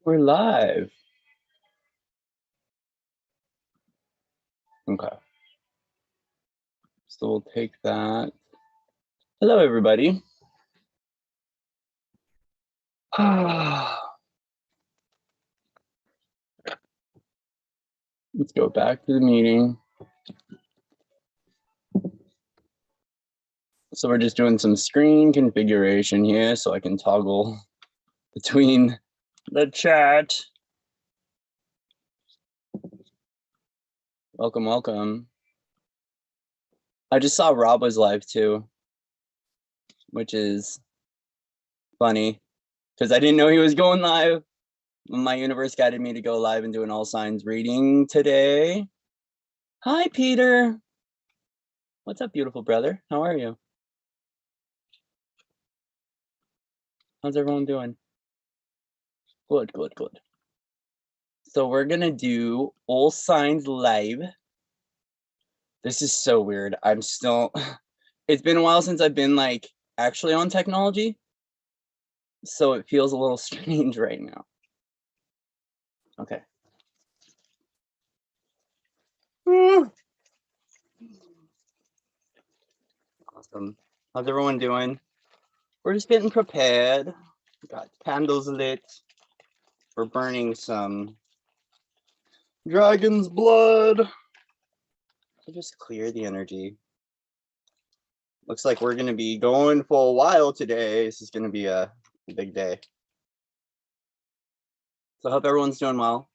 We're live. Okay. So we'll take that. Hello, everybody. Let's go back to the meeting. So we're just doing some screen configuration here so I can toggle between the chat. Welcome, welcome. I just saw Rob was live too, which is funny because I didn't know he was going live. My universe guided me to go live and do an all signs reading today. Hi, Peter. What's up, beautiful brother? How are you? How's everyone doing? Good, good, good. So we're gonna do all signs live. This is so weird. I'm still, it's been a while since I've been like actually on technology. So it feels a little strange right now. Okay. Awesome. How's everyone doing? We're just getting prepared. We got candles lit. We're burning some dragon's blood. So just clear the energy. Looks like we're gonna be going for a while today. This is gonna be a big day. So I hope everyone's doing well.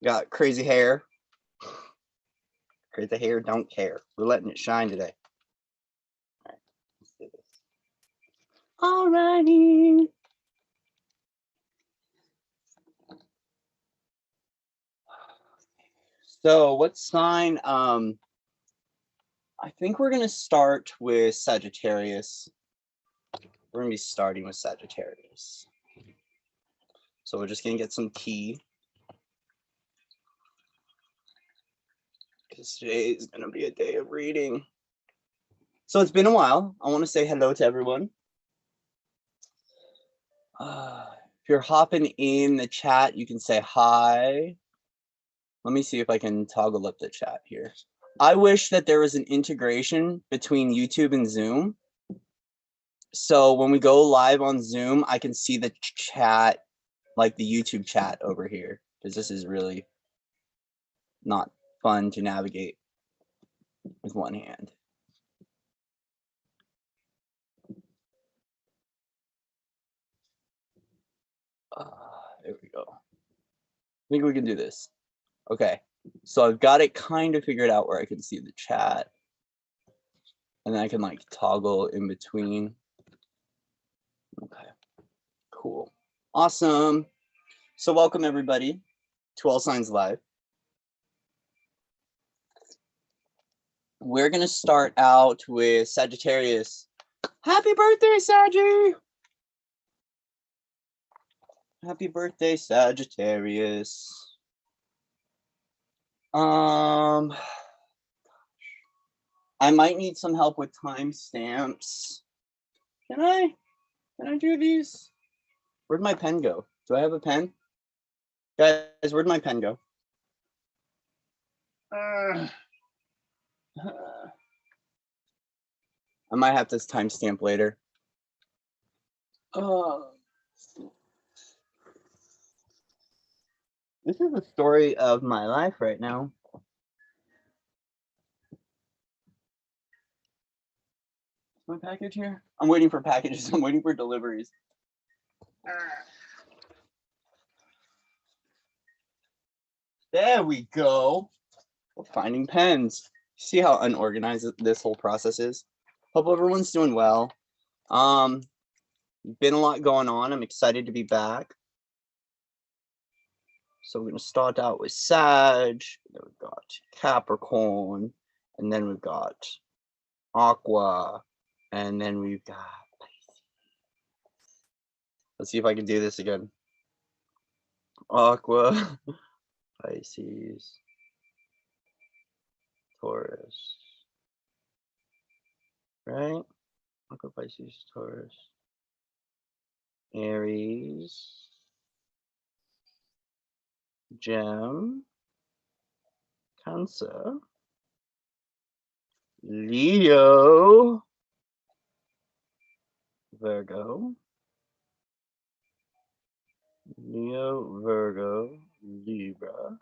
Got crazy hair. Crazy hair, don't care. We're letting it shine today. All right, let's do this. All righty. So what sign? I think we're gonna start with Sagittarius. We're gonna be starting with Sagittarius. So we're just gonna get some tea. Because today is gonna be a day of reading. So it's been a while. I want to say hello to everyone. If you're hopping in the chat, you can say hi. Let me see if I can toggle up the chat here. I wish that there was an integration between YouTube and Zoom. So when we go live on Zoom, I can see the chat, like the YouTube chat over here, because this is really not fun to navigate with one hand. There we go. I think we can do this. Okay, so I've got it kind of figured out where I can see the chat. And then I can like toggle in between. Okay, cool. Awesome. So welcome everybody to All Signs Live. We're gonna start out with Sagittarius. Happy birthday, Saggy! Happy birthday, Sagittarius. I might need some help with timestamps. Can I do these? Where'd my pen go? Do I have a pen? Guys, where'd my pen go? I might have to timestamp later. This is the story of my life right now. Is my package here? I'm waiting for packages. I'm waiting for deliveries. There we go. We're finding pens. See how unorganized this whole process is? Hope everyone's doing well. Been a lot going on. I'm excited to be back. So we're going to start out with Sag. Then we've got Capricorn. And then we've got Aqua. And then we've got Pisces. Let's see if I can do this again. Aqua, Pisces, Taurus. Right? Aqua, Pisces, Taurus. Aries. Gem, Cancer, Leo, Virgo, Leo, Virgo, Libra,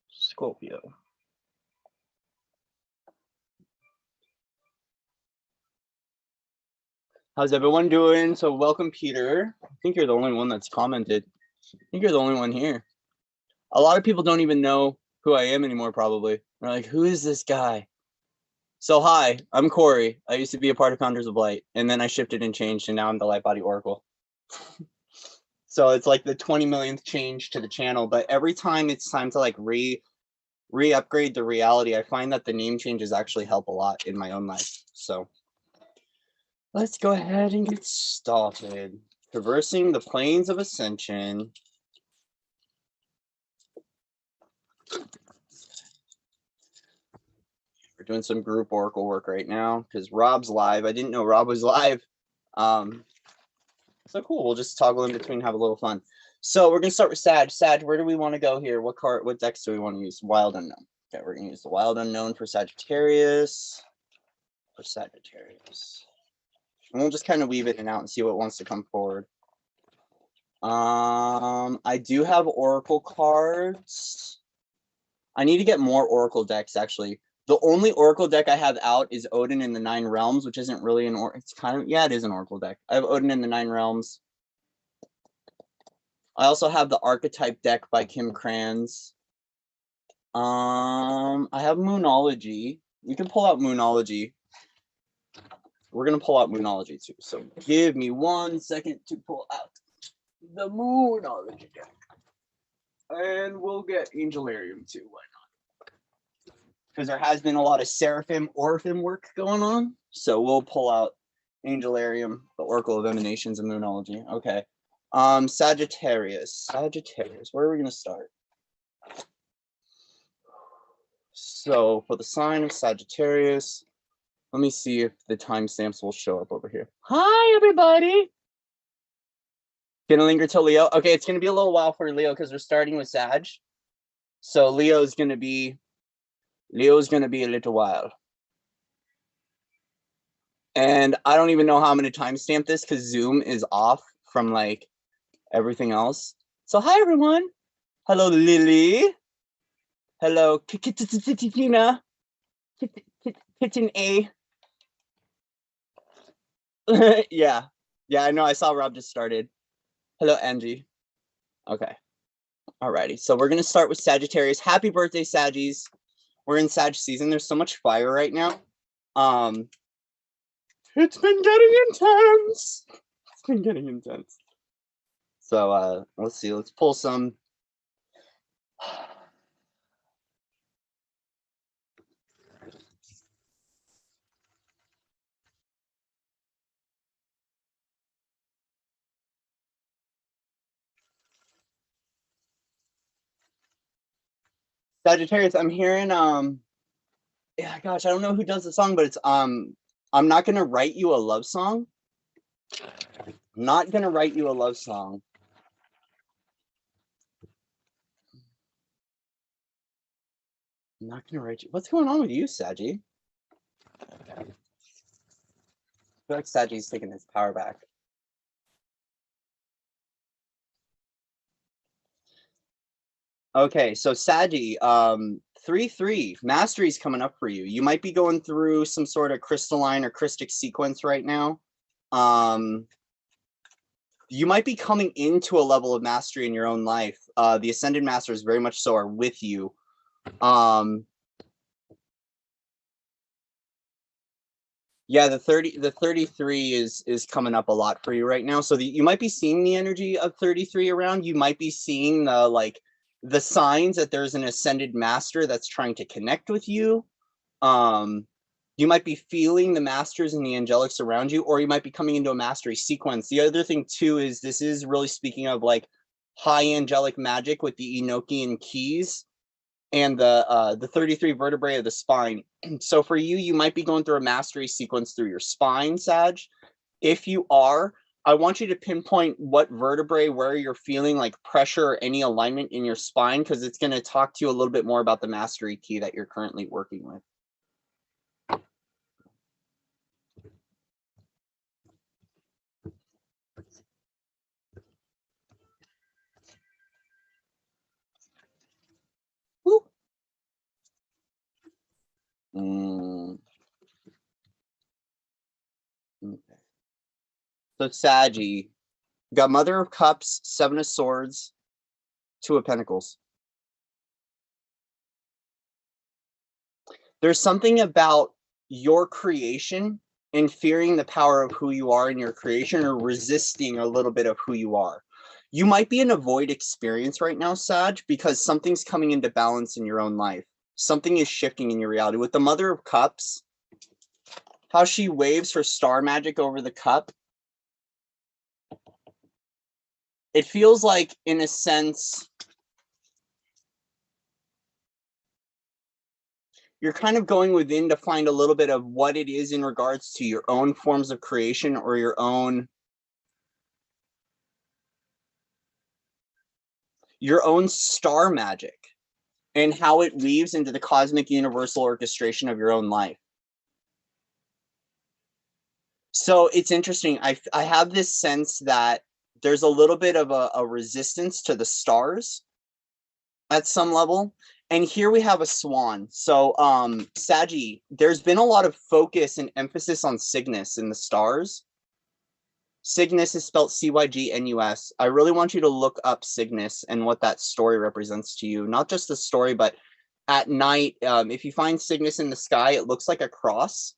Scorpio. How's everyone doing? So welcome, Peter. I think you're the only one that's commented. I think you're the only one here. A lot of people don't even know who I am anymore, probably. They're like, who is this guy? So hi, I'm Corey. I used to be a part of Founders of Light, and then I shifted and changed, and now I'm the Light Body Oracle. So it's like the 20 millionth change to the channel, but every time it's time to like re-upgrade the reality, I find that the name changes actually help a lot in my own life. So let's go ahead and get started. Traversing the plains of ascension. We're doing some group oracle work right now because Rob's live. I didn't know Rob was live. So cool. We'll just toggle in between, have a little fun. So we're gonna start with Sag. Sag, where do we want to go here? What card? What decks do we want to use? Wild Unknown. Okay, we're gonna use the Wild Unknown for Sagittarius. And we'll just kind of weave it in and out and see what wants to come forward. I do have Oracle cards. I need to get more Oracle decks, actually. The only Oracle deck I have out is Odin in the Nine Realms, which isn't really an it's kind of, yeah, it is an Oracle deck. I have Odin in the Nine Realms. I also have the Archetype deck by Kim Kranz. I have Moonology. We can pull out Moonology. We're gonna pull out Moonology too. So give me 1 second to pull out the Moonology deck. And we'll get Angelarium too, why not? Because there has been a lot of Seraphim, Orphan work going on. So we'll pull out Angelarium, the Oracle of Emanations, and Moonology. Okay. Sagittarius. Where are we gonna start? So for the sign of Sagittarius, let me see if the timestamps will show up over here. Hi, everybody. Gonna linger till Leo. Okay, it's gonna be a little while for Leo because we're starting with Sag. So Leo's gonna be a little while. And I don't even know how I'm gonna timestamp this because Zoom is off from like everything else. So hi everyone. Hello Lily. Hello Kittina. Kitchen A. Yeah. Yeah, I know. I saw Rob just started. Hello, Angie. Okay. Alrighty. So we're going to start with Sagittarius. Happy birthday, Saggies. We're in Sag season. There's so much fire right now. It's been getting intense. It's been getting intense. So let's see. Let's pull some. Sagittarius, I'm hearing yeah, gosh, I don't know who does the song, but it's I'm not gonna write you a love song. I'm not gonna write you a love song. I'm not gonna write you. What's going on with you, Saggy? I feel like Saggy's taking his power back. Okay, so Saggy, 3-3 mastery's coming up for you. You might be going through some sort of crystalline or crystic sequence right now. You might be coming into a level of mastery in your own life. The Ascended Masters very much so are with you. Yeah, the 33 is coming up a lot for you right now. So you might be seeing the energy of 33 around. You might be seeing the signs that there's an ascended master that's trying to connect with you. You might be feeling the masters and the angelics around you, or you might be coming into a mastery sequence. The other thing too is this is really speaking of like high angelic magic with the Enochian keys and the 33 vertebrae of the spine. So for you, you might be going through a mastery sequence through your spine, Sag. If you are, I want you to pinpoint what vertebrae, where you're feeling like pressure or any alignment in your spine, because it's going to talk to you a little bit more about the mastery key that you're currently working with. Woo. Okay. So Saggy, got Mother of Cups, Seven of Swords, Two of Pentacles. There's something about your creation and fearing the power of who you are in your creation, or resisting a little bit of who you are. You might be in a void experience right now, Sag, because something's coming into balance in your own life. Something is shifting in your reality. With the Mother of Cups, how she waves her star magic over the cup, it feels like, in a sense, you're kind of going within to find a little bit of what it is in regards to your own forms of creation, or your own star magic, and how it weaves into the cosmic universal orchestration of your own life. So it's interesting. I have this sense that there's a little bit of a resistance to the stars at some level. And here we have a swan. So Saggy, there's been a lot of focus and emphasis on Cygnus in the stars. Cygnus is spelled Cygnus. I really want you to look up Cygnus and what that story represents to you. Not just the story, but at night, if you find Cygnus in the sky, it looks like a cross.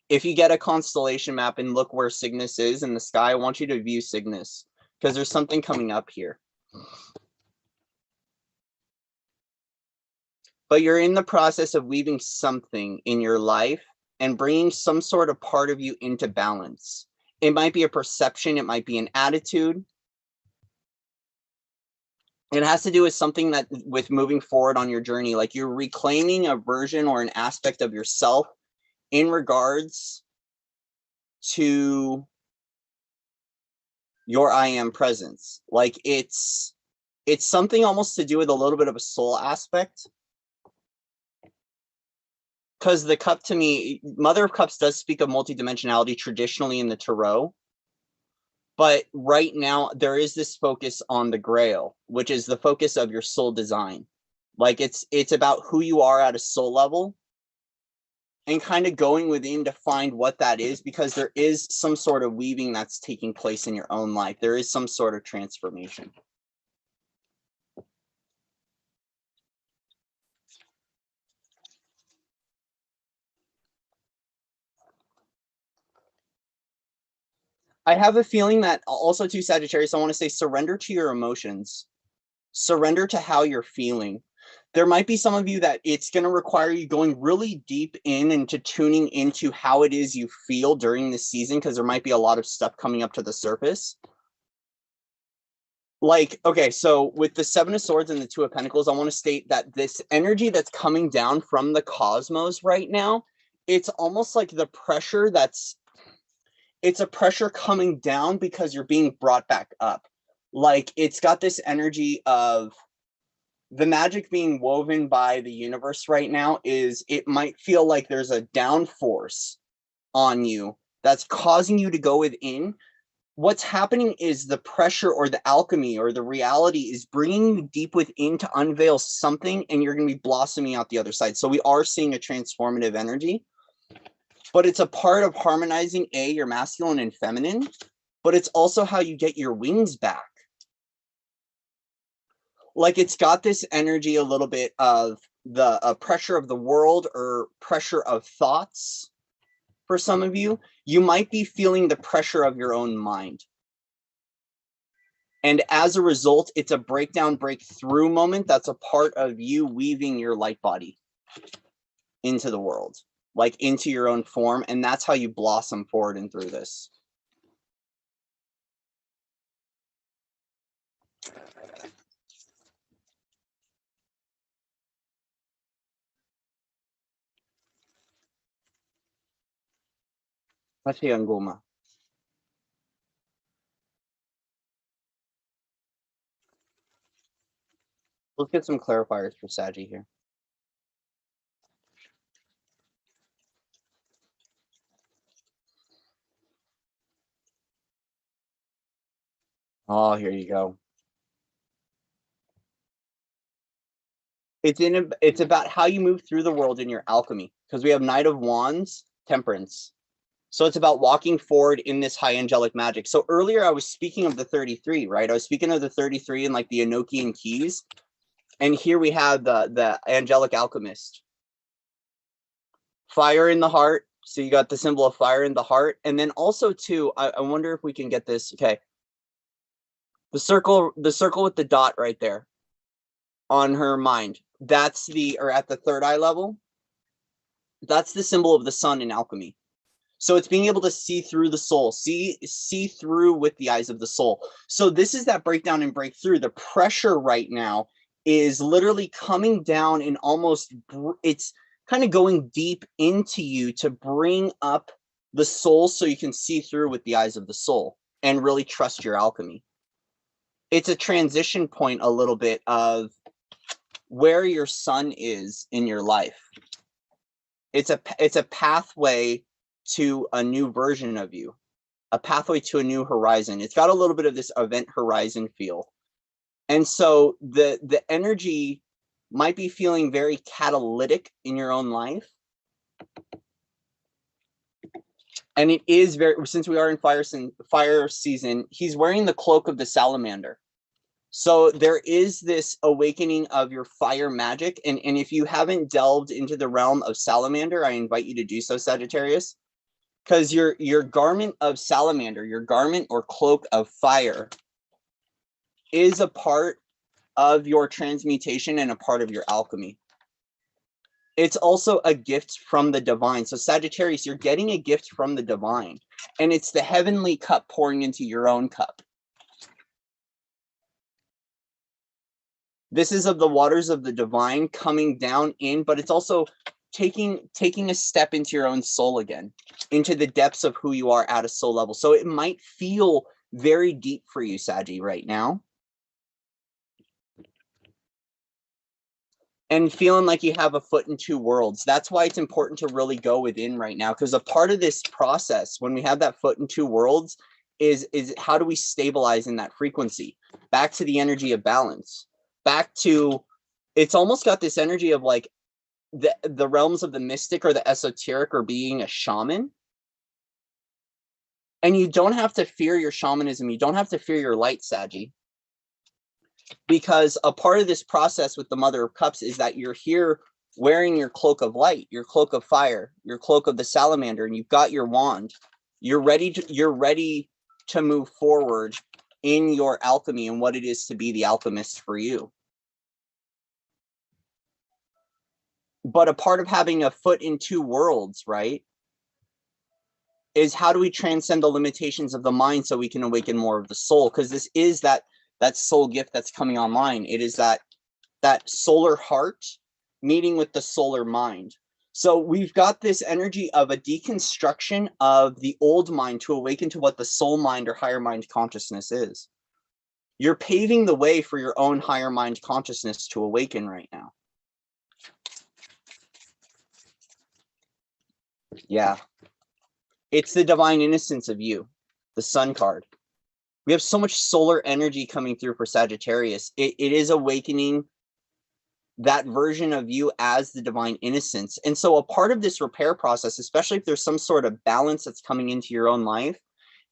If you get a constellation map and look where Cygnus is in the sky, I want you to view Cygnus, because there's something coming up here. But you're in the process of weaving something in your life and bringing some sort of part of you into balance. It might be a perception. It might be an attitude. It has to do with something that, with moving forward on your journey, like you're reclaiming a version or an aspect of yourself in regards to your I am presence. Like it's something almost to do with a little bit of a soul aspect. Because the cup, to me, Mother of Cups does speak of multidimensionality traditionally in the tarot. But right now, there is this focus on the Grail, which is the focus of your soul design. Like it's about who you are at a soul level, and kind of going within to find what that is, because there is some sort of weaving that's taking place in your own life. There is some sort of transformation. I have a feeling that also, to Sagittarius, I want to say surrender to your emotions. Surrender to how you're feeling. There might be some of you that it's going to require you going really deep into tuning into how it is you feel during this season, because there might be a lot of stuff coming up to the surface. Like, okay, so with the Seven of Swords and the Two of Pentacles, I want to state that this energy that's coming down from the cosmos right now, it's almost like the pressure it's a pressure coming down because you're being brought back up. Like, it's got this energy of the magic being woven by the universe right now. Is it might feel like there's a downforce on you that's causing you to go within. What's happening is the pressure or the alchemy or the reality is bringing you deep within to unveil something, and you're going to be blossoming out the other side. So we are seeing a transformative energy, but it's a part of harmonizing your masculine and feminine, but it's also how you get your wings back. Like, it's got this energy a little bit of the pressure of the world, or pressure of thoughts. For some of you, you might be feeling the pressure of your own mind. And as a result, it's a breakdown, breakthrough moment that's a part of you weaving your light body into the world, like into your own form. And that's how you blossom forward and through this. Pati ang guma. Let's get some clarifiers for Saggy here. Oh, here you go. It's about how you move through the world in your alchemy, because we have Knight of Wands, Temperance. So it's about walking forward in this high angelic magic. So earlier I was speaking of the 33, right? I was speaking of the 33 and like the Enochian keys. And here we have the angelic alchemist. Fire in the heart. So you got the symbol of fire in the heart. And then also too, I wonder if we can get this. Okay. The circle with the dot right there on her mind. That's or at the third eye level, that's the symbol of the sun in alchemy. So it's being able to see through the soul, see through with the eyes of the soul. So this is that breakdown and breakthrough. The pressure right now is literally coming down and almost, it's kind of going deep into you to bring up the soul so you can see through with the eyes of the soul and really trust your alchemy. It's a transition point a little bit of where your sun is in your life. It's a pathway to a new version of you, a pathway to a new horizon. It's got a little bit of this event horizon feel. And so the energy might be feeling very catalytic in your own life. And it is very, since we are in fire season, he's wearing the cloak of the salamander. So there is this awakening of your fire magic. And if you haven't delved into the realm of salamander, I invite you to do so, Sagittarius. Because your garment of salamander, your garment or cloak of fire, is a part of your transmutation and a part of your alchemy. It's also a gift from the divine. So Sagittarius, you're getting a gift from the divine. And it's the heavenly cup pouring into your own cup. This is of the waters of the divine coming down in, but it's also taking a step into your own soul again, into the depths of who you are at a soul level. So it might feel very deep for you, Saggy, right now. And feeling like you have a foot in two worlds. That's why it's important to really go within right now, because a part of this process, when we have that foot in two worlds, is how do we stabilize in that frequency? Back to the energy of balance. Back to, it's almost got this energy of like the realms of the mystic or the esoteric or being a shaman. And you don't have to fear your shamanism. You don't have to fear your light, Saggy. Because a part of this process with the Mother of Cups is that you're here wearing your cloak of light, your cloak of fire, your cloak of the salamander, and you've got your wand. You're ready to move forward in your alchemy and what it is to be the alchemist for you. But a part of having a foot in two worlds, right, is how do we transcend the limitations of the mind so we can awaken more of the soul? Because this is that soul gift that's coming online. It is that solar heart meeting with the solar mind. So we've got this energy of a deconstruction of the old mind to awaken to what the soul mind or higher mind consciousness is. You're paving the way for your own higher mind consciousness to awaken right now. Yeah. It's the divine innocence of you, the sun card. We have so much solar energy coming through for Sagittarius. It is awakening that version of you as the divine innocence. And so a part of this repair process, especially if there's some sort of balance that's coming into your own life,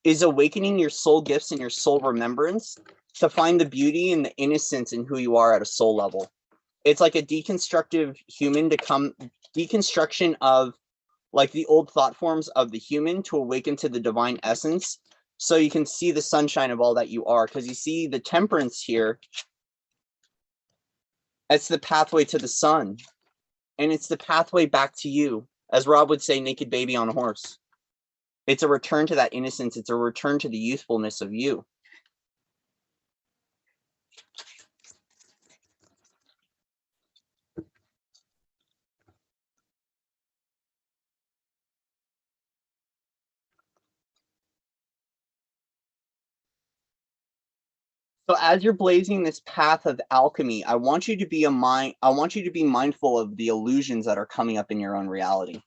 is awakening your soul gifts and your soul remembrance to find the beauty and the innocence in who you are at a soul level. It's like a deconstructive human deconstruction of like the old thought forms of the human to awaken to the divine essence, so you can see the sunshine of all that you are. Because you see the temperance here, it's the pathway to the sun, and it's the pathway back to you, as Rob would say, naked baby on a horse. It's a return to that innocence. It's a return to the youthfulness of you. So as you're blazing this path of alchemy, I want you to be mindful of the illusions that are coming up in your own reality.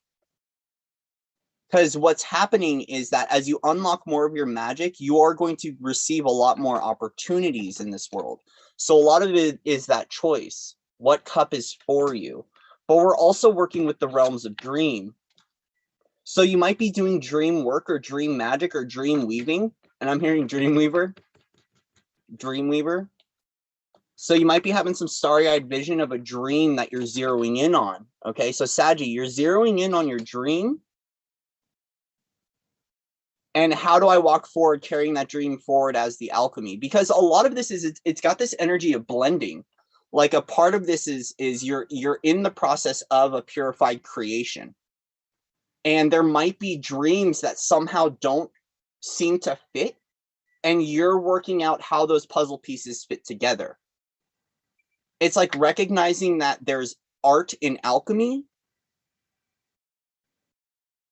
Because what's happening is that as you unlock more of your magic, you are going to receive a lot more opportunities in this world. So a lot of it is that choice. What cup is for you? But we're also working with the realms of dream. So you might be doing dream work or dream magic or dream weaving. And I'm hearing Dreamweaver. Dreamweaver. So you might be having some starry-eyed vision of a dream that you're zeroing in on. Okay, so Saggy, you're zeroing in on your dream. And how do I walk forward carrying that dream forward as the alchemy? Because a lot of this is it's got this energy of blending. Like a part of this is you're in the process of a purified creation. And there might be dreams that somehow don't seem to fit, and you're working out how those puzzle pieces fit together. It's like recognizing that there's art in alchemy,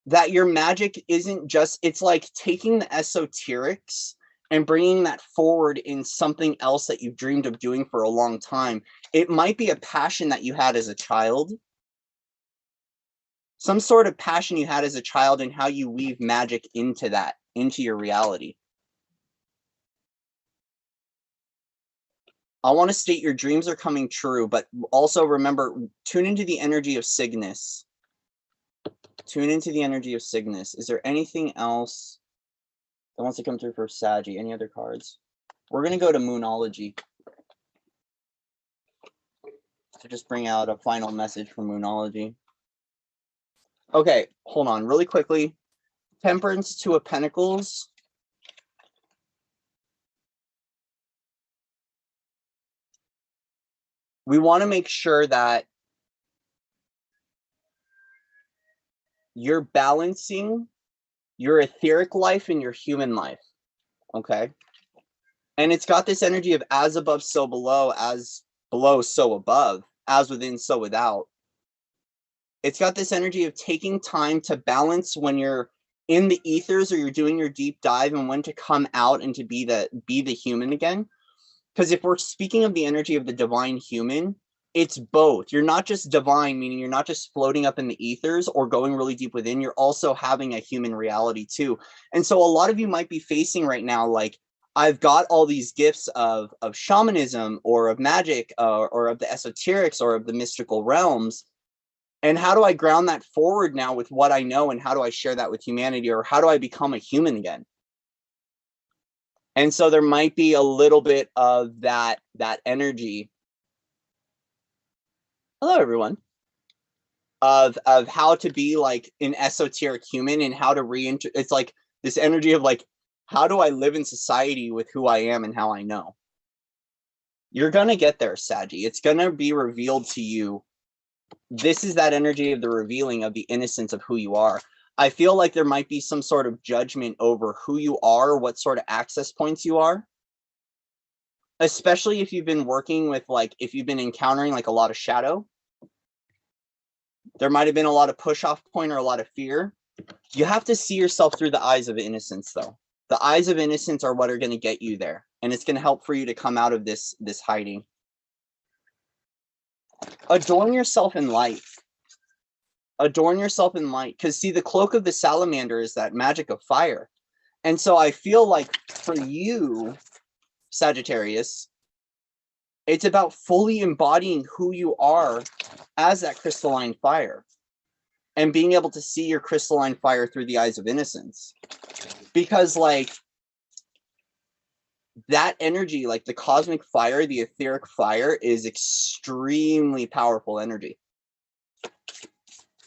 that your magic isn't just, it's like taking the esoterics and bringing that forward in something else that you've dreamed of doing for a long time. It might be a passion that you had as a child, some sort of passion you had as a child, and how you weave magic into that, into your reality. I want to state your dreams are coming true, but also remember, tune into the energy of Cygnus. Tune into the energy of Cygnus. Is there anything else that wants to come through for Saggy? Any other cards? We're going to go to Moonology to just bring out a final message from Moonology. Okay, hold on really quickly. Temperance, Two of Pentacles. We want to make sure that you're balancing your etheric life and your human life, okay? And it's got this energy of as above, so below, as below, so above, as within, so without. It's got this energy of taking time to balance when you're in the ethers or you're doing your deep dive, and when to come out and to be the human again. Because if we're speaking of the energy of the divine human, it's both. You're not just divine, meaning you're not just floating up in the ethers or going really deep within. You're also having a human reality too. And so a lot of you might be facing right now, like, I've got all these gifts of shamanism or of magic or of the esoterics or of the mystical realms. And how do I ground that forward now with what I know, and how do I share that with humanity, or how do I become a human again? And so there might be a little bit of that energy. Hello, everyone. Of how to be like an esoteric human, and how to it's like this energy of like, how do I live in society with who I am and how I know? You're gonna get there, Saggy. It's gonna be revealed to you. This is that energy of the revealing of the innocence of who you are. I feel like there might be some sort of judgment over who you are, what sort of access points you are. Especially if you've been working with, like, if you've been encountering like a lot of shadow. There might have been a lot of push-off point or a lot of fear. You have to see yourself through the eyes of innocence, though. The eyes of innocence are what are going to get you there. And it's going to help for you to come out of this hiding. Adorn yourself in light. Adorn yourself in light. Because, see, the cloak of the salamander is that magic of fire. And so I feel like for you, Sagittarius, it's about fully embodying who you are as that crystalline fire, and being able to see your crystalline fire through the eyes of innocence. Because, like, that energy, like the cosmic fire, the etheric fire, is extremely powerful energy.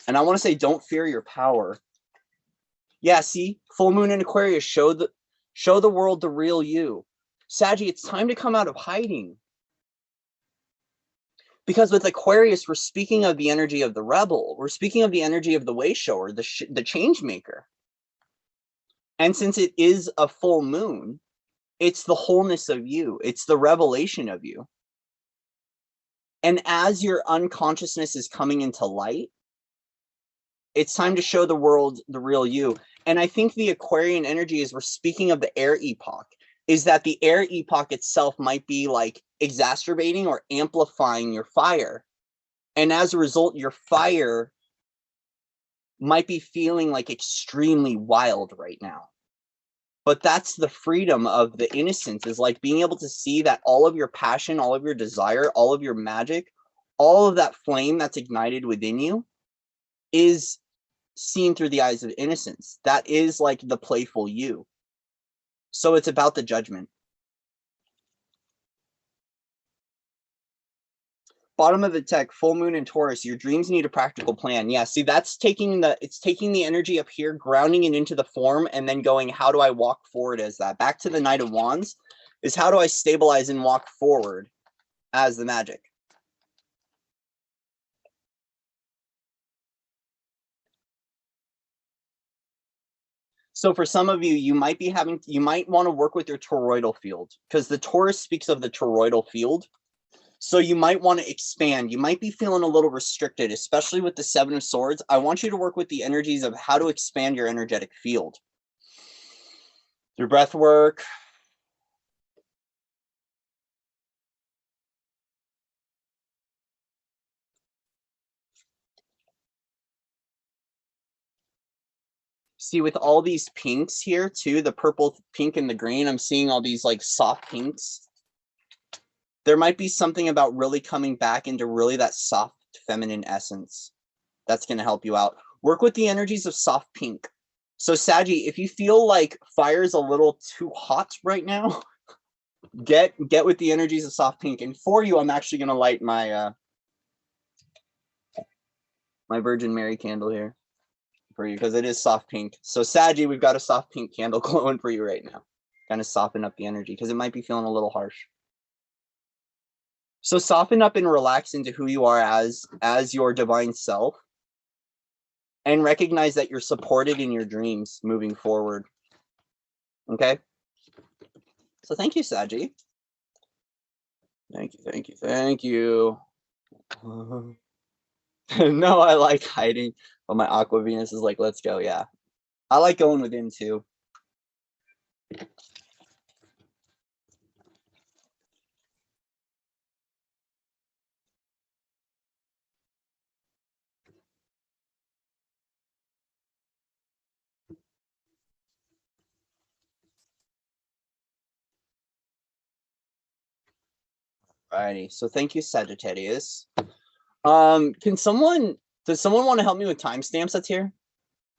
And I want to say, don't fear your power. Yeah, see, full moon in Aquarius, show the world the real you. Saggy, it's time to come out of hiding. Because with Aquarius, we're speaking of the energy of the rebel. We're speaking of the energy of the way shower, the change maker. And since it is a full moon, it's the wholeness of you. It's the revelation of you. And as your unconsciousness is coming into light, it's time to show the world the real you. And I think the Aquarian energy is, we're speaking of the air epoch. is that the air epoch itself might be like exacerbating or amplifying your fire. And as a result, your fire might be feeling like extremely wild right now. But that's the freedom of the innocence, is like being able to see that all of your passion, all of your desire, all of your magic, all of that flame that's ignited within you is seen through the eyes of innocence. That is like the playful you. So it's about the judgment. Bottom of the tech, full moon in Taurus, your dreams need a practical plan. Yeah, see, that's taking the energy up here, grounding it into the form, and then going, how do I walk forward as that? Back to the Knight of Wands is, how do I stabilize and walk forward as the magic? So for some of you, you might want to work with your toroidal field, because the Taurus speaks of the toroidal field. So you might want to expand. You might be feeling a little restricted, especially with the Seven of Swords. I want you to work with the energies of how to expand your energetic field through breath work. See, with all these pinks here too, the purple, pink, and the green, I'm seeing all these like soft pinks. There might be something about really coming back into really that soft feminine essence that's going to help you out. Work with the energies of soft pink. So Saggy, if you feel like fire's a little too hot right now, get with the energies of soft pink. And for you, I'm actually going to light my my Virgin Mary candle here for you, because it is soft pink. So Saggy, we've got a soft pink candle glowing for you right now. Kind of soften up the energy, because it might be feeling a little harsh. So soften up and relax into who you are as your divine self, and recognize that you're supported in your dreams moving forward. Okay? So thank you, Saji. Thank you, thank you, thank you. No, I like hiding, but my Aqua Venus is like, let's go, yeah. I like going within too. Alrighty, so thank you, Sagittarius. Does someone want to help me with timestamps that's here?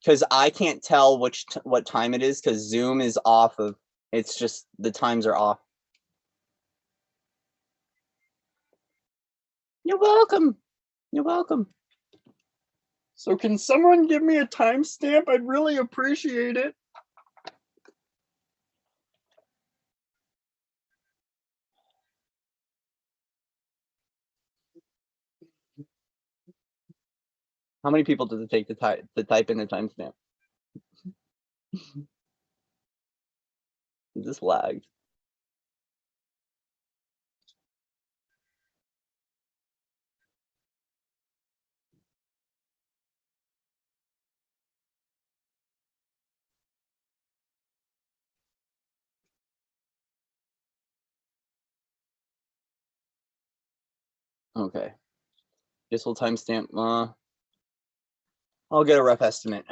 Because I can't tell what time it is, because Zoom is off of, it's just the times are off. You're welcome. You're welcome. So can someone give me a timestamp? I'd really appreciate it. How many people does it take to type in a timestamp? Is this lagged? Okay. Guess we'll timestamp. I'll get a rough estimate.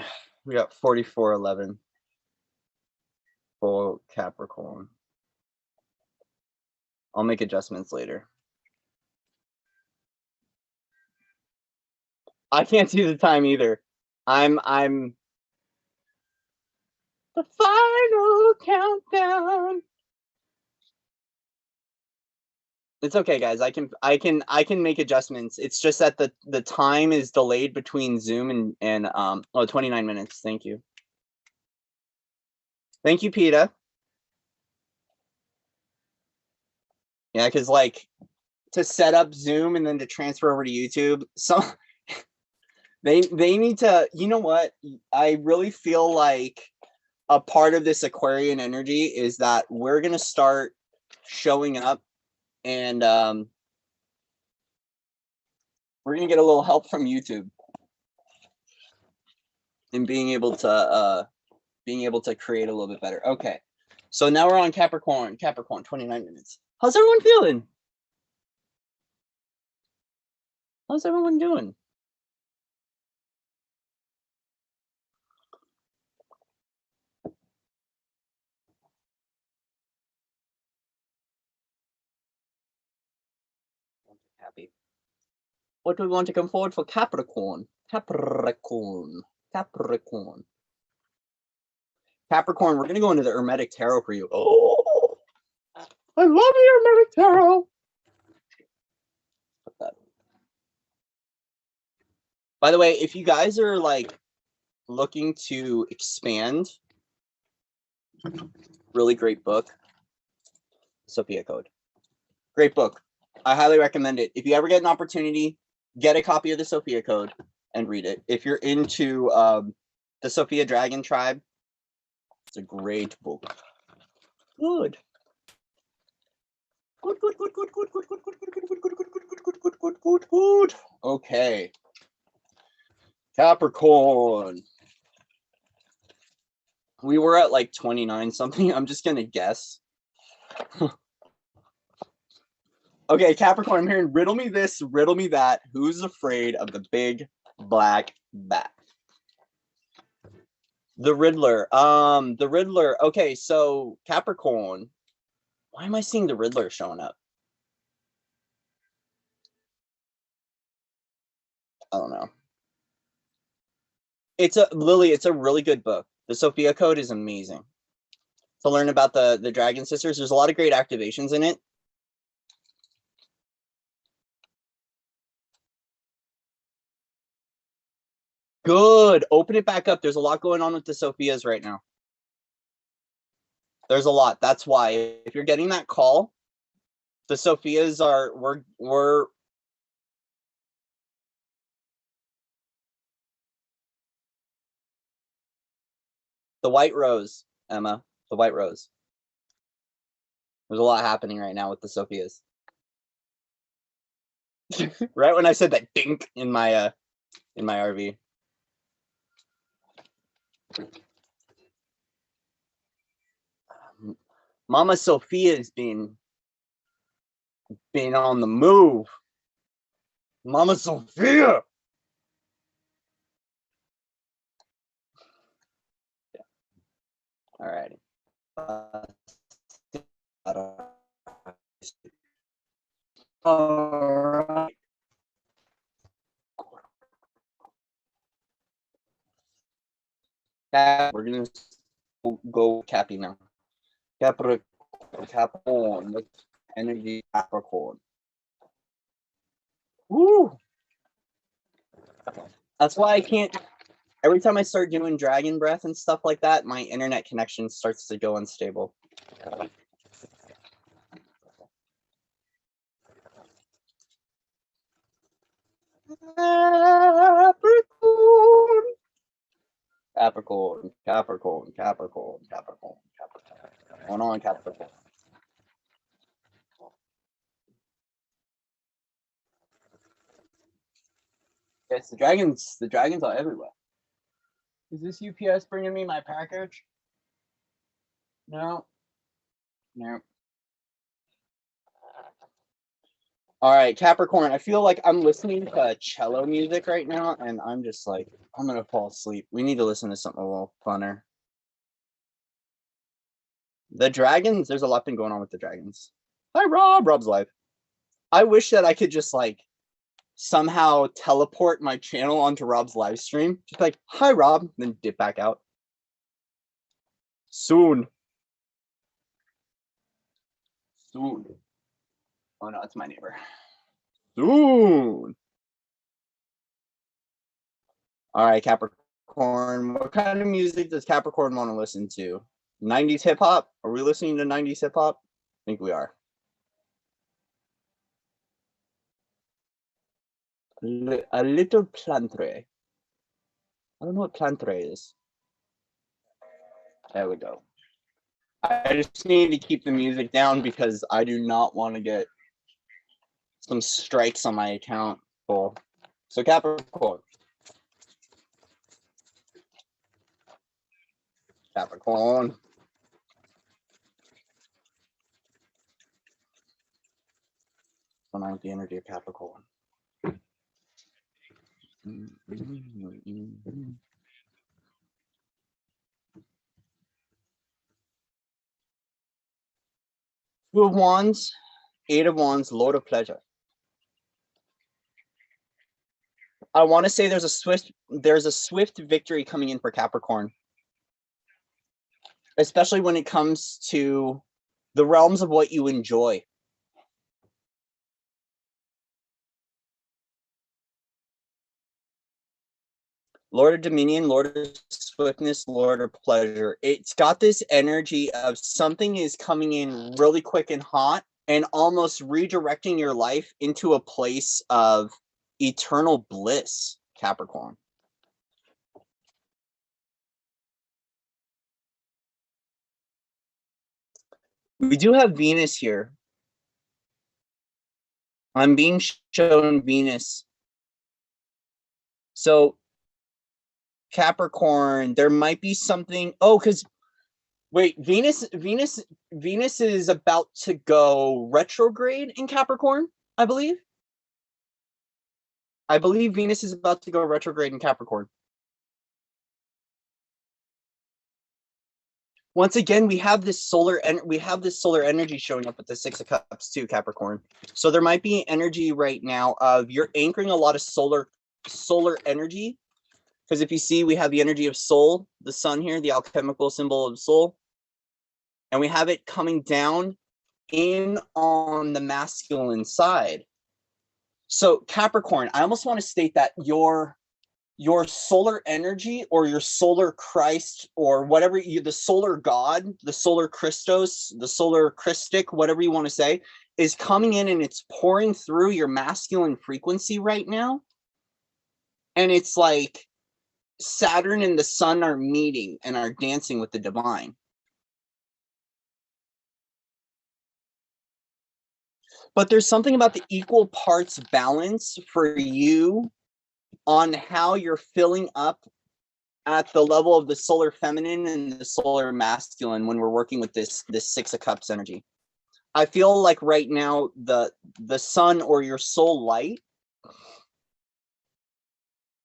We got 4411 for Capricorn. I'll make adjustments later. I can't see the time either. I'm the final countdown. It's okay, guys. I can make adjustments. It's just that the time is delayed between Zoom and 29 minutes. Thank you. Thank you, PETA. Yeah, because like to set up Zoom and then to transfer over to YouTube, so they need to, you know what? I really feel like a part of this Aquarian energy is that we're gonna start showing up, and we're gonna get a little help from YouTube and being able to create a little bit better. Okay. So now we're on Capricorn. Capricorn, 29 minutes. How's everyone feeling? How's everyone doing? Happy. What do we want to come forward for Capricorn? Capricorn. Capricorn. Capricorn, we're going to go into the Hermetic Tarot for you. Oh, I love the Hermetic Tarot. By the way, if you guys are like looking to expand, really great book, Sophia Code. Great book. I highly recommend it. If you ever get an opportunity, get a copy of the Sophia Code and read it. If you're into the Sophia Dragon Tribe, it's a great book. Good. Good. Okay. Capricorn. We were at like 29 something. I'm just gonna guess. Okay, Capricorn, I'm hearing riddle me this, riddle me that. Who's afraid of the big black bat? The Riddler. The Riddler. Okay, so Capricorn. Why am I seeing the Riddler showing up? I don't know. It's a Lily, it's a really good book. The Sophia Code is amazing. To learn about the Dragon Sisters, there's a lot of great activations in it. Good. Open it back up. There's a lot going on with the Sophias right now. There's a lot. That's why if you're getting that call, the Sophias are we're the White Rose, Emma. The White Rose. There's a lot happening right now with the Sophias. Right when I said that dink in my RV. Mama Sophia's been on the move. Mama Sophia. Yeah. All right. All right. We're gonna go Cappy now. Capricorn. Energy Capricorn. Woo! That's why I can't. Every time I start doing dragon breath and stuff like that, my internet connection starts to go unstable. Capricorn. Capricorn, Capricorn, Capricorn, Capricorn, Capricorn. Going on, Capricorn. Yes, the dragons are everywhere. Is this UPS bringing me my package? No. No. All right, Capricorn, I feel like I'm listening to cello music right now, and I'm just like, I'm going to fall asleep. We need to listen to something a little funner. The dragons, there's a lot been going on with the dragons. Hi, Rob. Rob's live. I wish that I could just like somehow teleport my channel onto Rob's live stream. Just like, hi, Rob, and then dip back out. Soon. Soon. Oh, no, it's my neighbor. Soon. All right, Capricorn. What kind of music does Capricorn want to listen to? 90s hip hop? Are we listening to 90s hip hop? I think we are. A little plantre. I don't know what plantre is. There we go. I just need to keep the music down because I do not want to get some strikes on my account. Cool. So Capricorn. Capricorn. When I have the energy of Capricorn. Two of Wands, Eight of Wands, Lord of Pleasure. I want to say there's a swift victory coming in for Capricorn, especially when it comes to the realms of what you enjoy. Lord of Dominion, Lord of Swiftness, Lord of Pleasure. It's got this energy of something is coming in really quick and hot and almost redirecting your life into a place of eternal bliss, Capricorn. We do have Venus here. I'm being shown Venus. So Capricorn, there might be something. Oh, because wait, Venus is about to go retrograde in Capricorn, I believe. I believe Venus is about to go retrograde in Capricorn. Once again, we have this solar energy showing up with the Six of Cups too, Capricorn. So there might be energy right now of you're anchoring a lot of solar energy. Because if you see, we have the energy of soul, the sun here, the alchemical symbol of soul. And we have it coming down in on the masculine side. So Capricorn, I almost want to state that your solar energy or your solar Christ or whatever the solar God, the solar Christos, the solar Christic, whatever you want to say, is coming in and it's pouring through your masculine frequency right now. And it's like Saturn and the sun are meeting and are dancing with the divine. But there's something about the equal parts balance for you on how you're filling up at the level of the solar feminine and the solar masculine when we're working with this Six of Cups energy. I feel like right now the sun or your soul light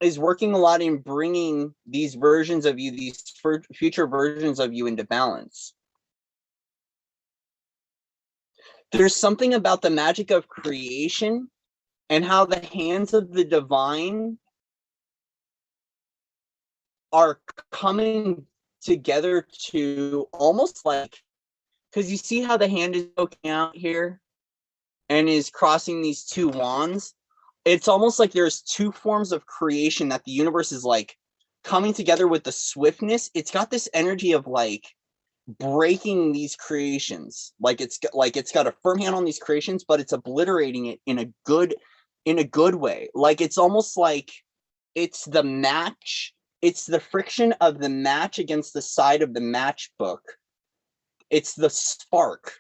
is working a lot in bringing these versions of you, these future versions of you into balance. There's something about the magic of creation and how the hands of the divine are coming together to almost like, because you see how the hand is poking out here and is crossing these two wands. It's almost like there's two forms of creation that the universe is like coming together with the swiftness. It's got this energy of like breaking these creations. Like it's got a firm hand on these creations, but it's obliterating it in a good way. Like it's almost like it's the match. It's the friction of the match against the side of the matchbook. It's the spark.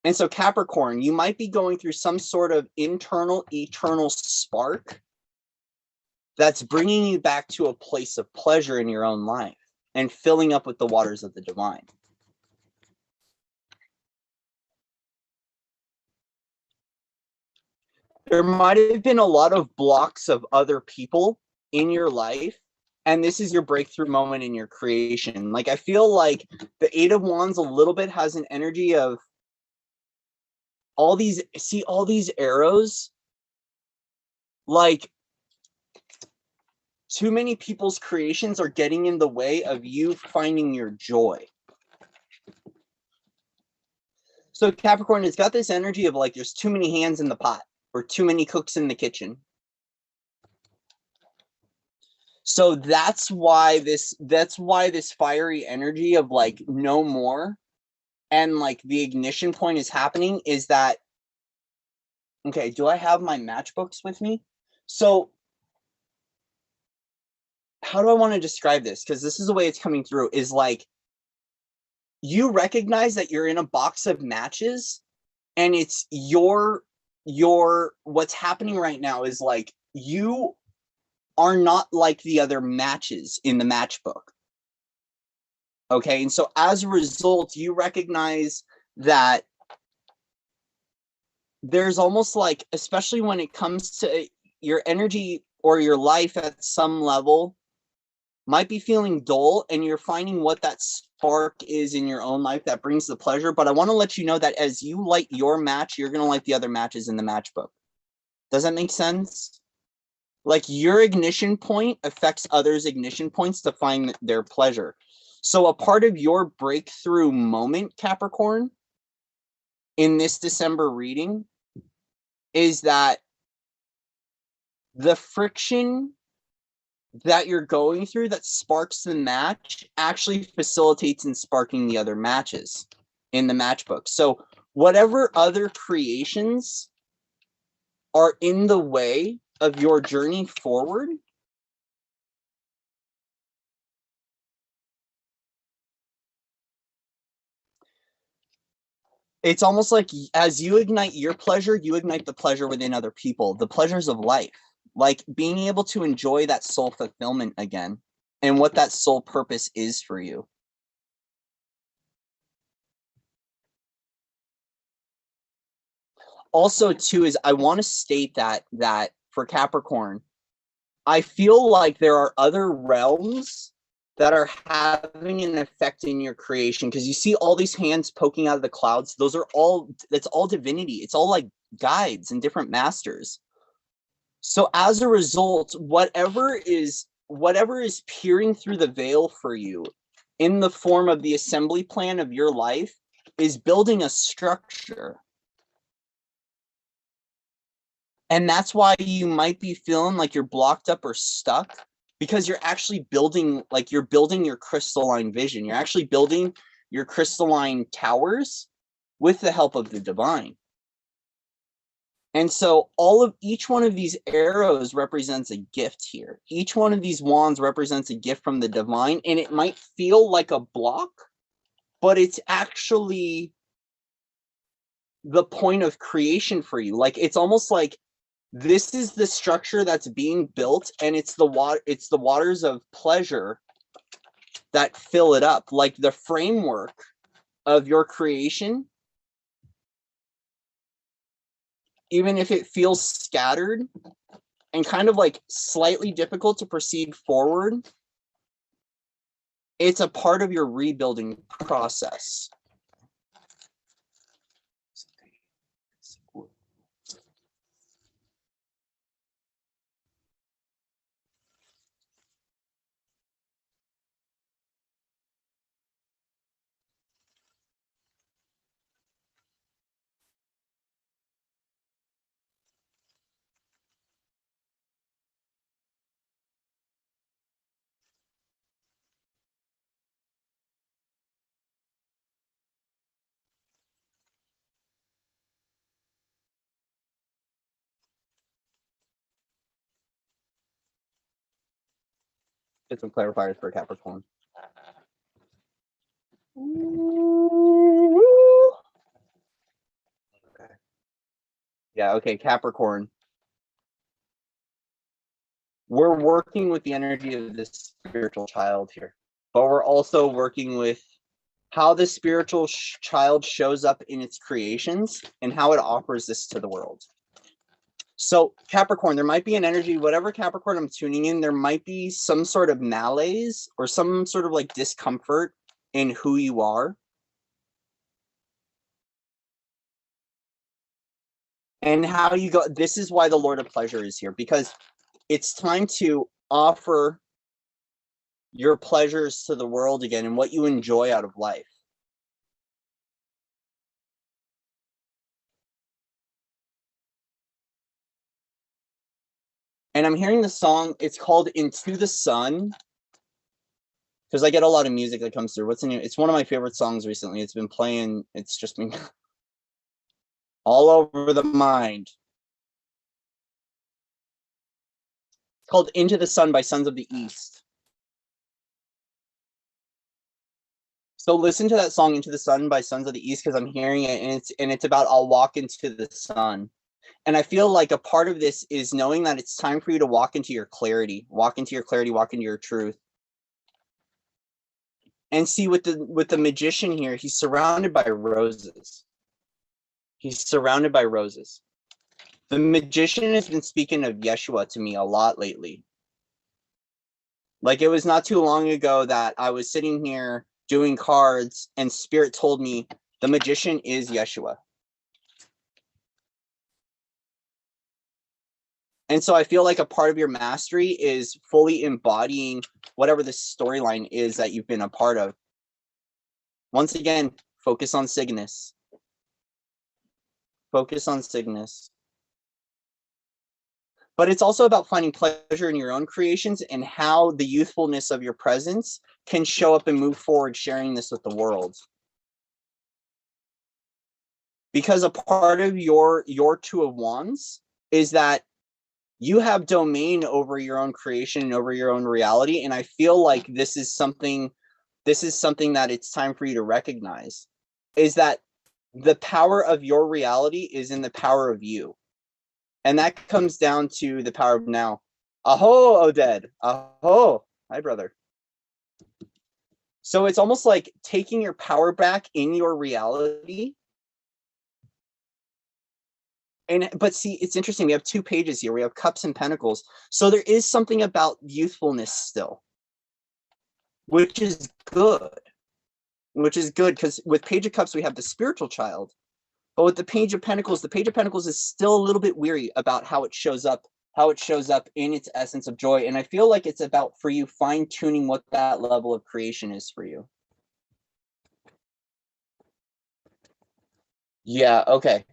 And so Capricorn, you might be going through some sort of internal, eternal spark that's bringing you back to a place of pleasure in your own life and filling up with the waters of the divine. There might have been a lot of blocks of other people in your life, and this is your breakthrough moment in your creation. Like, I feel like the Eight of Wands a little bit has an energy of all these arrows, like too many people's creations are getting in the way of you finding your joy. So Capricorn, it's got this energy of like there's too many hands in the pot or too many cooks in the kitchen. So that's why this fiery energy of like no more and like the ignition point is happening is that, okay, do I have my matchbooks with me? So how do I want to describe this? Because this is the way it's coming through is like you recognize that you're in a box of matches and it's your what's happening right now is like you are not like the other matches in the matchbook. Okay, and so as a result, you recognize that there's almost like, especially when it comes to your energy or your life at some level, might be feeling dull, and you're finding what that spark is in your own life that brings the pleasure. But I want to let you know that as you light your match, you're going to light the other matches in the matchbook. Does that make sense? Like, your ignition point affects others' ignition points to find their pleasure. So a part of your breakthrough moment, Capricorn, in this December reading is that the friction that you're going through that sparks the match actually facilitates in sparking the other matches in the matchbook. So whatever other creations are in the way of your journey forward, it's almost like as you ignite your pleasure, you ignite the pleasure within other people, the pleasures of life, like being able to enjoy that soul fulfillment again and what that soul purpose is for you. Also, too, is I want to state that for Capricorn, I feel like there are other realms that are having an effect in your creation, because you see all these hands poking out of the clouds. Those are all, that's all divinity. It's all like guides and different masters. So as a result, whatever is peering through the veil for you in the form of the assembly plan of your life is building a structure. And that's why you might be feeling like you're blocked up or stuck, because you're actually building, like you're building your crystalline vision. You're actually building your crystalline towers with the help of the divine. And so each one of these arrows represents a gift here. Each one of these wands represents a gift from the divine, and it might feel like a block, but it's actually the point of creation for you. Like, it's almost like this is the structure that's being built, and it's the waters of pleasure that fill it up. Like, the framework of your creation, even if it feels scattered and kind of like slightly difficult to proceed forward, it's a part of your rebuilding process. Get some clarifiers for Capricorn. Okay. Yeah, okay, Capricorn. We're working with the energy of this spiritual child here, but we're also working with how the spiritual child shows up in its creations and how it offers this to the world. So Capricorn, there might be an energy, whatever Capricorn I'm tuning in, there might be some sort of malaise or some sort of like discomfort in who you are. And how you go. This is why the Lord of Pleasure is here, because it's time to offer your pleasures to the world again and what you enjoy out of life. And I'm hearing the song, it's called Into the Sun, because I get a lot of music that comes through. What's the name? It's one of my favorite songs recently. It's been playing, it's just been all over the mind. It's called Into the Sun by Sons of the East. So listen to that song Into the Sun by Sons of the East, because I'm hearing it, and it's about I'll walk into the sun. And I feel like a part of this is knowing that it's time for you to walk into your clarity, walk into your truth. And see, with the magician here, he's surrounded by roses. He's surrounded by roses. The magician has been speaking of Yeshua to me a lot lately. Like, it was not too long ago that I was sitting here doing cards and Spirit told me the magician is Yeshua. And so I feel like a part of your mastery is fully embodying whatever the storyline is that you've been a part of. Once again, focus on Cygnus. Focus on Cygnus. But it's also about finding pleasure in your own creations and how the youthfulness of your presence can show up and move forward, sharing this with the world. Because a part of your Two of Wands is that you have domain over your own creation and over your own reality. And I feel like this is something that it's time for you to recognize, is that the power of your reality is in the power of you. And that comes down to the power of now. Aho, Oded. Aho. Hi, brother. So it's almost like taking your power back in your reality. But see, it's interesting. We have 2 pages here. We have Cups and Pentacles. So there is something about youthfulness still, which is good. Which is good, because with Page of Cups, we have the spiritual child. But with the Page of Pentacles is still a little bit weary about how it shows up in its essence of joy. And I feel like it's about, for you, fine-tuning what that level of creation is for you. Yeah, okay.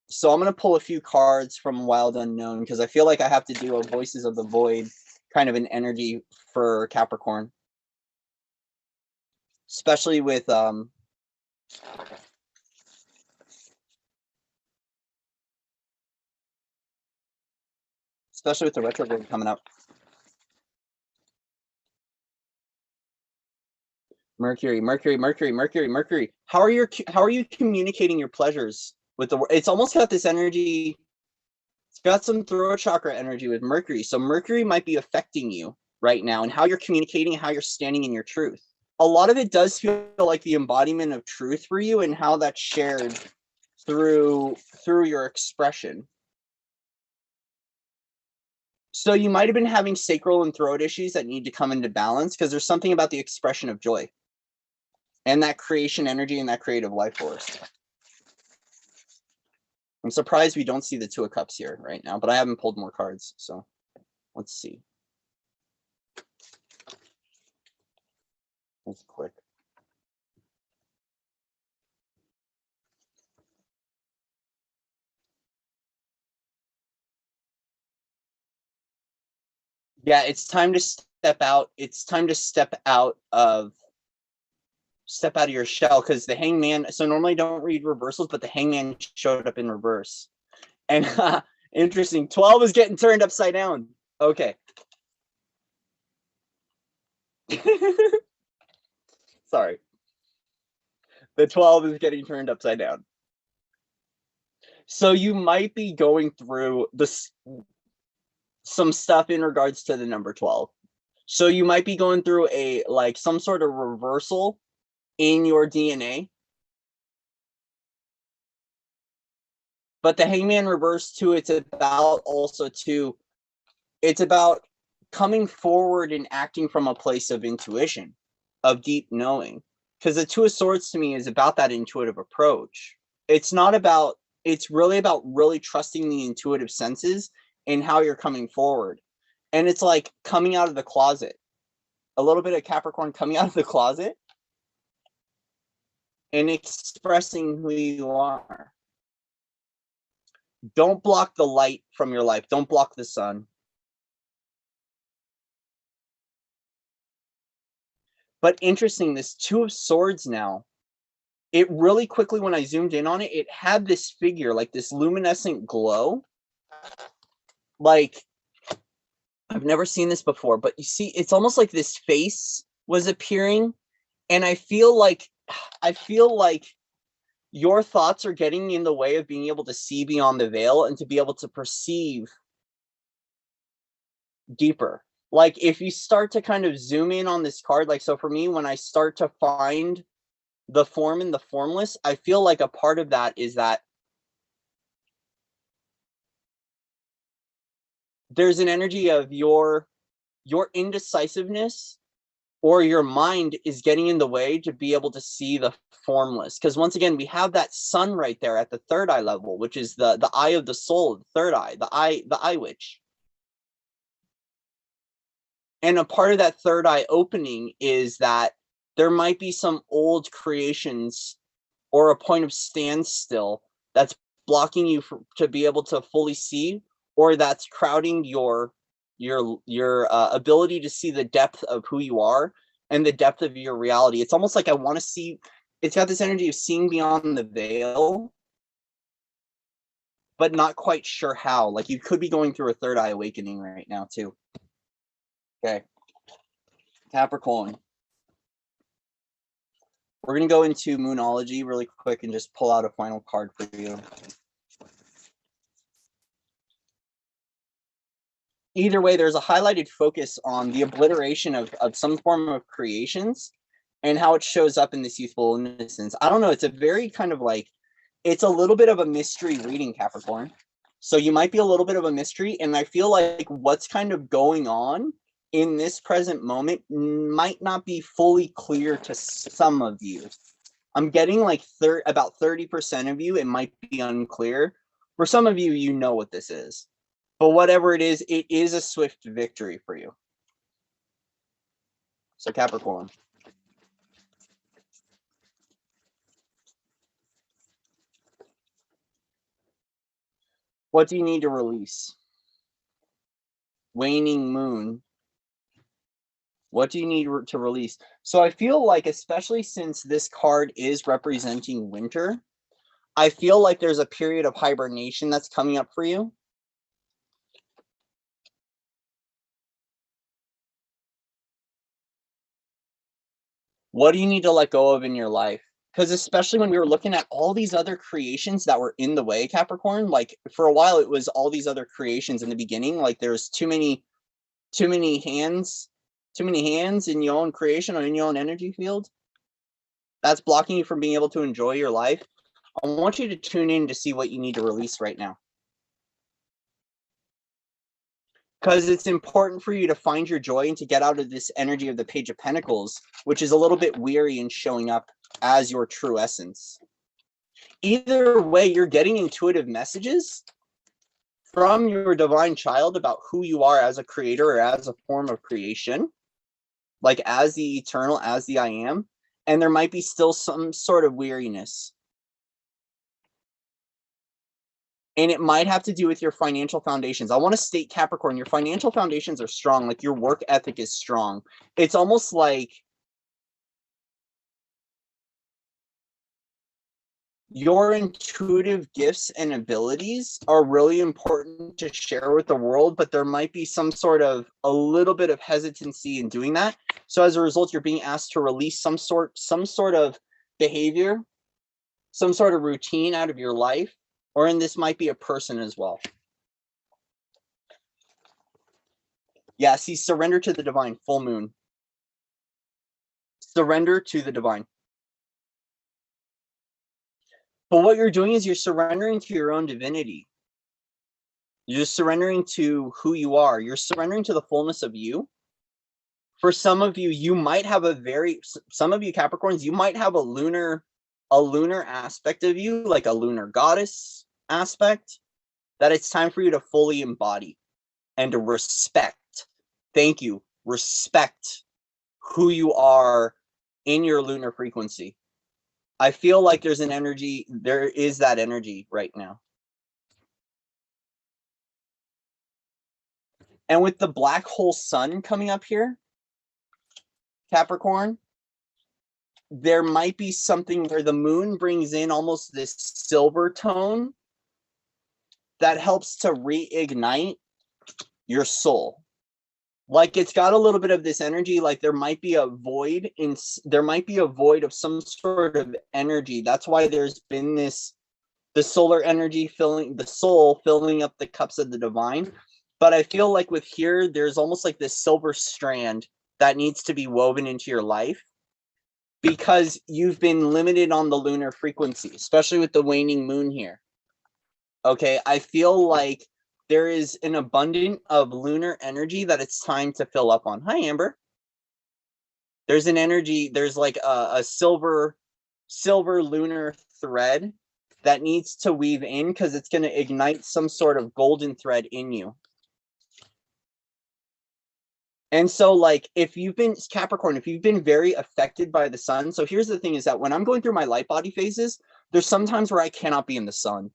So I'm going to pull a few cards from Wild Unknown, because I feel like I have to do a Voices of the Void kind of an energy for Capricorn. Especially with the retrograde coming up. Mercury. How are you communicating your pleasures with the world? It's almost got this energy. It's got some throat chakra energy with Mercury. So Mercury might be affecting you right now and how you're communicating, how you're standing in your truth. A lot of it does feel like the embodiment of truth for you and how that's shared through your expression. So you might have been having sacral and throat issues that need to come into balance, because there's something about the expression of joy and that creation energy and that creative life force. I'm surprised we don't see the 2 of Cups here right now, but I haven't pulled more cards, so let's see. That's quick. Yeah, it's time to step out. It's time to step out of your shell, because the Hangman. So normally I don't read reversals, but the Hangman showed up in reverse. And interesting. 12 is getting turned upside down. Okay. Sorry. The 12 is getting turned upside down. So you might be going through some stuff in regards to the number 12. So you might be going through some sort of reversal in your DNA. But the Hangman reverse too, it's about coming forward and acting from a place of intuition, of deep knowing. Because the 2 of Swords to me is about that intuitive approach. It's really about really trusting the intuitive senses and how you're coming forward. And it's like coming out of the closet. A little bit of Capricorn coming out of the closet and expressing who you are. Don't block the light from your life. Don't block the sun. But interesting, this 2 of Swords now, it really quickly, when I zoomed in on it, it had this figure, like this luminescent glow. Like, I've never seen this before, but you see, it's almost like this face was appearing. And I feel like your thoughts are getting in the way of being able to see beyond the veil and to be able to perceive deeper. Like, if you start to kind of zoom in on this card, like, so for me, when I start to find the form and the formless, I feel like a part of that is that there's an energy of your indecisiveness or your mind is getting in the way to be able to see the formless. Because once again, we have that sun right there at the third eye level, which is the eye of the soul, the third eye, the eye witch. And a part of that third eye opening is that there might be some old creations or a point of standstill that's blocking you to be able to fully see, or that's crowding your ability to see the depth of who you are and the depth of your reality. It's almost like I want to see. It's got this energy of seeing beyond the veil, but not quite sure how. Like you could be going through a third eye awakening right now too. Okay, Capricorn. We're going to go into Moonology really quick and just pull out a final card for you. Either way, there's a highlighted focus on the obliteration of some form of creations and how it shows up in this youthful innocence. I don't know. It's a very kind of like, it's a little bit of a mystery reading, Capricorn. So you might be a little bit of a mystery. And I feel like what's kind of going on in this present moment might not be fully clear to some of you. I'm getting like about 30% of you, it might be unclear. For some of you, you know what this is. But whatever it is a swift victory for you. So Capricorn. What do you need to release? Waning moon. What do you need to release? So I feel like, especially since this card is representing winter, I feel like there's a period of hibernation that's coming up for you. What do you need to let go of in your life? Because especially when we were looking at all these other creations that were in the way, Capricorn, like for a while it was all these other creations in the beginning. Like there's too many hands in your own creation or in your own energy field. That's blocking you from being able to enjoy your life. I want you to tune in to see what you need to release right now. Because it's important for you to find your joy and to get out of this energy of the Page of Pentacles, which is a little bit weary and showing up as your true essence. Either way, you're getting intuitive messages from your divine child about who you are as a creator or as a form of creation, like as the eternal, as the I am, and there might be still some sort of weariness. And it might have to do with your financial foundations. I want to state, Capricorn, your financial foundations are strong. Like your work ethic is strong. It's almost like your intuitive gifts and abilities are really important to share with the world, but there might be some sort of a little bit of hesitancy in doing that. So as a result, you're being asked to release some sort of behavior, some sort of routine out of your life, or in this might be a person as well. Yeah, see, surrender to the divine, full moon. Surrender to the divine. But what you're doing is you're surrendering to your own divinity. You're just surrendering to who you are. You're surrendering to the fullness of you. For some of you, you might have some of you Capricorns, you might have a lunar aspect of you, like a lunar goddess aspect, that it's time for you to fully embody and to respect. Thank you. Respect who you are in your lunar frequency. I feel like there is that energy right now. And with the black hole sun coming up here, Capricorn, there might be something where the moon brings in almost this silver tone that helps to reignite your soul. Like it's got a little bit of this energy, like there might be a void of some sort of energy. That's why there's been the solar energy the soul filling up the cups of the divine. But I feel like with here, there's almost like this silver strand that needs to be woven into your life, because you've been limited on the lunar frequency, especially with the waning moon here. Okay, I feel like there is an abundance of lunar energy that it's time to fill up on. Hi, Amber. There's an energy, there's like a silver lunar thread that needs to weave in because it's going to ignite some sort of golden thread in you. And so, like, if you've been Capricorn, if you've been very affected by the sun, so here's the thing is that when I'm going through my light body phases, there's sometimes where I cannot be in the sun.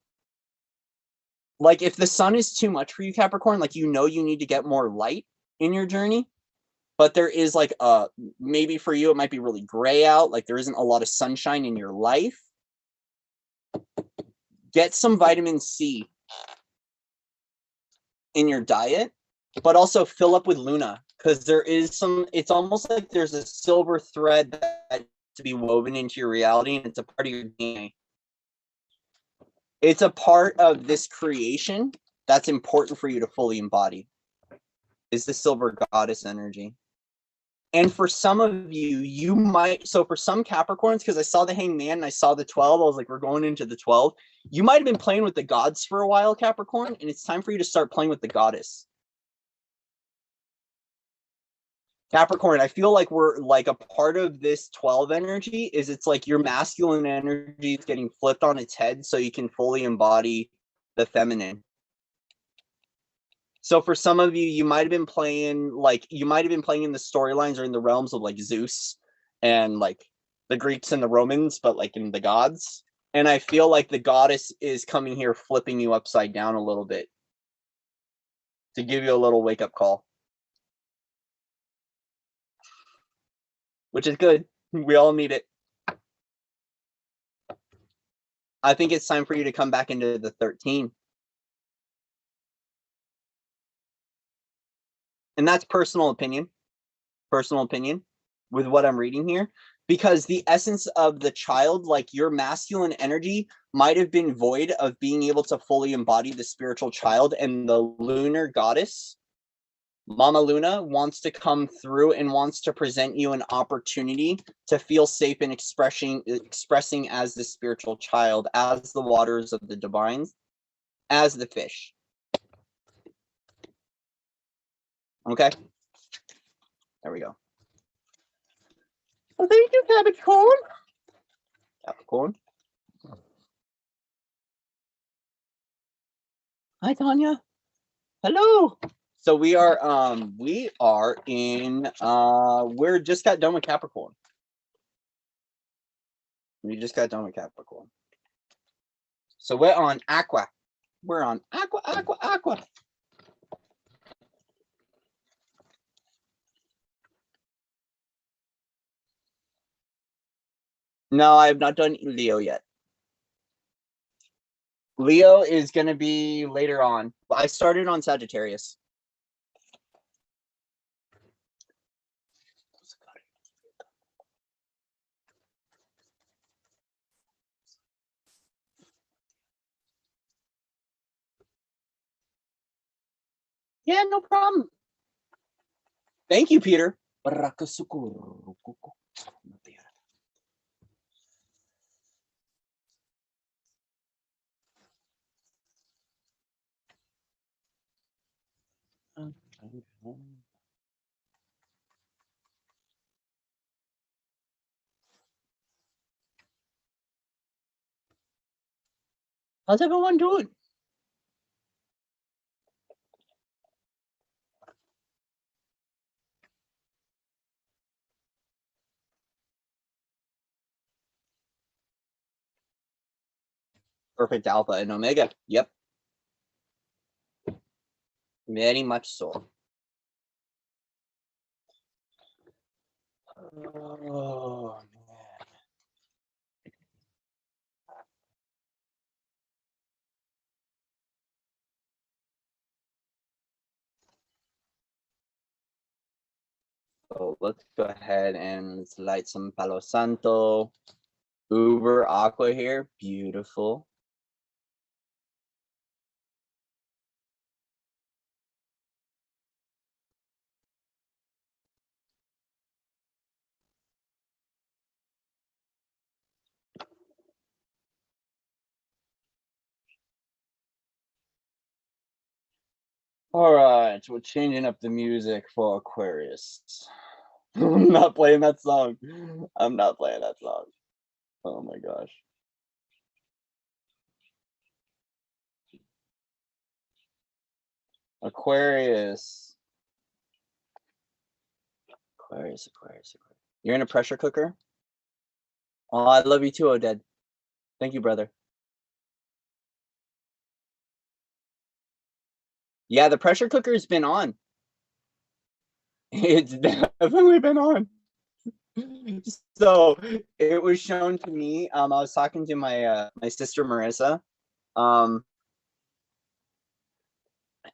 Like, if the sun is too much for you, Capricorn, like, you know you need to get more light in your journey, but there is like maybe for you it might be really gray out, like there isn't a lot of sunshine in your life. Get some vitamin C in your diet, but also fill up with Luna, because there is some, it's almost like there's a silver thread that to be woven into your reality, and it's a part of your DNA. It's a part of this creation that's important for you to fully embody, is the silver goddess energy. And for some of you, you might, so for some Capricorns, because I saw the Hanged Man and I saw the 12, I was like, we're going into the 12. You might have been playing with the gods for a while, Capricorn, and it's time for you to start playing with the goddess. Capricorn, I feel like we're like a part of this 12 energy is it's like your masculine energy is getting flipped on its head so you can fully embody the feminine. So for some of you, you might have been playing like in the storylines or in the realms of like Zeus and like the Greeks and the Romans, but like in the gods. And I feel like the goddess is coming here flipping you upside down a little bit to give you a little wake up call. Which is good. We all need it. I think it's time for you to come back into the 13. And that's personal opinion with what I'm reading here, because the essence of the child, like your masculine energy might have been void of being able to fully embody the spiritual child, and the lunar goddess, Mama Luna, wants to come through and wants to present you an opportunity to feel safe in expressing as the spiritual child, as the waters of the divines, as the fish. Okay? There we go. Well, thank you, Capricorn. Capricorn. Hi, Tanya. Hello. So we are in we're just got done with Capricorn. We just got done with Capricorn. So we're on Aqua. We're on Aqua. No, I have not done Leo yet. Leo is going to be later on. I started on Sagittarius. Yeah, no problem. Thank you, Peter. How's everyone doing? Perfect Alpha and Omega. Yep. Very much so. Oh, man. So let's go ahead and let's light some Palo Santo. Uber Aqua here. Beautiful. All right, we're changing up the music for Aquarius. I'm not playing that song. I'm not playing that song. Oh my gosh. Aquarius. Aquarius. You're in a pressure cooker? Oh, I love you too, Oded. Thank you, brother. Yeah, the pressure cooker's been on. It's definitely been on. So it was shown to me. I was talking to my sister Marissa,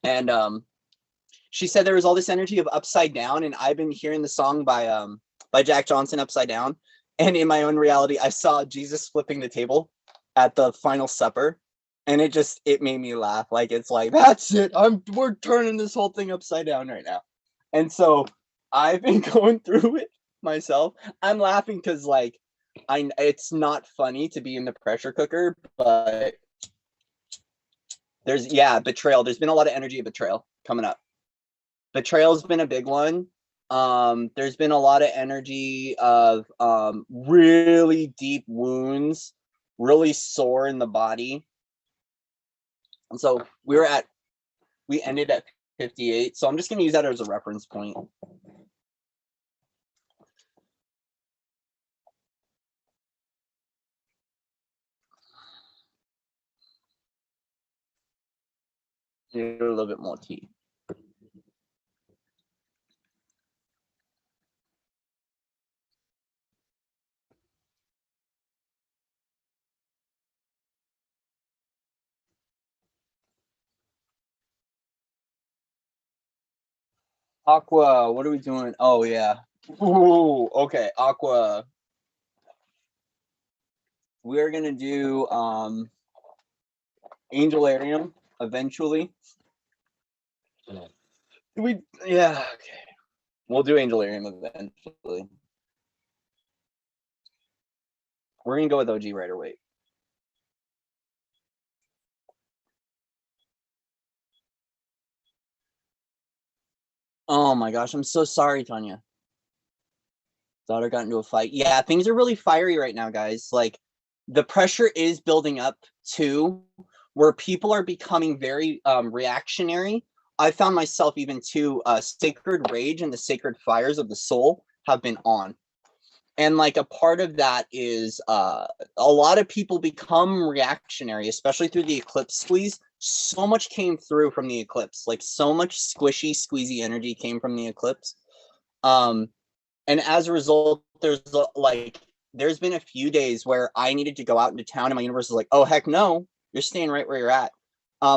and she said there was all this energy of Upside Down, and I've been hearing the song by Jack Johnson, Upside Down, and in my own reality, I saw Jesus flipping the table at the Final Supper, and it made me laugh. Like it's like that's it. We're turning this whole thing upside down right now, and so I've been going through it myself. I'm laughing because like it's not funny to be in the pressure cooker, but there's betrayal. There's been a lot of energy of betrayal coming up. Betrayal's been a big one. There's been a lot of energy of really deep wounds, really sore in the body. And so we ended at 58. So I'm just going to use that as a reference point. Need a little bit more tea. Aqua, what are we doing? Oh yeah. Ooh, okay, Aqua. We're gonna do Angelarium eventually. Okay. We'll do Angelarium eventually. We're gonna go with OG right away. Oh my gosh, I'm so sorry, Tanya. Daughter got into a fight. Yeah, things are really fiery right now, guys. Like the pressure is building up too, where people are becoming very reactionary. I found myself even too sacred rage and the sacred fires of the soul have been on. And like a part of that is a lot of people become reactionary, especially through the eclipse squeeze. So much came through from the eclipse, like so much squishy, squeezy energy came from the eclipse. And as a result, there's been a few days where I needed to go out into town, and my universe is like, "Oh heck no, you're staying right where you're at."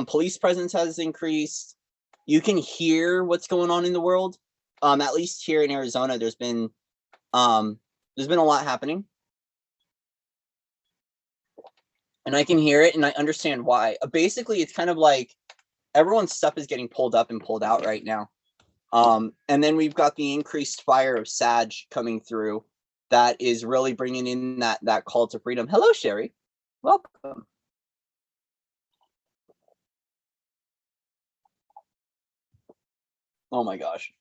Police presence has increased. You can hear what's going on in the world. At least here in Arizona, there's been a lot happening, and I can hear it, and I understand why. Basically, it's kind of like everyone's stuff is getting pulled up and pulled out right now. And then we've got the increased fire of Sag coming through that is really bringing in that call to freedom. Hello, Sherry. Welcome. Oh my gosh.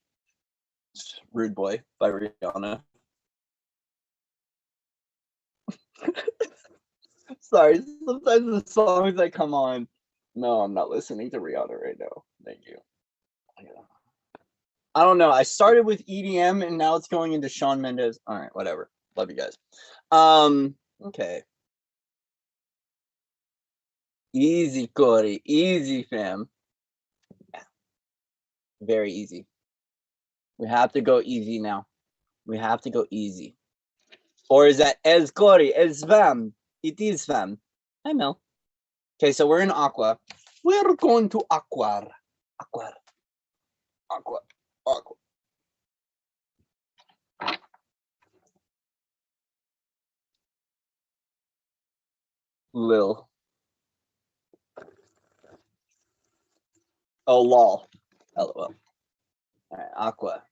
Rude Boy by Rihanna. Sorry, sometimes the songs that come on. No, I'm not listening to Rihanna right now. Thank you. I don't know. I started with EDM and now it's going into Shawn Mendes. All right, whatever. Love you guys. Okay. Easy, Corey. Easy, fam. Yeah. Very easy. We have to go easy now. We have to go easy. Or is that as Corey, as fam? It is fam. Hi, Mel. Okay, so we're in Aqua. We're going to Aqua. Aqua. Aqua. Aqua. Lil. Oh, lol. LOL. All right, Aqua.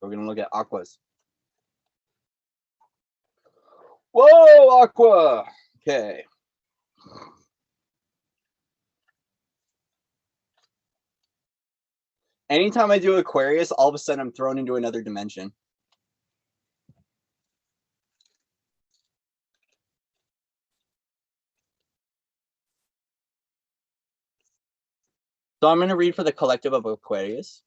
We're going to look at Aquas. Whoa, Aqua. Okay. Anytime I do Aquarius, all of a sudden I'm thrown into another dimension. So I'm going to read for the collective of Aquarius.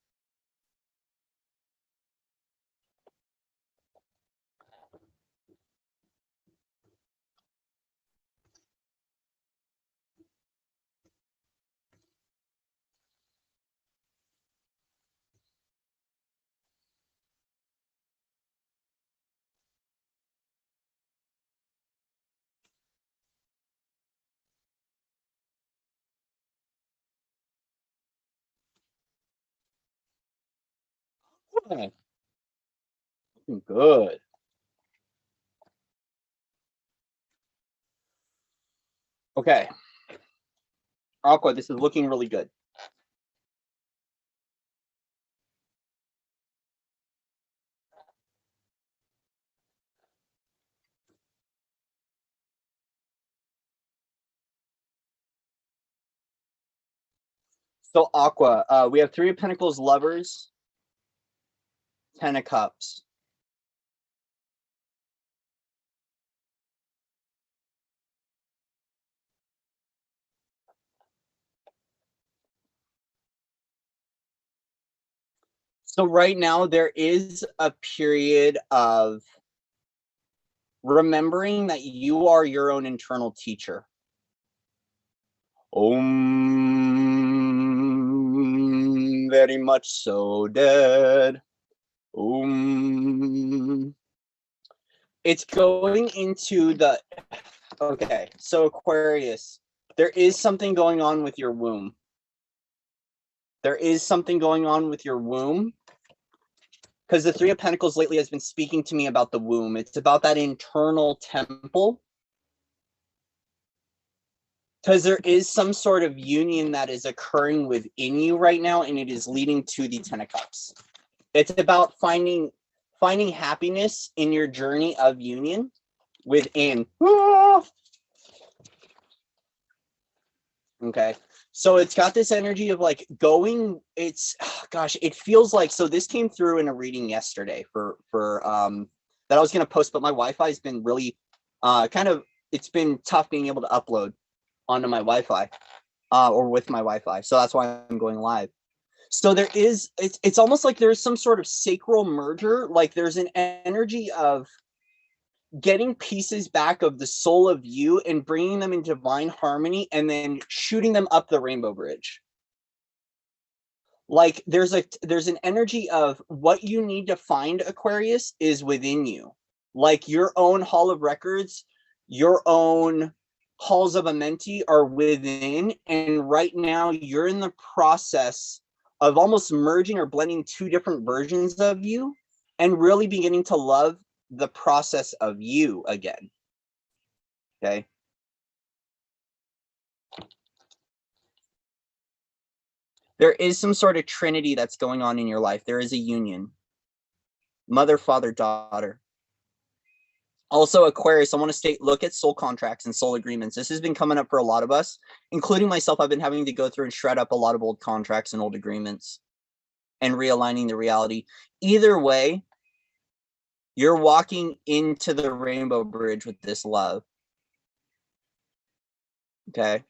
Okay. Good. Okay. Aqua, this is looking really good. So Aqua, we have 3 of Pentacles, Lovers, 10 of Cups. So right now there is a period of remembering that you are your own internal teacher. Very much so dead. It's going into the, okay, so Aquarius, there is something going on with your womb. There is something going on with your womb. Because the 3 of Pentacles lately has been speaking to me about the womb. It's about that internal temple. Because there is some sort of union that is occurring within you right now, and it is leading to the 10 of Cups. It's about finding happiness in your journey of union within. Okay. So it's got this energy of like going, it's, gosh, it feels like, so this came through in a reading yesterday for that I was going to post, but my Wi-Fi has been really it's been tough being able to upload onto my Wi-Fi or with my Wi-Fi. So that's why I'm going live. So there is, it's almost like there's some sort of sacral merger. Like there's an energy of getting pieces back of the soul of you and bringing them in divine harmony and then shooting them up the rainbow bridge. Like there's an energy of what you need to find, Aquarius, is within you. Like your own hall of records, your own halls of Amenti are within, and right now you're in the process of almost merging or blending 2 different versions of you and really beginning to love the process of you again. Okay. There is some sort of trinity that's going on in your life. There is a union. Mother, father, daughter. Also, Aquarius, I want to state, look at soul contracts and soul agreements. This has been coming up for a lot of us, including myself. I've been having to go through and shred up a lot of old contracts and old agreements and realigning the reality. Either way, you're walking into the rainbow bridge with this love. Okay.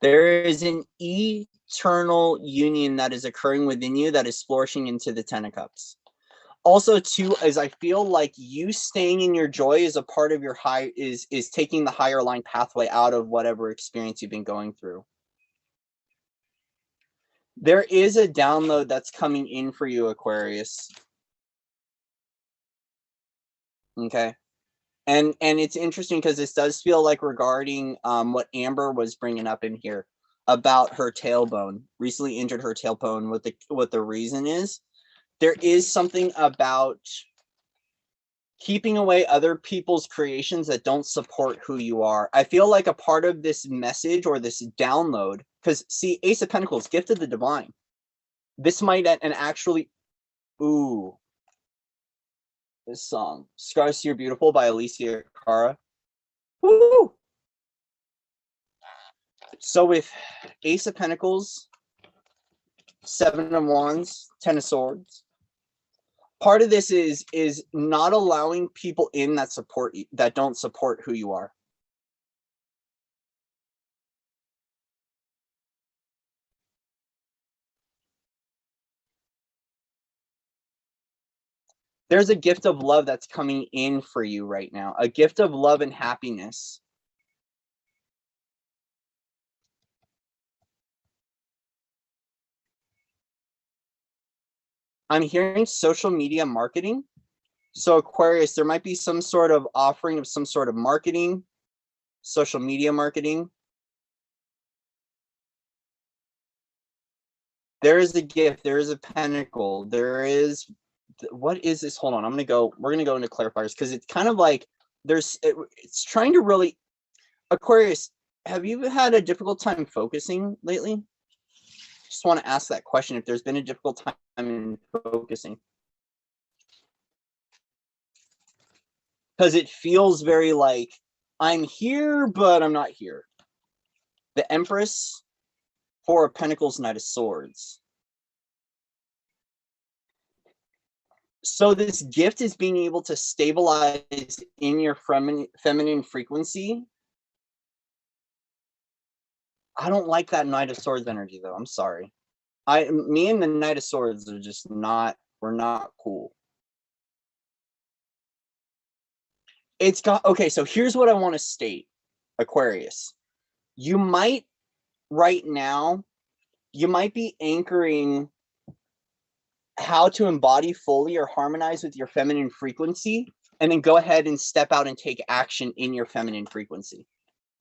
There is an eternal union that is occurring within you that is flourishing into the 10 of Cups. Also, too, as I feel like you staying in your joy is a part of your is taking the higher line pathway out of whatever experience you've been going through. There is a download that's coming in for you, Aquarius. Okay. And it's interesting because this does feel like regarding what Amber was bringing up in here about her tailbone, recently injured her tailbone. What the reason is, there is something about keeping away other people's creations that don't support who you are. I feel like a part of this message or this download, because see, Ace of Pentacles, gift of the divine. This might and actually, Ooh, this song, "Scars to You're Beautiful" by Alicia Cara. Woo! So with Ace of Pentacles, Seven of Wands, Ten of Swords, part of this is not allowing people in that support you, that don't support who you are. There's a gift of love that's coming in for you right now, a gift of love and happiness. I'm hearing social media marketing. So Aquarius, there might be some sort of offering of some sort of marketing, social media marketing. There is a gift, there is a pentacle, there is, what is this? Hold on, we're gonna go into clarifiers because it's kind of like it's trying to really, Aquarius, have you had a difficult time focusing lately? Just want to ask that question, if there's been a difficult time in focusing. Because it feels very like, I'm here, but I'm not here. The Empress, Four of Pentacles, Knight of Swords. So this gift is being able to stabilize in your feminine frequency. I don't like that Knight of Swords energy, though. I'm sorry. Me and the Knight of Swords are just not, we're not cool. It's got, okay, so here's what I want to state, Aquarius. You might, right now, you might be anchoring how to embody fully or harmonize with your feminine frequency, and then go ahead and step out and take action in your feminine frequency.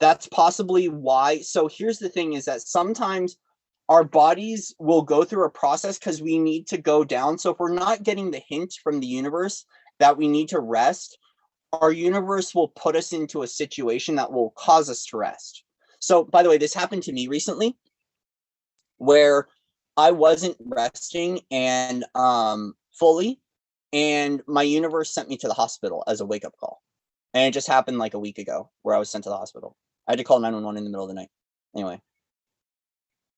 That's possibly why. So here's the thing, is that sometimes our bodies will go through a process because we need to go down. So if we're not getting the hint from the universe that we need to rest, our universe will put us into a situation that will cause us to rest. So by the way, this happened to me recently where I wasn't resting and fully, and my universe sent me to the hospital as a wake-up call. And it just happened like a week ago where I was sent to the hospital. I had to call 911 in the middle of the night. Anyway.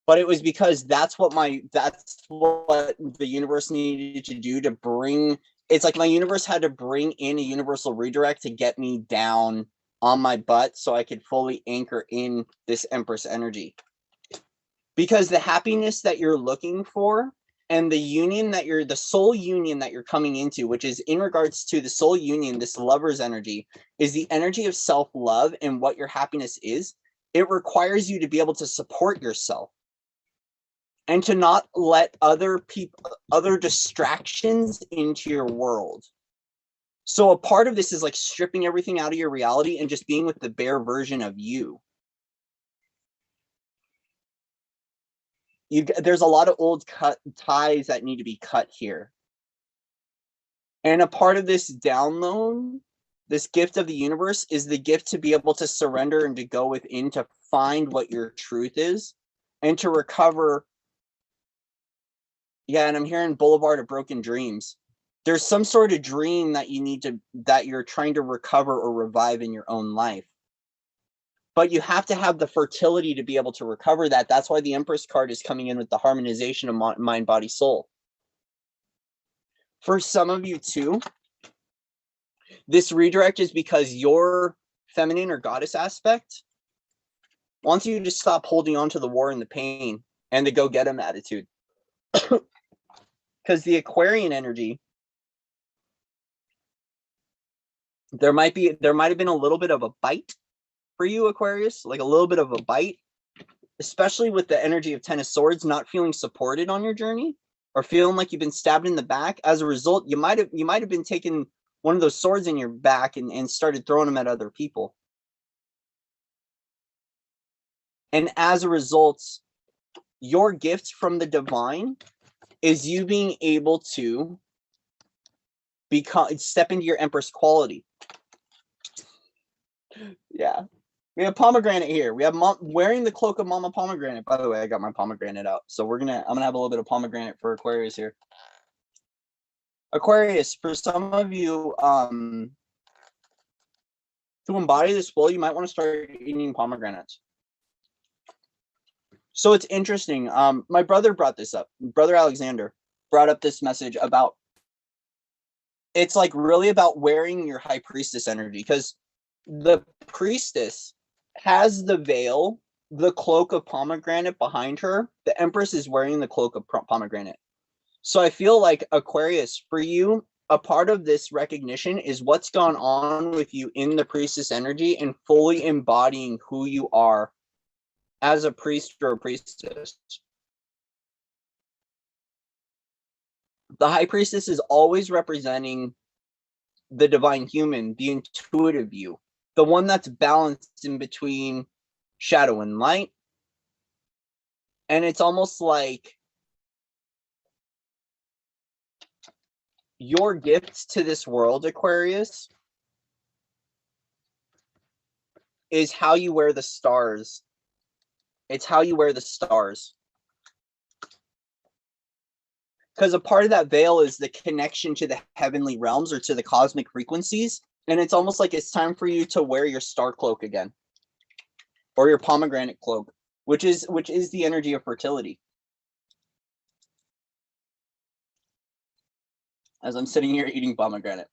But it was because that's what the universe needed to do to bring, it's like my universe had to bring in a universal redirect to get me down on my butt so I could fully anchor in this Empress energy. Because the happiness that you're looking for and the union that the soul union that you're coming into, which is in regards to the soul union, this lover's energy, is the energy of self-love and what your happiness is. It requires you to be able to support yourself and to not let other distractions into your world. So a part of this is like stripping everything out of your reality and just being with the bare version of you. There's a lot of old ties that need to be cut here. And a part of this download, this gift of the universe, is the gift to be able to surrender and to go within to find what your truth is and to recover. Yeah, and I'm hearing Boulevard of Broken Dreams. There's some sort of dream that you're trying to recover or revive in your own life. But you have to have the fertility to be able to recover that. That's why the Empress card is coming in with the harmonization of mind, body, soul. For some of you too, this redirect is because your feminine or goddess aspect wants you to stop holding on to the war and the pain and the go get 'em attitude. Because the Aquarian energy, there might have been a little bit of a bite for you, Aquarius, like a little bit of a bite, especially with the energy of Ten of Swords, not feeling supported on your journey or feeling like you've been stabbed in the back. As a result, you might have been taking one of those swords in your back and started throwing them at other people. And as a result, your gift from the divine is you being able to step into your Empress quality. Yeah. We have pomegranate here. We have mom wearing the cloak of Mama Pomegranate. By the way, I got my pomegranate out. So I'm gonna have a little bit of pomegranate for Aquarius here. Aquarius, for some of you, to embody this flow, you might want to start eating pomegranates. So it's interesting. My brother brought this up. Brother Alexander brought up this message about, it's like really about wearing your high priestess energy, because the priestess has the veil, the cloak of pomegranate behind her. The empress is wearing the cloak of pomegranate. So I feel like, Aquarius, for you, a part of this recognition is what's gone on with you in the priestess energy and fully embodying who you are as a priest or a priestess. The high priestess is always representing the divine human, the intuitive you, the one that's balanced in between shadow and light. And it's almost like your gifts to this world, Aquarius, is how you wear the stars. It's how you wear the stars. Because a part of that veil is the connection to the heavenly realms or to the cosmic frequencies. And it's almost like it's time for you to wear your star cloak again, or your pomegranate cloak, which is the energy of fertility. As I'm sitting here eating pomegranate,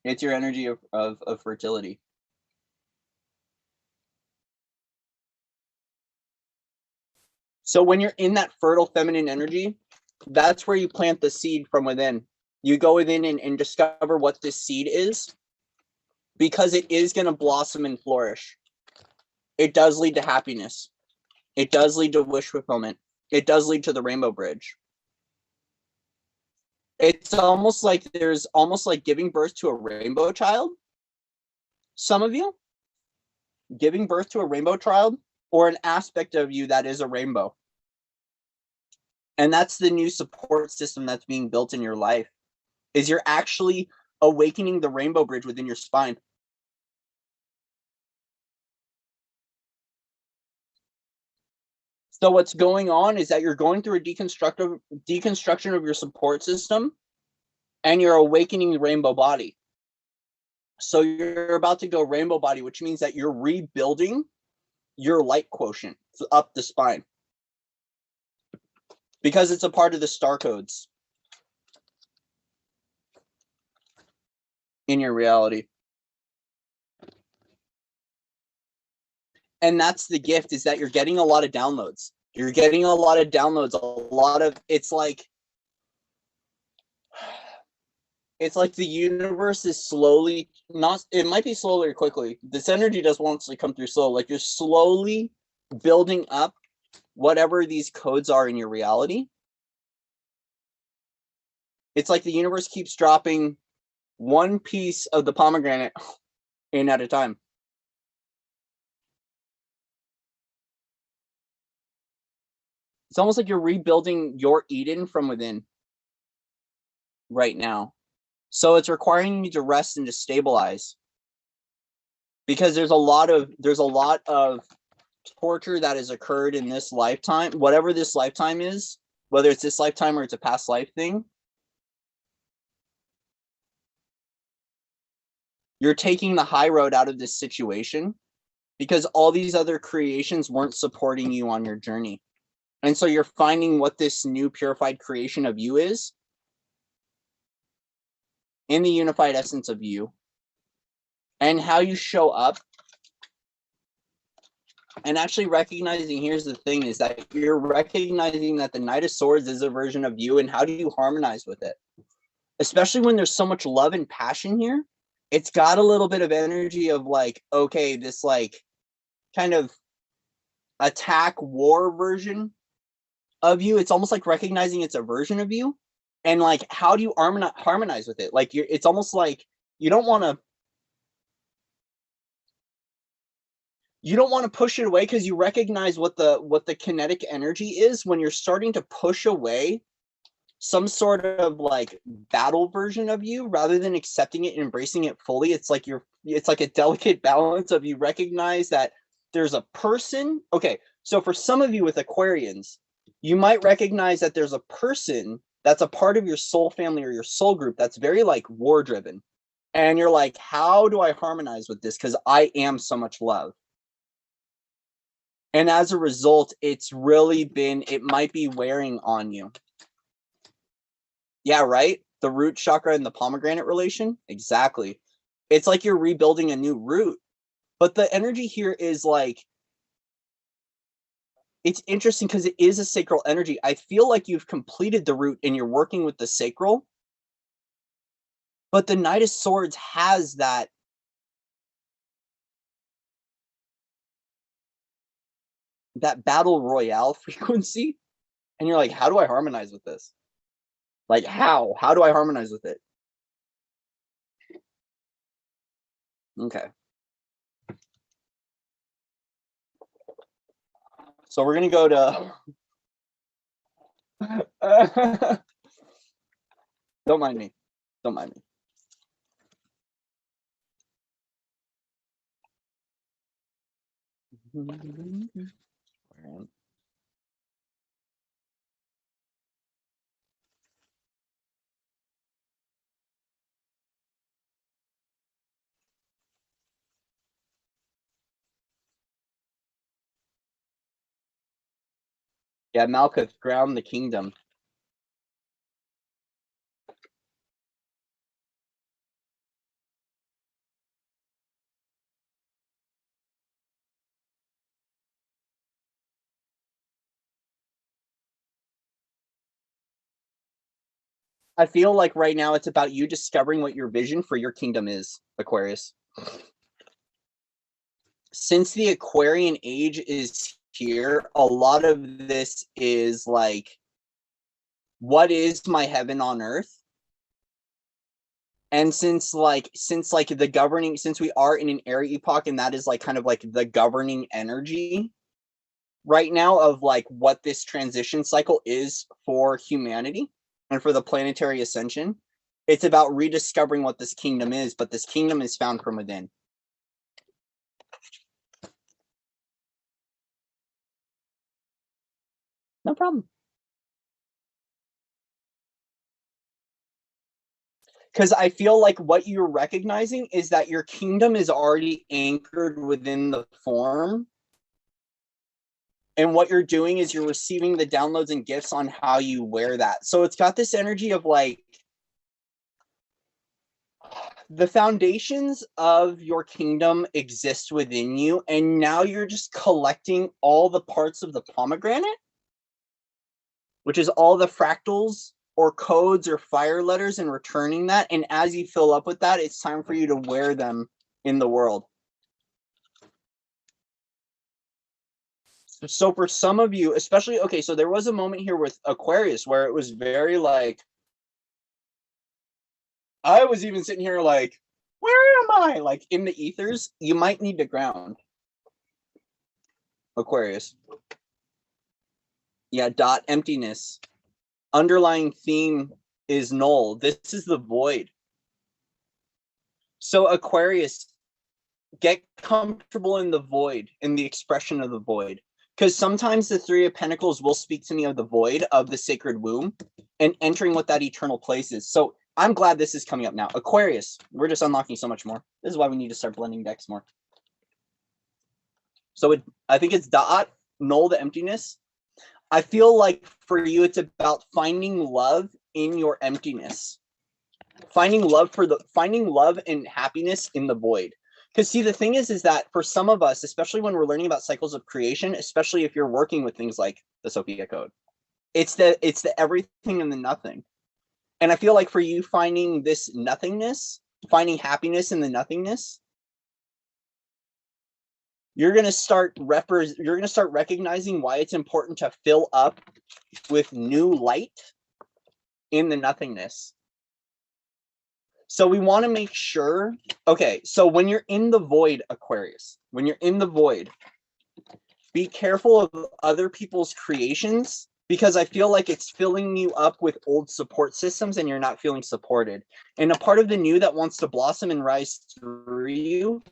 it's your energy of fertility. So when you're in that fertile feminine energy, that's where you plant the seed from within. You go within and discover what this seed is, because it is going to blossom and flourish. It does lead to happiness. It does lead to wish fulfillment. It does lead to the rainbow bridge. It's almost like there's almost like giving birth to a rainbow child. Some of you giving birth to a rainbow child, or an aspect of you that is a rainbow. And that's the new support system that's being built in your life, is you're actually awakening the rainbow bridge within your spine. So what's going on is that you're going through a deconstruction of your support system, and you're awakening the rainbow body. So you're about to go rainbow body, which means that you're rebuilding your light quotient up the spine, because it's a part of the star codes in your reality. And that's the gift, is that you're getting a lot of downloads. You're getting a lot of downloads, it's like the universe is slowly, it might be slowly or quickly. This energy does want to come through slow. Like, you're slowly building up whatever these codes are in your reality. It's like the universe keeps dropping one piece of the pomegranate in at a time. It's almost like you're rebuilding your Eden from within right now. So it's requiring you to rest and to stabilize, because there's a lot of torture that has occurred in this lifetime, whatever this lifetime is, whether it's this lifetime or it's a past life thing. You're taking the high road out of this situation because all these other creations weren't supporting you on your journey. And so you're finding what this new purified creation of you is, in the unified essence of you, and how you show up. And actually recognizing, here's the thing, is that you're recognizing that the Knight of Swords is a version of you, and how do you harmonize with it? Especially when there's so much love and passion here. It's got a little bit of energy of like, okay, this like kind of attack war version of you. It's almost like recognizing it's a version of you, and like, how do you harmonize with it? Like, it's almost like you don't want to push it away, because you recognize what the kinetic energy is when you're starting to push away some sort of like battle version of you, rather than accepting it and embracing it fully. It's like a delicate balance of, you recognize that there's a person. Okay, so for some of you with Aquarians, you might recognize that there's a person that's a part of your soul family or your soul group that's very like war driven. And you're like, how do I harmonize with this? Because I am so much love. And as a result, it's really been, it might be wearing on you. Yeah, right? The root chakra and the pomegranate relation? Exactly. It's like you're rebuilding a new root. But the energy here is like, it's interesting because it is a sacral energy. I feel like you've completed the root and you're working with the sacral. But the Knight of Swords has that battle royale frequency. And you're like, how do I harmonize with this? Like, how? How do I harmonize with it? Okay. So we're going to go to... Don't mind me. Don't mind me. Yeah, Malkuth, ground the kingdom. I feel like right now it's about you discovering what your vision for your kingdom is, Aquarius. Since the Aquarian age is here, a lot of this is like, what is my heaven on earth? And since the governing, since we are in an air epoch, and that is like kind of like the governing energy right now of like what this transition cycle is for humanity and for the planetary ascension, it's about rediscovering what this kingdom is, but this kingdom is found from within. No problem. Because I feel like what you're recognizing is that your kingdom is already anchored within the form. And what you're doing is you're receiving the downloads and gifts on how you wear that. So it's got this energy of like, the foundations of your kingdom exist within you, and now you're just collecting all the parts of the pomegranate, which is all the fractals or codes or fire letters, and returning that. And as you fill up with that, it's time for you to wear them in the world. So for some of you, especially, okay, so there was a moment here with Aquarius where it was very like, I was even sitting here like, where am I? Like in the ethers, you might need to ground. Aquarius. Yeah, dot emptiness. Underlying theme is null. This is the void. So Aquarius, get comfortable in the void, in the expression of the void. Because sometimes the Three of Pentacles will speak to me of the void, of the sacred womb, and entering what that eternal place is. So I'm glad this is coming up now. Aquarius, we're just unlocking so much more. This is why we need to start blending decks more. So I think it's dot, null, the emptiness. I feel like for you, it's about finding love in your emptiness. Finding love and happiness in the void. Because see, the thing is that for some of us, especially when we're learning about cycles of creation, especially if you're working with things like the Sophia Code, it's the everything and the nothing. And I feel like for you, finding this nothingness, finding happiness in the nothingness, you're gonna start recognizing why it's important to fill up with new light in the nothingness. So we want to make sure, okay, so when you're in the void, Aquarius, when you're in the void, be careful of other people's creations, because I feel like it's filling you up with old support systems and you're not feeling supported. And a part of the new that wants to blossom and rise through you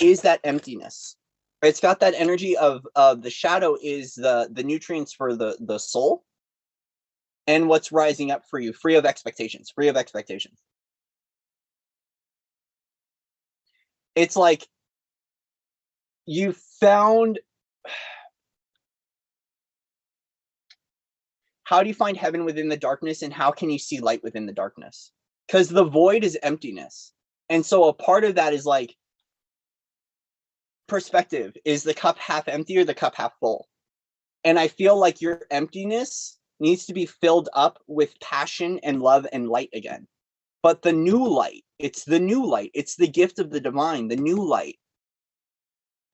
is that emptiness. It's got that energy of the shadow is the nutrients for the soul. and what's rising up for you, free of expectations, free of expectations. It's like you found, how do you find heaven within the darkness, and how can you see light within the darkness? Because the void is emptiness. And so a part of that is like perspective. Is the cup half empty or the cup half full? And I feel like your emptiness needs to be filled up with passion and love and light again. But the new light, it's the new light. It's the gift of the divine, the new light.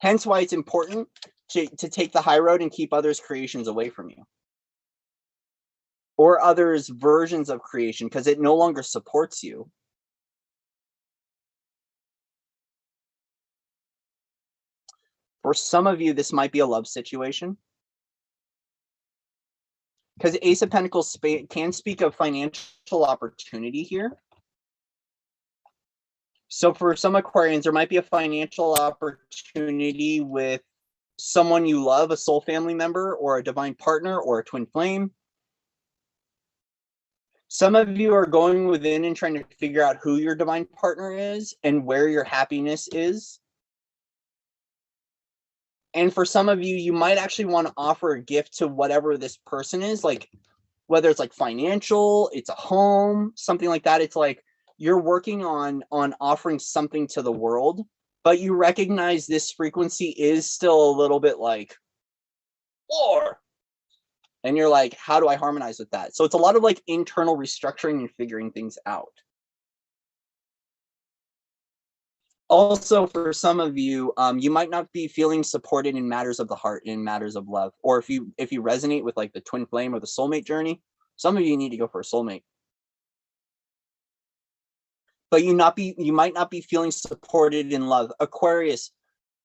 Hence why it's important to take the high road and keep others' creations away from you. Or others' versions of creation, because it no longer supports you. For some of you, this might be a love situation. Because Ace of Pentacles can speak of financial opportunity here. So for some Aquarians, there might be a financial opportunity with someone you love, a soul family member, or a divine partner, or a twin flame. Some of you are going within and trying to figure out who your divine partner is and where your happiness is. And for some of you, you might actually want to offer a gift to whatever this person is, like whether it's like financial, it's a home, something like that. It's like you're working on offering something to the world, but you recognize this frequency is still a little bit like war. And you're like, how do I harmonize with that? So it's a lot of like internal restructuring and figuring things out. Also, for some of you, you might not be feeling supported in matters of the heart, in matters of love. Or if you resonate with like the twin flame or the soulmate journey, some of you need to go for a soulmate. But you might not be feeling supported in love. Aquarius,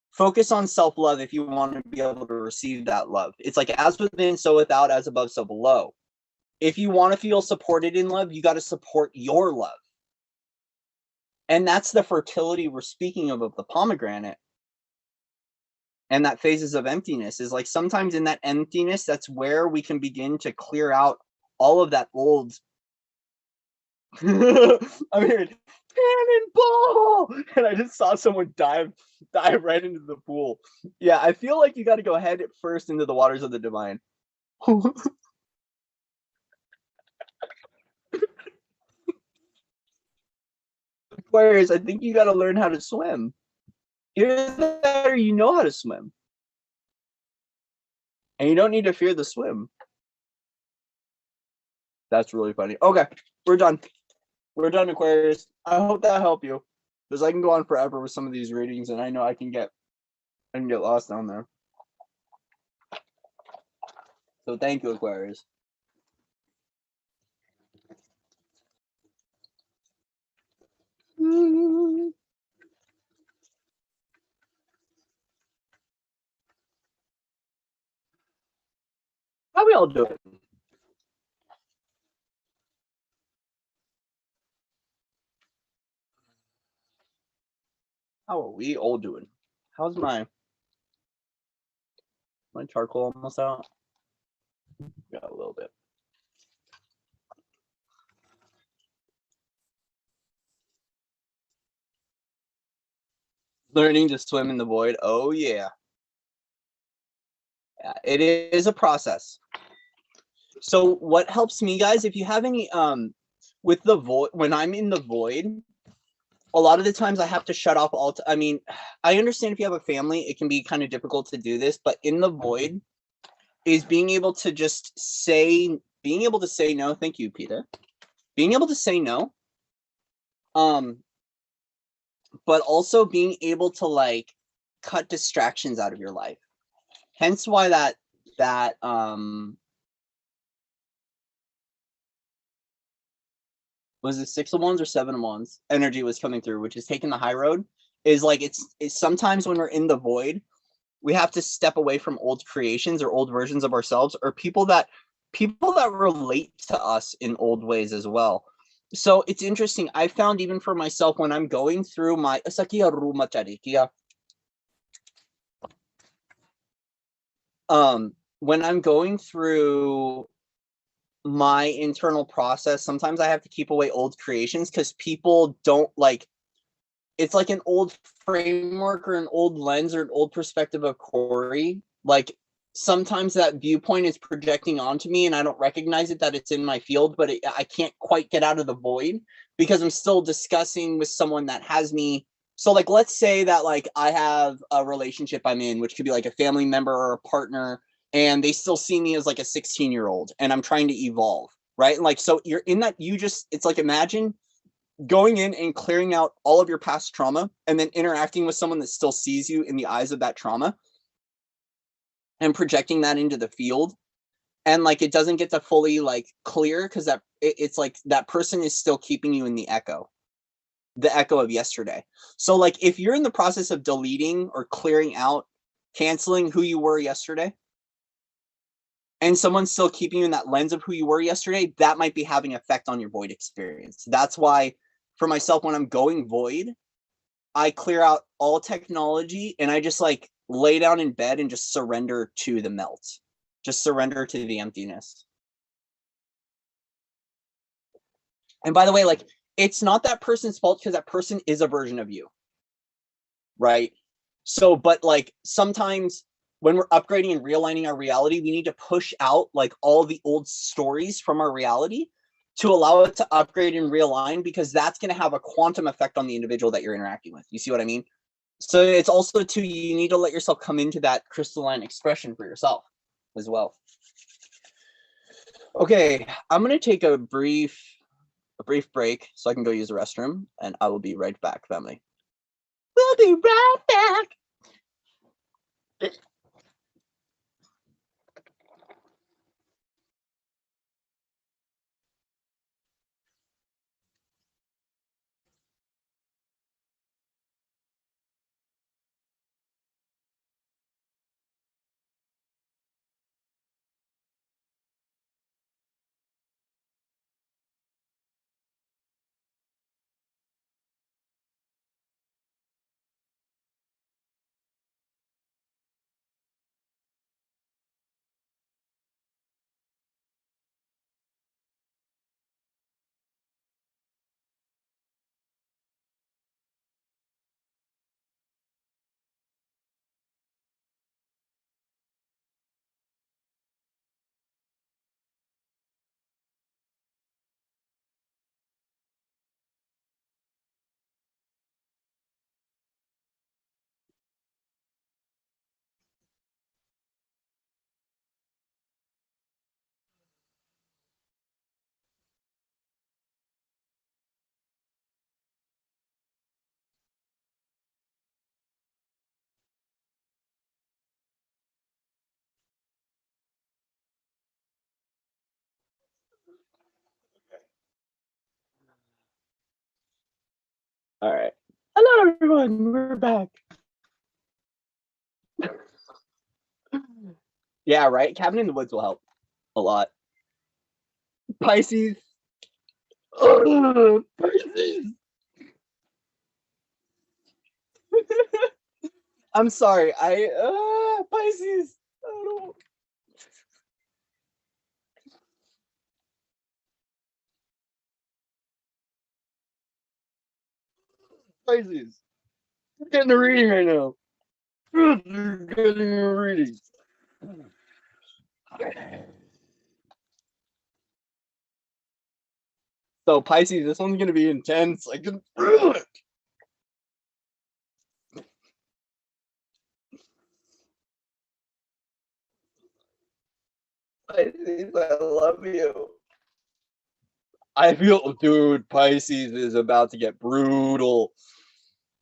focus on self-love if you want to be able to receive that love. It's like as within, so without, as above, so below. If you want to feel supported in love, you got to support your love. And that's the fertility we're speaking of the pomegranate. And that phases of emptiness is like sometimes in that emptiness, that's where we can begin to clear out all of that old. I'm hearing cannonball, and I just saw someone dive right into the pool. Yeah, I feel like you got to go head first into the waters of the divine. Aquarius, I think you got to learn how to swim. Either that or you know how to swim. And you don't need to fear the swim. That's really funny. Okay, we're done. We're done, Aquarius. I hope that helped you. Because I can go on forever with some of these readings, and I know I can get lost down there. So thank you, Aquarius. How we all doing? How are we all doing? How's my charcoal almost out? Got a little bit. Learning to swim in the void. Oh yeah. Yeah, it is a process. So what helps me, guys, if you have any with the void, when I'm in the void, a lot of the times I have to shut off all. I mean, I understand if you have a family, it can be kind of difficult to do this, but in the void is being able to just say, no. Thank you, Peter. Being able to say no. But also being able to like cut distractions out of your life. Hence why that was it 6 of Wands or 7 of Wands energy was coming through, which is taking the high road. Is like it's sometimes when we're in the void, we have to step away from old creations or old versions of ourselves, or people that relate to us in old ways as well. So it's interesting. I found even for myself when I'm going through my when I'm going through my internal process, sometimes I have to keep away old creations because people don't like, it's like an old framework or an old lens or an old perspective of Corey. Like sometimes that viewpoint is projecting onto me and I don't recognize it, that it's in my field, but I can't quite get out of the void because I'm still discussing with someone that has me. So like, let's say that like I have a relationship I'm in, which could be like a family member or a partner, and they still see me as like a 16-year-old and I'm trying to evolve, right? And like, so you're in that, it's like, imagine going in and clearing out all of your past trauma and then interacting with someone that still sees you in the eyes of that trauma and projecting that into the field. And like, it doesn't get to fully like clear because it's like that person is still keeping you in the echo of yesterday. So like, if you're in the process of deleting or clearing out, canceling who you were yesterday, and someone's still keeping you in that lens of who you were yesterday, that might be having effect on your void experience. That's why for myself, when I'm going void, I clear out all technology and I just like lay down in bed and just surrender to the melt. Just surrender to the emptiness. And by the way, like, it's not that person's fault because that person is a version of you. Right? So, but like sometimes when we're upgrading and realigning our reality, we need to push out like all the old stories from our reality to allow it to upgrade and realign, because that's going to have a quantum effect on the individual that you're interacting with. You see what I mean? So it's also too, you need to let yourself come into that crystalline expression for yourself as well. Okay, I'm going to take a brief break so I can go use the restroom, and I will be right back, family. We'll be right back. All right. Hello, everyone. We're back. Yeah, right. Cabin in the woods will help a lot. Pisces. Pisces. I'm sorry. Pisces. I don't. Pisces. We're getting a reading right now. You're getting a reading. So Pisces, this one's gonna be intense. I can feel it. Pisces, I love you. I feel, dude, Pisces is about to get brutal.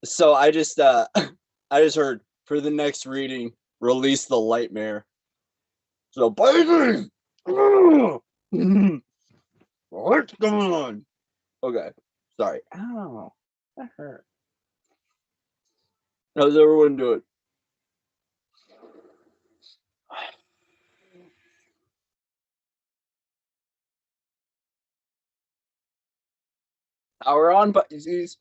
So I just I just heard for the next reading, release the nightmare. So Pisces, what's going on? Okay, sorry. Ow, that hurt. How's everyone doing? Power on, Pisces.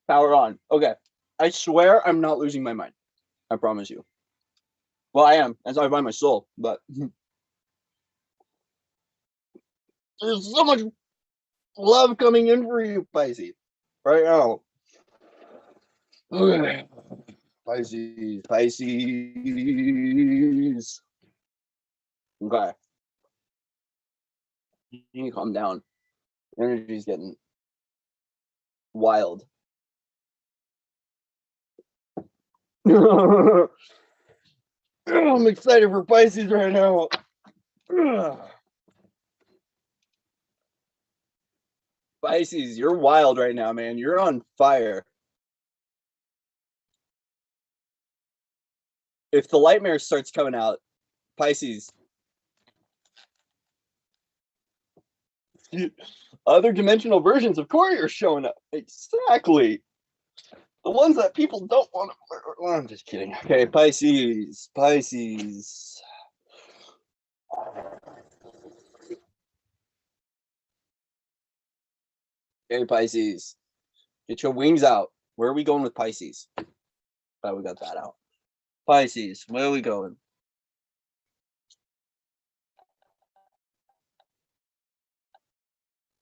Power on. Okay, I swear I'm not losing my mind. I promise you. Well, I am. That's how I find my soul. But there's so much love coming in for you, Pisces, right now. Pisces, Pisces. Okay. You need to calm down. Energy's getting wild. I'm excited for Pisces right now. Pisces, you're wild right now, man. You're on fire. If the Lightmare starts coming out, Pisces. Other dimensional versions of Corey are showing up. Exactly. The ones that people don't want to. Well, I'm just kidding. Okay, Pisces. Pisces. Okay, Pisces. Get your wings out. Where are we going with Pisces? Oh, we got that out. Pisces, where are we going?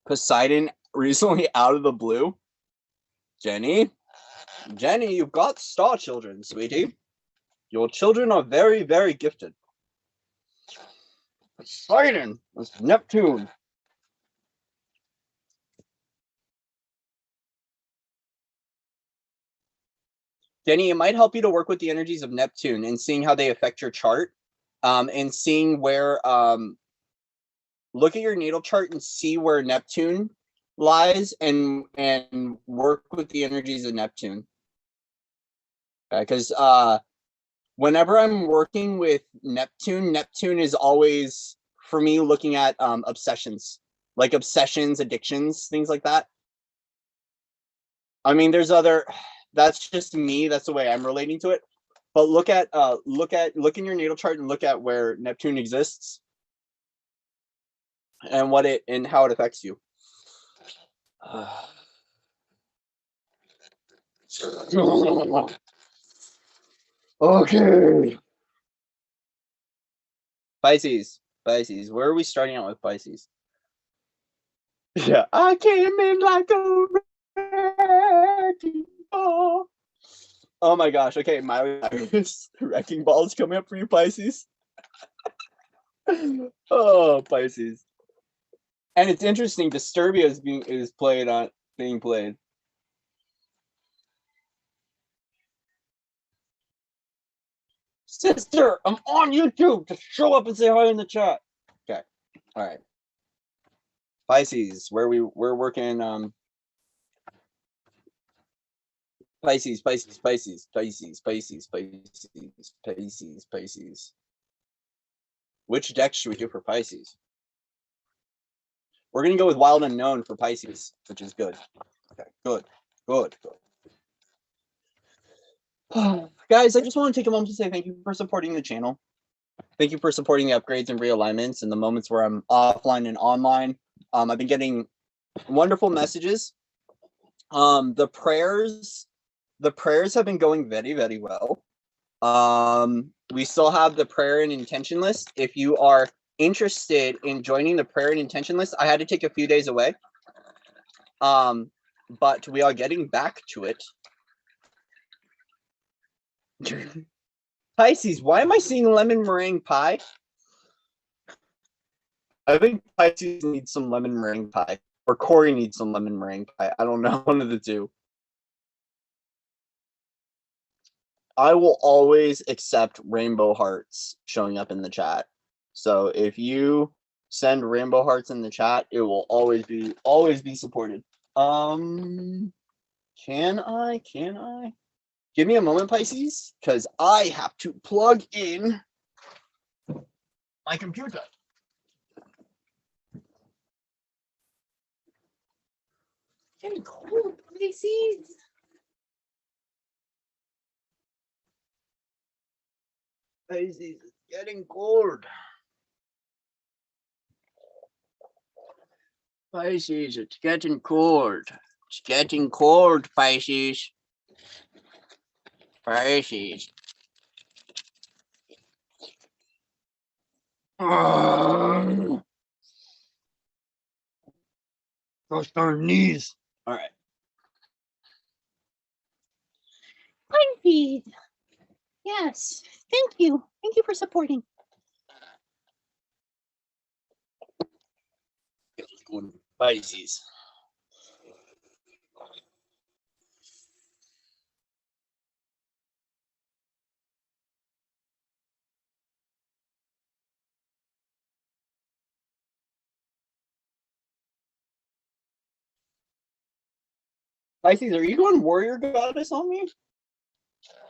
Poseidon recently out of the blue. Jenny, you've got star children, sweetie. Your children are very, very gifted. Poseidon, that's Neptune. Jenny, it might help you to work with the energies of Neptune and seeing how they affect your chart, and seeing where, look at your natal chart and see where Neptune lies, and work with the energies of Neptune. Because whenever I'm working with Neptune is always, for me, looking at obsessions, like obsessions, addictions, things like that. I mean, there's other, that's just me, that's the way I'm relating to it. But look in your natal chart and look at where Neptune exists and how it affects you. Okay. Pisces, where are we starting out with Pisces? Yeah, I came in like a wrecking ball. Oh my gosh. Okay, my wrecking ball is coming up for you, Pisces. Oh, Pisces. And it's interesting, Disturbia is being played. Sister, I'm on YouTube. Just show up and say hi in the chat. Okay. All right. Pisces, we're working Pisces. Which deck should we do for Pisces? We're gonna go with Wild Unknown for Pisces, which is good. Okay, good. Guys, I just want to take a moment to say thank you for supporting the channel. Thank you for supporting the upgrades and realignments and the moments where I'm offline and online. I've been getting wonderful messages. The prayers have been going very, very well. We still have the prayer and intention list. If you are interested in joining the prayer and intention list, I had to take a few days away. But we are getting back to it. Pisces, why am I seeing lemon meringue pie? I think Pisces needs some lemon meringue pie. Or Corey needs some lemon meringue pie. I don't know, one of the two. I will always accept rainbow hearts showing up in the chat. So if you send rainbow hearts in the chat, it will always be supported. Can I? Give me a moment, Pisces, because I have to plug in my computer. Getting cold, Pisces. Pisces, it's getting cold. Pisces, it's getting cold. It's getting cold, Pisces. Pisces. Cross our knees. All right. Feed. Yes. Thank you. Thank you for supporting. Pisces. Pisces, are you going warrior goddess on me?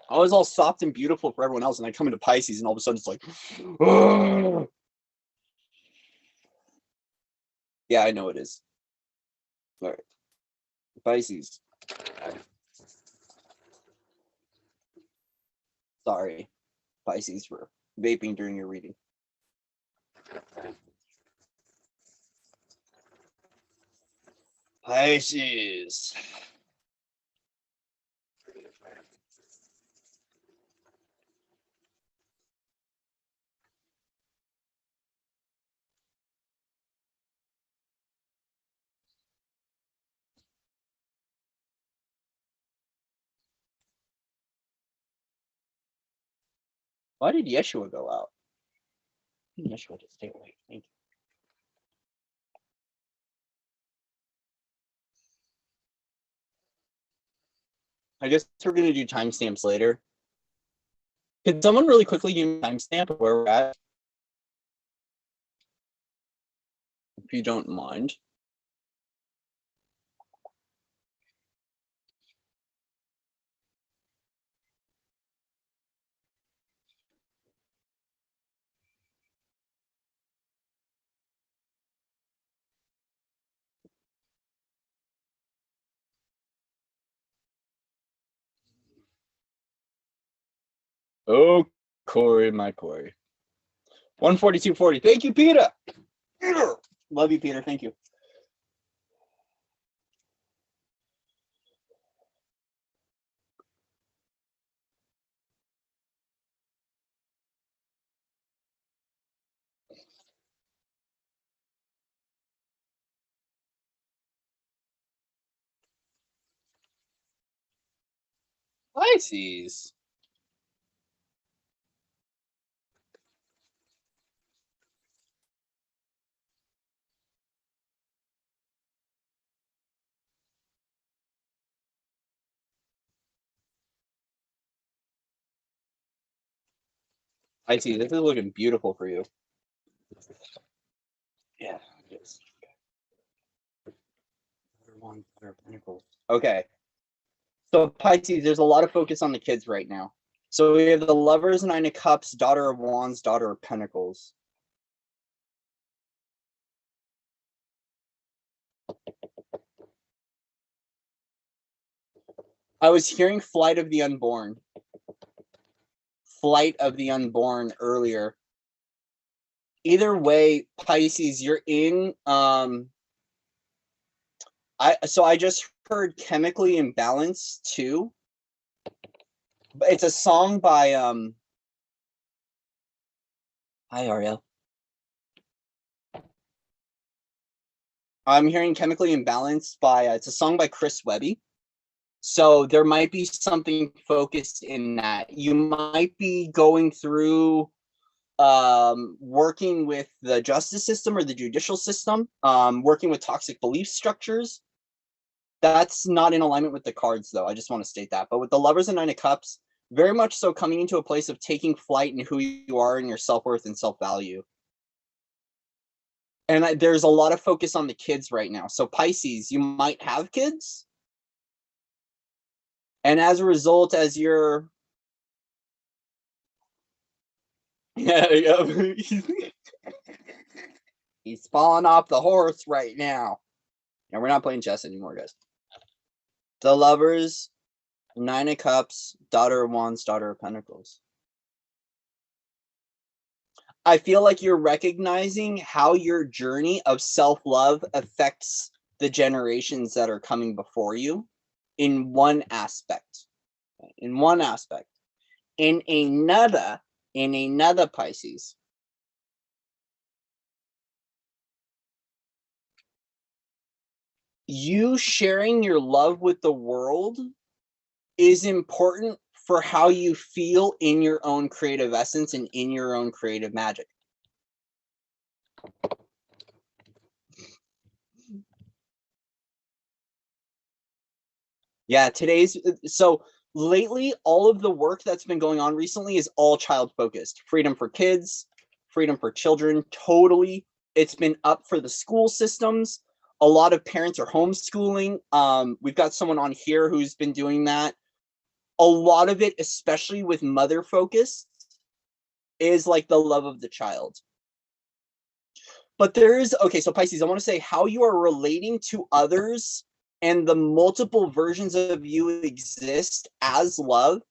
I was all soft and beautiful for everyone else, and I come into Pisces, and all of a sudden it's like, oh. Yeah, I know it is. All right, Pisces. Sorry, Pisces, for vaping during your reading. Pisces. Why did Yeshua go out? Yeshua just stay away. Thank you. I guess we're gonna do timestamps later. Could someone really quickly give me a timestamp of where we're at? If you don't mind. Oh, Corey, my Corey. 142.40. Thank you, Peter. Peter. Love you, Peter. Thank you. Pisces. Pisces, this is looking beautiful for you. Yeah, it is. Okay. So Pisces, there's a lot of focus on the kids right now. So we have the Lovers, Nine of Cups, Daughter of Wands, Daughter of Pentacles. I was hearing Flight of the Unborn. Flight of the Unborn earlier. Either way, Pisces, you're in I just heard Chemically Imbalanced too. But it's a song by hi Ariel. I'm hearing Chemically Imbalanced by it's a song by Chris Webby. So there might be something focused in that. You might be going through working with the justice system or the judicial system, working with toxic belief structures. That's not in alignment with the cards, though. I just want to state that. But with the Lovers and Nine of Cups, very much so coming into a place of taking flight in who you are and your self-worth and self-value. And there's a lot of focus on the kids right now. So Pisces, you might have kids. And as a result, as you're... Yeah, he's falling off the horse right now. And we're not playing chess anymore, guys. The Lovers, Nine of Cups, Daughter of Wands, Daughter of Pentacles. I feel like you're recognizing how your journey of self-love affects the generations that are coming before you in one aspect. In one aspect. In another Pisces, you sharing your love with the world is important for how you feel in your own creative essence and in your own creative magic. Yeah, so lately, all of the work that's been going on recently is all child focused. Freedom for kids, freedom for children, totally. It's been up for the school systems. A lot of parents are homeschooling. We've got someone on here who's been doing that. A lot of it, especially with mother focus, is like the love of the child. But there is, okay, so Pisces, I want to say how you are relating to others and the multiple versions of you exist as love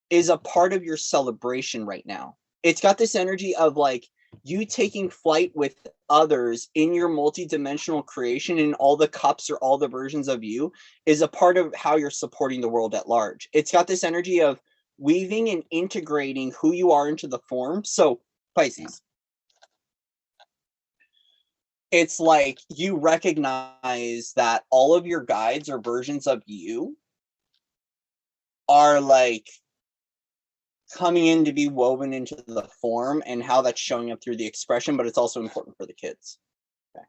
is a part of your celebration right now. It's got this energy of like you taking flight with others in your multidimensional creation, and all the cups or all the versions of you is a part of how you're supporting the world at large. It's got this energy of weaving and integrating who you are into the form. So Pisces, it's like you recognize that all of your guides or versions of you are like coming in to be woven into the form and how that's showing up through the expression, but it's also important for the kids. Okay.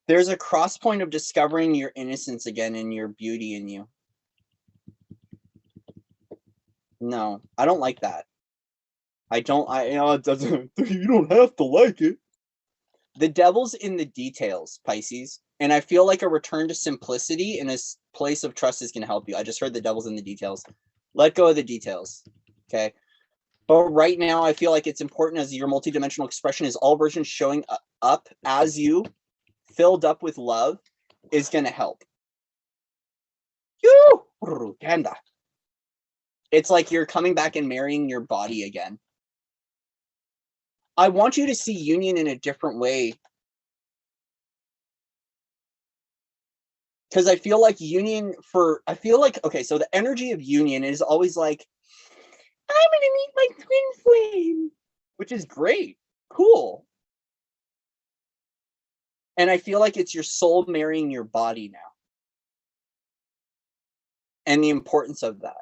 There's a cross point of discovering your innocence again and your beauty in you. No, I don't like that. It doesn't, you don't have to like it. The devil's in the details, Pisces. And I feel like a return to simplicity in a place of trust is going to help you. I just heard the devil's in the details. Let go of the details. Okay. But right now, I feel like it's important as your multidimensional expression is all versions showing up as you, filled up with love, is going to help. It's like you're coming back and marrying your body again. I want you to see union in a different way. Because I feel like okay, so the energy of union is always like, I'm going to meet my twin flame, which is great. Cool. And I feel like it's your soul marrying your body now. And the importance of that.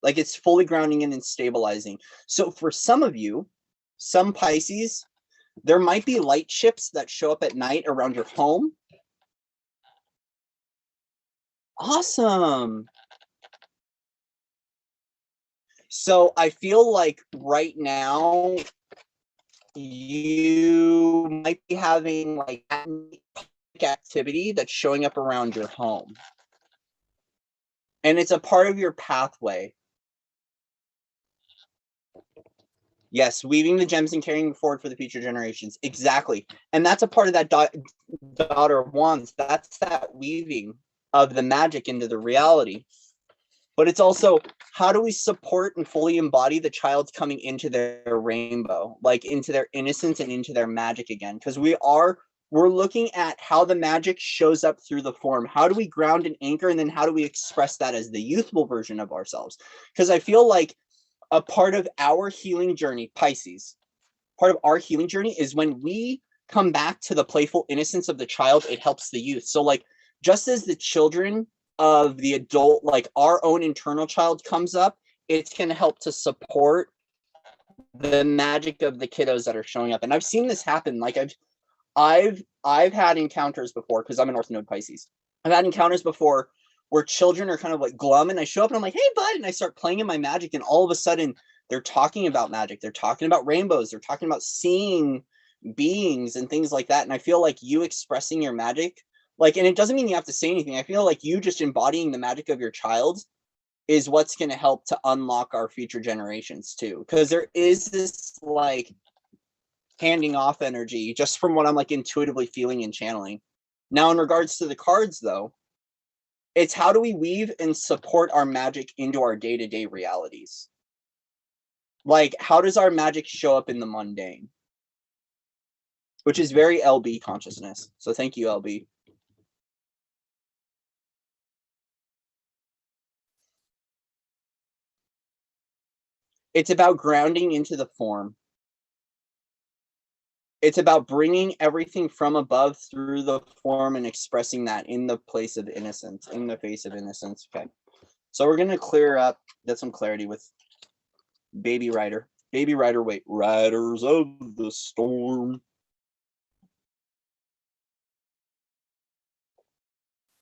Like it's fully grounding in and stabilizing. So for some of you, some Pisces, there might be light ships that show up at night around your home. Awesome. So I feel like right now you might be having like activity that's showing up around your home. And it's a part of your pathway. Yes, weaving the gems and carrying forward for the future generations. Exactly. And that's a part of that daughter of wands. That's that weaving of the magic into the reality. But it's also, how do we support and fully embody the child coming into their rainbow, like into their innocence and into their magic again? Because we're looking at how the magic shows up through the form. How do we ground and anchor? And then how do we express that as the youthful version of ourselves? Because I feel like a part of our healing journey, Pisces, part of our healing journey is when we come back to the playful innocence of the child, it helps the youth. So like, just as the children of the adult, like our own internal child comes up, it's going to help to support the magic of the kiddos that are showing up. And I've seen this happen. Like I've had encounters before, because I'm an North Node Pisces. I've had encounters before where children are kind of like glum, and I show up and I'm like, hey bud, and I start playing in my magic, and all of a sudden they're talking about magic, they're talking about rainbows, they're talking about seeing beings and things like that. And I feel like you expressing your magic, like, and it doesn't mean you have to say anything, I feel like you just embodying the magic of your child is what's going to help to unlock our future generations too, because there is this like handing off energy just from what I'm like intuitively feeling and channeling. Now, in regards to the cards though, it's how do we weave and support our magic into our day-to-day realities? Like, how does our magic show up in the mundane? Which is very LB consciousness. So thank you, LB. It's about grounding into the form. It's about bringing everything from above through the form and expressing that in the place of innocence, in the face of innocence. Okay. So we're going to clear up, get some clarity with Baby Rider. Baby Rider, wait, Riders of the Storm.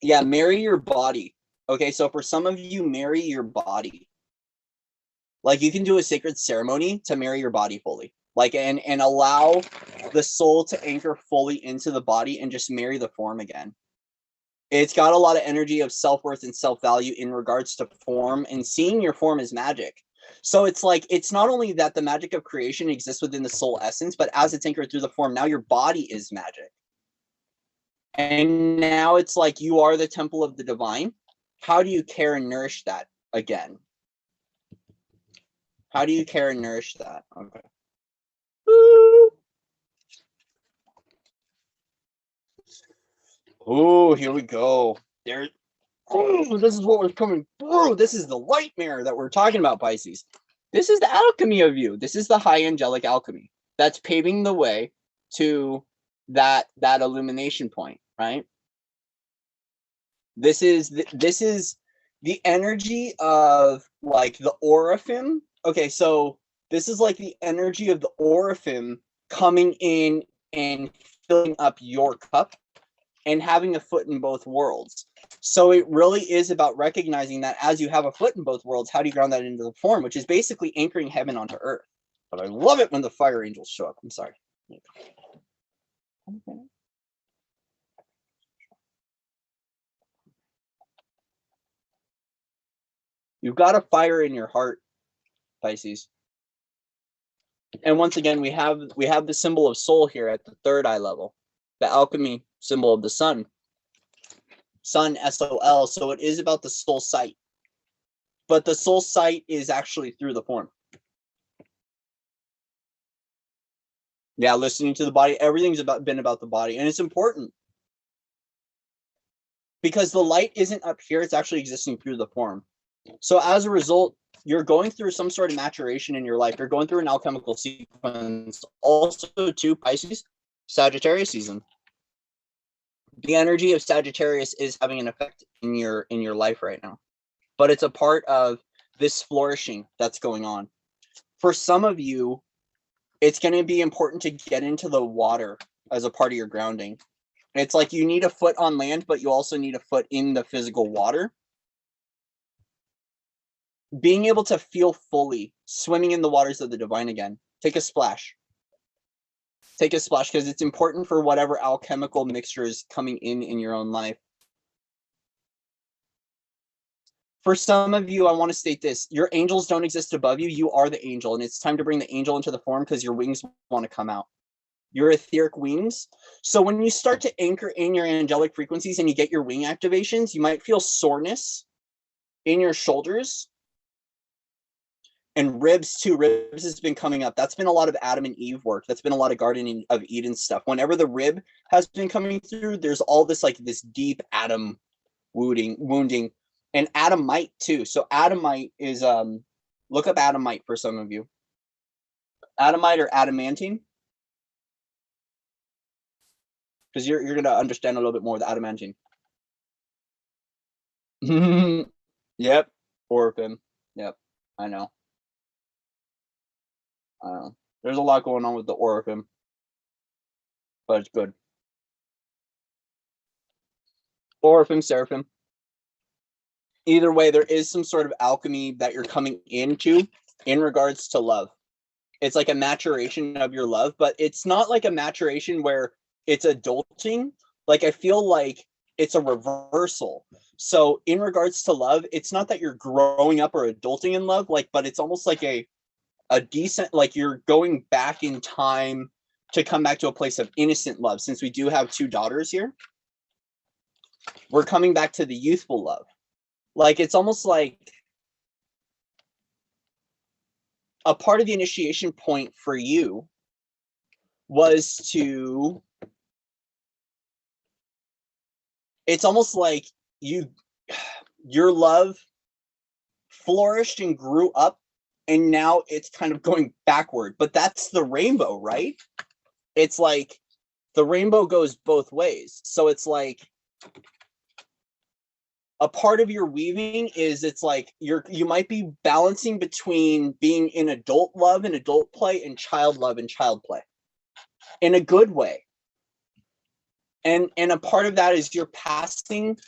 Yeah, marry your body. Okay, so for some of you, marry your body. Like you can do a sacred ceremony to marry your body fully. Like and allow the soul to anchor fully into the body and just marry the form again. It's got a lot of energy of self-worth and self-value in regards to form, and seeing your form as magic. So it's like, it's not only that the magic of creation exists within the soul essence, but as it's anchored through the form, now your body is magic. And now it's like you are the temple of the divine. How do you care and nourish that again? How do you care and nourish that? Okay. Oh, here we go. There. Oh, this is what we're coming through. This is the light mirror that we're talking about, Pisces. This is the alchemy of you. This is the high angelic alchemy that's paving the way to that illumination point, right? This is the energy of like the Oraphim. Okay, so this is like the energy of the Oraphim coming in and filling up your cup and having a foot in both worlds. So it really is about recognizing that as you have a foot in both worlds, how do you ground that into the form, which is basically anchoring heaven onto earth. But I love it when the fire angels show up. I'm sorry. Okay. You've got a fire in your heart, Pisces. And once again, we have the symbol of soul here at the third eye level, the alchemy symbol of the sun. Sun, SOL. So it is about the soul sight. But the soul sight is actually through the form. Yeah, listening to the body. Everything's been about the body. And it's important. Because the light isn't up here. It's actually existing through the form. So as a result, you're going through some sort of maturation in your life. You're going through an alchemical sequence. Also, too, Pisces, Sagittarius season. The energy of Sagittarius is having an effect in your life right now. But it's a part of this flourishing that's going on. For some of you, it's going to be important to get into the water as a part of your grounding. It's like you need a foot on land, but you also need a foot in the physical water. Being able to feel fully swimming in the waters of the divine again. Take a splash. Take a splash because it's important for whatever alchemical mixture is coming in your own life. For some of you, I want to state this. Your angels don't exist above you. You are the angel, and it's time to bring the angel into the form because your wings want to come out. Your etheric wings. So when you start to anchor in your angelic frequencies and you get your wing activations, you might feel soreness in your shoulders. And ribs too. Ribs has been coming up. That's been a lot of Adam and Eve work. That's been a lot of Garden of Eden stuff. Whenever the rib has been coming through, there's all this like this deep Adam wounding. And Adamite too. So Adamite is look up Adamite for some of you. Adamite or adamantine. Because you're gonna understand a little bit more of the adamantine. Yep. Orphan. Yep. I know. There's a lot going on with the Oraphim, but it's good. Oraphim, Seraphim. Either way, there is some sort of alchemy that you're coming into in regards to love. It's like a maturation of your love, but it's not like a maturation where it's adulting. Like I feel like it's a reversal. So in regards to love, it's not that you're growing up or adulting in love, like, but it's almost like a decent, like you're going back in time to come back to a place of innocent love. Since we do have 2 daughters here, we're coming back to the youthful love. Like it's almost like a part of the initiation point for you was to, it's almost like your love flourished and grew up and now it's kind of going backward. But that's the rainbow, right? It's like the rainbow goes both ways. So it's like a part of your weaving is it's like you might be balancing between being in adult love and adult play and child love and child play in a good way. And a part of that is you're passing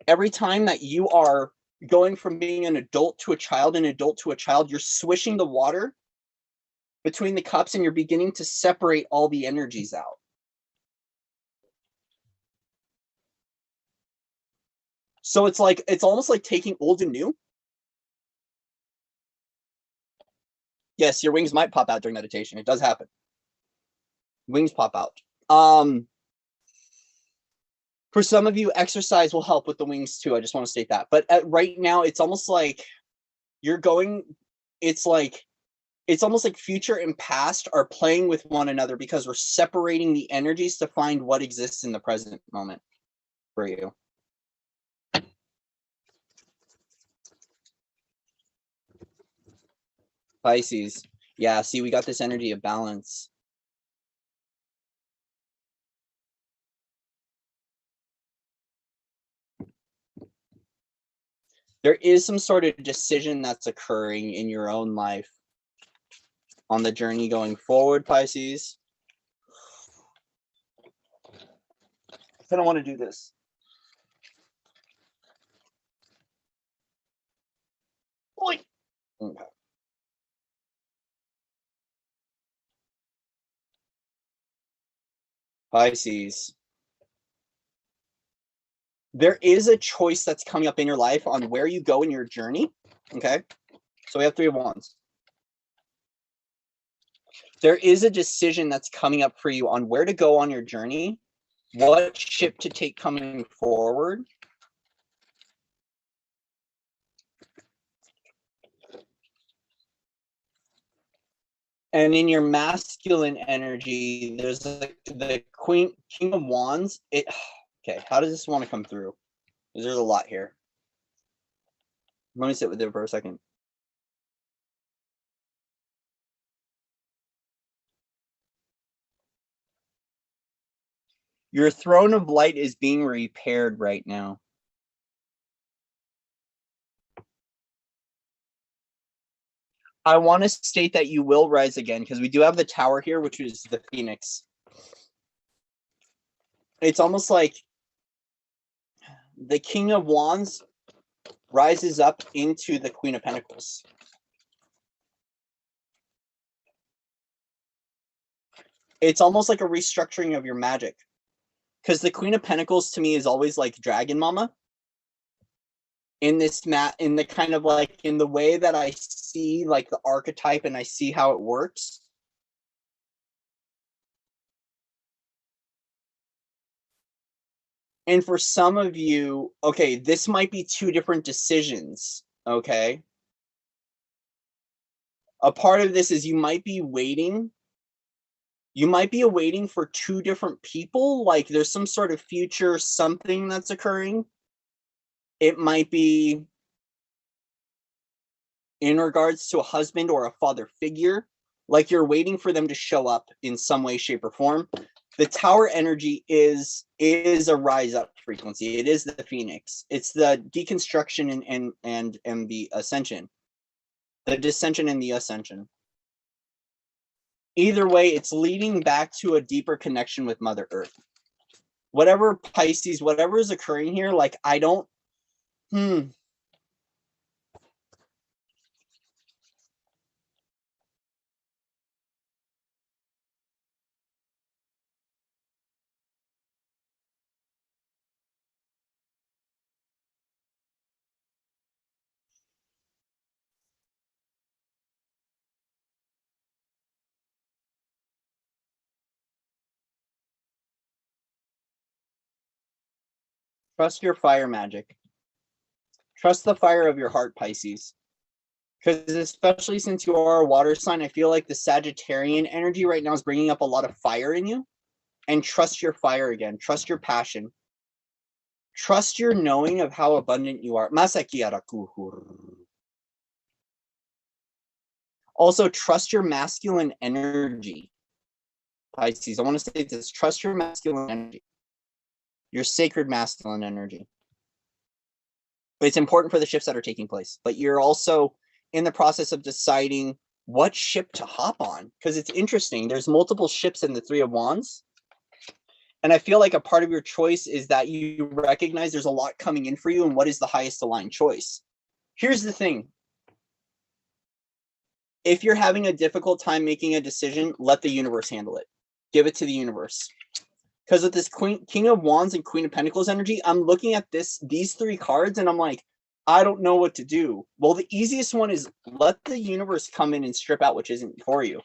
every time that you are going from being an adult to a child, an adult to a child, you're swishing the water between the cups and you're beginning to separate all the energies out. So it's like, it's almost like taking old and new. Yes, your wings might pop out during meditation. It does happen. Wings pop out. For some of you, exercise will help with the wings too. I just want to state that. But right now, it's almost like you're going, it's almost like future and past are playing with one another because we're separating the energies to find what exists in the present moment for you. Pisces. Yeah, see, we got this energy of balance. There is some sort of decision that's occurring in your own life on the journey going forward, Pisces. I don't want to do this. Okay. Pisces. There is a choice that's coming up in your life on where you go in your journey. Okay. So we have 3 of Wands. There is a decision that's coming up for you on where to go on your journey, what ship to take coming forward. And in your masculine energy, there's the King of Wands. Okay, how does this want to come through? Because there's a lot here. Let me sit with it for a second. Your throne of light is being repaired right now. I want to state that you will rise again because we do have the tower here, which is the Phoenix. It's almost like the King of Wands rises up into the Queen of Pentacles. It's almost like a restructuring of your magic. Because the Queen of Pentacles to me is always like Dragon Mama. In this in the kind of like, in the way that I see like the archetype and I see how it works. And for some of you, okay, this might be 2 different decisions, okay? A part of this is you might be waiting. You might be waiting for 2 different people. Like there's some sort of future something that's occurring. It might be in regards to a husband or a father figure. Like you're waiting for them to show up in some way, shape, or form. The tower energy is a rise up frequency. It is the Phoenix. It's the deconstruction and the ascension. The descension and the ascension. Either way, it's leading back to a deeper connection with Mother Earth. Whatever Pisces, whatever is occurring here, like I don't, trust your fire magic. Trust the fire of your heart, Pisces. Because especially since you are a water sign, I feel like the Sagittarian energy right now is bringing up a lot of fire in you. And trust your fire again. Trust your passion. Trust your knowing of how abundant you are. Also, trust your masculine energy. Pisces, I want to say this, trust your masculine energy. Your sacred masculine energy. It's important for the shifts that are taking place, but you're also in the process of deciding what ship to hop on, because it's interesting. There's multiple ships in the Three of Wands. And I feel like a part of your choice is that you recognize there's a lot coming in for you, and what is the highest aligned choice? Here's the thing. If you're having a difficult time making a decision, let the universe handle it. Give it to the universe. Because with this King of Wands and Queen of Pentacles energy, I'm looking at these three cards, and I'm like, I don't know what to do. Well, the easiest one is let the universe come in and strip out which isn't for you.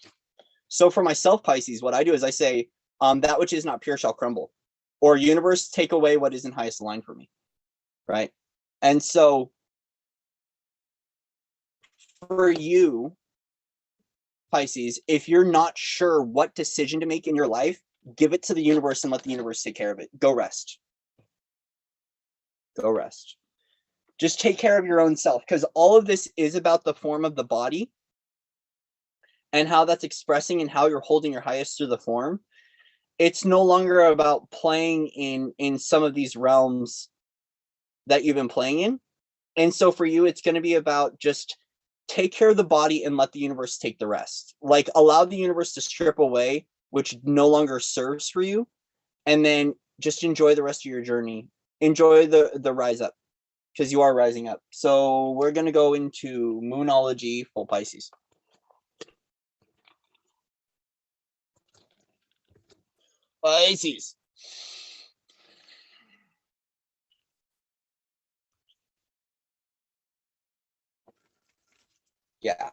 So for myself, Pisces, what I do is I say, that which is not pure shall crumble. Or universe, take away what isn't highest aligned for me. Right? And so for you, Pisces, if you're not sure what decision to make in your life, give it to the universe and let the universe take care of it. Go rest. Go rest. Just take care of your own self, because all of this is about the form of the body and how that's expressing and how you're holding your highest through the form. It's no longer about playing in some of these realms that you've been playing in. And so for you, it's going to be about just take care of the body and let the universe take the rest. Like, allow the universe to strip away which no longer serves for you, and then just enjoy the rest of your journey. Enjoy the rise up, because you are rising up. So we're going to go into Moonology for Pisces. Pisces. Yeah.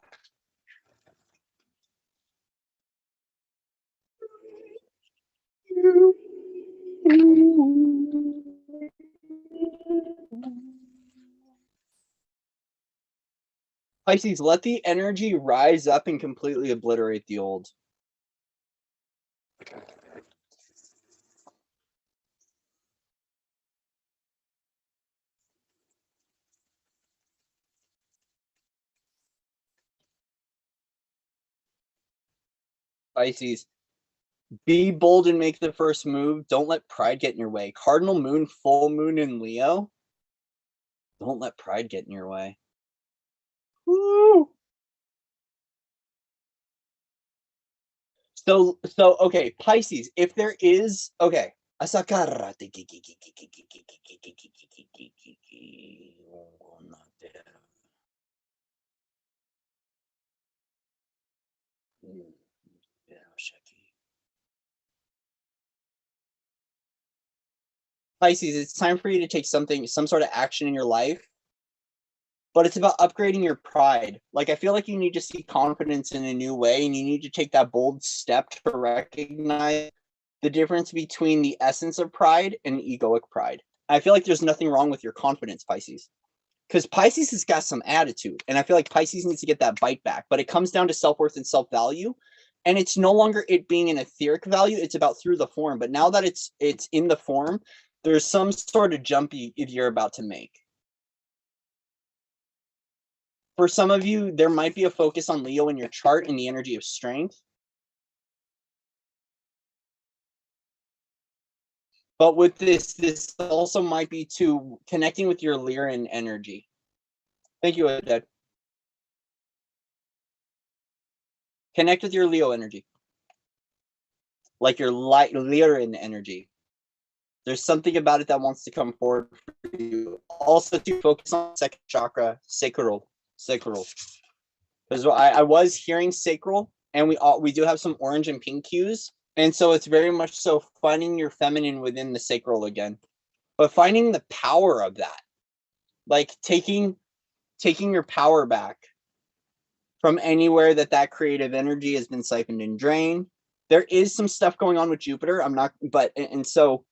Pisces, let the energy rise up and completely obliterate the old. Pisces, be bold and make the first move. Don't let pride get in your way. Cardinal moon, full moon in Leo. Don't let pride get in your way. Woo! So okay, Pisces, if there is, okay, Asakara. Pisces, it's time for you to take some sort of action in your life, but it's about upgrading your pride. Like, I feel like you need to see confidence in a new way, and you need to take that bold step to recognize the difference between the essence of pride and egoic pride. I feel like there's nothing wrong with your confidence, Pisces, because Pisces has got some attitude, and I feel like Pisces needs to get that bite back. But it comes down to self-worth and self-value, and it's no longer it being an etheric value. It's about through the form. But now that it's in the form, there's some sort of jump you're about to make. For some of you, there might be a focus on Leo in your chart and the energy of strength. But with this also might be to connecting with your Lyran energy. Thank you, Odette. Connect with your Leo energy. Like your Lyran energy. There's something about it that wants to come forward for you. Also, to focus on second chakra, sacral. Because I was hearing sacral, and we do have some orange and pink cues, and so it's very much so finding your feminine within the sacral again, but finding the power of that, like taking your power back from anywhere that creative energy has been siphoned and drained. There is some stuff going on with Jupiter. And so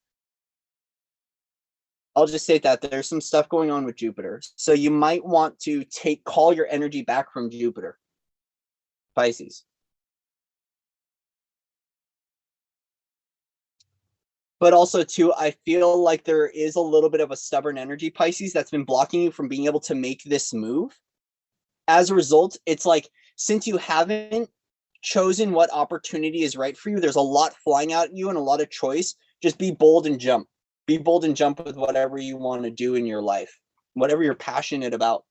I'll just say that there's some stuff going on with Jupiter. So you might want to call your energy back from Jupiter, Pisces. But also, too, I feel like there is a little bit of a stubborn energy, Pisces, that's been blocking you from being able to make this move. As a result, it's like since you haven't chosen what opportunity is right for you, there's a lot flying out at you and a lot of choice. Just be bold and jump. Be bold and jump with whatever you want to do in your life, whatever you're passionate about.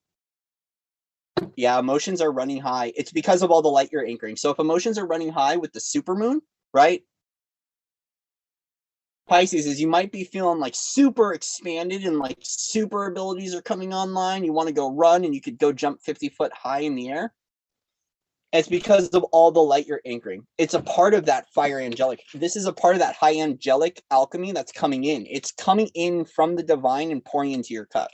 Yeah, emotions are running high. It's because of all the light you're anchoring. So if emotions are running high with the supermoon, right? Pisces is you might be feeling like super expanded and like super abilities are coming online. You want to go run and you could go jump 50 foot high in the air. It's because of all the light you're anchoring. It's a part of that fire angelic. This is a part of that high angelic alchemy that's coming in. It's coming in from the divine and pouring into your cup.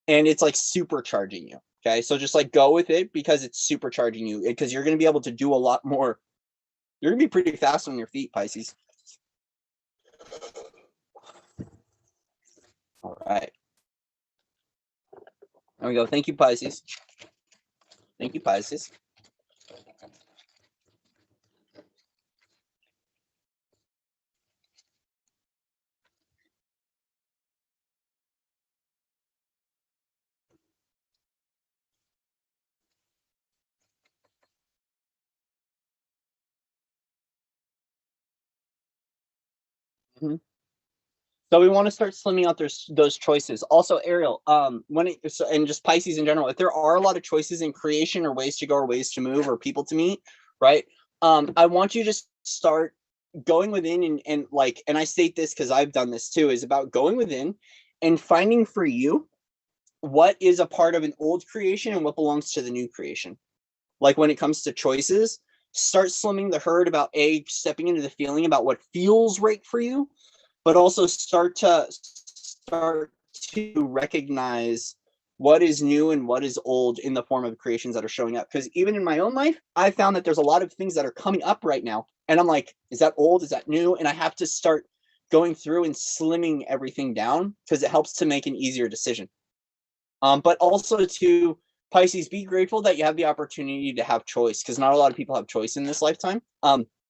And it's like supercharging you. Okay. So just like go with it because it's supercharging you, because you're going to be able to do a lot more. You're going to be pretty fast on your feet, Pisces. All right. There we go. Thank you, Pisces. Thank you, Pisces. Mm-hmm. So we want to start slimming out those choices. Also, Ariel, and just Pisces in general, if there are a lot of choices in creation or ways to go or ways to move or people to meet, right? I want you to start going within and I state this because I've done this too, is about going within and finding for you what is a part of an old creation and what belongs to the new creation. Like when it comes to choices, start slimming the herd about stepping into the feeling about what feels right for you, but also start to recognize what is new and what is old in the form of creations that are showing up. Because even in my own life, I found that there's a lot of things that are coming up right now. And I'm like, is that old? Is that new? And I have to start going through and slimming everything down because it helps to make an easier decision. But also to Pisces, be grateful that you have the opportunity to have choice, because not a lot of people have choice in this lifetime.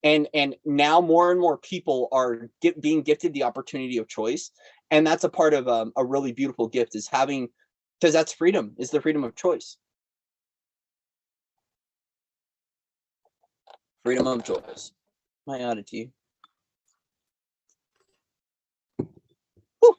And now more and more people are being gifted the opportunity of choice, and that's a part of a really beautiful gift, is having, because that's freedom, is the freedom of choice. Freedom of choice. My oddity. Whew.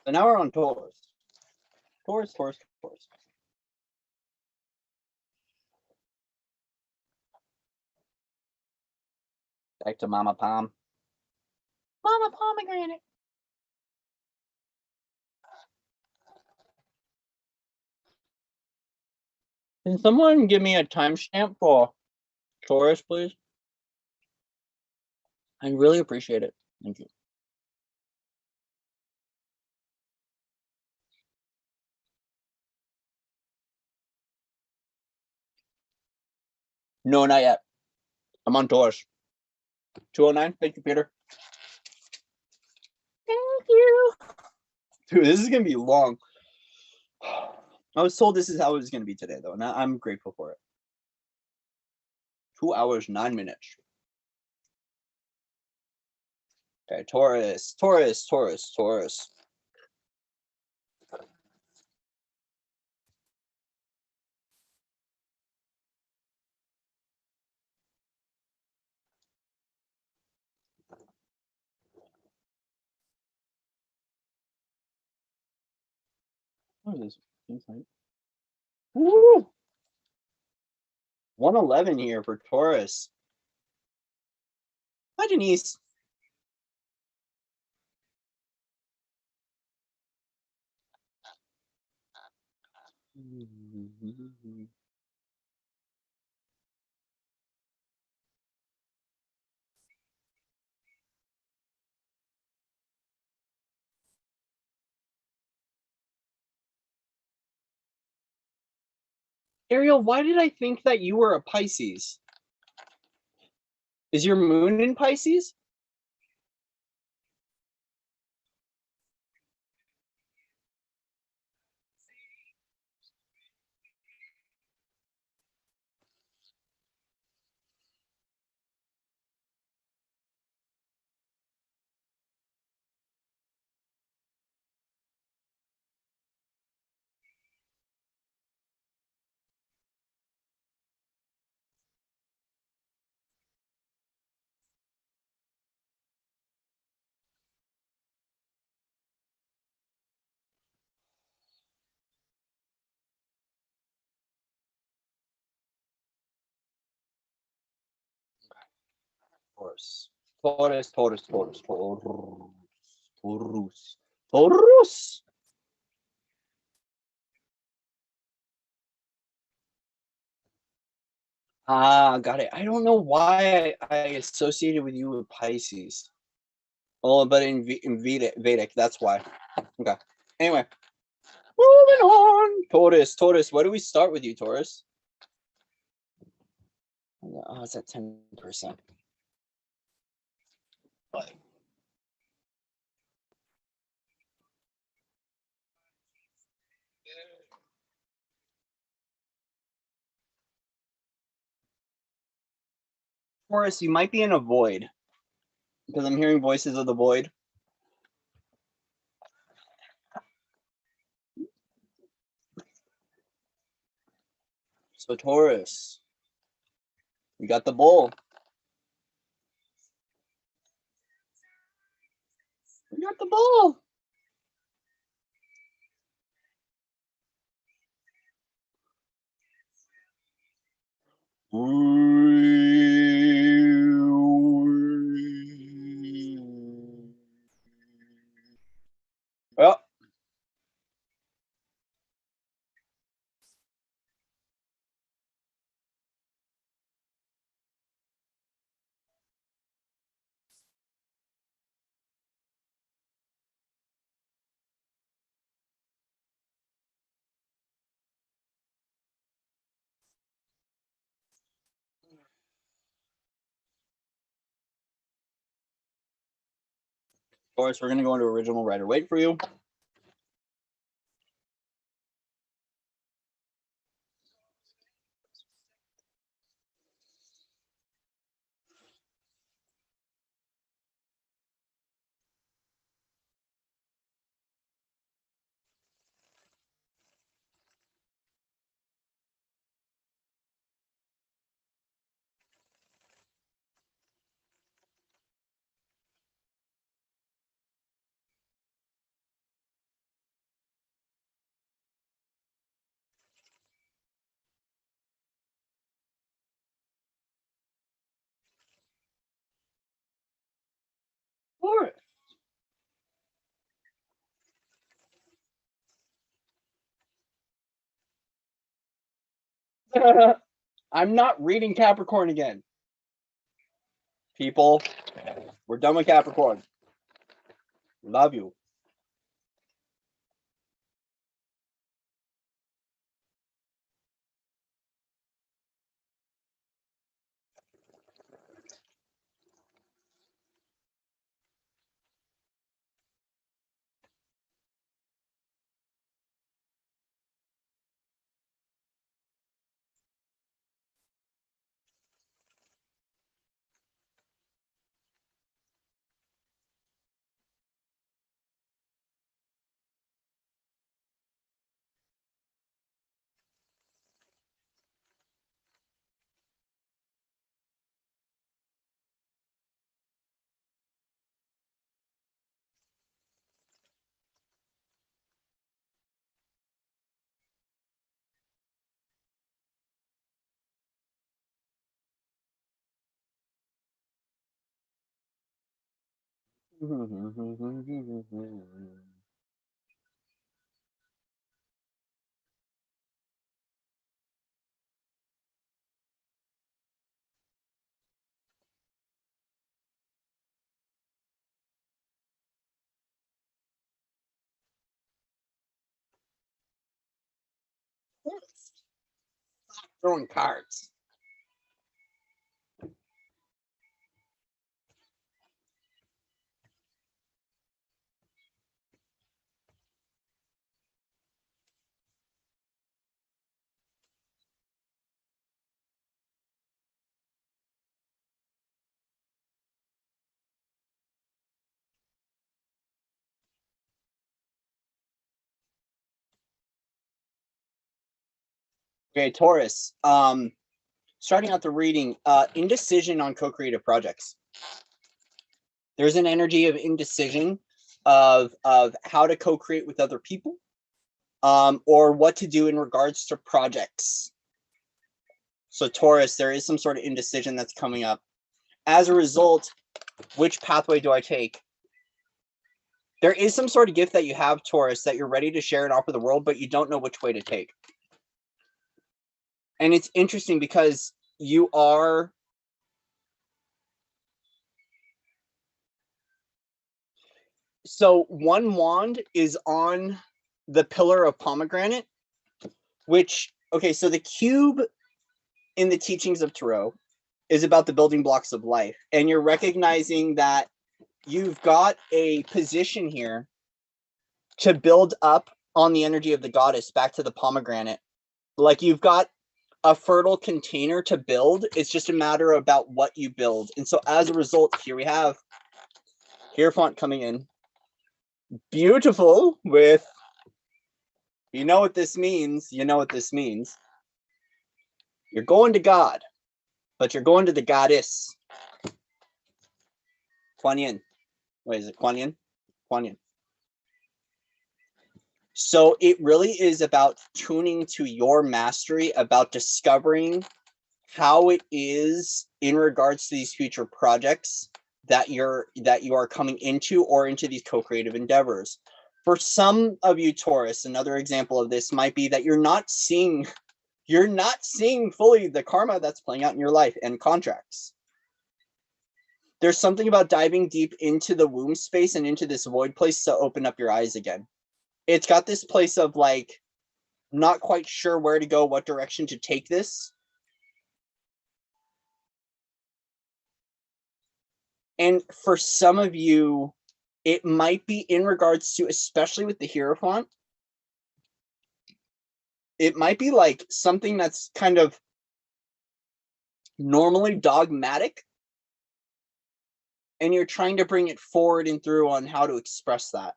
So now we're on Taurus. Taurus. Back to Mama Palm. Mama pomegranate. Can someone give me a timestamp for Taurus, please? I really appreciate it. Thank you. No, not yet. I'm on Taurus. 209. Thank you, Peter. Thank you. Dude, this is gonna be long. I was told this is how it was gonna be today, though, and I'm grateful for it. 2 hours, 9 minutes. Okay, Taurus. What is this? Woo! 111 here for Taurus. Hi, Denise. Ariel, why did I think that you were a Pisces? Is your moon in Pisces? Taurus. Taurus, Taurus, Taurus, Taurus, Taurus, Taurus. Ah, got it. I don't know why I associated with you with Pisces. Oh, but in Vedic, that's why. Okay. Anyway, moving on. Taurus, Taurus. Where do we start with you, Taurus? Oh, it's at 10%. Taurus, you might be in a void because I'm hearing voices of the void. So Taurus, you got the bull. You got the bull. Well, Taurus, we're gonna go into original writer. Wait for you. Taurus. I'm not reading Capricorn again. People, we're done with Capricorn. Love you. Throwing cards. Okay, Taurus. Starting out the reading, indecision on co-creative projects. There's an energy of indecision of how to co-create with other people, or what to do in regards to projects. So Taurus, there is some sort of indecision that's coming up. As a result, which pathway do I take? There is some sort of gift that you have, Taurus, that you're ready to share and offer the world, but you don't know which way to take. And it's interesting because you are... So one wand is on the pillar of pomegranate, which, okay, so the cube in the teachings of Tarot is about the building blocks of life. And you're recognizing that you've got a position here to build up on the energy of the goddess back to the pomegranate. Like you've got a fertile container to build. It's just a matter about what you build. And so as a result, here we have Hierophant coming in. Beautiful with, you know what this means. You know what this means. You're going to God, but you're going to the goddess. Kuan Yin. Wait, is it Kuan Yin? Kuan Yin. So it really is about tuning to your mastery, about discovering how it is in regards to these future projects that you are coming into, or into these co-creative endeavors. For some of you, Taurus, another example of this might be that you're not seeing fully the karma that's playing out in your life and contracts. There's something about diving deep into the womb space and into this void place to open up your eyes again. It's got this place of like, not quite sure where to go, what direction to take this. And for some of you, it might be in regards to, especially with the Hierophant, it might be like something that's kind of normally dogmatic, and you're trying to bring it forward and through on how to express that.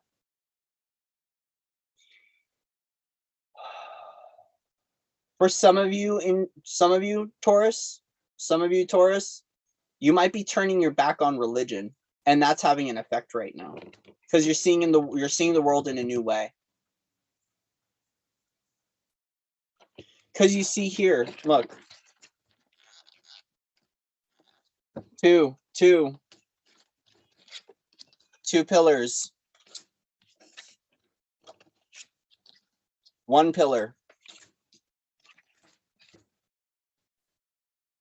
For some of you, Taurus, you might be turning your back on religion, and that's having an effect right now because you're seeing the world in a new way. Because you see here, look, two pillars, one pillar.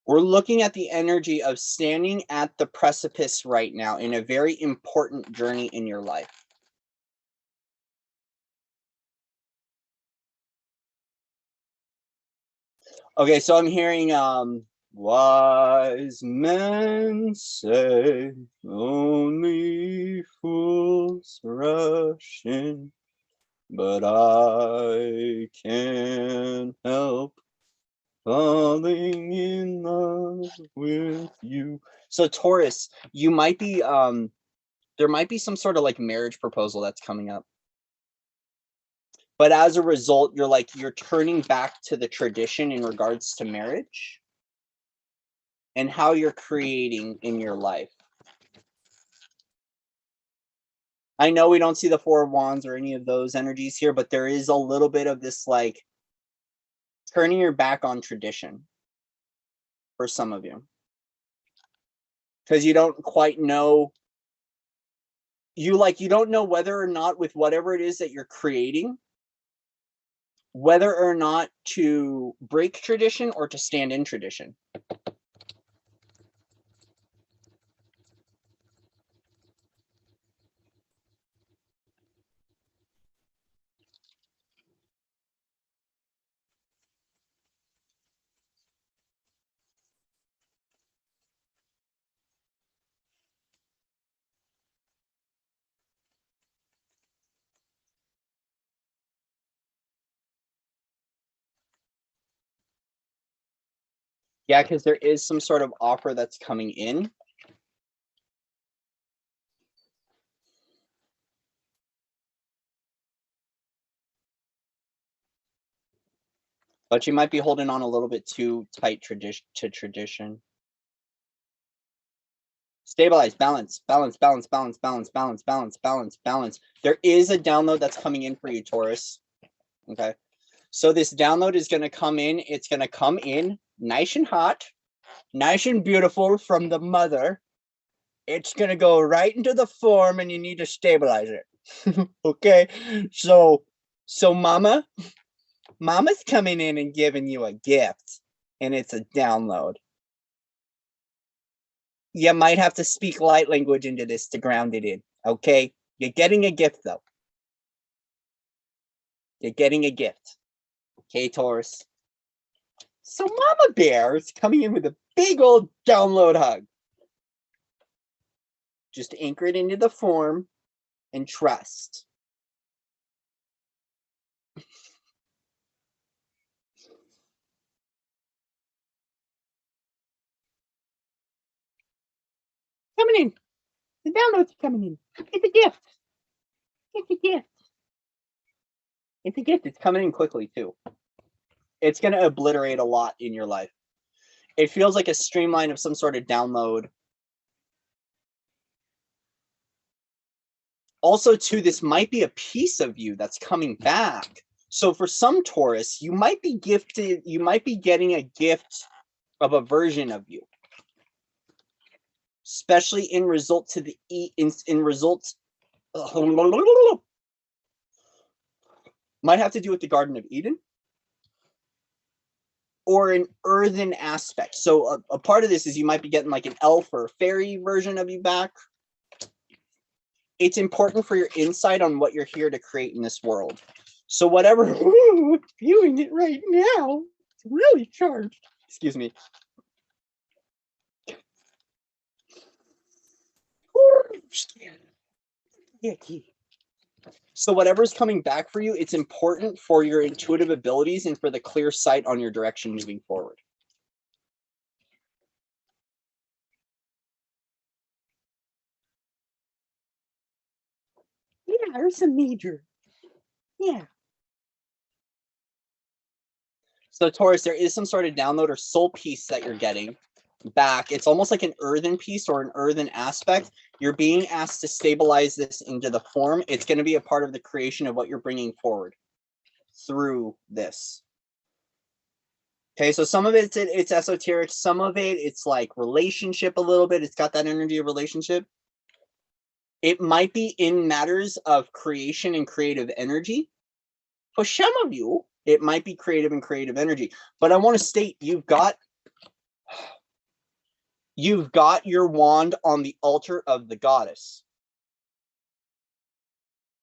We're looking at the energy of standing at the precipice right now in a very important journey in your life. Okay, so I'm hearing wise men say only fools rush in, but I can't help falling in love with you. So Taurus, you might be there might be some sort of like marriage proposal that's coming up. But as a result, you're turning back to the tradition in regards to marriage and how you're creating in your life. I know we don't see the Four of Wands or any of those energies here, but there is a little bit of this like turning your back on tradition for some of you. Because you don't quite know, you don't know whether or not with whatever it is that you're creating, whether or not to break tradition or to stand in tradition. Yeah, because there is some sort of offer that's coming in. But you might be holding on a little bit too tight to tradition. Stabilize, balance, balance, balance, balance, balance, balance, balance, balance, balance. There is a download that's coming in for you, Taurus. Okay. So this download is going to come in. It's going to come in nice and hot. Nice and beautiful from the mother. It's going to go right into the form and you need to stabilize it. Okay. So mama's coming in and giving you a gift, and it's a download. You might have to speak light language into this to ground it in. Okay. You're getting a gift though. You're getting a gift. Okay, Taurus. So Mama Bear is coming in with a big old download hug. Just anchor it into the form and trust. Coming in. The download's coming in. It's a gift. It's a gift. It's a gift. It's coming in quickly too. It's going to obliterate a lot in your life. It feels like a streamline of some sort of download. Also, too, this might be a piece of you that's coming back. So for some Taurus, you might be gifted, you might be getting a gift of a version of you. Especially in result to the in results. Might have to do with the Garden of Eden. Or an earthen aspect. So a part of this is you might be getting like an elf or fairy version of you back. It's important for your insight on what you're here to create in this world. So whatever, ooh, feeling it right now. It's really charged. Excuse me. So whatever's coming back for you, it's important for your intuitive abilities and for the clear sight on your direction moving forward. Yeah, there's a major. Yeah. So Taurus, there is some sort of download or soul piece that you're getting back. It's almost like an earthen piece or an earthen aspect. You're being asked to stabilize this into the form. It's going to be a part of the creation of what you're bringing forward through this. Okay, so some of it's esoteric. Some of it's like relationship a little bit. It's got that energy of relationship. It might be in matters of creation and creative energy. For some of you, it might be creative and creative energy. But I want to state you've got your wand on the altar of the goddess.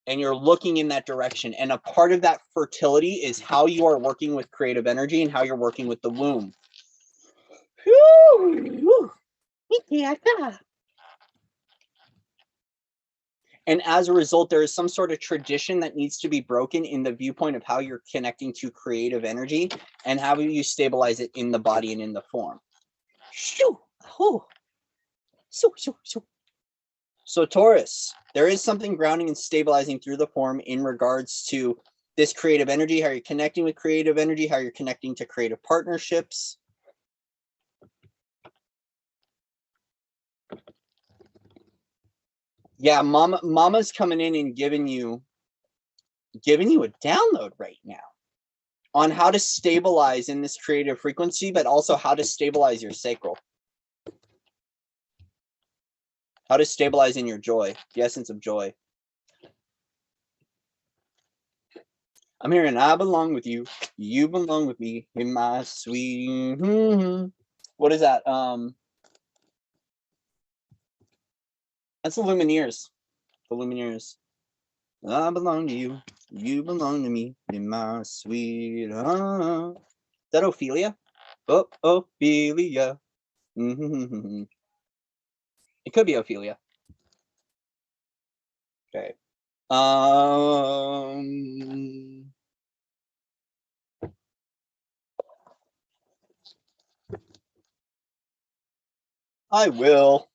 And you're looking in that direction. And a part of that fertility is how you are working with creative energy and how you're working with the womb. And as a result, there is some sort of tradition that needs to be broken in the viewpoint of how you're connecting to creative energy and how you stabilize it in the body and in the form. So Taurus, there is something grounding and stabilizing through the form in regards to this creative energy, how you're connecting with creative energy, how you're connecting to creative partnerships. Yeah, mama's coming in and giving you a download right now on how to stabilize in this creative frequency, but also how to stabilize your sacral. How to stabilize in your joy, the essence of joy. I'm hearing I belong with you. You belong with me in my sweet. What is that? That's the Lumineers. The Lumineers. I belong to you. You belong to me in my sweet. Is that Ophelia? Oh, Ophelia. It could be Ophelia. Okay. I will.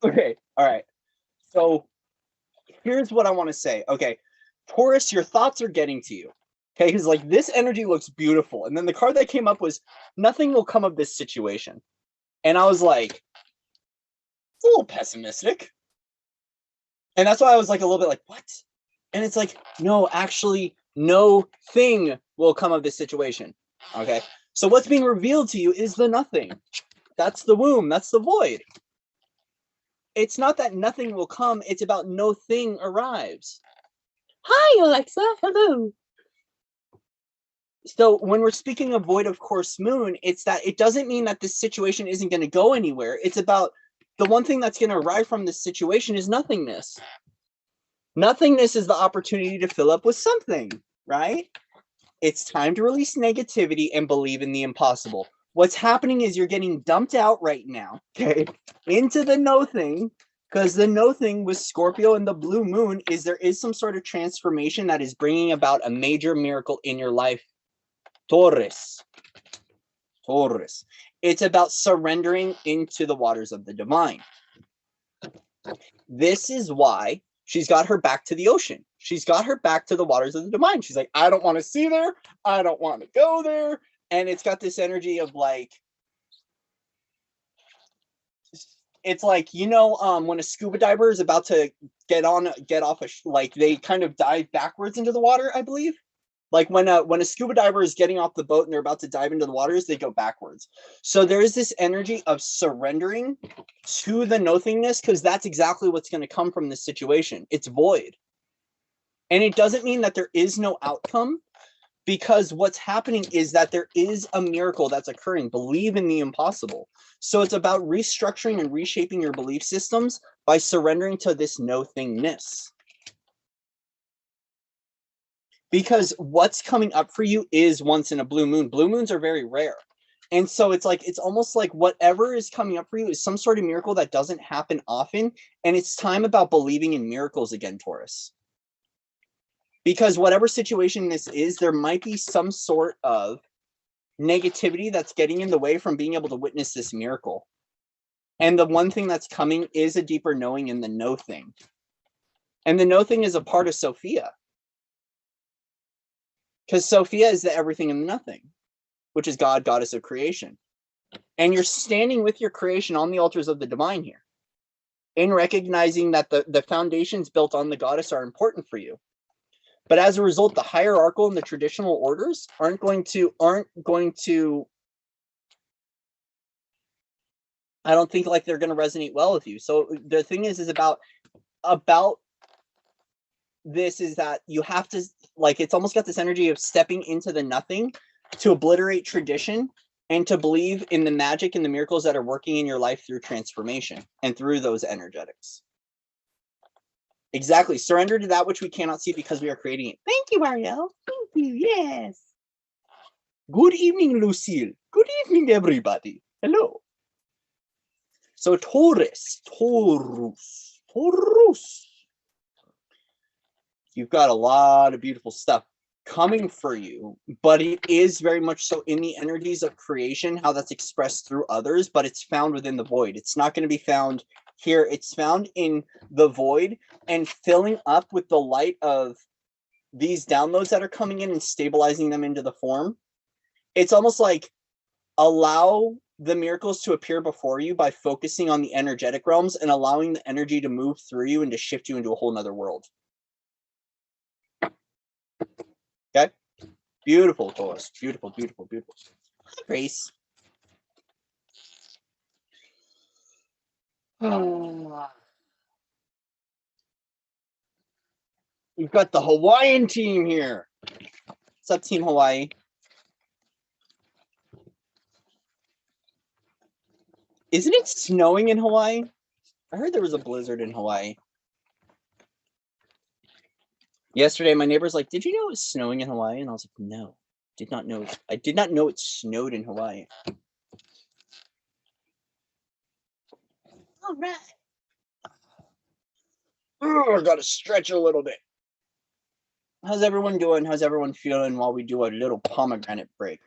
Okay, all right. So here's what I want to say. Okay, Taurus, your thoughts are getting to you. Okay, because like this energy looks beautiful. And then the card that came up was nothing will come of this situation. And I was like, it's a little pessimistic. And that's why I was like a little bit like, what? And it's like, no, actually, no thing will come of this situation. Okay. So what's being revealed to you is the nothing. That's the womb. That's the void. It's not that nothing will come. It's about no thing arrives. Hi, Alexa. Hello. So when we're speaking of void of course moon, it's that it doesn't mean that this situation isn't going to go anywhere. It's about the one thing that's going to arrive from this situation is nothingness. Nothingness is the opportunity to fill up with something, right? It's time to release negativity and believe in the impossible. What's happening is you're getting dumped out right now, okay, into the no thing, because the no thing with Scorpio and the blue moon is there is some sort of transformation that is bringing about a major miracle in your life. Taurus. It's about surrendering into the waters of the divine. This is why she's got her back to the ocean. She's got her back to the waters of the divine. She's like, I don't want to see there. I don't want to go there. And it's got this energy of like, it's like, you know, when a scuba diver is about to get off like they kind of dive backwards into the water, I believe. Like when a scuba diver is getting off the boat and they're about to dive into the waters, they go backwards. So there's this energy of surrendering to the nothingness, because that's exactly what's going to come from this situation. It's void. And it doesn't mean that there is no outcome, because what's happening is that there is a miracle that's occurring. Believe in the impossible. So it's about restructuring and reshaping your belief systems by surrendering to this no-thingness. Because what's coming up for you is once in a blue moon. Blue moons are very rare. And so it's like, it's almost like whatever is coming up for you is some sort of miracle that doesn't happen often. And it's time about believing in miracles again, Taurus. Because whatever situation this is, there might be some sort of negativity that's getting in the way from being able to witness this miracle. And the one thing that's coming is a deeper knowing in the no thing. And the no thing is a part of Sophia. Because Sophia is the everything and the nothing, which is God, goddess of creation. And you're standing with your creation on the altars of the divine here, in recognizing that the foundations built on the goddess are important for you. But as a result, the hierarchical and the traditional orders aren't going to, I don't think like they're going to resonate well with you. So the thing is about this is that you have to, like, it's almost got this energy of stepping into the nothing to obliterate tradition and to believe in the magic and the miracles that are working in your life through transformation and through those energetics. Exactly. Surrender to that which we cannot see because we are creating it. Thank you, Ariel. Thank you. Yes. Good evening, Lucille. Good evening, everybody. Hello. So Taurus. You've got a lot of beautiful stuff coming for you, but it is very much so in the energies of creation, how that's expressed through others, but it's found within the void. It's not going to be found here. It's found in the void and filling up with the light of these downloads that are coming in and stabilizing them into the form. It's almost like allow the miracles to appear before you by focusing on the energetic realms and allowing the energy to move through you and to shift you into a whole nother world. Okay? Beautiful, Taurus. Beautiful, beautiful, beautiful. Hi, Grace. We've got the Hawaiian team here. What's up, Team Hawaii? Isn't it snowing in Hawaii? I heard there was a blizzard in Hawaii. Yesterday, my neighbor's like, did you know it was snowing in Hawaii? And I was like, no, did not know. I did not know it snowed in Hawaii. All right. Oh, I got to stretch a little bit. How's everyone doing? How's everyone feeling while we do a little pomegranate break?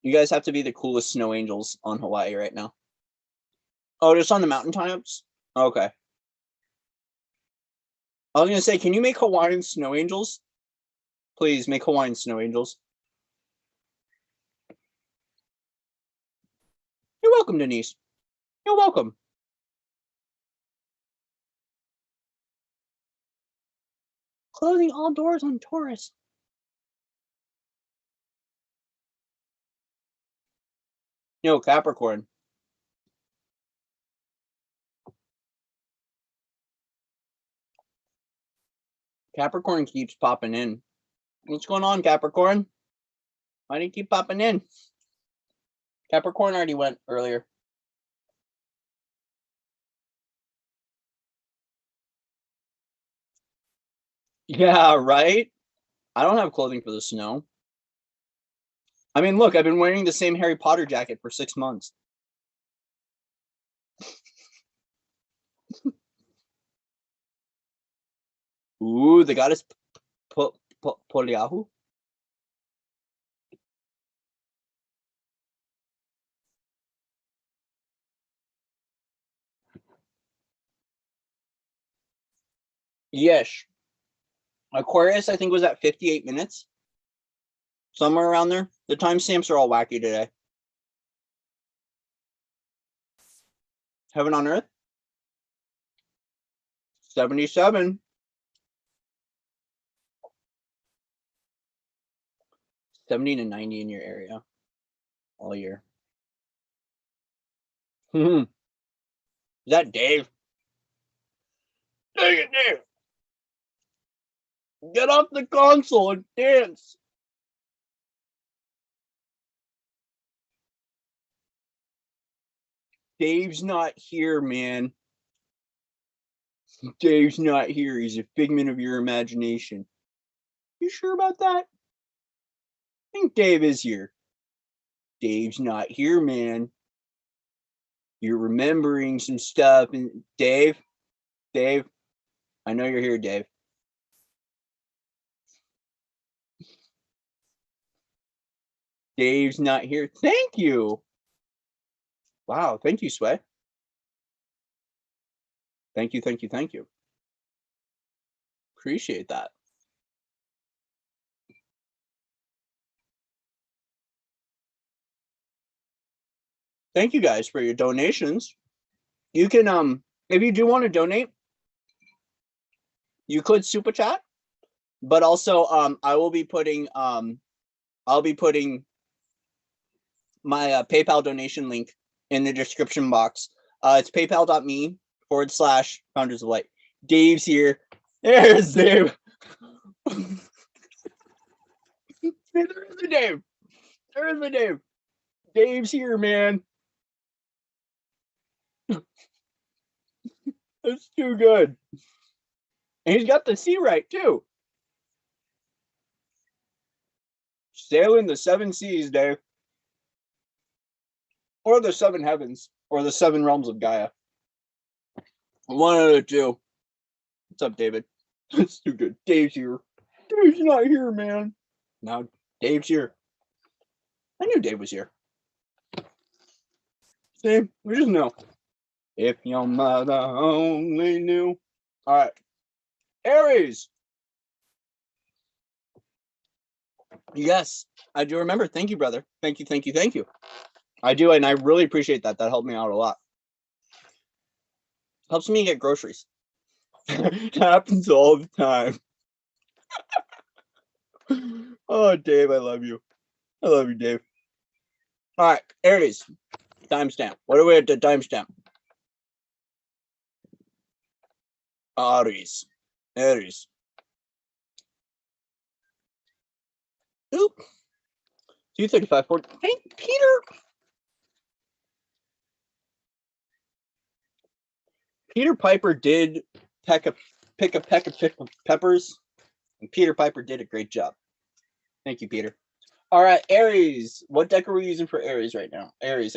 You guys have to be the coolest snow angels on Hawaii right now. Oh, just on the mountaintops? Okay. I was gonna say, can you make Hawaiian snow angels? Please make Hawaiian snow angels. You're welcome, Denise. You're welcome. Closing all doors on Taurus. Yo, Capricorn. Capricorn keeps popping in. What's going on, Capricorn? Why do you keep popping in? Capricorn already went earlier. Yeah, right? I don't have clothing for the snow. I mean, look, I've been wearing the same Harry Potter jacket for 6 months. Ooh, the goddess Poliahu. Yes. Aquarius, I think, was at 58 minutes. Somewhere around there. The timestamps are all wacky today. Heaven on Earth? 77. 70 to 90 in your area all year. Is that Dave? Dang it, Dave! Get off the console and dance! Dave's not here, man. Dave's not here. He's a figment of your imagination. You sure about that? I think Dave is here. Dave's not here, man. You're remembering some stuff. And Dave, I know you're here, Dave. Dave's not here. Thank you. Wow, thank you, Sway. Thank you, thank you, thank you. Appreciate that. Thank you guys for your donations. You can if you do want to donate, you could super chat, but also I will be putting I'll be putting my PayPal donation link in the description box. It's paypal.me/foundersoflight. Dave's here. There's Dave. There is a Dave. There is a Dave. Dave's here, man. That's too good. And he's got the sea right too. Sailing the 7 seas, Dave. Or the 7 heavens. Or the 7 realms of Gaia. One of the two. What's up, David? That's too good. Dave's here. Dave's not here, man. Now Dave's here. I knew Dave was here. See, we just know. If your mother only knew. All right. Aries. Yes, I do remember. Thank you, brother. Thank you, thank you, thank you. I do, and I really appreciate that. That helped me out a lot. Helps me get groceries. It happens all the time. Oh, Dave, I love you. I love you, Dave. All right, Aries. Timestamp. What are we at the timestamp? Aries. Aries. Oop. 235. Thank Peter. Peter Piper did pick a peck of peppers, and Peter Piper did a great job. Thank you, Peter. All right, Aries. What deck are we using for Aries right now? Aries.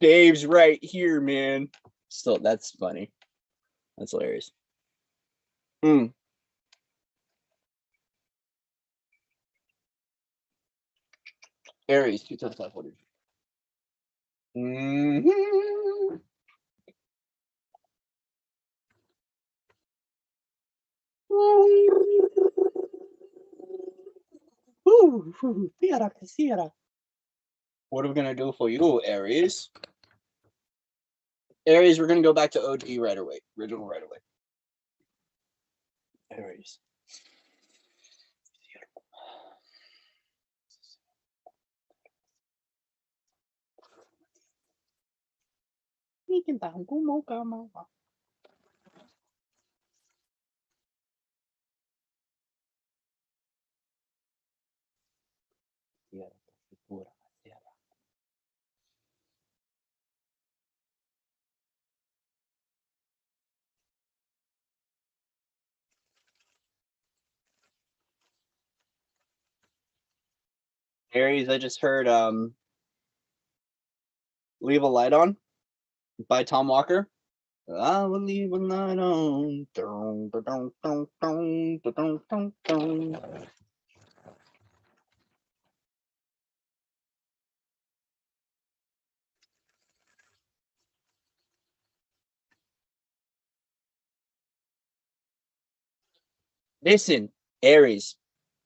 Dave's right here, man. Still, that's funny. That's hilarious. Mm. Aries, 2 times 500. Mm-hmm. What are we gonna do for you, Aries? Aries, we're gonna go back to OG right away. Original right away. Aries. Aries, I just heard Leave a Light On by Tom Walker. I will leave a light on. Dun, dun, dun, dun, dun, dun, dun, dun. Listen, Aries,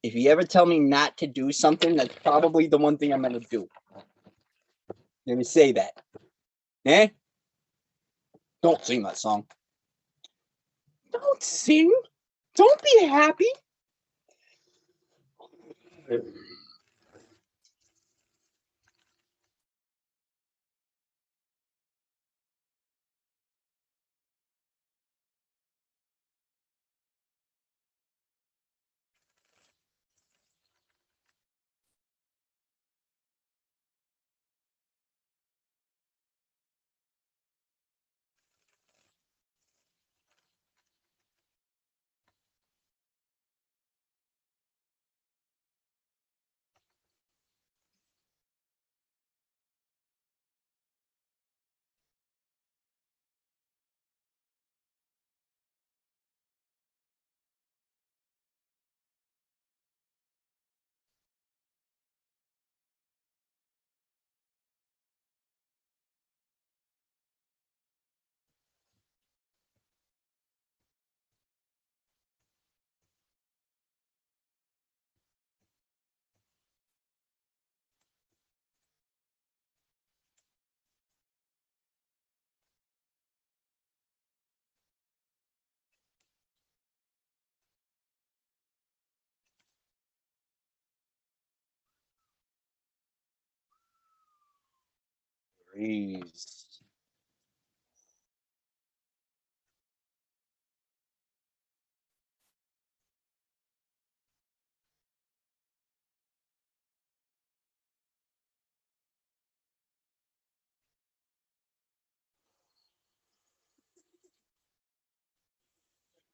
if you ever tell me not to do something, that's probably the one thing I'm gonna do. Let me say that. Eh? Don't sing that song. Don't sing. Don't be happy. Aries.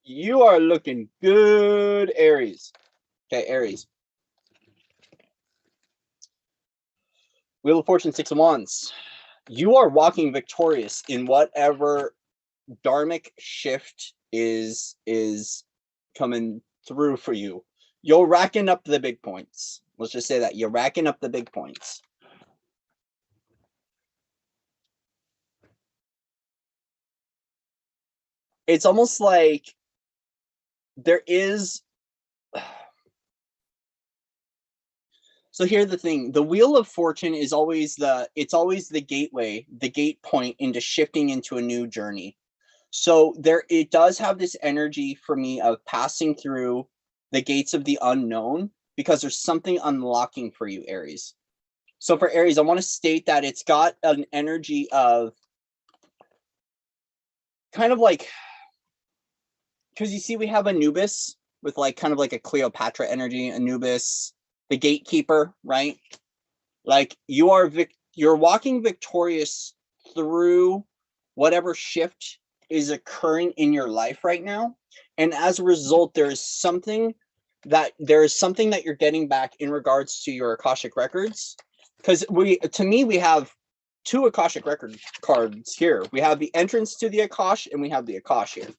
You are looking good, Aries. Okay, Aries. Wheel of Fortune, 6 of Wands. You are walking victorious in whatever dharmic shift is coming through for you. You're racking up the big points. Let's just say that you're racking up the big points. It's almost like there is. So here's the thing: the Wheel of Fortune is always the gateway, the gate point into shifting into a new journey. So it does have this energy for me of passing through the gates of the unknown because there's something unlocking for you, Aries. So for Aries, I want to state that it's got an energy of kind of like, because you see we have Anubis with like kind of like a Cleopatra energy, Anubis, the gatekeeper, right? Like you're walking victorious through whatever shift is occurring in your life right now. And as a result, there is something that you're getting back in regards to your Akashic records. Because we have 2 Akashic record cards here. We have the entrance to the Akash and we have the Akash here.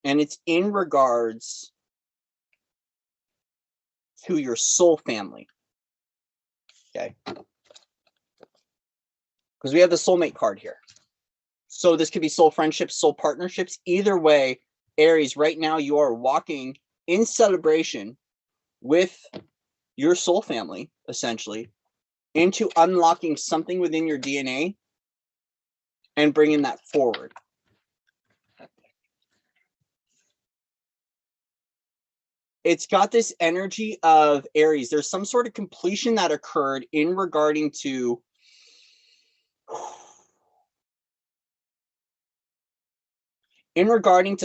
And it's in regards to your soul family. Okay. Because we have the soulmate card here. So this could be soul friendships, soul partnerships. Either way, Aries, right now you are walking in celebration with your soul family, essentially, into unlocking something within your DNA and bringing that forward. It's got this energy of Aries. There's some sort of completion that occurred in regarding to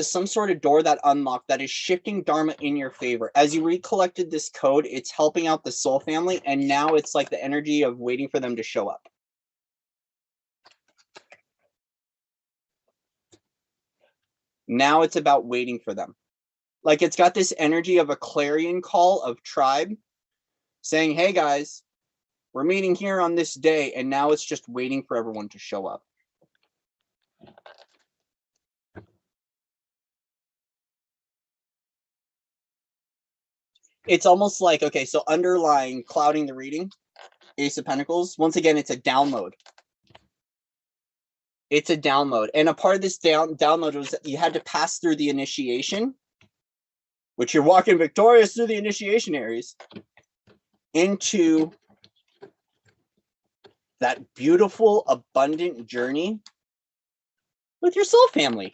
some sort of door that unlocked that is shifting Dharma in your favor. As you recollected this code, it's helping out the soul family, and now it's like the energy of waiting for them to show up. Now it's about waiting for them. Like it's got this energy of a clarion call of tribe saying, hey guys, we're meeting here on this day, and now it's just waiting for everyone to show up. It's almost like, okay, so underlying clouding the reading, Ace of Pentacles, once again, it's a download. It's a download. And a part of this download was that you had to pass through the initiation, which you're walking victorious through the initiation, Aries, into that beautiful, abundant journey with your soul family.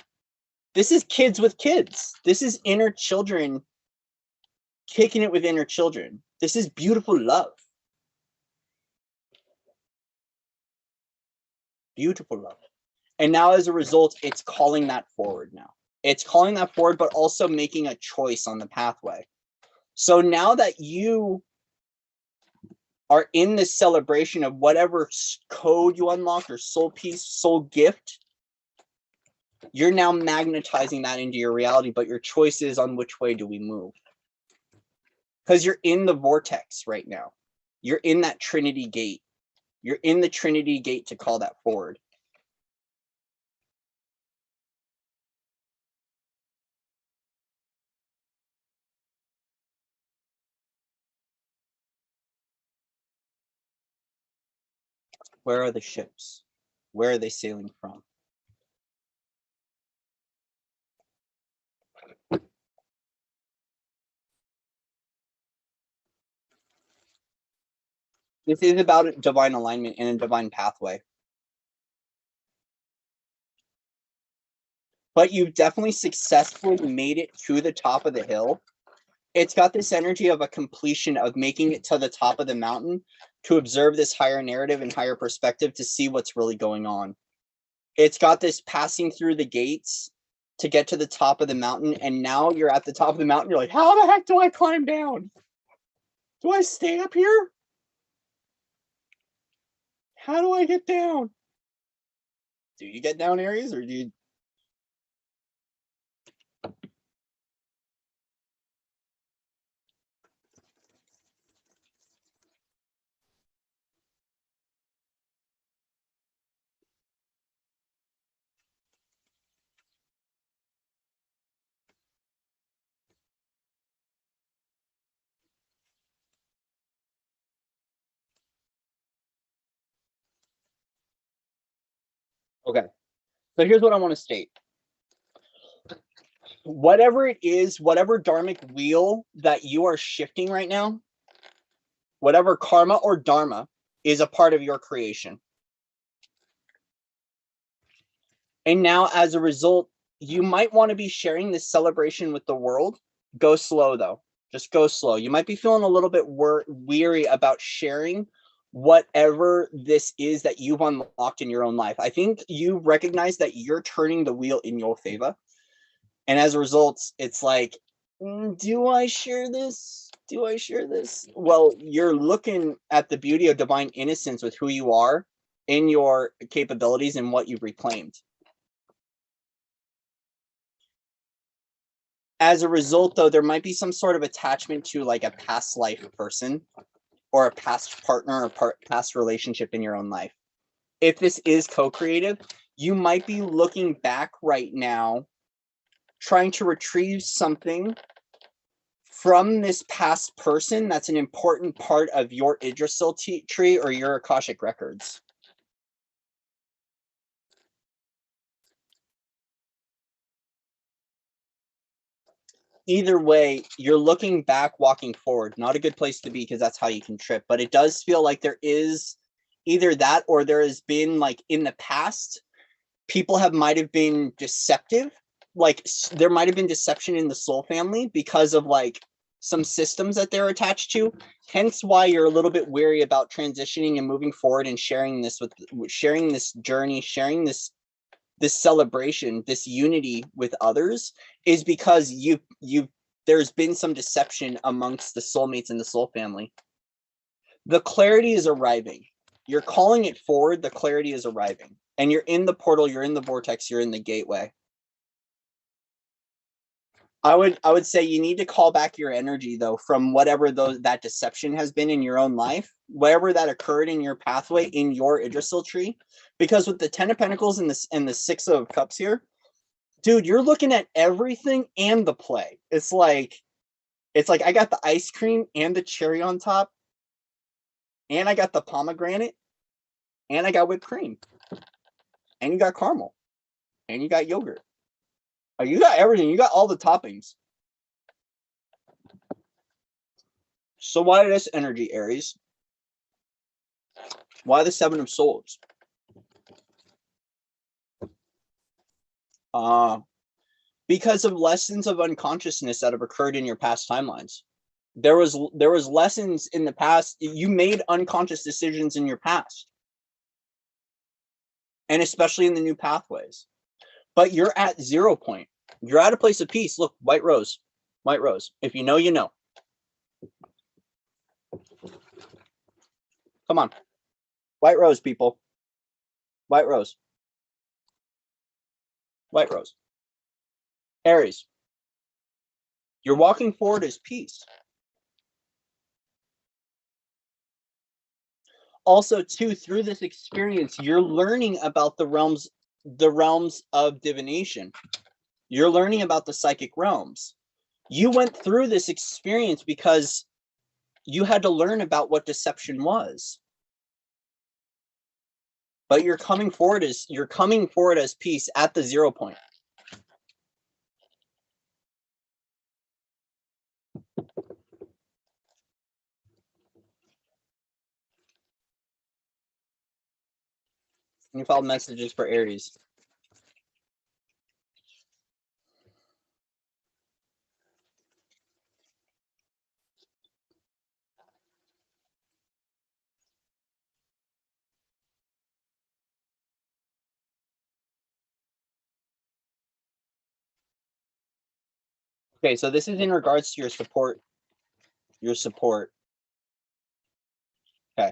This is kids with kids. This is inner children kicking it with inner children. This is beautiful love. Beautiful love. And now as a result, it's calling that forward now. It's calling that forward, but also making a choice on the pathway. So now that you are in this celebration of whatever code you unlock or soul piece, soul gift, you're now magnetizing that into your reality, but your choice is on which way do we move. Because you're in the vortex right now. You're in that Trinity gate. You're in the Trinity gate to call that forward. Where are the ships? Where are they sailing from? This is about divine alignment and a divine pathway. But you've definitely successfully made it to the top of the hill. It's got this energy of a completion of making it to the top of the mountain to observe this higher narrative and higher perspective to see what's really going on. It's got this passing through the gates to get to the top of the mountain, and now you're at the top of the mountain. You're like, how the heck do I climb down? Do I stay up here? How do I get down? Do you get down, Aries, or do you? Okay. So here's what I want to state. Whatever it is, whatever dharmic wheel that you are shifting right now, whatever karma or dharma is a part of your creation. And now as a result, you might want to be sharing this celebration with the world. Go slow though. Just go slow. You might be feeling a little bit weary about sharing whatever this is that you've unlocked in your own life. I think you recognize that you're turning the wheel in your favor. And as a result, it's like, do I share this? Do I share this? Well, you're looking at the beauty of divine innocence with who you are in your capabilities and what you've reclaimed. As a result, though, there might be some sort of attachment to like a past life person or a past partner or past relationship in your own life. If this is co-creative, you might be looking back right now trying to retrieve something from this past person that's an important part of your Yggdrasil tree or your Akashic records. Either way, you're looking back, walking forward. Not a good place to be because that's how you can trip. But it does feel like there is either that or there has been, like, in the past, people might have been deceptive. Like, there might have been deception in the soul family because of, like, some systems that they're attached to. Hence why you're a little bit wary about transitioning and moving forward and sharing this journey, sharing this celebration, this unity with others, is because there's been some deception amongst the soulmates in the soul family. The clarity is arriving. You're calling it forward. The clarity is arriving. And you're in the portal, you're in the vortex, you're in the gateway. I would say you need to call back your energy, though, from whatever that deception has been in your own life, wherever that occurred in your pathway, in your Yggdrasil tree. Because with the 10 of Pentacles and the 6 of Cups here, dude, you're looking at everything and the play. It's like I got the ice cream and the cherry on top, and I got the pomegranate, and I got whipped cream, and you got caramel, and you got yogurt. You got everything. You got all the toppings. So why this energy, Aries? Why the 7 of Swords? Because of lessons of unconsciousness that have occurred in your past timelines. There was lessons in the past. You made unconscious decisions in your past, and especially in the new pathways. But you're at 0 point. You're at a place of peace. Look, white rose, white rose. If you know, you know. Come on, white rose, people. White rose. White rose. Aries, you're walking forward as peace. Also, too, through this experience, you're learning about the realms of divination. You're learning about the psychic realms. You went through this experience because you had to learn about what deception was. But you're coming forward as peace at the 0 point. You follow messages for Aries. Okay, so this is in regards to your support. Your support. Okay.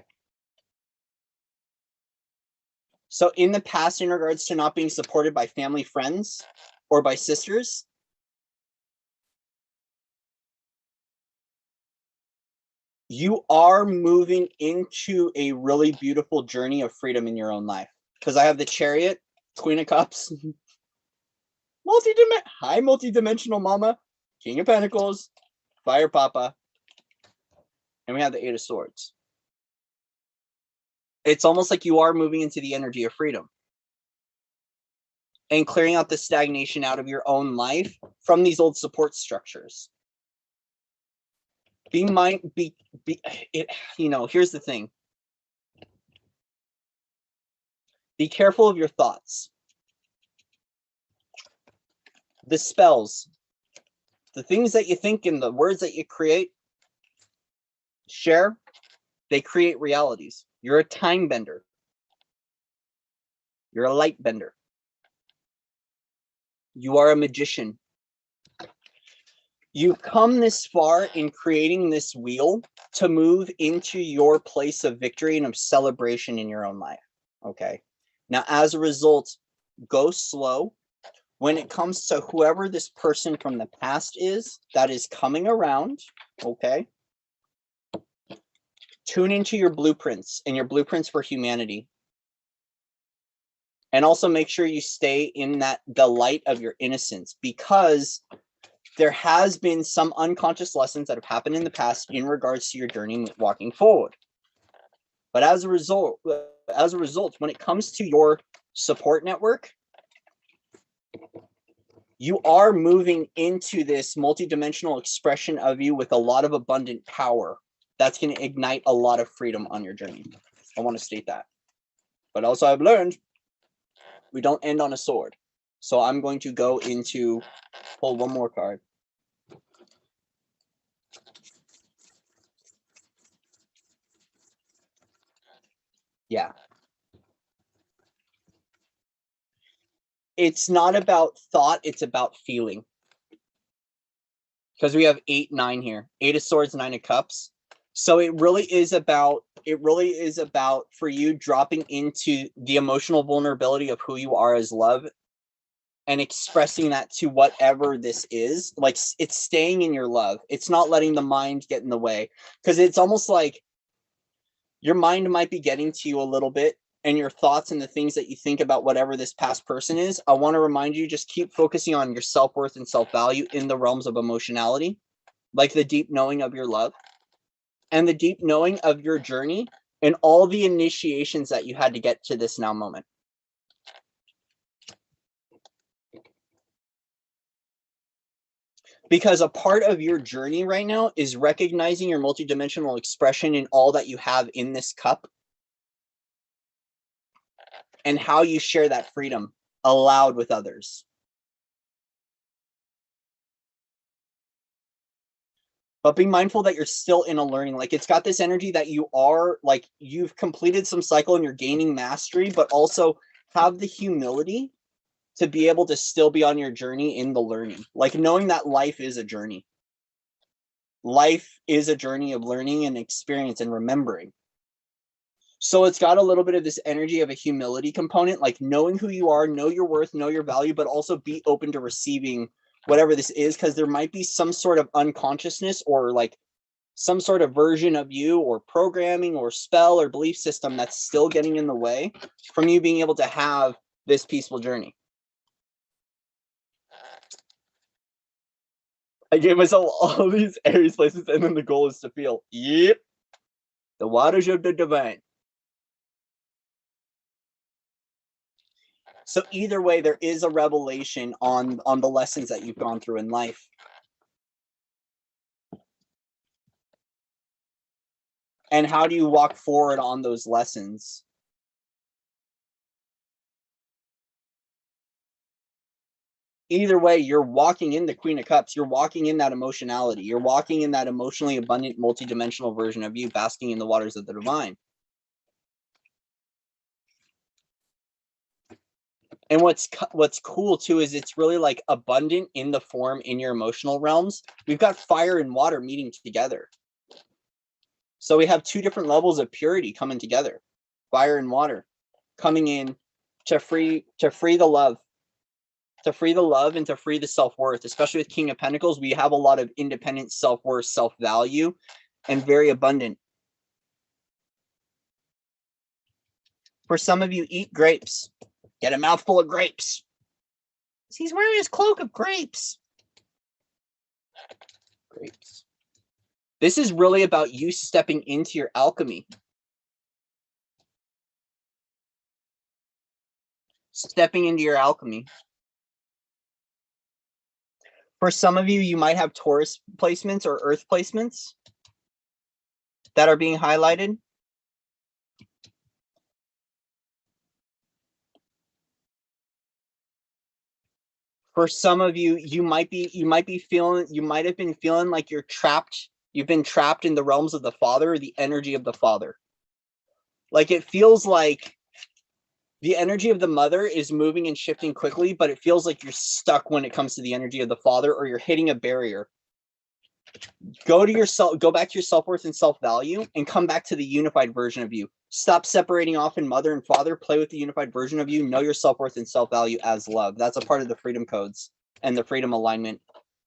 So in the past, in regards to not being supported by family, friends, or by sisters, you are moving into a really beautiful journey of freedom in your own life. Because I have the Chariot, Queen of Cups, multi-dimensional mama, King of Pentacles, Fire Papa, and we have the 8 of Swords. It's almost like you are moving into the energy of freedom and clearing out the stagnation out of your own life from these old support structures. Here's the thing. Be careful of your thoughts. The spells, the things that you think and the words that you share, they create realities. You're a time bender. You're a light bender. You are a magician. You've come this far in creating this wheel to move into your place of victory and of celebration in your own life. Okay. Now, as a result, go slow. When it comes to whoever this person from the past is that is coming around, okay, tune into your blueprints and your blueprints for humanity. And also make sure you stay in the light of your innocence, because there has been some unconscious lessons that have happened in the past in regards to your journey walking forward. But as a result, when it comes to your support network, you are moving into this multidimensional expression of you with a lot of abundant power. That's going to ignite a lot of freedom on your journey. I want to state that. But also I've learned we don't end on a sword. So I'm going to go into, pull one more card. Yeah. It's not about thought, it's about feeling. Because we have 8, 9 here. 8 of Swords, 9 of Cups. So it really is about for you dropping into the emotional vulnerability of who you are as love and expressing that to whatever this is. Like, it's staying in your love. It's not letting the mind get in the way. Because it's almost like your mind might be getting to you a little bit, and your thoughts and the things that you think about whatever this past person is. I want to remind you, just keep focusing on your self-worth and self-value in the realms of emotionality, like the deep knowing of your love and the deep knowing of your journey and all the initiations that you had to get to this now moment. Because a part of your journey right now is recognizing your multidimensional expression in all that you have in this cup and how you share that freedom aloud with others. But be mindful that you're still in a learning. Like, it's got this energy that you are, like, you've completed some cycle and you're gaining mastery, but also have the humility to be able to still be on your journey in the learning. Like, knowing that life is a journey. Life is a journey of learning and experience and remembering. So it's got a little bit of this energy of a humility component, like knowing who you are, know your worth, know your value, but also be open to receiving whatever this is, because there might be some sort of unconsciousness or like some sort of version of you or programming or spell or belief system that's still getting in the way from you being able to have this peaceful journey. I gave myself all these Aries places, and then the goal is to feel, yep, the waters of the divine. So either way, there is a revelation on the lessons that you've gone through in life. And how do you walk forward on those lessons? Either way, you're walking in the Queen of Cups. You're walking in that emotionality. You're walking in that emotionally abundant, multidimensional version of you, basking in the waters of the divine. And what's cool too is it's really like abundant in the form in your emotional realms. We've got fire and water meeting together. So we have 2 different levels of purity coming together. Fire and water coming in to free the love. To free the love and to free the self-worth. Especially with King of Pentacles, we have a lot of independent self-worth, self-value, and very abundant. For some of you, eat grapes. Get a mouthful of grapes. He's wearing his cloak of grapes. Grapes. This is really about you stepping into your alchemy. Stepping into your alchemy. For some of you, you might have Taurus placements or Earth placements that are being highlighted. For some of you, you might have been feeling like you're trapped. You've been trapped in the realms of the Father, or the energy of the Father. Like, it feels like the energy of the Mother is moving and shifting quickly, but it feels like you're stuck when it comes to the energy of the Father, or you're hitting a barrier. Go back to your self-worth and self-value, and come back to the unified version of you. Stop separating off in Mother and Father. Play with the unified version of you. Know your self-worth and self-value as love. That's a part of the freedom codes and the freedom alignment.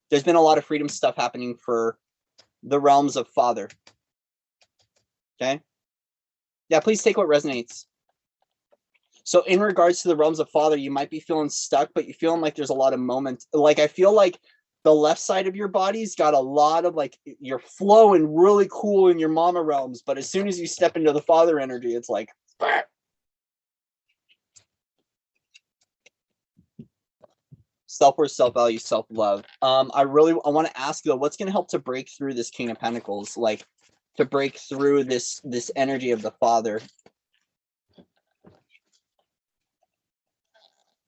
There's been a lot of freedom stuff happening for the realms of Father. Okay? Yeah, please take what resonates. So in regards to the realms of father, you might be feeling stuck, but you're feeling like there's a lot of moments. Like I feel like the left side of your body's got a lot of like you're flowing really cool in your mama realms, but as soon as you step into the father energy, it's like self-worth, self-value, self-love. I want to ask though, what's going to help to break through this King of Pentacles, like to break through this energy of the father?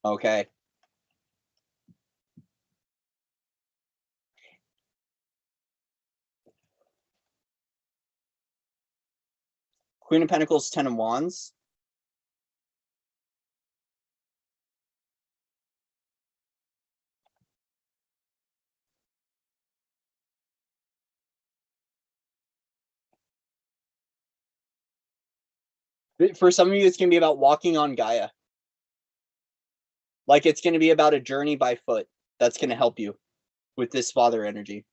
Okay. Queen of Pentacles, 10 of Wands. For some of you, it's going to be about walking on Gaia. Like it's going to be about a journey by foot. That's going to help you with this father energy.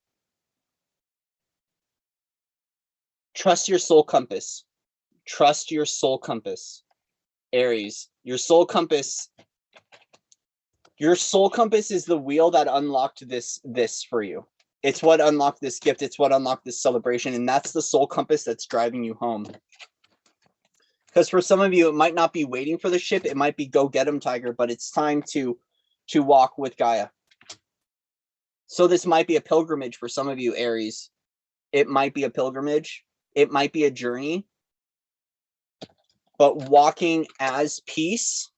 Trust your soul compass. Trust your soul compass. Aries, your soul compass. Your soul compass is the wheel that unlocked this for you. It's what unlocked this gift. It's what unlocked this celebration. And that's the soul compass that's driving you home. Because for some of you, it might not be waiting for the ship. It might be go get them, Tiger, but it's time to walk with Gaia. So this might be a pilgrimage for some of you, Aries. It might be a pilgrimage. It might be a journey. But walking as peace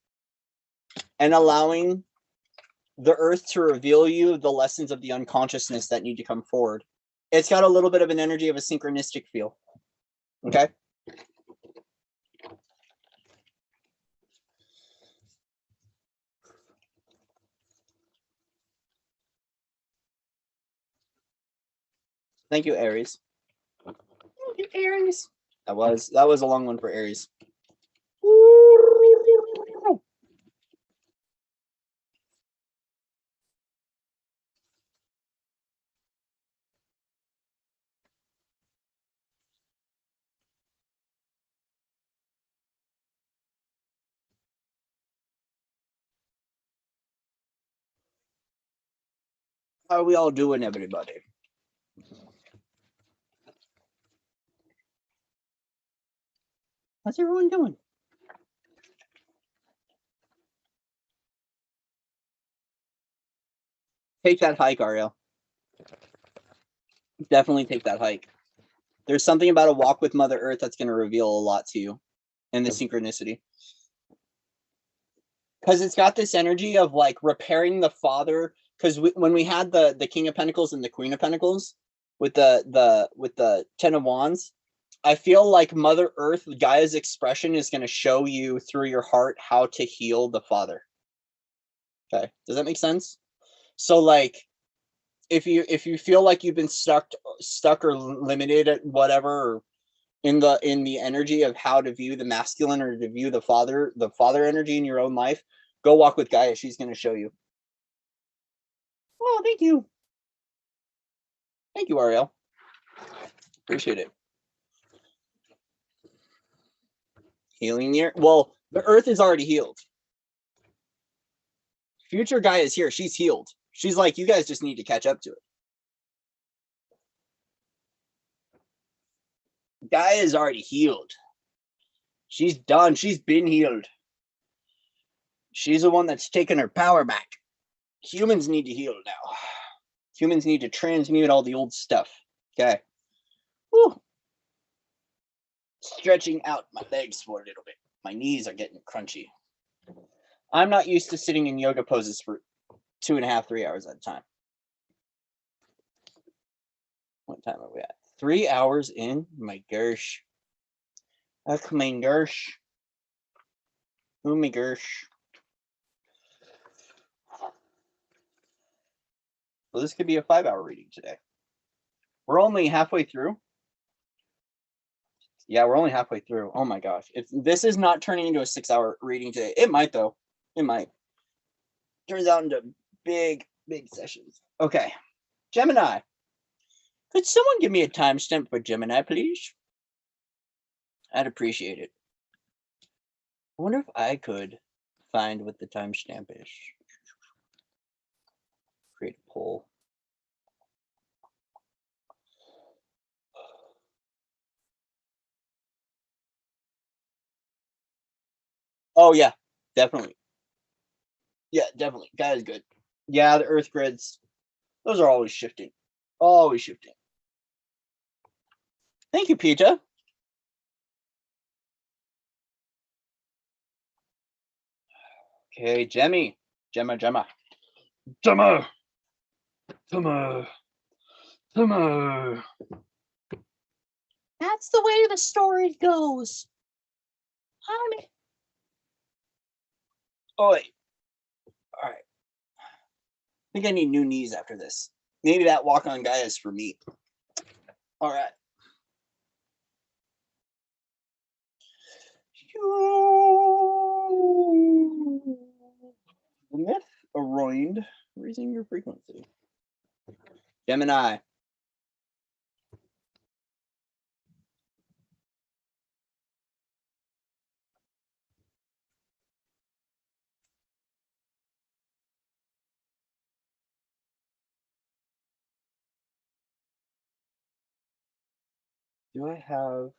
and allowing the earth to reveal you the lessons of the unconsciousness that need to come forward. It's got a little bit of an energy of a synchronistic feel. Okay. Thank you, Aries. Thank you, Aries. That was a long one for Aries. How are we all doing, everybody? How's everyone doing? Take that hike, Ariel. Definitely take that hike. There's something about a walk with Mother Earth that's going to reveal a lot to you and the synchronicity. Because it's got this energy of like repairing the father. Because when we had the King of Pentacles and the Queen of Pentacles with the 10 of Wands, I feel like Mother Earth, Gaia's expression, is going to show you through your heart how to heal the father. Okay, does that make sense? So like, if you feel like you've been stuck or limited at whatever, or in the energy of how to view the masculine or to view the father energy in your own life, go walk with Gaia. She's going to show you. Oh, thank you. Thank you, Ariel. Appreciate it. Healing year. Well, the earth is already healed. Future Gaia is here. She's healed. She's like, you guys just need to catch up to it. Gaia is already healed. She's done. She's been healed. She's the one that's taken her power back. Humans need to heal now. Humans need to transmute all the old stuff. Okay. Whew. Stretching out my legs for a little bit. My knees are getting crunchy. I'm not used to sitting in yoga poses for 2.5, 3 hours at a time. What time are we at? 3 hours in? My gosh. Oh my gosh. Oh my gosh. Well, this could be a 5-hour reading today. We're only halfway through. Yeah, we're only halfway through. Oh my gosh. If this is not turning into a 6-hour reading today, it might though. It might. Turns out into big sessions. Okay. Gemini. Could someone give me a timestamp for Gemini, please? I'd appreciate it. I wonder if I could find what the timestamp is. Create a poll. Oh yeah, definitely. Yeah, definitely. That is good. Yeah, the Earth grids. Those are always shifting. Always shifting. Thank you, Peter. Okay, Gemma. Gemma. That's the way the story goes. I'm Oh wait. All right. I think I need new knees after this. Maybe that walk-on guy is for me. All right. The myth around raising your frequency. Gemini. Do I have...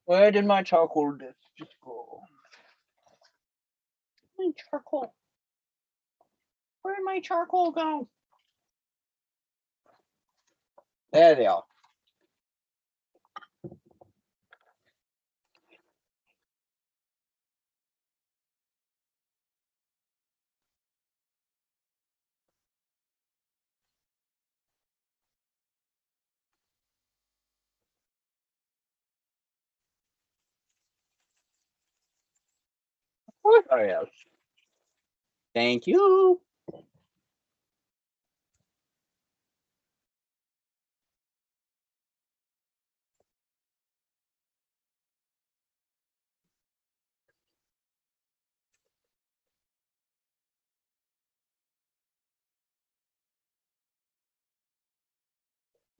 Where did my charcoal disc just go? my charcoal. Where'd my charcoal go? There they are. Oh yes. Thank you.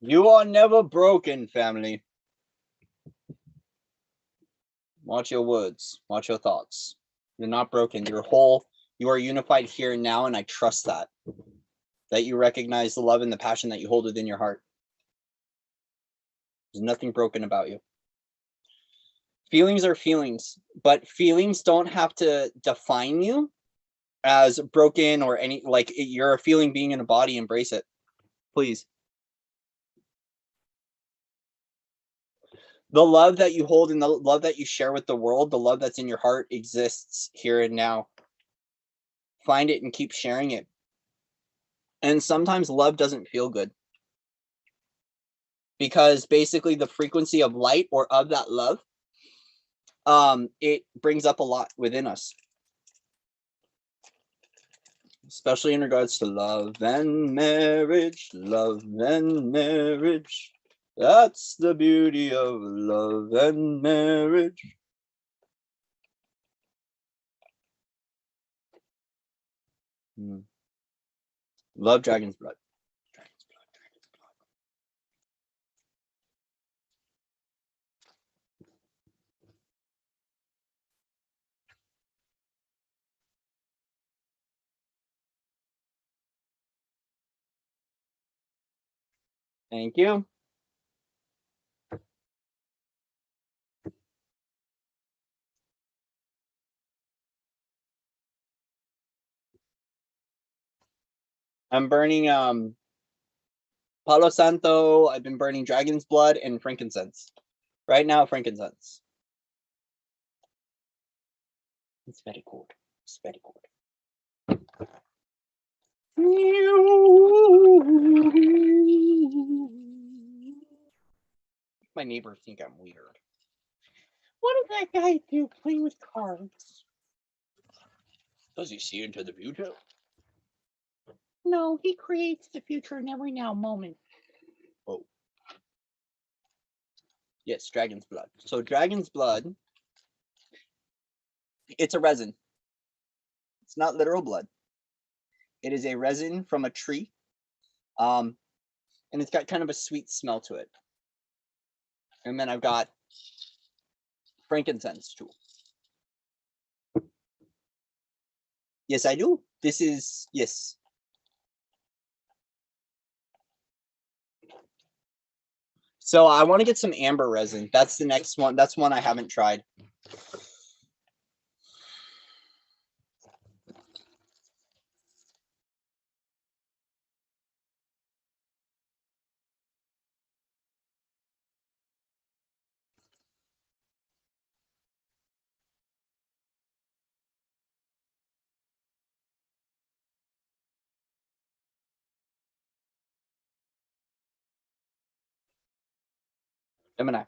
You are never broken, family. Watch your words. Watch your thoughts. You're not broken. You're whole. You are unified here and now, and I trust that. That you recognize the love and the passion that you hold within your heart. There's nothing broken about you. Feelings are feelings, but feelings don't have to define you as broken or any, like, you're a feeling being in a body. Embrace it, please. The love that you hold and the love that you share with the world, the love that's in your heart exists here and now. Find it and keep sharing it. And sometimes love doesn't feel good, because basically the frequency of light or of that love, it brings up a lot within us, especially in regards to love and marriage. Love and marriage, that's the beauty of love and marriage. Love Dragon's Blood. Dragon's Blood. Dragon's Blood. Thank you. I'm burning Palo Santo. I've been burning dragon's blood and frankincense. Right now, frankincense. It's very good. It's very good. My neighbors think I'm weird. What did that guy do playing with cards? Does he see into the future? No, he creates the future in every now moment. Oh. Yes, dragon's blood. So dragon's blood, it's a resin. It's not literal blood. It is a resin from a tree. And it's got kind of a sweet smell to it. And then I've got frankincense too. Yes, I do. This is, yes. So I want to get some amber resin. That's the next one. That's one I haven't tried. Gemini.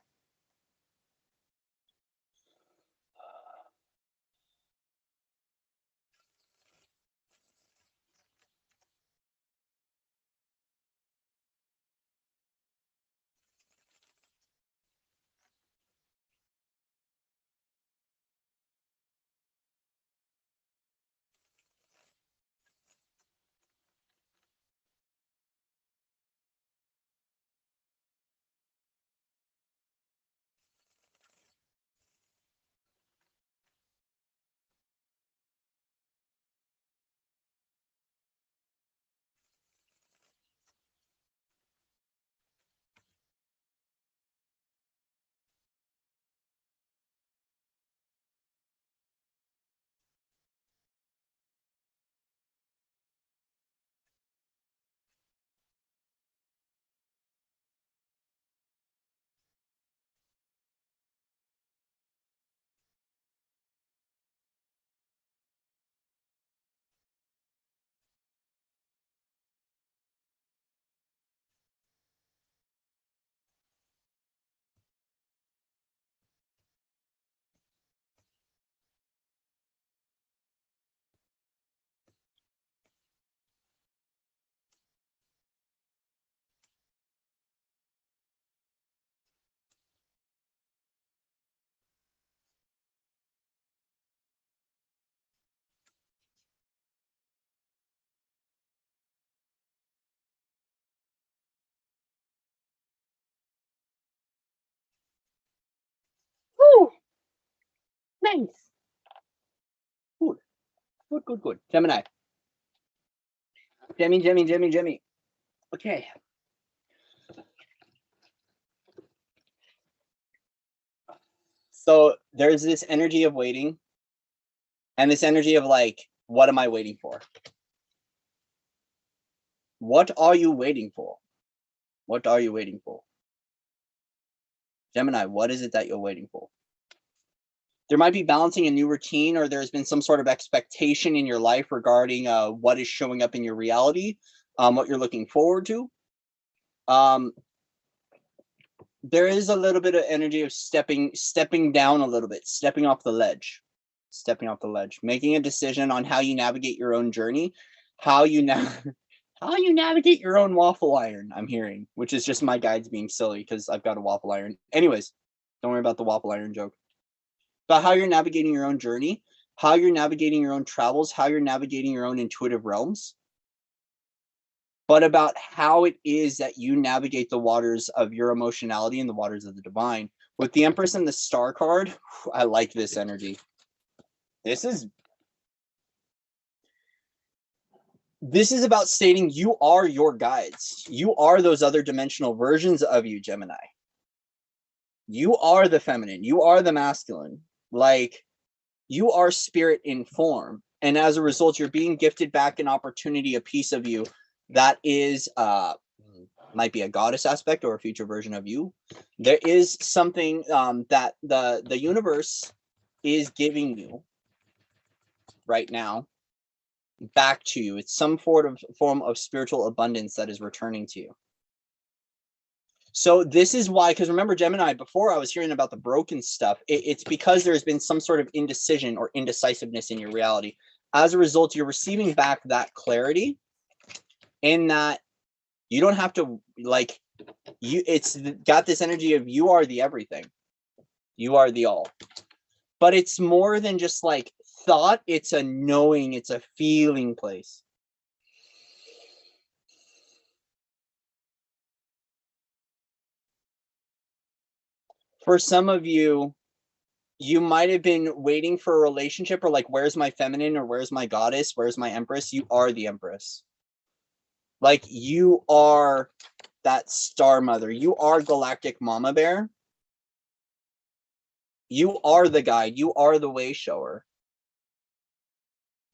Woo! Nice. Good. Good, good, good. Gemini. Jemmy. Okay. So there's this energy of waiting and this energy of like, what am I waiting for? What are you waiting for? What are you waiting for? Gemini, what is it that you're waiting for? There might be balancing a new routine, or there's been some sort of expectation in your life regarding what is showing up in your reality, what you're looking forward to. There is a little bit of energy of stepping down a little bit, stepping off the ledge, making a decision on how you navigate your own journey, how you navigate your own waffle iron. I'm hearing, which is just my guides being silly because I've got a waffle iron. Anyways, don't worry about the waffle iron joke. About how you're navigating your own journey, how you're navigating your own travels, how you're navigating your own intuitive realms, but about how it is that you navigate the waters of your emotionality and the waters of the divine. With the Empress and the Star card, I like this energy. This is about stating you are your guides. You are those other dimensional versions of you, Gemini. You are the feminine. You are the masculine. Like, you are spirit in form. And as a result, you're being gifted back an opportunity, a piece of you that is might be a goddess aspect or a future version of you. There is something that the universe is giving you right now back to you. It's some form of spiritual abundance that is returning to you. So this is why, because remember, Gemini, before I was hearing about the broken stuff, it's because there's been some sort of indecision or indecisiveness in your reality. As a result, you're receiving back that clarity in that you don't have to, like, it's got this energy of you are the everything. You are the all. But it's more than just like thought. It's a knowing, it's a feeling place. For some of you, you might have been waiting for a relationship or like, where's my feminine or where's my goddess? Where's my empress? You are the empress. Like, you are that star mother. You are galactic mama bear. You are the guide. You are the way shower.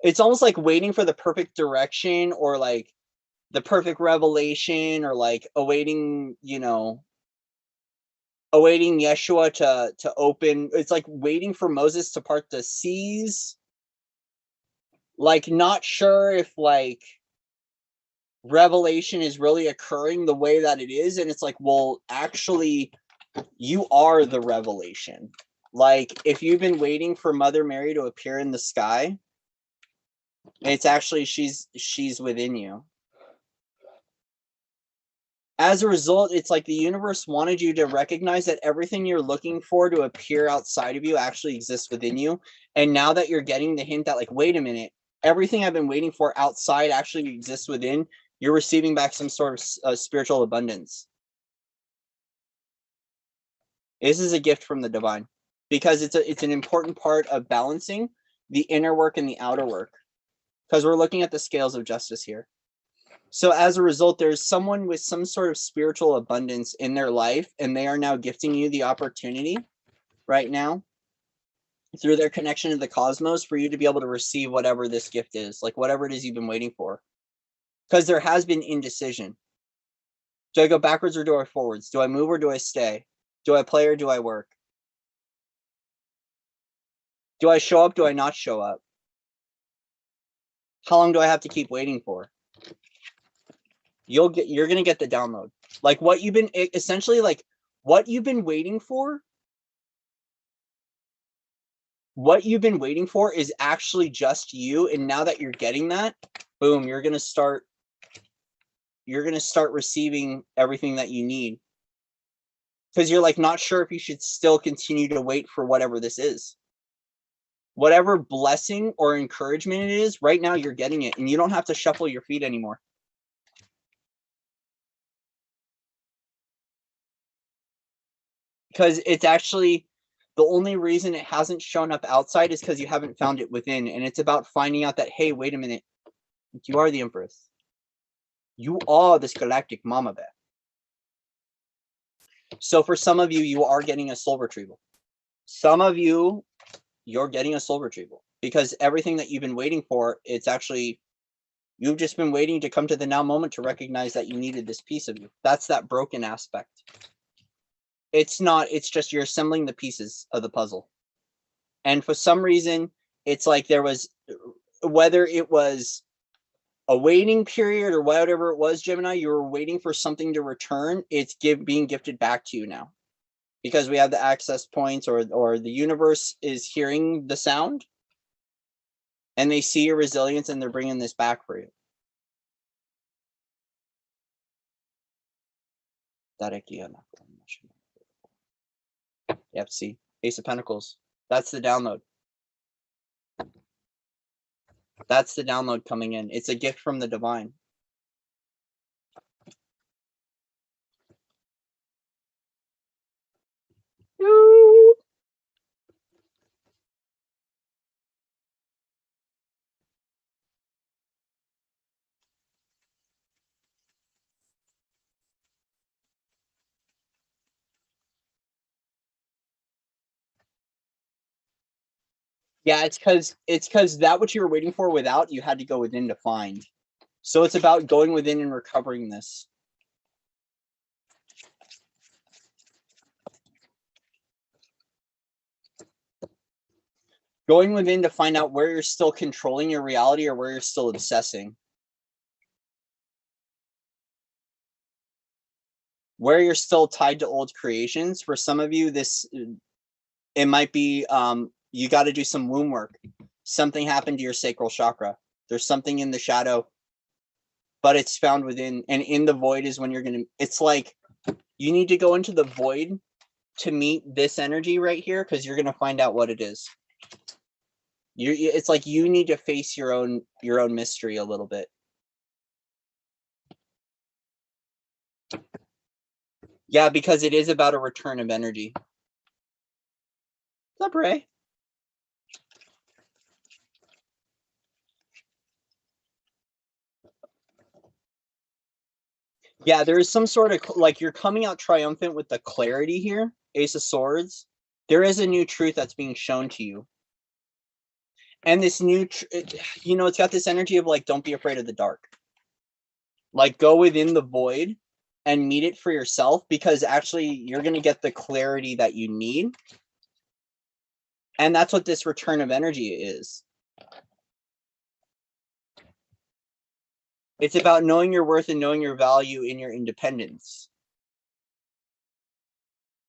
It's almost like waiting for the perfect direction or like the perfect revelation or like awaiting, awaiting Yeshua to open. It's like waiting for Moses to part the seas. Like, not sure if like revelation is really occurring the way that it is. And it's like, well, actually, you are the revelation. Like, if you've been waiting for Mother Mary to appear in the sky, it's actually she's within you. As a result, it's like the universe wanted you to recognize that everything you're looking for to appear outside of you actually exists within you. And now that you're getting the hint that, like, wait a minute, everything I've been waiting for outside actually exists within, you're receiving back some sort of spiritual abundance. This is a gift from the divine because it's an important part of balancing the inner work and the outer work, because we're looking at the scales of justice here. So as a result, there's someone with some sort of spiritual abundance in their life, and they are now gifting you the opportunity right now through their connection to the cosmos for you to be able to receive whatever this gift is, like whatever it is you've been waiting for. Because there has been indecision. Do I go backwards or do I forwards? Do I move or do I stay? Do I play or do I work? Do I show up? Do I not show up? How long do I have to keep waiting for? You're going to get the download. Like, what you've been, essentially, like, what you've been waiting for, is actually just you. And now that you're getting that, boom, you're going to start receiving everything that you need. Because you're like not sure if you should still continue to wait for whatever this is. Whatever blessing or encouragement it is, right now you're getting it, and you don't have to shuffle your feet anymore. Because it's actually, the only reason it hasn't shown up outside is because you haven't found it within. And it's about finding out that, hey, wait a minute, you are the Empress. You are this galactic mama bear. So for some of you, you are getting a soul retrieval. Some of you, you're getting a soul retrieval. Because everything that you've been waiting for, it's actually, you've just been waiting to come to the now moment to recognize that you needed this piece of you. That's that broken aspect. It's not, it's just you're assembling the pieces of the puzzle. And for some reason, it's like there was, whether it was a waiting period or whatever it was, Gemini, you were waiting for something to return. It's being gifted back to you now. Because we have the access points, or the universe is hearing the sound. And they see your resilience and they're bringing this back for you. Yep, see, Ace of Pentacles. That's the download. That's the download coming in. It's a gift from the divine. Yeah, it's because that what you were waiting for without, you had to go within to find. So it's about going within and recovering this. Going within to find out where you're still controlling your reality or where you're still obsessing. Where you're still tied to old creations. For some of you, it might be you got to do some womb work. Something happened to your sacral chakra. There's something in the shadow, but it's found within, and in the void is when you're going to, it's like you need to go into the void to meet this energy right here, because you're going to find out what it is. It's like you need to face your own mystery a little bit. Yeah, because it is about a return of energy. What's up, Ray? Yeah, there is some sort of, like, you're coming out triumphant with the clarity here, Ace of Swords. There is a new truth that's being shown to you. And this new, it's got this energy of, like, don't be afraid of the dark. Like, go within the void and meet it for yourself, because actually you're going to get the clarity that you need. And that's what this return of energy is. It's about knowing your worth and knowing your value in your independence.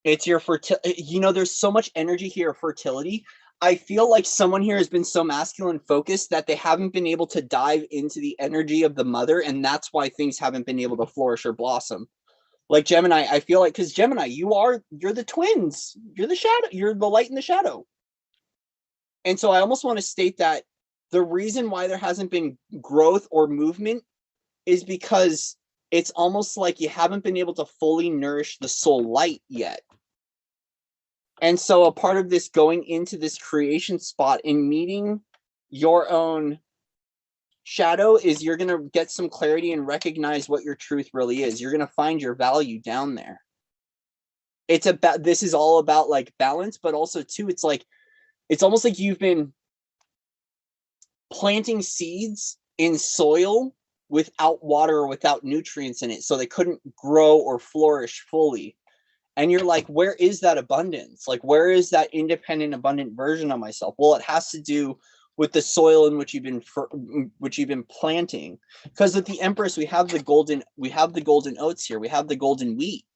It's your fertility. There's so much energy here, fertility. I feel like someone here has been so masculine focused that they haven't been able to dive into the energy of the mother, and that's why things haven't been able to flourish or blossom. Like Gemini, I feel like, because Gemini, you're the twins. You're the shadow. You're the light and the shadow. And so I almost want to state that the reason why there hasn't been growth or movement is because it's almost like you haven't been able to fully nourish the soul light yet. And so a part of this going into this creation spot and meeting your own shadow is you're going to get some clarity and recognize what your truth really is. You're going to find your value down there. This is all about, like, balance, but also too, it's almost like you've been planting seeds in soil without water or without nutrients in it, so they couldn't grow or flourish fully. And you're like, where is that abundance? Like, where is that independent, abundant version of myself? Well, it has to do with the soil in which you've been planting. Because with the Empress, we have the golden oats here. We have the golden wheat,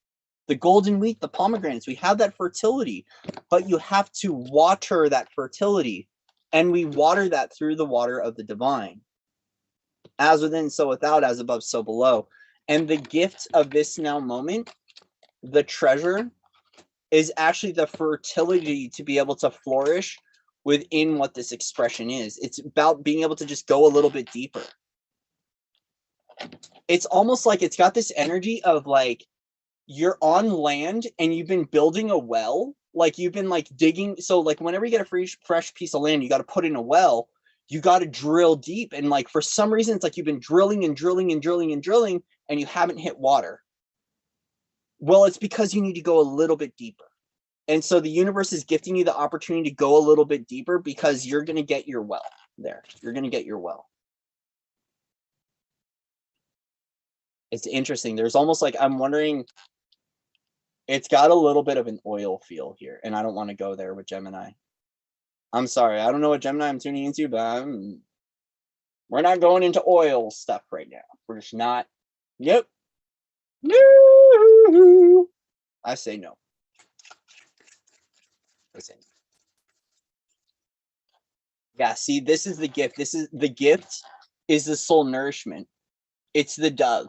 the pomegranates. We have that fertility, but you have to water that fertility, and we water that through the water of the divine. As within, so without, as above, so below. And the gift of this now moment, the treasure, is actually the fertility to be able to flourish within what this expression is. It's about being able to just go a little bit deeper. It's almost like it's got this energy of, like, you're on land and you've been building a well. Like, you've been, like, digging. So, like, whenever you get a fresh piece of land, you got to put in a well. You got to drill deep. And, like, for some reason, it's like you've been drilling and drilling and drilling and drilling, and you haven't hit water. Well, it's because you need to go a little bit deeper. And so the universe is gifting you the opportunity to go a little bit deeper, because you're going to get your well there. You're going to get your well. It's interesting. There's almost, like, I'm wondering, it's got a little bit of an oil feel here, and I don't want to go there with Gemini. I'm sorry. I don't know what Gemini I'm tuning into, but we're not going into oil stuff right now. We're just not. Nope. No. I say no. Yeah, see, this is the gift. The gift is the soul nourishment. It's the dove.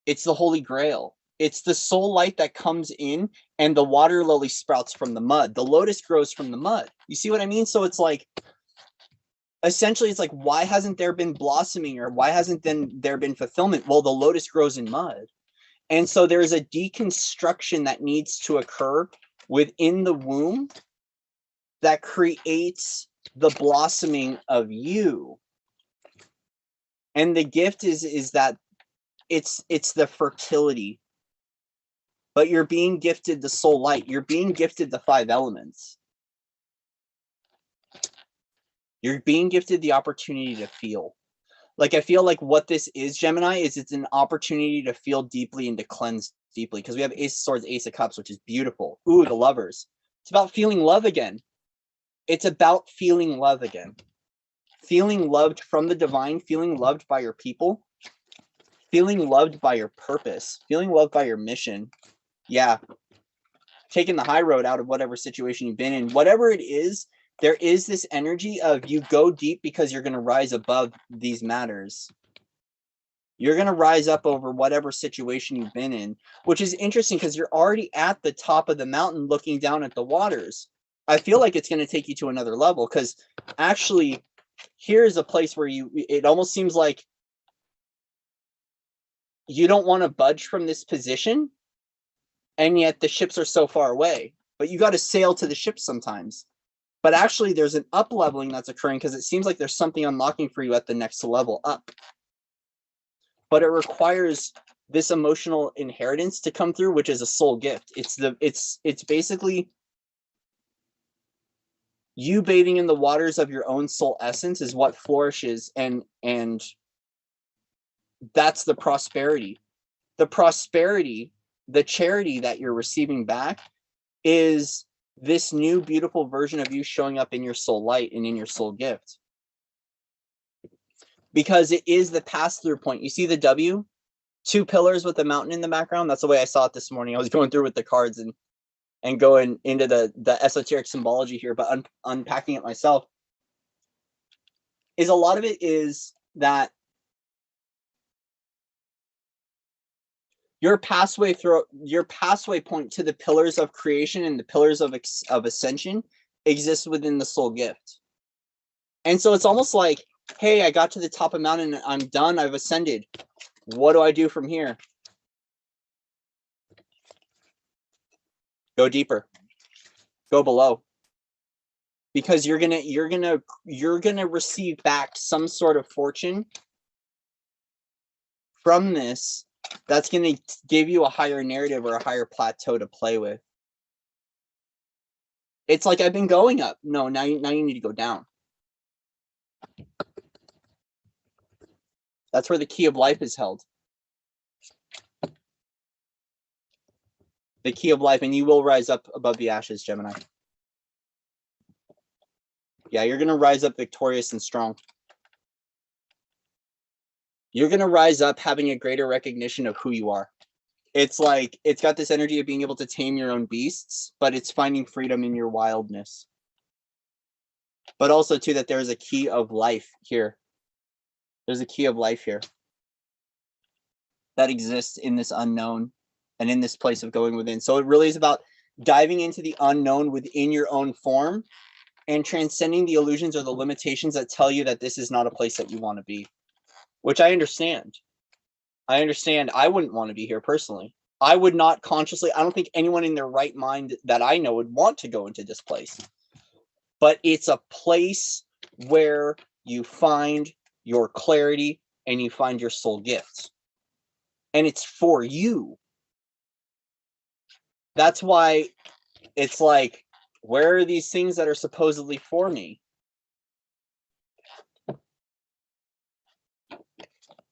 It's the Holy Grail. It's the soul light that comes in, and the water lily sprouts from the mud. The lotus grows from the mud. You see what I mean? So it's like, essentially, it's like, why hasn't there been blossoming, or why hasn't there been fulfillment? Well, the lotus grows in mud. And so there is a deconstruction that needs to occur within the womb that creates the blossoming of you. And the gift is that it's the fertility, but you're being gifted the soul light. You're being gifted the 5 elements. You're being gifted the opportunity to feel. Like, I feel like what this is, Gemini, is it's an opportunity to feel deeply and to cleanse deeply, because we have Ace of Swords, Ace of Cups, which is beautiful. Ooh, the Lovers. It's about feeling love again. It's about feeling love again. Feeling loved from the divine, feeling loved by your people, feeling loved by your purpose, feeling loved by your mission. Yeah. Taking the high road out of whatever situation you've been in. Whatever it is, there is this energy of you go deep because you're going to rise above these matters. You're going to rise up over whatever situation you've been in, which is interesting because you're already at the top of the mountain looking down at the waters. I feel like it's going to take you to another level, because actually here's a place where it almost seems like you don't want to budge from this position, and yet the ships are so far away, but you got to sail to the ships sometimes. But actually there's an up leveling that's occurring, because it seems like there's something unlocking for you at the next level up. But it requires this emotional inheritance to come through, which is a soul gift. It's basically you bathing in the waters of your own soul essence is what flourishes, and that's the prosperity. The prosperity, the charity that you're receiving back is this new beautiful version of you showing up in your soul light and in your soul gift. Because it is the pass-through point. You see the W? 2 pillars with the mountain in the background. That's the way I saw it this morning. I was going through with the cards and going into the esoteric symbology here, but unpacking it myself. Is a lot of it is that your pathway point to the pillars of creation and the pillars of ascension exists within the soul gift. And so it's almost like, hey, I got to the top of the mountain, I'm done, I've ascended. What do I do from here? Go deeper. Go below. Because you're gonna receive back some sort of fortune from this that's gonna give you a higher narrative or a higher plateau to play with. It's like, I've been going up. No, now you need to go down. That's where the key of life is held. The key of life, and you will rise up above the ashes, Gemini. Yeah, you're gonna rise up victorious and strong. You're gonna rise up having a greater recognition of who you are. It's like, it's got this energy of being able to tame your own beasts, but it's finding freedom in your wildness. But also too, that there's a key of life here. There's a key of life here that exists in this unknown and in this place of going within. So it really is about diving into the unknown within your own form and transcending the illusions or the limitations that tell you that this is not a place that you want to be, which I understand. I understand. I wouldn't want to be here personally. I would not consciously, I don't think anyone in their right mind that I know would want to go into this place. But it's a place where you find your clarity and you find your soul gifts. And it's for you. That's why it's like, where are these things that are supposedly for me?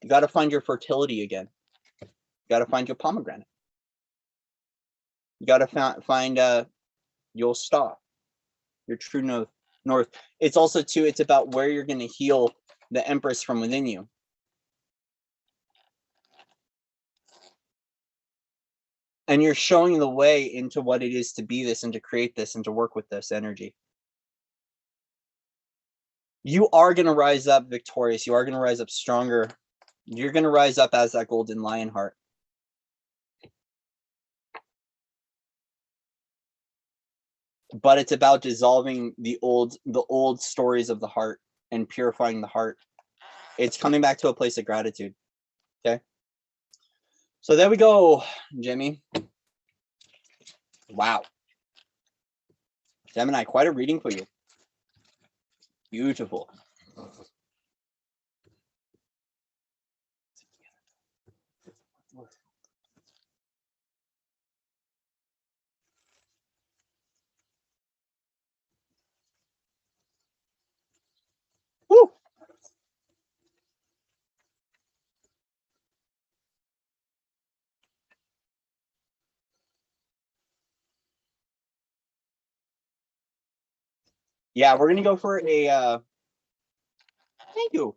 You got to find your fertility again. You got to find your pomegranate. You got to find your star, your true north. It's also too, it's about where you're going to heal the Empress from within you. And you're showing the way into what it is to be this and to create this and to work with this energy. You are going to rise up victorious. You are going to rise up stronger. You're going to rise up as that golden lion heart. But it's about dissolving the old stories of the heart and purifying the heart. It's coming back to a place of gratitude. Okay. So there we go, Jimmy. Wow. Gemini, quite a reading for you. Beautiful. Woo. Yeah, we're gonna go for a. Thank you.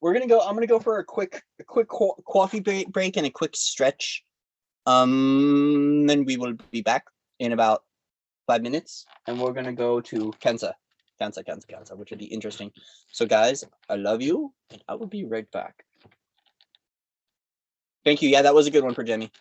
I'm gonna go for a quick coffee break and a quick stretch. Then we will be back in about 5 minutes, and we're gonna go to Kensa, which would be interesting. So, guys, I love you, and I will be right back. Thank you. Yeah, that was a good one for Jemmy.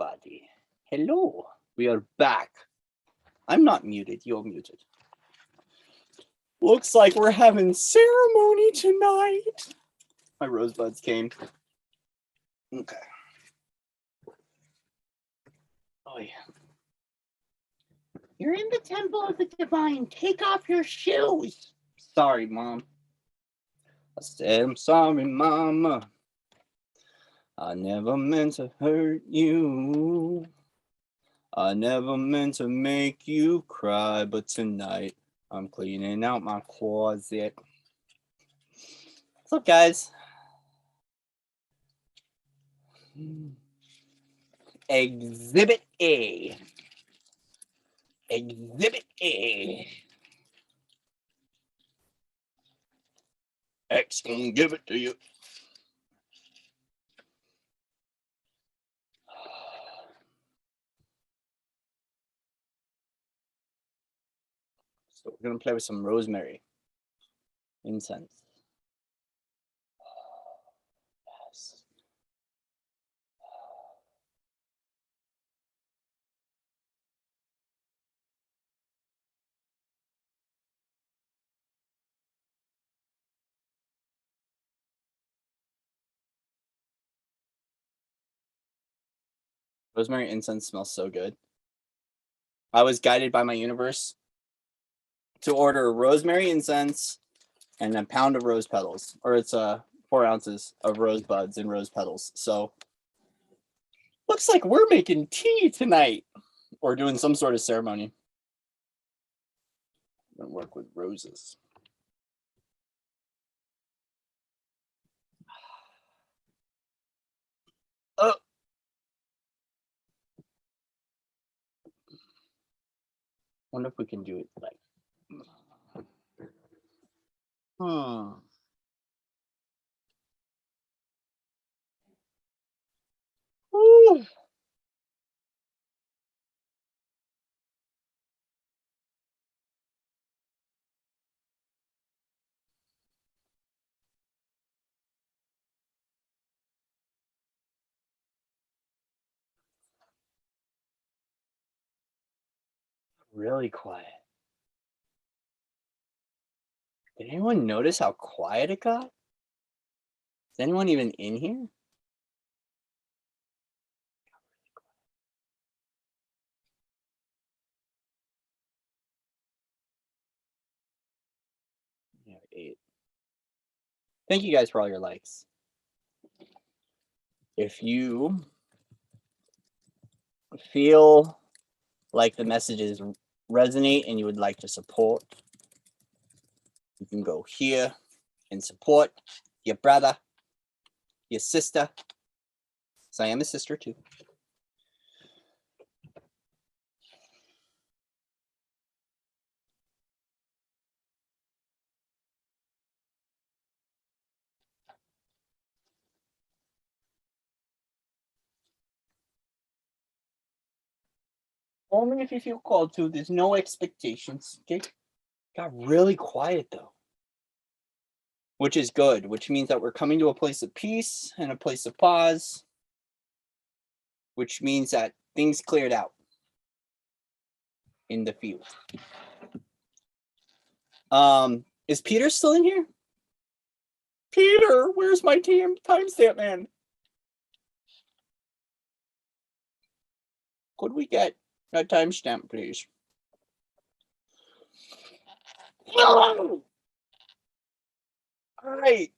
everybody. Hello. We are back. I'm not muted. You're muted. Looks like we're having ceremony tonight. My rosebuds came. Okay. Oh, yeah. You're in the temple of the divine. Take off your shoes. Sorry, Mom. I said, I'm sorry, Mama. I never meant to hurt you. I never meant to make you cry, but tonight I'm cleaning out my closet. What's up, guys? Exhibit A. Exhibit A. X gonna give it to you. So we're gonna play with some rosemary incense. Yes. Rosemary incense smells so good. I was guided by my universe to order rosemary incense and a pound of rose petals, or it's 4 ounces of rose buds and rose petals. So looks like we're making tea tonight or doing some sort of ceremony. I'm gonna work with roses. Oh. Wonder if we can do it like. Ooh. Really quiet. Did anyone notice how quiet it got? Is anyone even in here? Yeah, 8. Thank you guys for all your likes. If you feel like the messages resonate and you would like to support, you can go here and support your brother, your sister. So I am a sister too. Only if you feel called to. There's no expectations. Okay. Got really quiet though. Which is good, which means that we're coming to a place of peace and a place of pause, which means that things cleared out in the field. Is Peter still in here? Peter, where's my timestamp man? Could we get a timestamp, please? All right.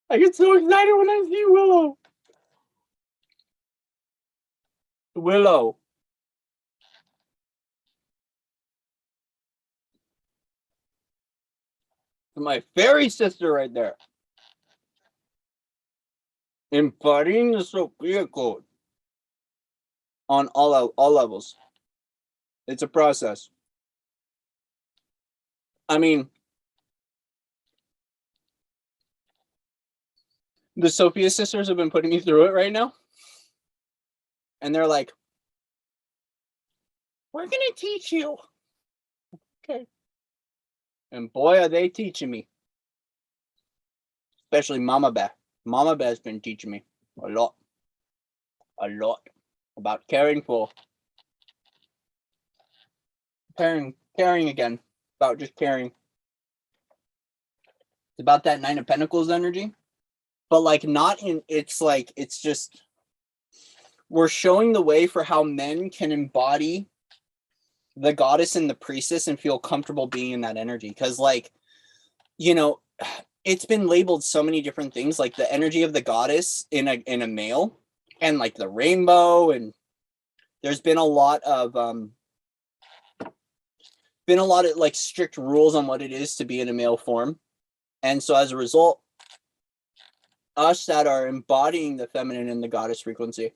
I get so excited when I see Willow. Willow. My fairy sister right there. Embodying the Sophia code on all levels. It's a process. I mean, the Sophia sisters have been putting me through it right now. And they're like, we're going to teach you. Okay. And boy, are they teaching me. Especially Mama Bear. Mama Bear's been teaching me a lot. a lot about caring for. Caring again. About just caring. It's about that Nine of Pentacles energy. But like not in, it's like, it's just, we're showing the way for how men can embody the goddess and the priestess and feel comfortable being in that energy. Because like, you know, it's been labeled so many different things, like the energy of the goddess in a male, and like the rainbow, and there's been a lot of like strict rules on what it is to be in a male form. And so as a result, us that are embodying the feminine and the goddess frequency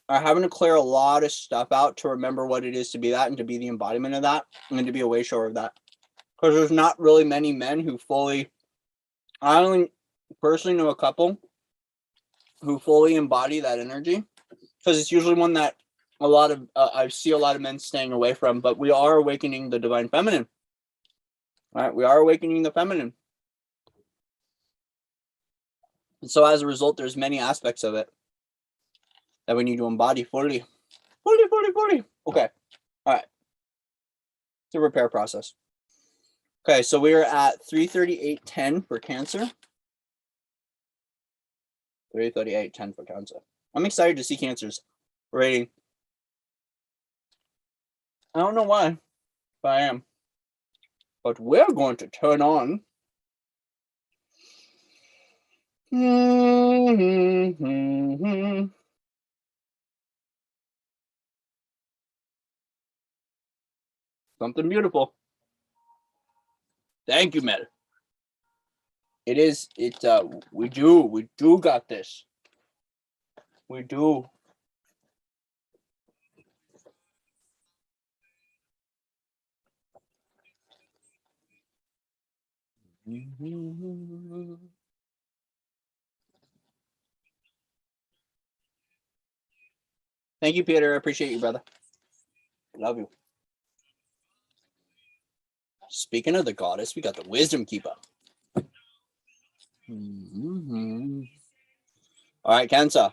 are having to clear a lot of stuff out to remember what it is to be that and to be the embodiment of that and to be a way shower of that. Because there's not really many men who fully, I only personally know a couple who fully embody that energy, because it's usually one that a lot of I see a lot of men staying away from. But we are awakening the divine feminine, right? We are awakening the feminine, and so as a result, there's many aspects of it that we need to embody fully. Okay, all right. It's a repair process. Okay, so we are at 338.10 for Cancer. 338.10 for Cancer. I'm excited to see Cancer's rating. I don't know why, but I am. But we're going to turn on. Something beautiful. Thank you, Mel. It is, we do got this. We do. Thank you, Peter. I appreciate you, brother. Love you. Speaking of the goddess, we got the Wisdom Keeper. All right, Cancer.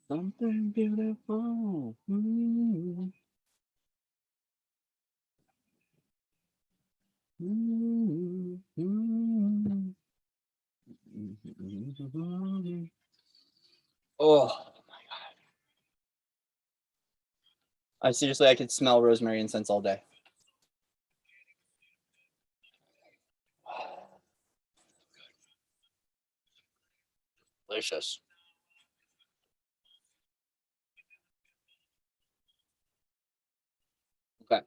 Something beautiful. Oh my god! I could smell rosemary incense all day. Delicious. Okay.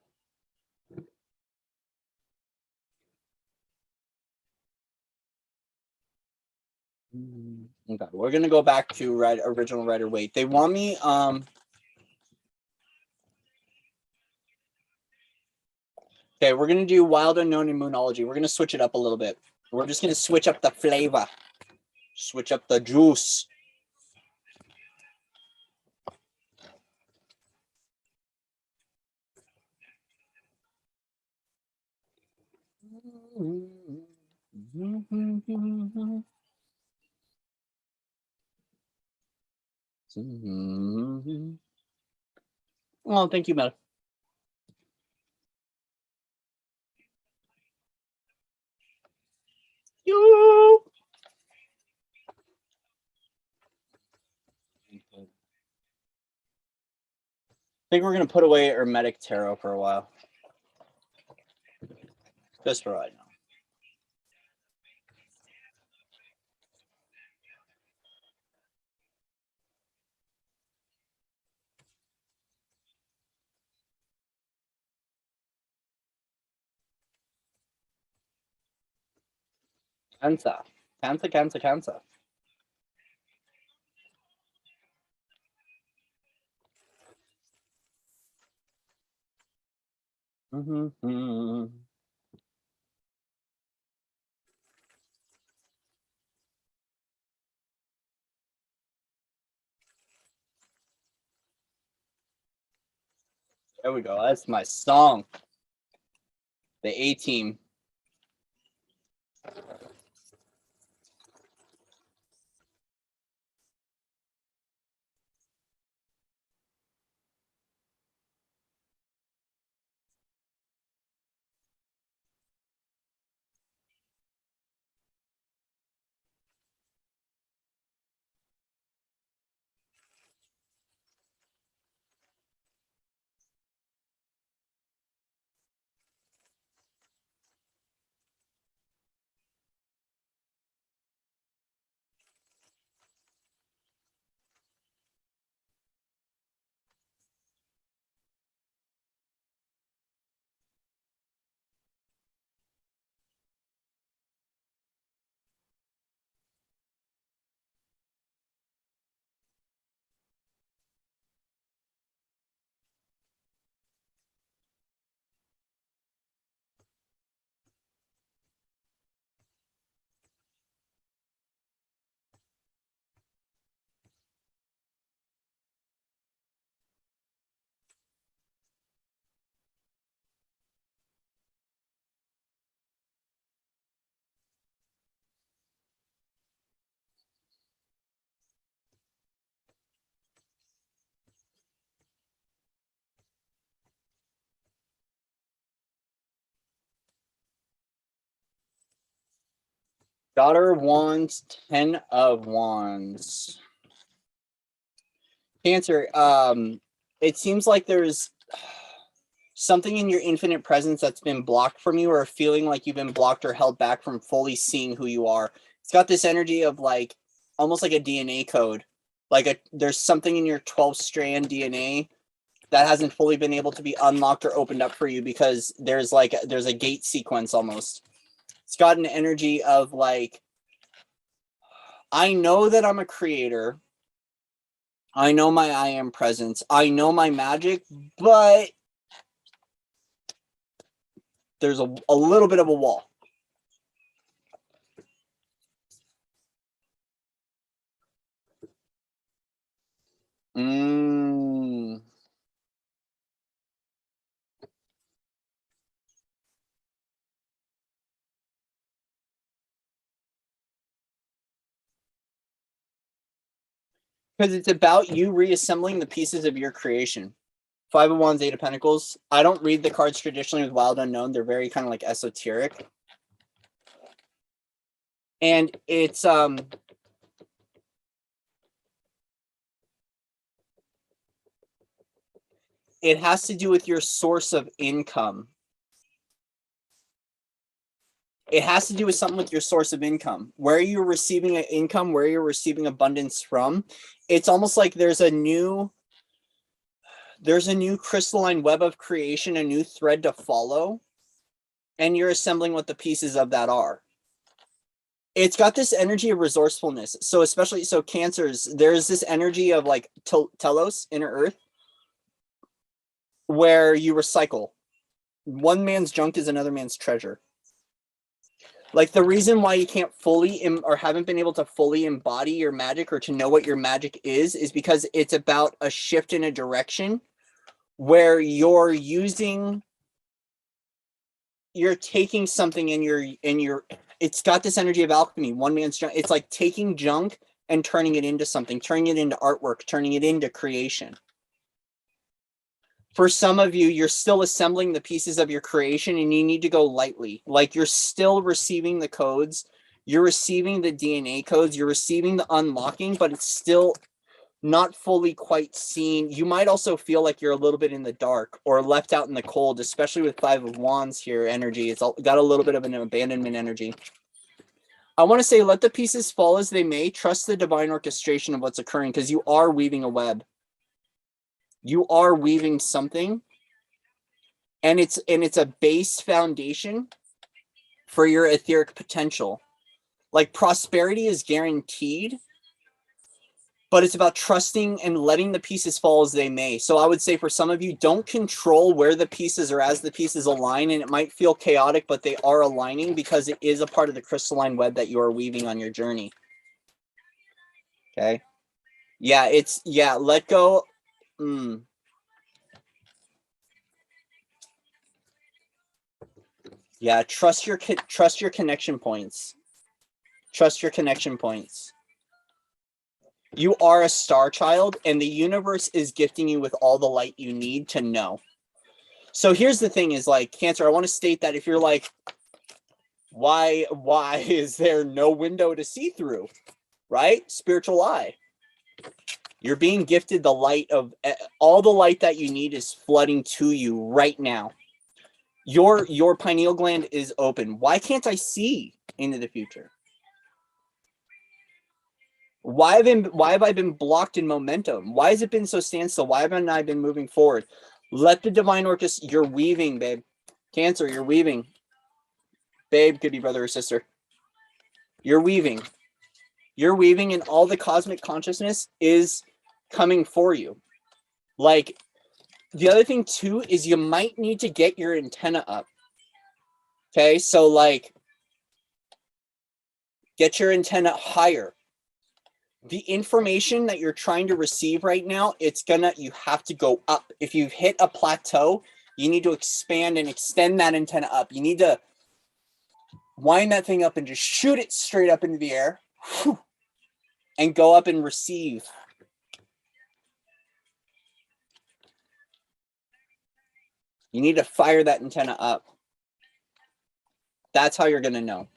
Okay, we're gonna go back to original Rider Waite. They want me okay, we're gonna do Wild Unknown and Moonology. We're gonna switch it up a little bit. We're just gonna switch up the flavor, switch up the juice. Oh, thank you, Mel. You. I think we're gonna put away Hermetic Tarot for a while, just for right now. Cancer. There we go. That's my song. The A-Team. Daughter of Wands, 10 of Wands. Cancer, it seems like there's something in your infinite presence that's been blocked from you, or feeling like you've been blocked or held back from fully seeing who you are. It's got this energy of like almost like a DNA code. There's something in your 12-strand DNA that hasn't fully been able to be unlocked or opened up for you, because there's a gate sequence almost. It's got an energy of like, I know that I'm a creator. I know my I am presence. I know my magic, but there's a little bit of a wall. Because it's about you reassembling the pieces of your creation. 5 of Wands, 8 of Pentacles. I don't read the cards traditionally with Wild Unknown. They're very kind of like esoteric. And it's it has to do with your source of income. It has to do with something with your source of income. Where you're receiving an income, where you're receiving abundance from. It's almost like there's a new crystalline web of creation, a new thread to follow, and you're assembling what the pieces of that are. It's got this energy of resourcefulness. So especially, Cancers, there's this energy of like telos, inner earth, where you recycle. One man's junk is another man's treasure. Like, the reason why you can't fully or haven't been able to fully embody your magic or to know what your magic is because it's about a shift in a direction where you're taking something it's got this energy of alchemy. One man's junk. It's like taking junk and turning it into something, turning it into artwork, turning it into creation. For some of you, you're still assembling the pieces of your creation and you need to go lightly. Like, you're still receiving the codes, you're receiving the DNA codes, you're receiving the unlocking, but it's still not fully quite seen. You might also feel like you're a little bit in the dark or left out in the cold, especially with 5 of Wands here energy. It's got a little bit of an abandonment energy. I want to say, let the pieces fall as they may. Trust the divine orchestration of what's occurring, because you are weaving a web. You are weaving something, and it's a base foundation for your etheric potential. Like, prosperity is guaranteed, but it's about trusting and letting the pieces fall as they may. So I would say for some of you, don't control where the pieces are as the pieces align, and it might feel chaotic, but they are aligning because it is a part of the crystalline web that you are weaving on your journey. Okay. Yeah, let go. Yeah, trust your connection points. Trust your connection points. You are a star child, and the universe is gifting you with all the light you need to know. So here's the thing is like, Cancer, I want to state that if you're like, why is there no window to see through? Right? Spiritual eye. You're being gifted the light of all the light that you need is flooding to you right now. Your pineal gland is open. Why can't I see into the future? Why have I been blocked in momentum? Why has it been so standstill? Why haven't I been moving forward? Let the divine orchestra. You're weaving, babe. Cancer, you're weaving. Babe, could be brother or sister. You're weaving. You're weaving, and all the cosmic consciousness is coming for you. Like, the other thing too is you might need to get your antenna up. Okay, so like, get your antenna higher. The information that you're trying to receive right now, you have to go up. If you've hit a plateau, you need to expand and extend that antenna up. You need to wind that thing up and just shoot it straight up into the air and go up and receive. You need to fire that antenna up. That's how you're going to know.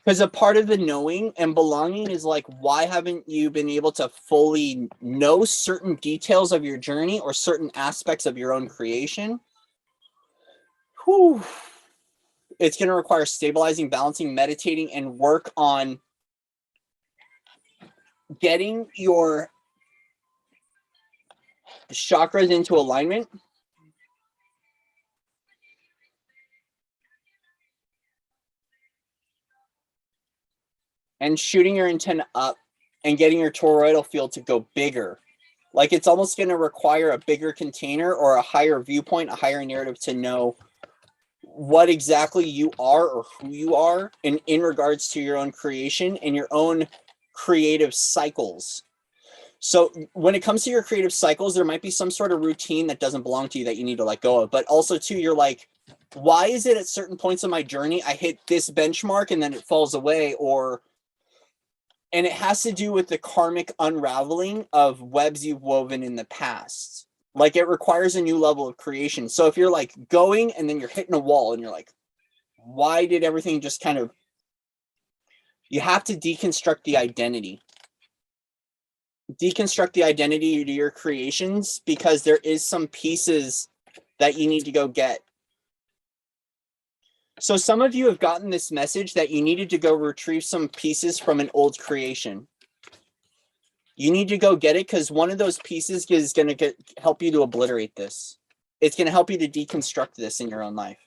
Because a part of the knowing and belonging is like, why haven't you been able to fully know certain details of your journey or certain aspects of your own creation? Whew. It's going to require stabilizing, balancing, meditating, and work on getting your chakras into alignment. And shooting your antenna up and getting your toroidal field to go bigger. Like, it's almost going to require a bigger container or a higher viewpoint, a higher narrative to know what exactly you are or who you are in regards to your own creation and your own creative cycles. So when it comes to your creative cycles, there might be some sort of routine that doesn't belong to you that you need to let go of. But also, too, you're like, why is it at certain points of my journey I hit this benchmark and then it falls away? And it has to do with the karmic unraveling of webs you've woven in the past. Like, it requires a new level of creation. So if you're like going and then you're hitting a wall and you're like, why did everything just kind of... You have to deconstruct the identity. Deconstruct the identity to your creations, because there is some pieces that you need to go get. So some of you have gotten this message that you needed to go retrieve some pieces from an old creation. You need to go get it, because one of those pieces is going to help you to obliterate this. It's going to help you to deconstruct this in your own life.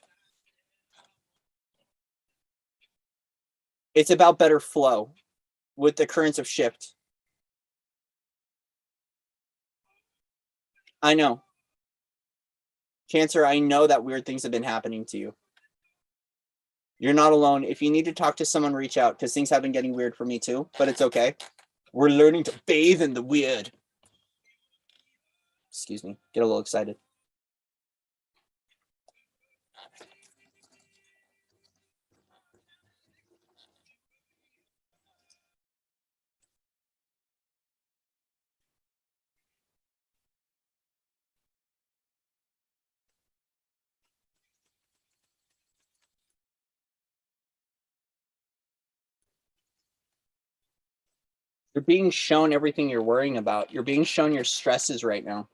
It's about better flow with the currents of shift. I know. Cancer, I know that weird things have been happening to you. You're not alone. If you need to talk to someone, reach out, because things have been getting weird for me too, but it's okay. We're learning to bathe in the weird. Excuse me. Get a little excited. You're being shown everything you're worrying about. You're being shown your stresses right now.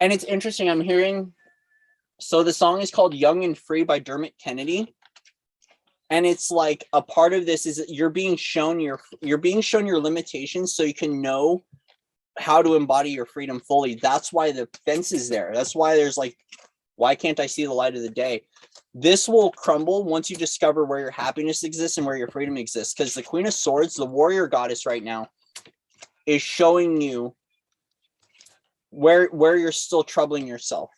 And it's interesting. I'm hearing... So the song is called Young and Free by Dermot Kennedy. And it's like, a part of this is that you're being shown your limitations so you can know how to embody your freedom fully. That's why the fence is there. That's why there's like, why can't I see the light of the day? This will crumble once you discover where your happiness exists and where your freedom exists. Because the Queen of Swords, the warrior goddess right now, is showing you where you're still troubling yourself.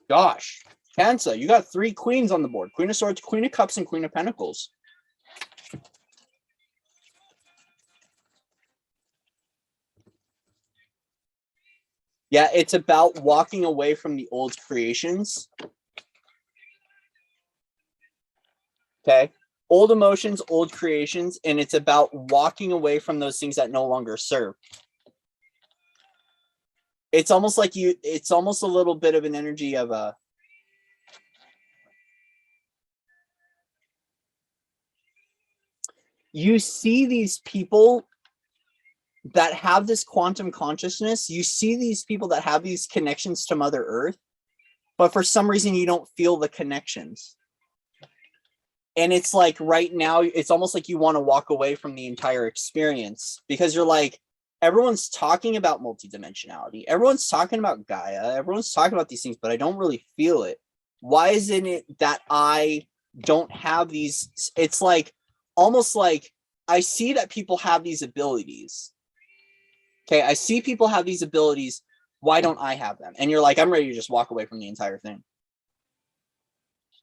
Gosh. Cancer, you got 3 queens on the board. Queen of Swords, Queen of Cups, and Queen of Pentacles. Yeah, it's about walking away from the old creations. Okay. Old emotions, old creations, and it's about walking away from those things that no longer serve. It's almost like it's almost a little bit of an energy of a you see these people that have this quantum consciousness, you see these people that have these connections to Mother Earth, but for some reason you don't feel the connections. And it's like right now, it's almost like you want to walk away from the entire experience because you're like, everyone's talking about multidimensionality. Everyone's talking about Gaia. Everyone's talking about these things, but I don't really feel it. Why isn't it that I don't have these? It's like, almost like I see that people have these abilities. Okay, I see people have these abilities. Why don't I have them? And you're like, I'm ready to just walk away from the entire thing.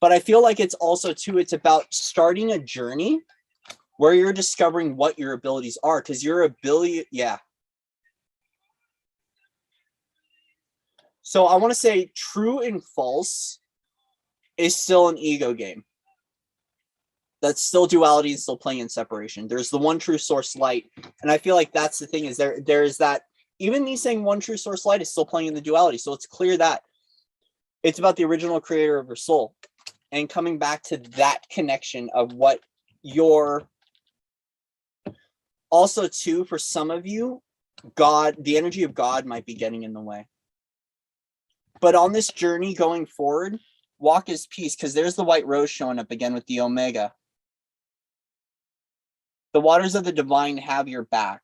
But I feel like it's also, too, it's about starting a journey where you're discovering what your abilities are. Because your ability, yeah. So I want to say true and false is still an ego game. That's still duality and still playing in separation. There's the one true source light. And I feel like that's the thing is there's that, even me saying one true source light is still playing in the duality. So it's clear that it's about the original creator of your soul and coming back to that connection of what your, also too, for some of you, God, the energy of God might be getting in the way. But on this journey going forward, walk as peace, because there's the white rose showing up again with the Omega. The waters of the divine have your back.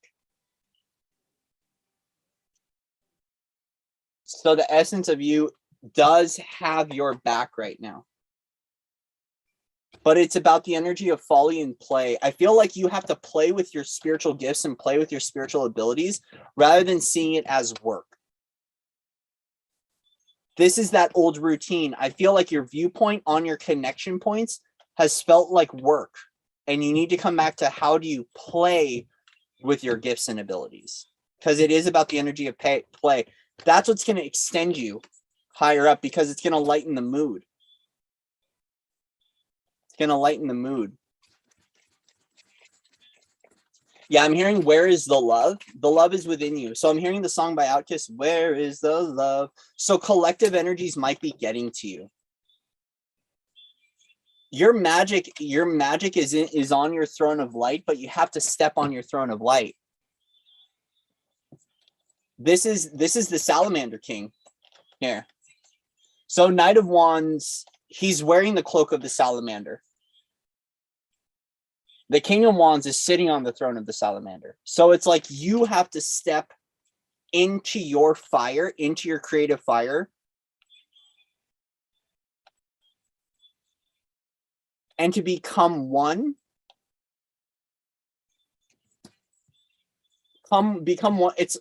So the essence of you does have your back right now. But it's about the energy of folly and play. I feel like you have to play with your spiritual gifts and play with your spiritual abilities rather than seeing it as work. This is that old routine. I feel like your viewpoint on your connection points has felt like work. And you need to come back to how do you play with your gifts and abilities? Because it is about the energy of play. That's what's going to extend you higher up because it's going to lighten the mood. It's going to lighten the mood. Yeah, I'm hearing where is the love? The love is within you. So I'm hearing the song by Outkast, Where is the Love? So collective energies might be getting to you. Your magic is on your throne of light, but you have to step on your throne of light. This is the Salamander King here. So Knight of Wands, he's wearing the cloak of the Salamander. The King of Wands is sitting on the throne of the Salamander. So it's like you have to step into your fire, into your creative fire, and to become one. Become one. It's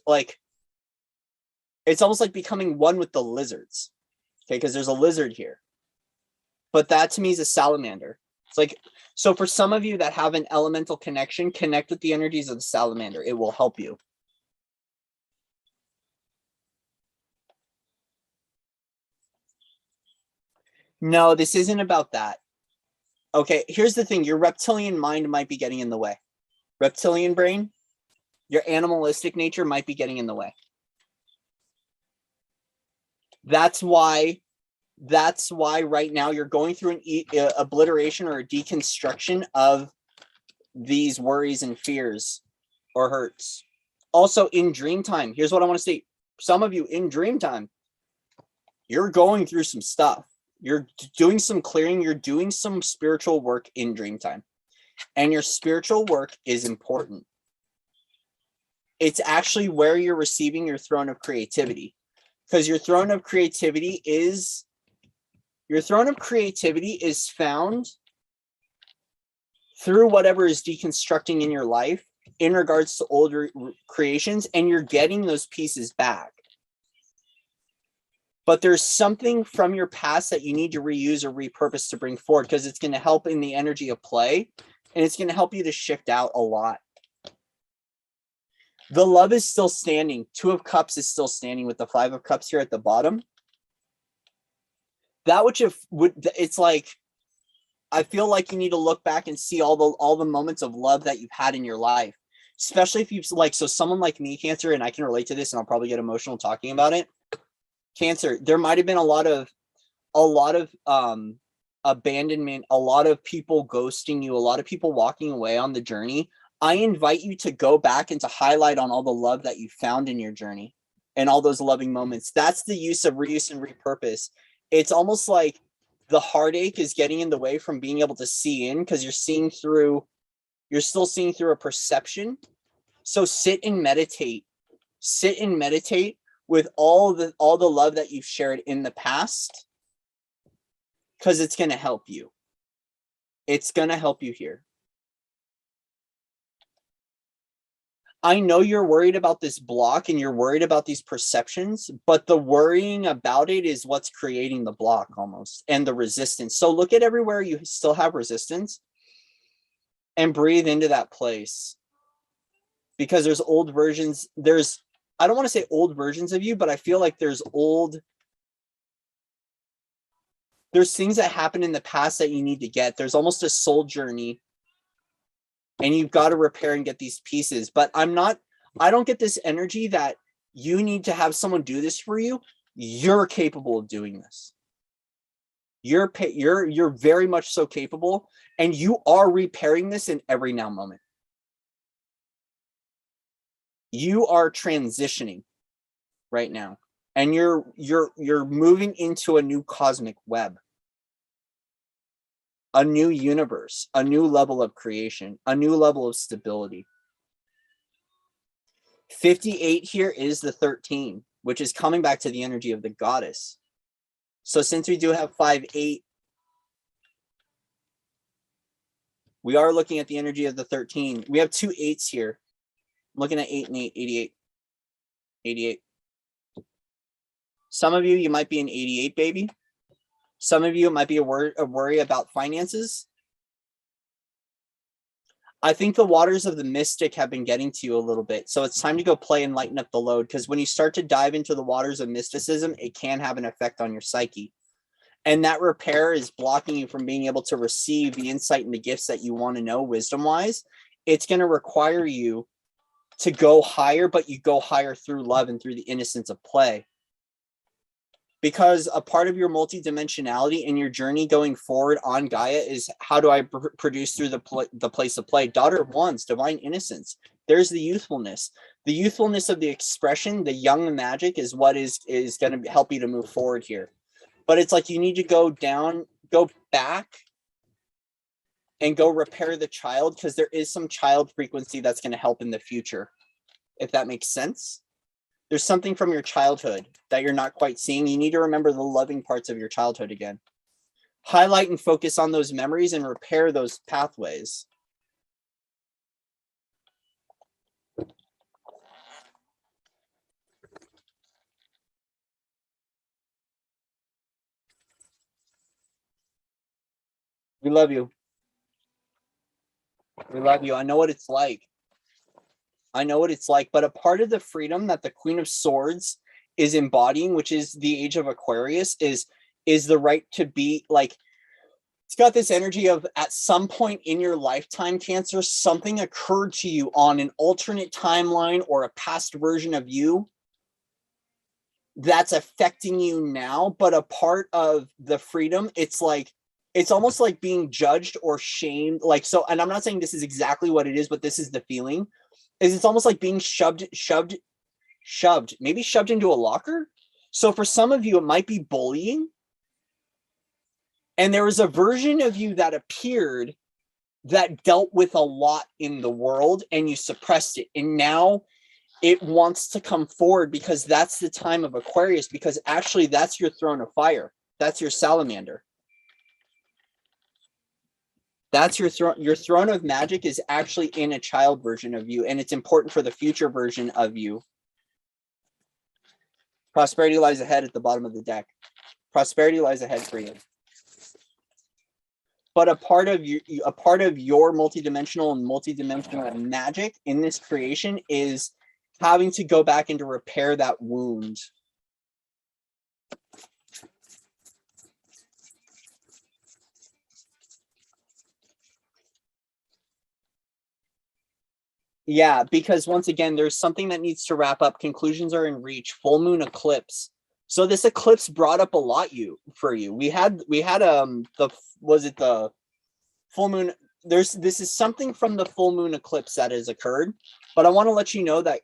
almost like becoming one with the lizards. Okay, because there's a lizard here. But that to me is a salamander. It's like, so for some of you that have an elemental connection, connect with the energies of the salamander. It will help you. No, this isn't about that. Okay, here's the thing. Your reptilian mind might be getting in the way. Reptilian brain, your animalistic nature might be getting in the way. That's why right now you're going through an obliteration or a deconstruction of these worries and fears or hurts. Also in dream time, here's what I want to say. Some of you in dream time, you're going through some stuff. You're doing some clearing. You're doing some spiritual work in dream time. And your spiritual work is important. It's actually where you're receiving your throne of creativity. Because your throne of creativity is found through whatever is deconstructing in your life in regards to older creations, and you're getting those pieces back. but there's something from your past that you need to reuse or repurpose to bring forward, because it's going to help in the energy of play, and it's going to help you to shift out a lot. The love is still standing. 2 of Cups is still standing with the 5 of Cups here at the bottom. That which it's like, I feel like you need to look back and see all the moments of love that you've had in your life, especially if you've so someone like me, Cancer, and I can relate to this, and I'll probably get emotional talking about it. Cancer, there might have been a lot of abandonment, a lot of people ghosting you, a lot of people walking away on the journey. I invite you to go back and to highlight on all the love that you found in your journey and all those loving moments. That's the use of reuse and repurpose. It's almost like the heartache is getting in the way from being able to see in, because you're still seeing through a perception. So sit and meditate with all the love that you've shared in the past, because it's going to help you. It's going to help you here. I know you're worried about this block and you're worried about these perceptions, but the worrying about it is what's creating the block almost, and the resistance. So look at everywhere you still have resistance and breathe into that place, because there's old versions. I don't want to say old versions of you, but I feel like there's things that happened in the past that you need to get. There's almost a soul journey, and you've got to repair and get these pieces. But I don't get this energy that you need to have someone do this for you. You're capable of doing this. You're very much so capable, and you are repairing this in every now moment. You are transitioning right now, and you're moving into a new cosmic web, a new universe, a new level of creation, a new level of stability. 58 here is the 13, which is coming back to the energy of the goddess. So since we do have 5-8, we are looking at the energy of the 13. We have 2 8s here. I'm looking at 8 and 8, 88. 88. Some of you might be an 88 baby. Some of you, it might be a worry about finances. I think the waters of the mystic have been getting to you a little bit. So it's time to go play and lighten up the load, because when you start to dive into the waters of mysticism, it can have an effect on your psyche. And that repair is blocking you from being able to receive the insight and the gifts that you want to know wisdom-wise. It's going to require you to go higher, but you go higher through love and through the innocence of play. Because a part of your multidimensionality and your journey going forward on Gaia is, how do I produce through the place of play? Daughter of Wands, divine innocence. There's the youthfulness. The youthfulness of the expression, the young magic is what is going to help you to move forward here. But it's like you need to go back and go repair the child, because there is some child frequency that's going to help in the future, if that makes sense. There's something from your childhood that you're not quite seeing. You need to remember the loving parts of your childhood again. Highlight and focus on those memories and repair those pathways. We love you. We love you. I know what it's like. But a part of the freedom that the Queen of Swords is embodying, which is the age of Aquarius, is the right to be like, it's got this energy of, at some point in your lifetime, Cancer, something occurred to you on an alternate timeline or a past version of you that's affecting you now. But a part of the freedom, it's almost like being judged or shamed. Like, so, and I'm not saying this is exactly what it is, but this is the feeling. Is it's almost like being shoved into a locker. So for some of you, it might be bullying. And there was a version of you that appeared that dealt with a lot in the world, and you suppressed it. And now it wants to come forward, because that's the time of Aquarius, because actually that's your throne of fire. That's your salamander. That's your throne. Your throne of magic is actually in a child version of you, and it's important for the future version of you. Prosperity lies ahead at the bottom of the deck. Prosperity lies ahead for you. But a part of your multidimensional and multidimensional magic in this creation is having to go back and to repair that wound. Yeah, because once again, there's something that needs to wrap up. Conclusions are in reach. Full moon eclipse. So this eclipse brought up a lot for you. We had the full moon. This is something from the full moon eclipse that has occurred, but I want to let you know that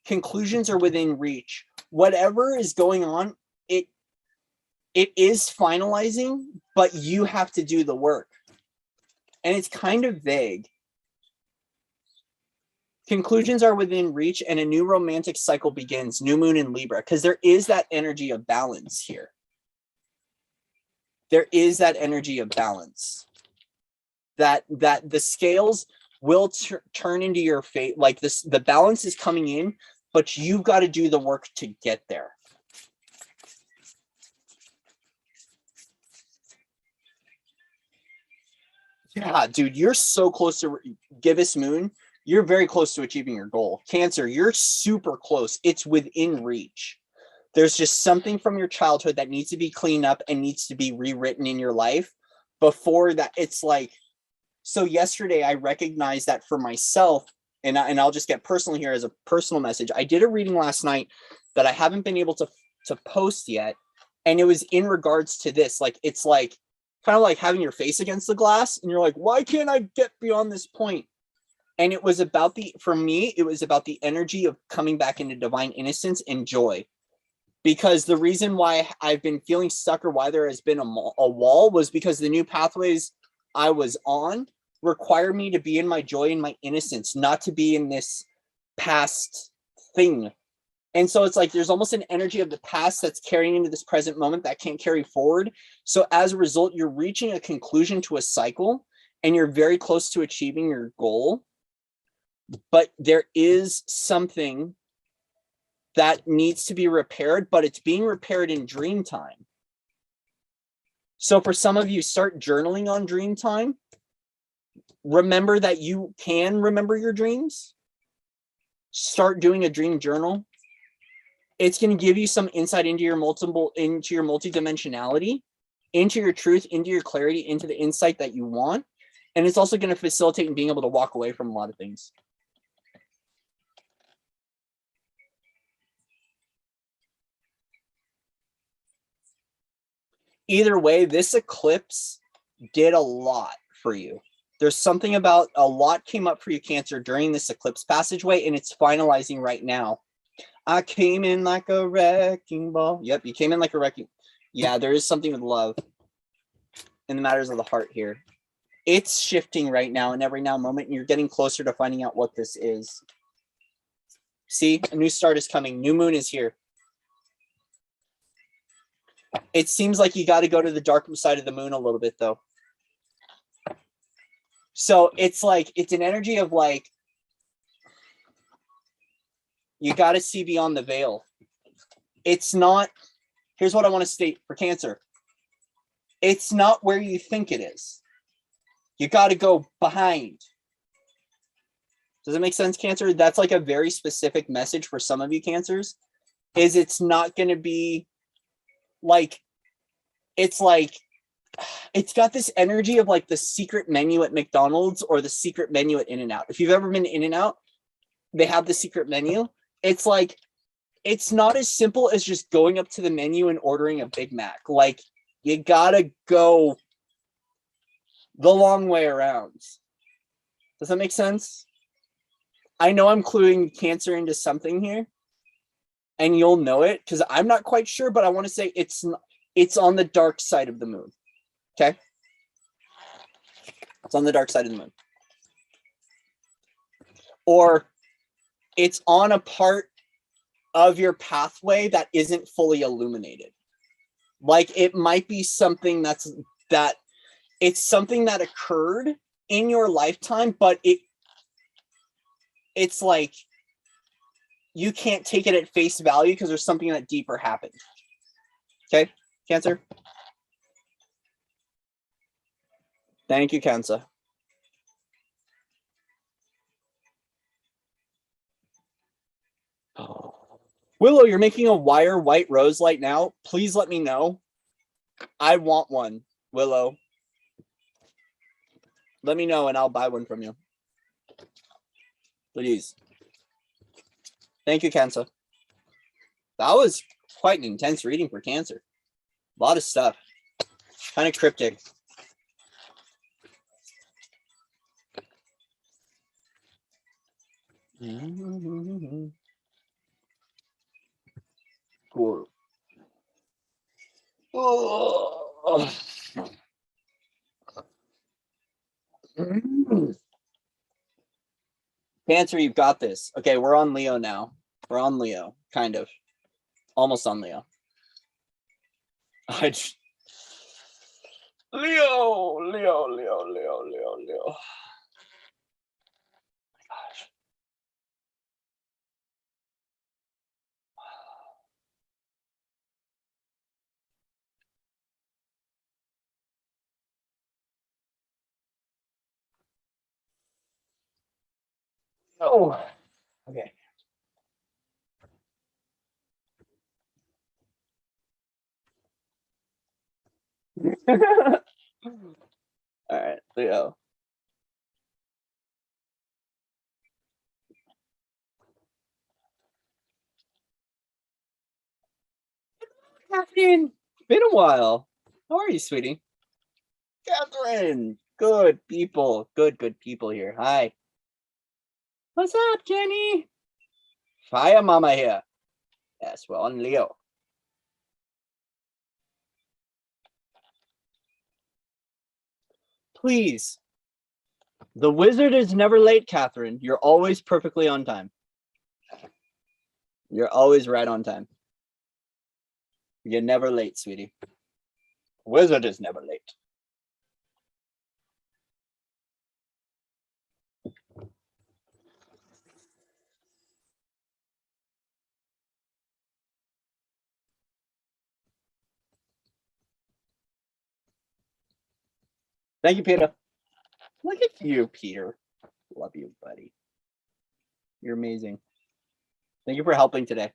conclusions are within reach. Whatever is going on, it is finalizing, but you have to do the work. And it's kind of vague. Conclusions are within reach and a new romantic cycle begins, new moon in Libra, because there is that energy of balance here. There is that energy of balance. That the scales will turn into your fate. Like this, the balance is coming in, but you've got to do the work to get there. Yeah, dude, you're so close to Gibbous Moon. You're very close to achieving your goal. Cancer, you're super close. It's within reach. There's just something from your childhood that needs to be cleaned up and needs to be rewritten in your life before that. It's like, so yesterday I recognized that for myself, and I'll just get personal here as a personal message. I did a reading last night that I haven't been able to post yet. And it was in regards to this. Like, it's like kind of like having your face against the glass and you're like, why can't I get beyond this point? And it was about for me, it was about the energy of coming back into divine innocence and joy. Because the reason why I've been feeling stuck or why there has been a wall was because the new pathways I was on require me to be in my joy and my innocence, not to be in this past thing. And so it's like there's almost an energy of the past that's carrying into this present moment that can't carry forward. So as a result, you're reaching a conclusion to a cycle and you're very close to achieving your goal. But there is something that needs to be repaired, but it's being repaired in dream time. So for some of you, start journaling on dream time. Remember that you can remember your dreams. Start doing a dream journal. It's going to give you some insight into your multidimensionality, into your truth, into your clarity, into the insight that you want. And it's also going to facilitate in being able to walk away from a lot of things. Either way, this eclipse did a lot for you. There's something about a lot came up for you, Cancer, during this eclipse passageway, and it's finalizing right now. I came in like a wrecking ball. Yep, you came in like a wrecking. Yeah, there is something with love in the matters of the heart here. It's shifting right now in every now moment, and you're getting closer to finding out what this is. See, a new start is coming. New moon is here. It seems like you got to go to the dark side of the moon a little bit, though. So it's like, it's an energy of like, you got to see beyond the veil. It's not, here's what I want to state for Cancer. It's not where you think it is. You got to go behind. Does it make sense, Cancer? That's like a very specific message for some of you Cancers, is it's not going to be like, it's got this energy of like the secret menu at McDonald's or the secret menu at In-N-Out. If you've ever been to In-N-Out, they have the secret menu. It's like, it's not as simple as just going up to the menu and ordering a Big Mac. Like, you gotta go the long way around. Does that make sense? I know I'm cluing Cancer into something here, and you'll know it because I'm not quite sure, but I want to say it's on the dark side of the moon. Okay? It's on the dark side of the moon. Or it's on a part of your pathway that isn't fully illuminated. Like, it might be something it's something that occurred in your lifetime, but it's like, you can't take it at face value because there's something that deeper happened. Okay, Cancer? Thank you, Cancer. Oh. Willow, you're making a wire white rose light now. Please let me know. I want one, Willow. Let me know and I'll buy one from you. Please. Thank you, Cancer. That was quite an intense reading for Cancer. A lot of stuff. Kind of cryptic. Cool. Oh. Cancer, you've got this. Okay, we're on Leo now. We're on Leo, kind of. Almost on Leo. Leo. Gosh. Oh, okay. All right, Leo. Catherine, been a while. How are you, sweetie? Catherine, good people. Good people here. Hi. What's up, Jenny? Fire Mama here. Yes, we're on Leo. Please. The wizard is never late, Catherine. You're always perfectly on time. You're always right on time. You're never late, sweetie. Wizard is never late. Thank you, Peter. Look at you, Peter. Love you, buddy. You're amazing. Thank you for helping today.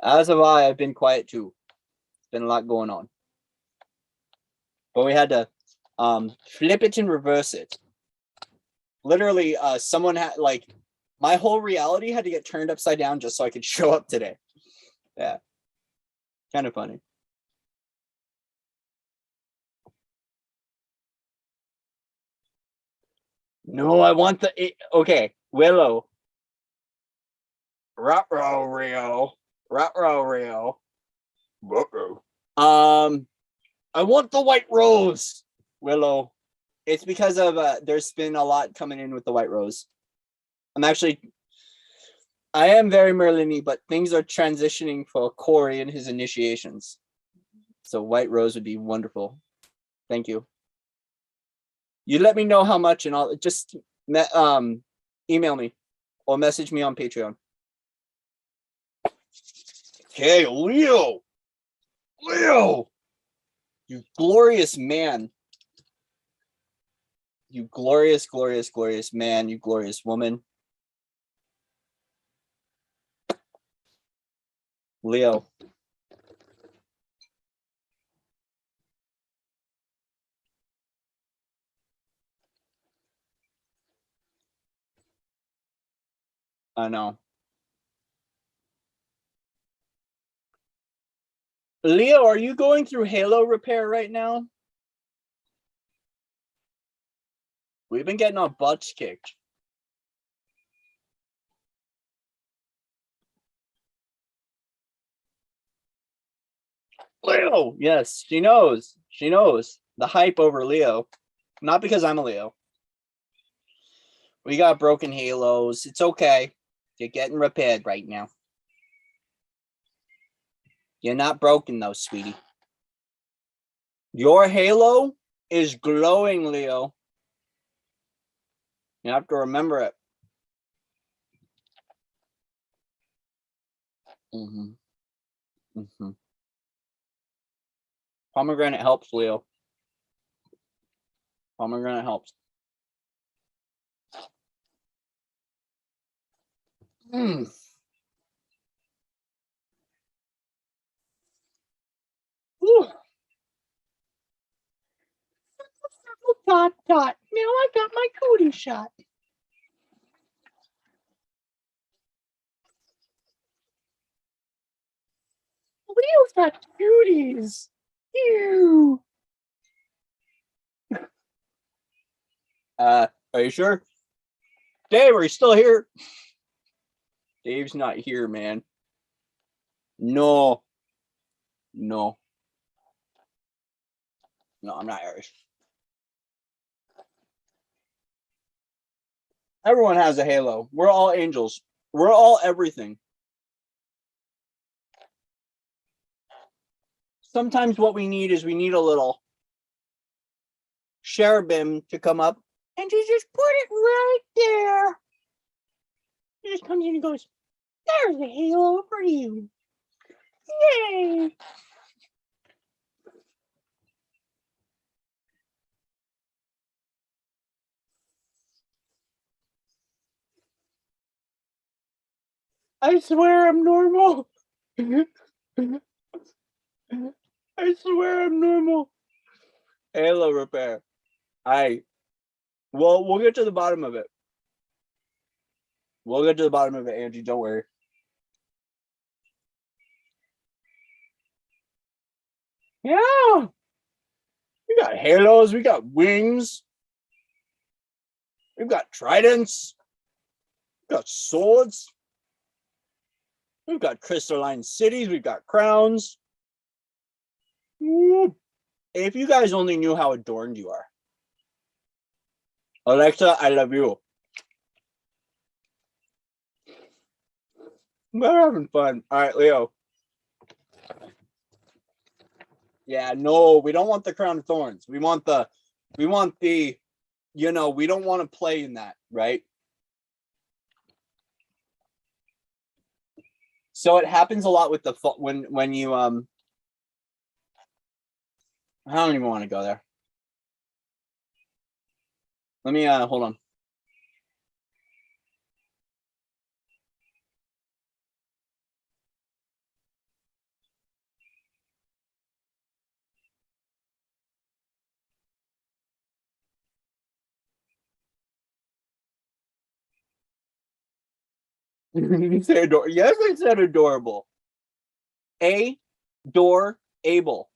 As have I. I've been quiet too. It's been a lot going on. But we had to flip it and reverse it. Literally, someone had my whole reality had to get turned upside down just so I could show up today. Yeah. Kind of funny. No, I want the okay, Willow. Ruh-roh, Rio. Ruh-roh, Rio. Ruh-roh. I want the white rose, Willow. It's because of there's been a lot coming in with the white rose. I am very Merlin-y, but things are transitioning for Corey and his initiations. So white rose would be wonderful. Thank you. You let me know how much and I'll just email me or message me on Patreon. Okay, Leo. You glorious man. You glorious, glorious, glorious man. You glorious woman. Leo. I know. Leo, are you going through Halo repair right now? We've been getting our butts kicked. Leo, yes, she knows. She knows the hype over Leo. Not because I'm a Leo. We got broken halos. It's okay. You're getting repaired right now. You're not broken though, sweetie. Your halo is glowing, Leo. You have to remember it. Mm-hmm. Mm-hmm. Pomegranate helps, Leo. Pomegranate helps. Mm. Dot, dot. Now I got my cootie shot. Leo's got cuties. Ew. Are you sure? Dave, are you still here? Dave's not here, man. No. No. No, I'm not Irish. Everyone has a halo. We're all angels. We're all everything. Sometimes what we need is we need a little cherubim to come up and to just put it right there. He just comes in and goes, there's a halo for you. Yay. I swear I'm normal. I swear I'm normal. Halo repair. We'll get to the bottom of it. We'll get to the bottom of it, Angie. Don't worry. Yeah. We got halos. We got wings. We've got tridents. We've got swords. We've got crystalline cities. We've got crowns. Ooh. If you guys only knew how adorned you are. Alexa, I love you. We're having fun. All right, Leo. Yeah, no, we don't want the crown of thorns. We want the, we don't want to play in that, right? So it happens a lot with the, when you, I don't even want to go there. Let me, hold on. You say adorable. Yes, I said adorable. Door able.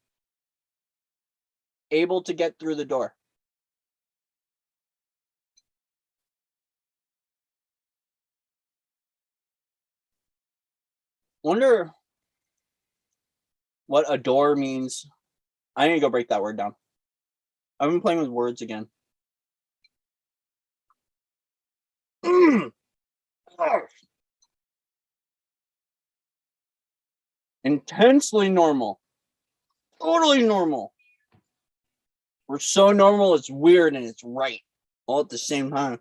Able to get through the door. Wonder what adore means. I need to go break that word down. I've been playing with words again. Intensely normal. Totally normal. We're so normal, it's weird and it's right. All at the same time.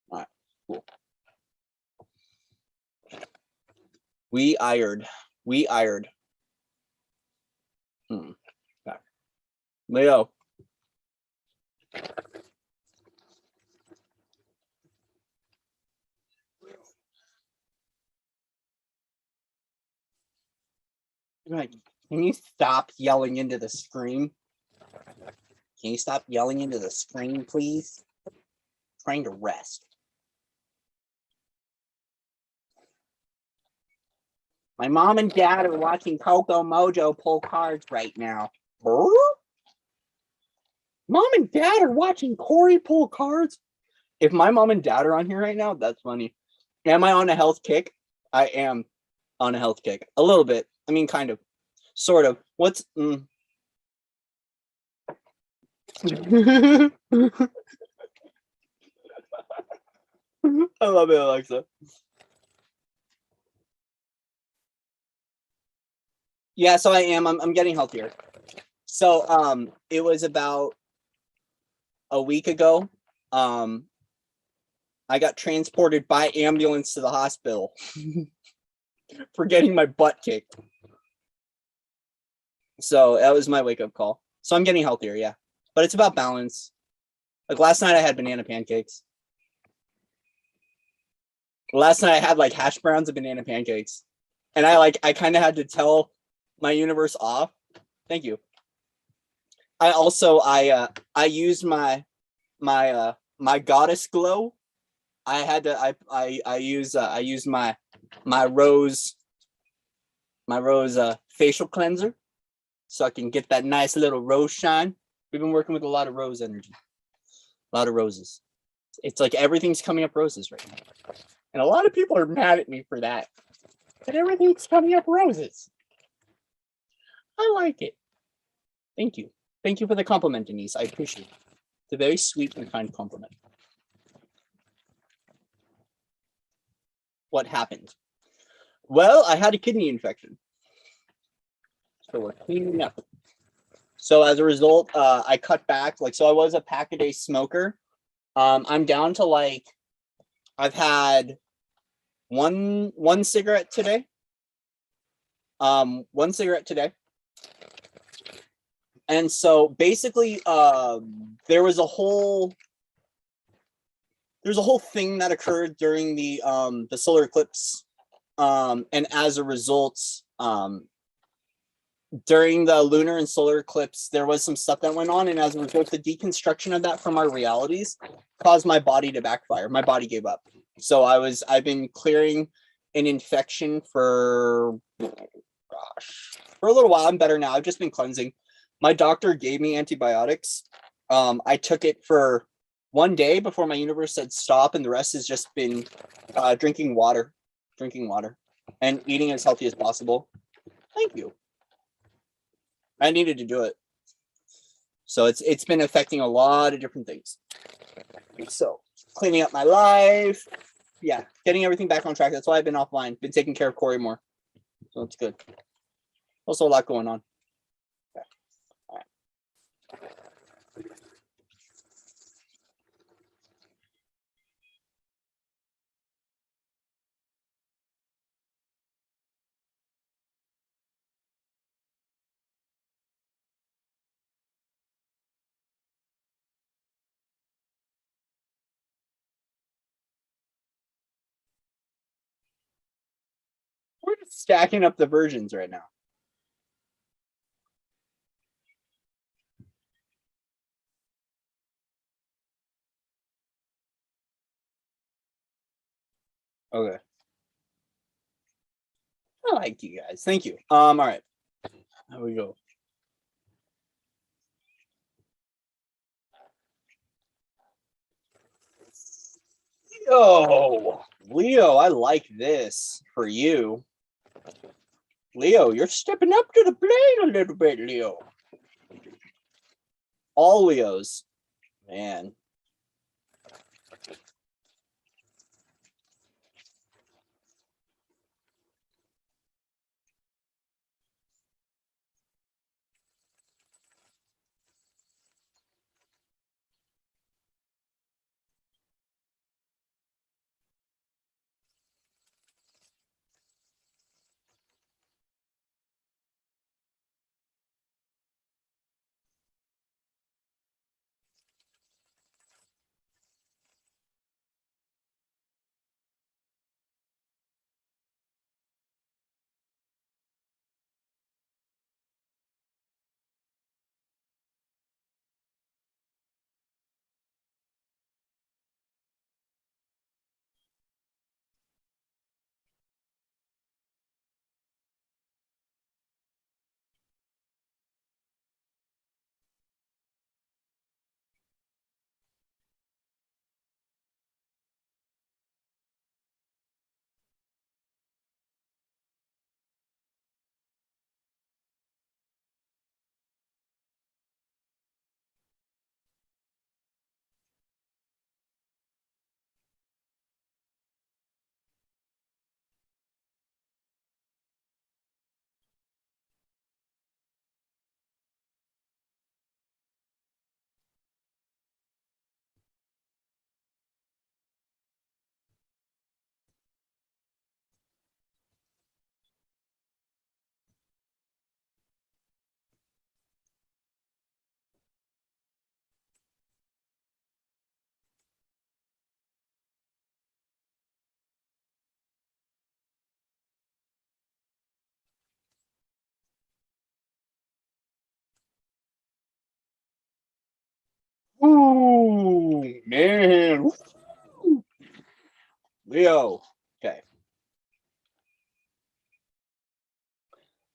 All right, cool. We ired. Okay. Leo. Can you stop yelling into the screen? Can you stop yelling into the screen, please? I'm trying to rest. My mom and dad are watching Coco Mojo pull cards right now. Huh? Mom and dad are watching Corey pull cards? If my mom and dad are on here right now, that's funny. Am I on a health kick? I am on a health kick. A little bit. I mean, kind of. Sort of. What's... I love it, Alexa. Yeah, so I am. I'm getting healthier. So it was about a week ago. I got transported by ambulance to the hospital. for getting my butt kicked. So that was my wake-up call. So I'm getting healthier, yeah. But it's about balance. Like last night I had banana pancakes. Last night I had like hash browns and banana pancakes. And I kind of had to tell my universe off. Thank you. I also I used my goddess glow. I had to I used my rose facial cleanser so I can get that nice little rose shine. We've been working with a lot of rose energy. A lot of roses. It's like everything's coming up roses right now. And a lot of people are mad at me for that. But everything's coming up roses. I like it. Thank you. Thank you for the compliment, Denise. I appreciate it. It's a very sweet and kind compliment. What happened? Well, I had a kidney infection. So we're cleaning up. So as a result, I cut back. So I was a pack-a-day smoker. I'm down to I've had one cigarette today. One cigarette today. And so basically, there was a whole thing that occurred during the solar eclipse. And as a result, during the lunar and solar eclipse, there was some stuff that went on, and as a result, the deconstruction of that from our realities caused my body to backfire. My body gave up. So I've been clearing an infection for a little while. I'm better now. I've just been cleansing. My doctor gave me antibiotics. I took it for 1 day before my universe said stop, and the rest has just been drinking water, and eating as healthy as possible. Thank you. I needed to do it. So it's been affecting a lot of different things. So cleaning up my life. Yeah, getting everything back on track. That's why I've been offline. Been taking care of Corey more. So it's good. Also a lot going on. Okay. All right. We're just stacking up the versions right now. Okay. I like you guys. Thank you. All right. There we go. Oh, Leo, I like this for you. Leo, you're stepping up to the plate a little bit, Leo. All Leos, man. Man. Leo. Okay.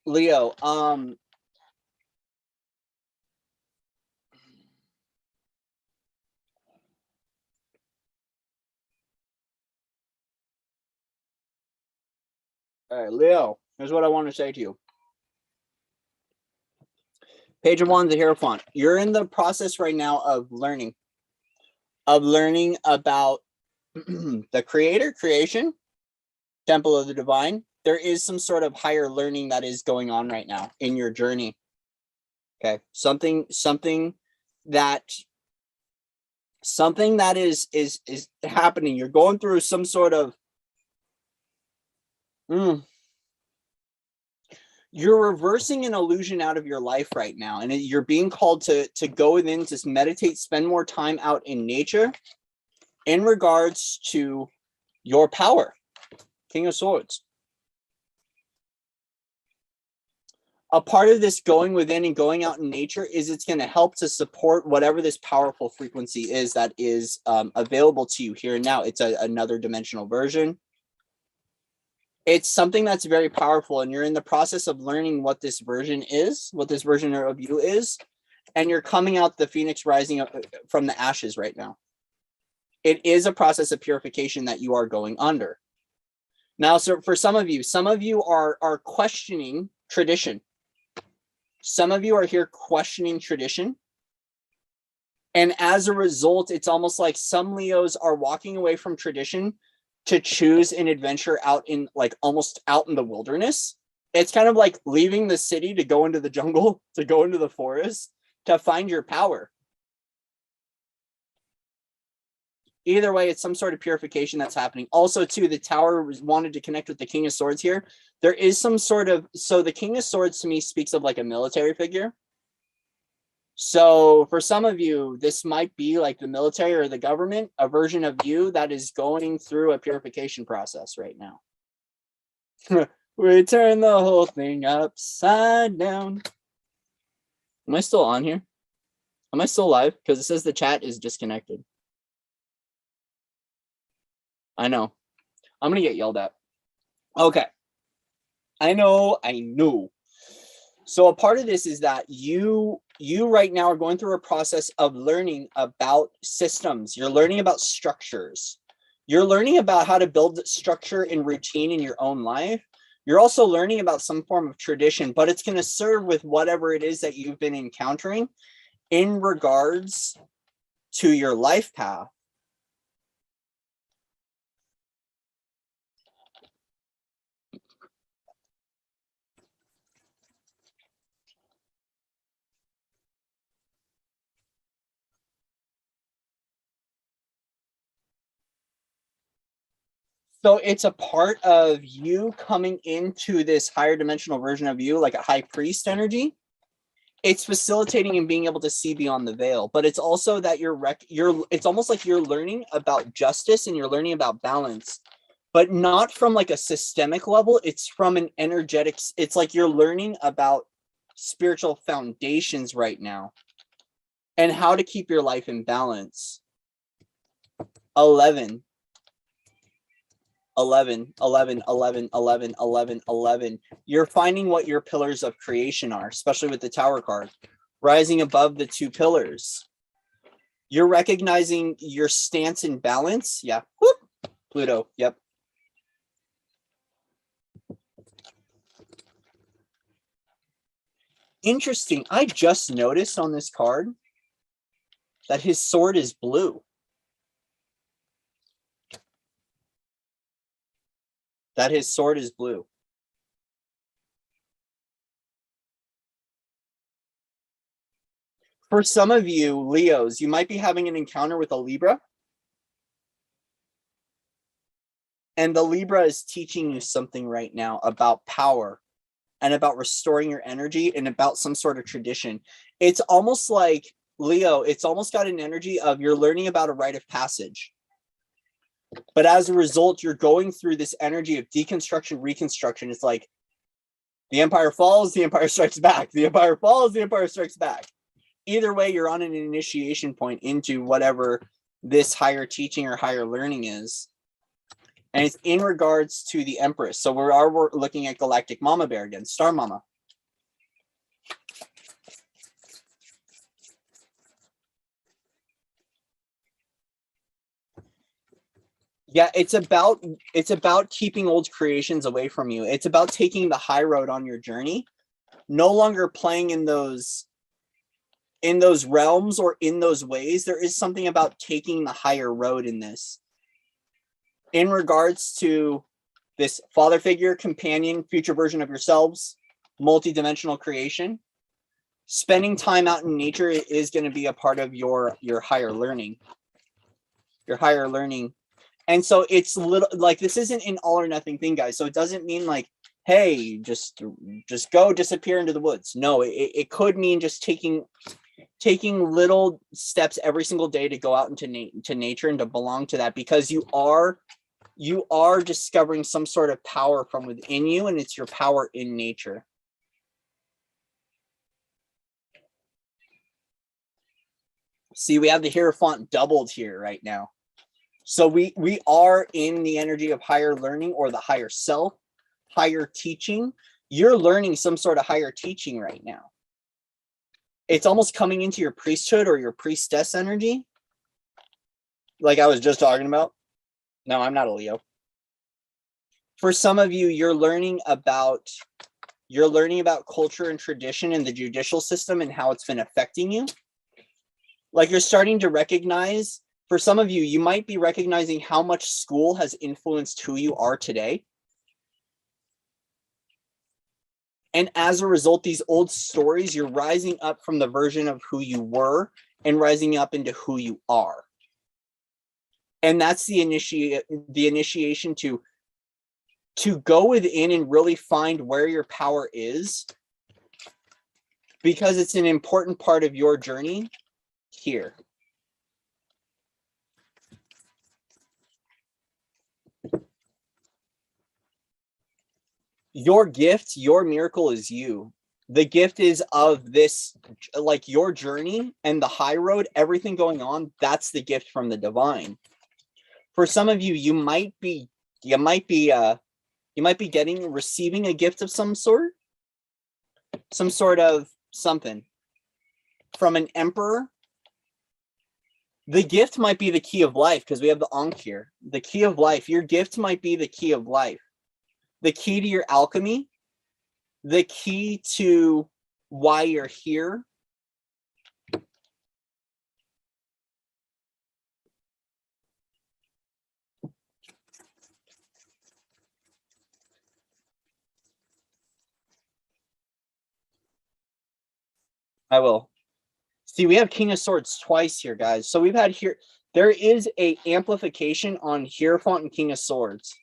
Leo, all right, Leo, here's what I want to say to you. Page of Wands, the Hierophant. You're in the process right now of learning about the creator, creation, temple of the divine. There is some sort of higher learning that is going on right now in your journey. Okay. Something that is happening. You're going through some sort of you're reversing an illusion out of your life right now, and you're being called to go within, to meditate, spend more time out in nature in regards to your power. King of Swords. A part of this going within and going out in nature is it's going to help to support whatever this powerful frequency is that is available to you here and now. It's another dimensional version. It's something that's very powerful, and you're in the process of learning what this version is, what this version of you is, and you're coming out the phoenix rising up from the ashes right now. It is a process of purification that you are going under. Now, so for some of you are questioning tradition. Some of you are here questioning tradition. And as a result, it's almost like some Leos are walking away from tradition to choose an adventure out in, like, almost out in the wilderness. It's kind of like leaving the city to go into the jungle, to go into the forest, to find your power. Either way, it's some sort of purification that's happening. Also, too, the Tower wanted to connect with the King of Swords here. There is some sort of, so the King of Swords to me speaks of like a military figure. So for some of you, this might be like the military or the government, a version of you that is going through a purification process right now. We turn the whole thing upside down. Am I still on here? Am I still live? Because it says the chat is disconnected. I know. I'm going to get yelled at. Okay. I know. So a part of this is that you right now are going through a process of learning about systems. You're learning about structures. You're learning about how to build structure and routine in your own life. You're also learning about some form of tradition, but it's going to serve with whatever it is that you've been encountering in regards to your life path. So it's a part of you coming into this higher dimensional version of you, like a high priest energy. It's facilitating and being able to see beyond the veil, but it's also that it's almost like you're learning about justice and you're learning about balance, but not from like a systemic level. It's from an energetic, it's like you're learning about spiritual foundations right now and how to keep your life in balance. 11. 11. You're finding what your pillars of creation are, especially with the Tower card. Rising above the two pillars. You're recognizing your stance in balance. Yeah. Whoop. Pluto. Yep. Interesting. I just noticed on this card that his sword is blue. That his sword is blue. For some of you, Leos, you might be having an encounter with a Libra. And the Libra is teaching you something right now about power and about restoring your energy and about some sort of tradition. It's almost like, Leo, it's almost got an energy of you're learning about a rite of passage. But as a result, you're going through this energy of deconstruction, reconstruction. It's like the empire falls, the empire strikes back. The empire falls, the empire strikes back. Either way, you're on an initiation point into whatever this higher teaching or higher learning is. And it's in regards to the Empress. So we're looking at Galactic Mama Bear again, Star Mama. Yeah, it's about keeping old creations away from you. It's about taking the high road on your journey, no longer playing in those realms or in those ways. There is something about taking the higher road in this. In regards to this father figure, companion, future version of yourselves, multi-dimensional creation, spending time out in nature is going to be a part of your higher learning. Your higher learning. And so it's little like this isn't an all or nothing thing, guys. So it doesn't mean like, hey, just go disappear into the woods. No, it could mean just taking little steps every single day to go out into nature and to belong to that, because you are discovering some sort of power from within you, and it's your power in nature. See, we have the Hierophant doubled here right now. So we are in the energy of higher learning or the higher self, higher teaching. You're learning some sort of higher teaching right now. It's almost coming into your priesthood or your priestess energy. Like I was just talking about. No, I'm not a Leo. For some of you, you're learning about culture and tradition and the judicial system and how it's been affecting you. Like you're starting to recognize, for some of you, you might be recognizing how much school has influenced who you are today. And as a result, these old stories, you're rising up from the version of who you were and rising up into who you are. And that's the initiation to go within and really find where your power is, because it's an important part of your journey here. Your gift, your miracle is you. The gift is of this, like your journey and the high road, everything going on, that's the gift from the divine. For some of you, you might be receiving a gift of some sort of something from an emperor. The gift might be the key of life, because we have the Ankh here. The key of life. Your gift might be the key of life. The key to your alchemy. The key to why you're here. I will. See, we have King of Swords twice here, guys. So we've had here, there is a amplification on Hierophant and King of Swords.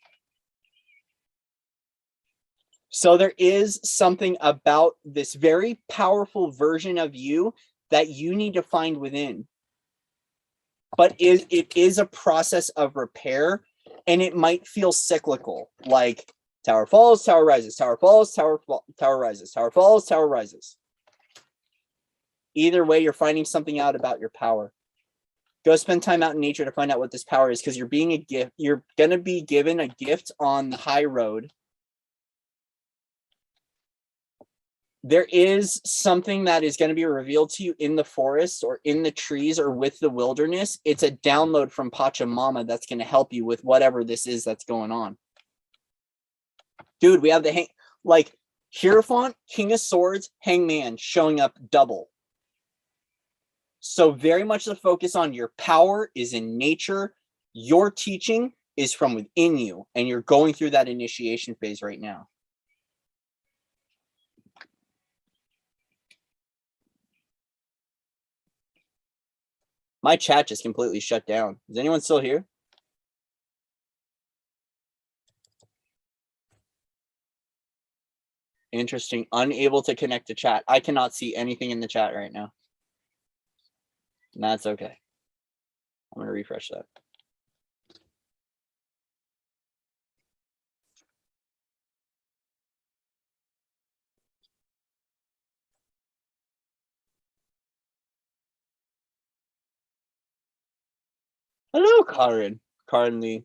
So there is something about this very powerful version of you that you need to find within. But it is a process of repair, and it might feel cyclical, like tower falls, tower rises, tower falls, tower rises, tower falls, tower rises. Either way, you're finding something out about your power. Go spend time out in nature to find out what this power is, because you're being a gift. You're going to be given a gift on the high road. There is something that is going to be revealed to you in the forest or in the trees or with the wilderness. It's a download from Pachamama that's going to help you with whatever this is that's going on. Dude, we have the Hierophant, King of Swords, Hangman showing up double. So very much the focus on your power is in nature. Your teaching is from within you, and you're going through that initiation phase right now. My chat just completely shut down. Is anyone still here? Interesting. Unable to connect to chat. I cannot see anything in the chat right now. And that's okay. I'm going to refresh that. Hello, Karen. Karen Lee.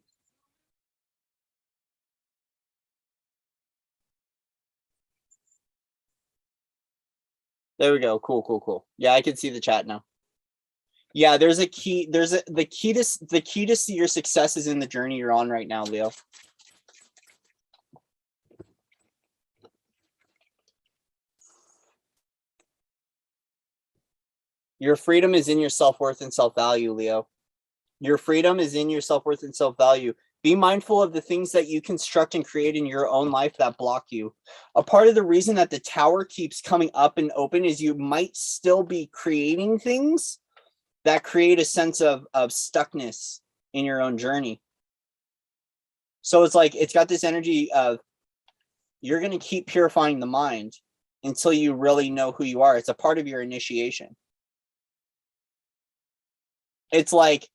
There we go. Cool, cool, cool. Yeah, I can see the chat now. Yeah, there's a key. The key to see your success is in the journey you're on right now, Leo. Your freedom is in your self-worth and self-value, Leo. Your freedom is in your self-worth and self-value. Be mindful of the things that you construct and create in your own life that block you. A part of the reason that the tower keeps coming up and open is you might still be creating things that create a sense of stuckness in your own journey. So it's like, it's got this energy of you're going to keep purifying the mind until you really know who you are. It's a part of your initiation. It's like,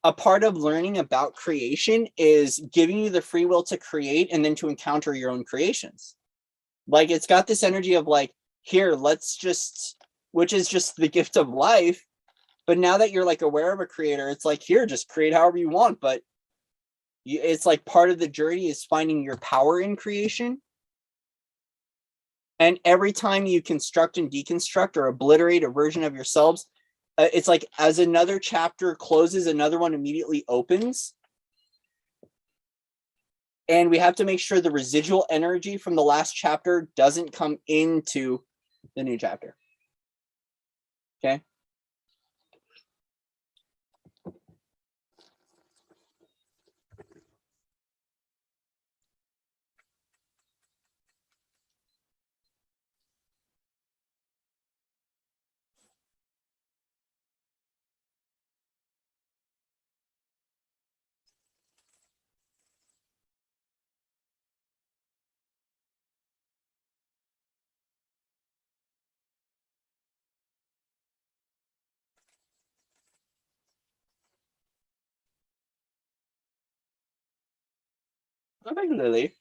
a part of learning about creation is giving you the free will to create and then to encounter your own creations. Like, it's got this energy of like, here, let's just, which is just the gift of life. But now that you're like aware of a creator, it's like, here, just create however you want. But it's like part of the journey is finding your power in creation. And every time you construct and deconstruct or obliterate a version of yourselves, it's like as another chapter closes, another one immediately opens. And we have to make sure the residual energy from the last chapter doesn't come into the new chapter. Okay. Okay, Lily.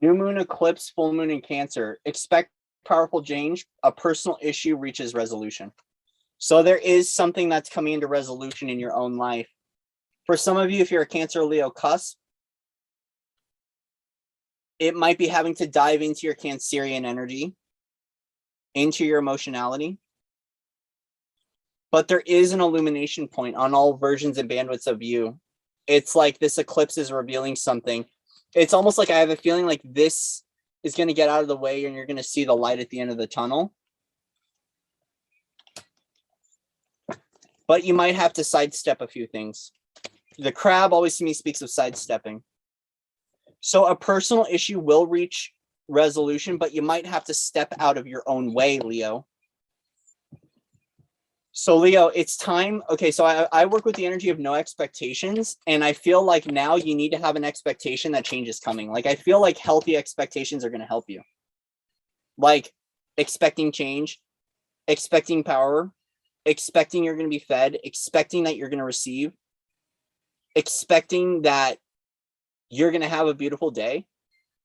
New moon eclipse, full moon in Cancer. Expect powerful change. A personal issue reaches resolution. So there is something that's coming into resolution in your own life. For some of you, if you're a Cancer Leo cusp, it might be having to dive into your Cancerian energy, into your emotionality. But there is an illumination point on all versions and bandwidths of you. It's like this eclipse is revealing something. It's almost like I have a feeling like this is going to get out of the way and you're going to see the light at the end of the tunnel. But you might have to sidestep a few things. The crab always to me speaks of sidestepping. So a personal issue will reach resolution, but you might have to step out of your own way, Leo. So Leo, it's time. Okay, so I work with the energy of no expectations, and I feel like now you need to have an expectation that change is coming. Like, I feel like healthy expectations are going to help you. Like expecting change, expecting power, expecting you're going to be fed, expecting that you're going to receive, expecting that you're going to have a beautiful day.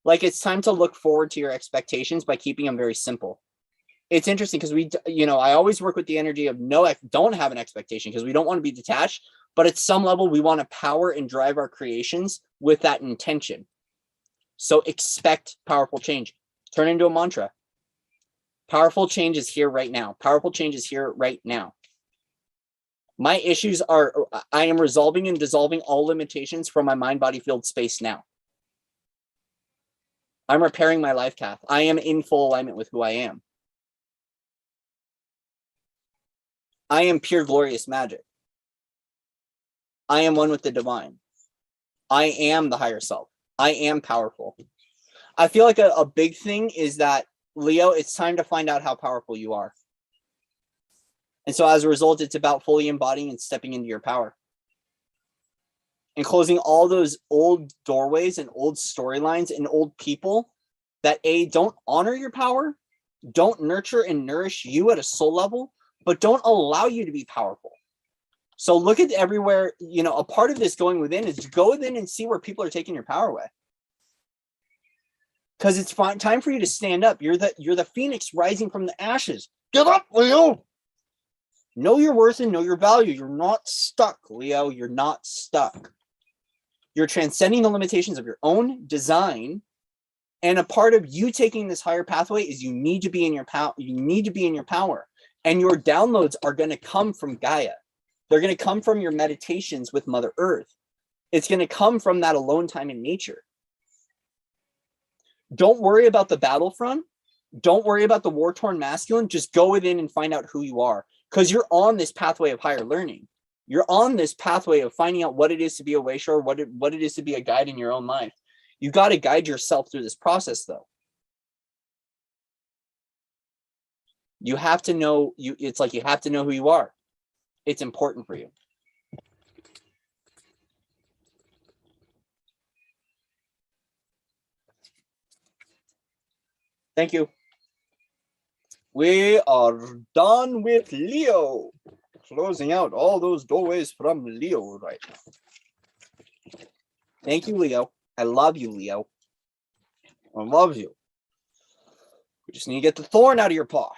Like, it's time to look forward to your expectations by keeping them very simple. It's interesting because I always work with the energy of don't have an expectation because we don't want to be detached, but at some level we want to power and drive our creations with that intention. So expect powerful change. Turn into a mantra. Powerful change is here right now. Powerful change is here right now. My issues are, I am resolving and dissolving all limitations from my mind, body, field, space now. I'm repairing my life path. I am in full alignment with who I am. I am pure, glorious magic. I am one with the divine. I am the higher self. I am powerful. I feel like a big thing is that, Leo, it's time to find out how powerful you are. And so as a result, it's about fully embodying and stepping into your power. and closing all those old doorways and old storylines and old people that don't honor your power, don't nurture and nourish you at a soul level, but don't allow you to be powerful. So look at everywhere, a part of this going within is to go within and see where people are taking your power away. Because it's time for you to stand up. You're the phoenix rising from the ashes. Get up, Leo. Know your worth and know your value. You're not stuck, Leo. You're not stuck. You're transcending the limitations of your own design. And a part of you taking this higher pathway is you need to be in your power. You need to be in your power. And your downloads are going to come from Gaia. They're going to come from your meditations with Mother Earth. It's going to come from that alone time in nature. Don't worry about the battlefront. Don't worry about the war-torn masculine. Just go within and find out who you are. Because you're on this pathway of higher learning. You're on this pathway of finding out what it is to be a wayshower, what it is to be a guide in your own life. You got to guide yourself through this process, though. You have to know, it's like you have to know who you are. It's important for you. Thank you. We are done with Leo. Closing out all those doorways from Leo right now. Thank you, Leo. I love you, Leo. I love you. We just need to get the thorn out of your paw.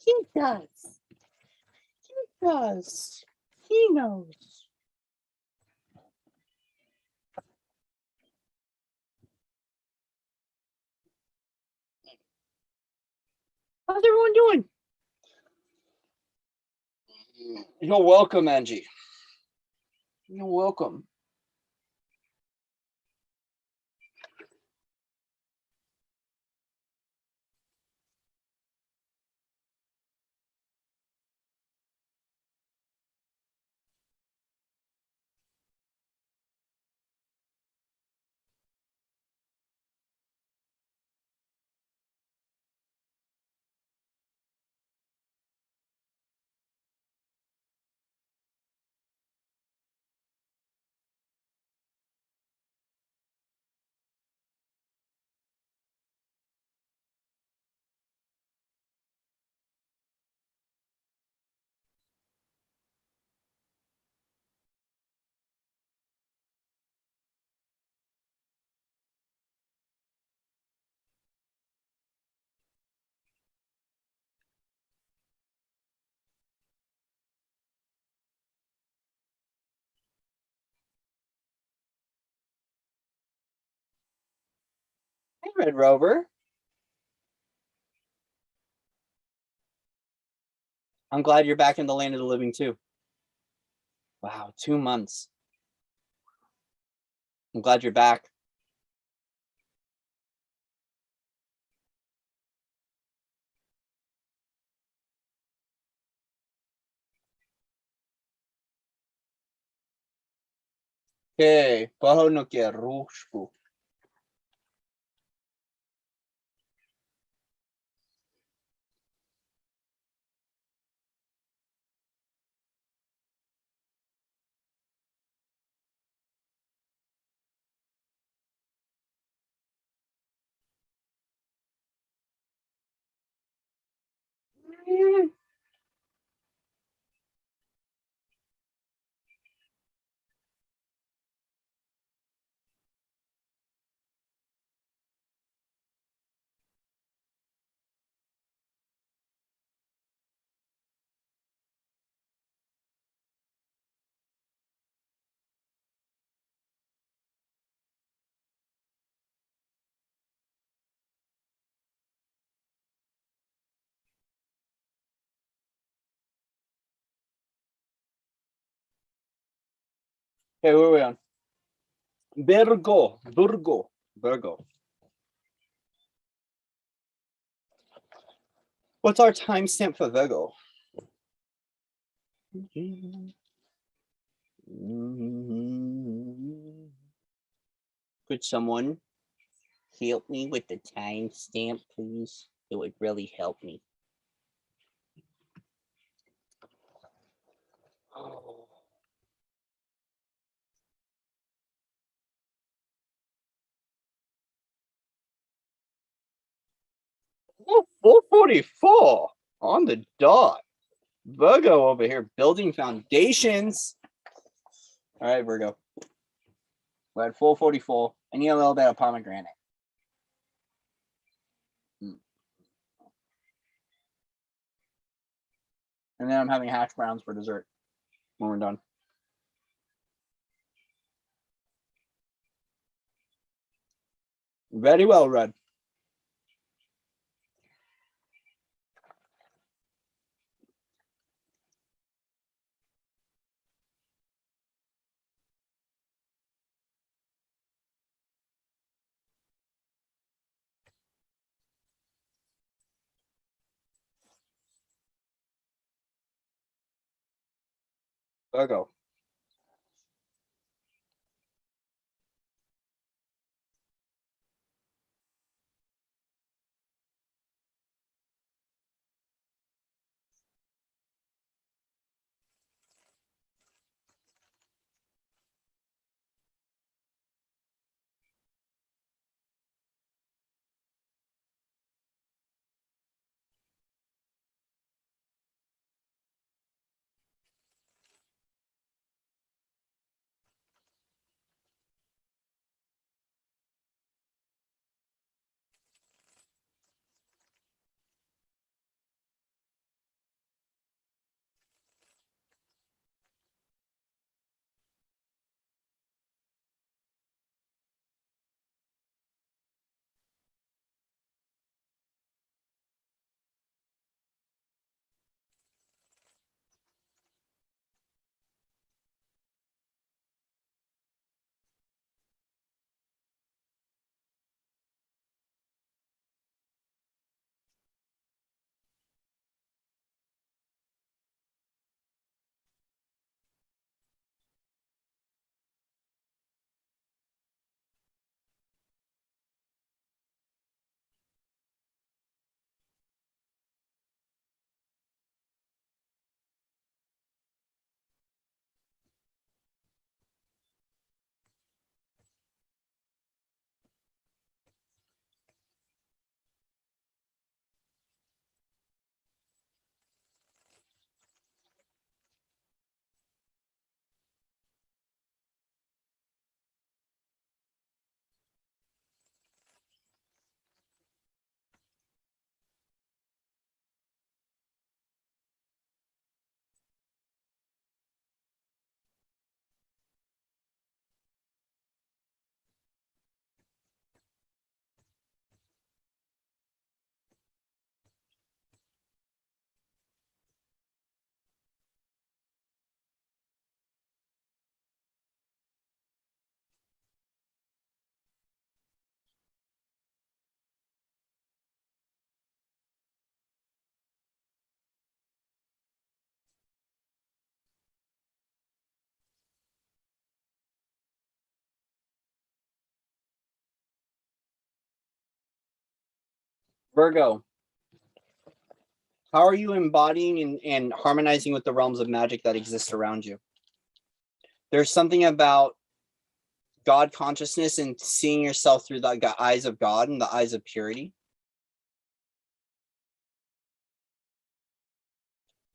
He does. He does. He knows. How's everyone doing? You're welcome, Angie. You're welcome. Hey, Red Rover. I'm glad you're back in the land of the living, too. Wow, 2 months. I'm glad you're back. Okay, bajo no quiero. Okay, where are we on? Virgo. What's our timestamp for Virgo? Could someone help me with the timestamp, please? It would really help me. Oh, 4:44 on the dot. Virgo over here building foundations. All right, Virgo. We're at 4:44. I need a little bit of pomegranate. And then I'm having hash browns for dessert when we're done. Very well, Red. Virgo. Virgo. How are you embodying and harmonizing with the realms of magic that exist around you? There's something about God consciousness and seeing yourself through the eyes of God and the eyes of purity.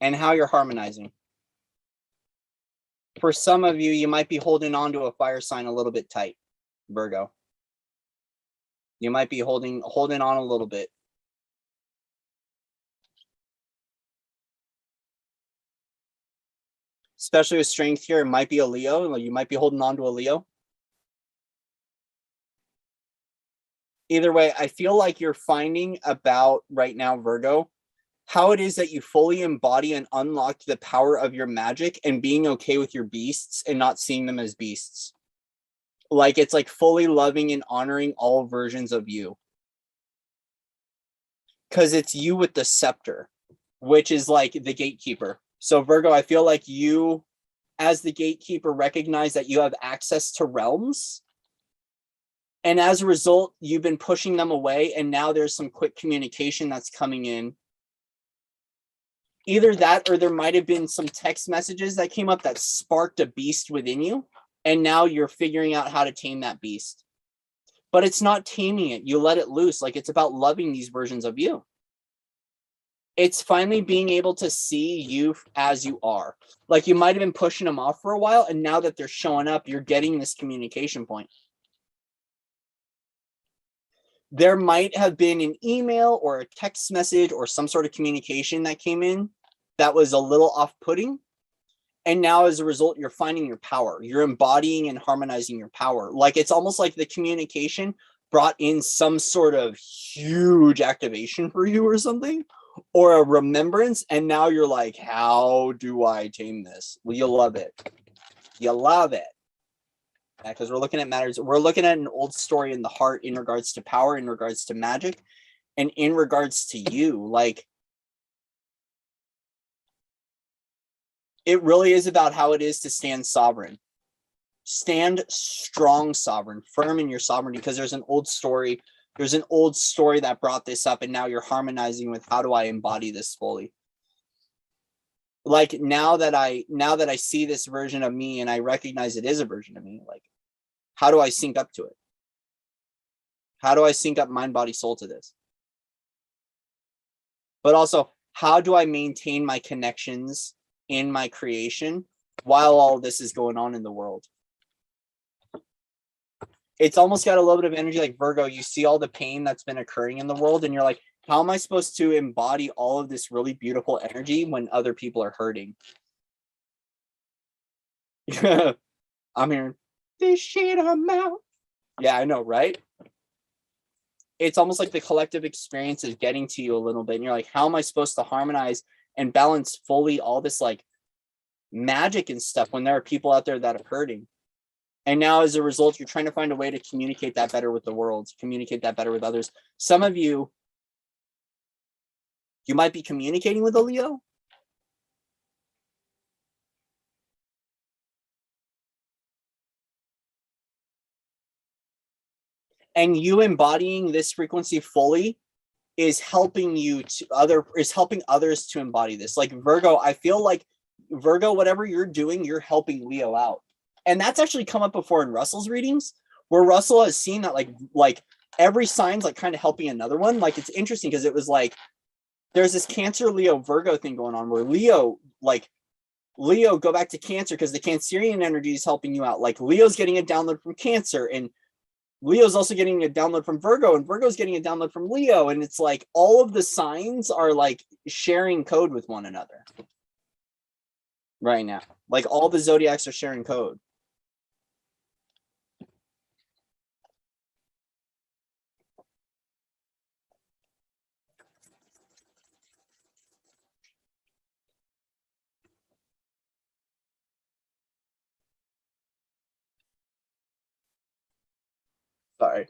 And how you're harmonizing. For some of you, you might be holding on to a fire sign a little bit tight, Virgo. You might be holding on a little bit. Especially with strength here, it might be a Leo. You might be holding on to a Leo. Either way, I feel like you're finding about right now, Virgo, how it is that you fully embody and unlock the power of your magic and being okay with your beasts and not seeing them as beasts. Like it's like fully loving and honoring all versions of you. Because it's you with the scepter, which is like the gatekeeper. So Virgo, I feel like you, as the gatekeeper, recognize that you have access to realms. And as a result, you've been pushing them away. And now there's some quick communication that's coming in. Either that, or there might have been some text messages that came up that sparked a beast within you. And now you're figuring out how to tame that beast. But it's not taming it. You let it loose. Like it's about loving these versions of you. It's finally being able to see you as you are. Like you might have been pushing them off for a while, and now that they're showing up, you're getting this communication point. There might have been an email or a text message or some sort of communication that came in that was a little off-putting. And now as a result, you're finding your power. You're embodying and harmonizing your power. Like it's almost like the communication brought in some sort of huge activation for you or something, or a remembrance. And now you're like, how do I tame this? Well, you'll love it. You love it. Because we're looking at matters. We're looking at an old story in the heart in regards to power, in regards to magic, and in regards to you. Like, it really is about how it is to stand sovereign. Stand strong, sovereign, firm in your sovereignty, because there's an old story. There's an old story that brought this up, and now you're harmonizing with how do I embody this fully. Like now that I see this version of me and I recognize it is a version of me, like how do I sync up to it? How do I sync up mind, body, soul to this? But also, how do I maintain my connections in my creation while all this is going on in the world? It's almost got a little bit of energy like Virgo. You see all the pain that's been occurring in the world, and you're like, how am I supposed to embody all of this really beautiful energy when other people are hurting? I'm hearing this shit I'm out. Yeah, I know, right? It's almost like the collective experience is getting to you a little bit, and you're like, how am I supposed to harmonize and balance fully all this like magic and stuff when there are people out there that are hurting? And now as a result, you're trying to find a way to communicate that better with the world, communicate that better with others. Some of you might be communicating with a Leo. And you embodying this frequency fully is helping helping others to embody this. Like Virgo, I feel like Virgo, whatever you're doing, you're helping Leo out. And that's actually come up before in Russell's readings, where Russell has seen that like every sign's like kind of helping another one. Like it's interesting because it was like there's this Cancer, Leo, Virgo thing going on where Leo go back to Cancer because the Cancerian energy is helping you out. Like Leo's getting a download from Cancer, and Leo's also getting a download from Virgo, and Virgo's getting a download from Leo. And it's like all of the signs are like sharing code with one another right now. Like all the zodiacs are sharing code. Sorry.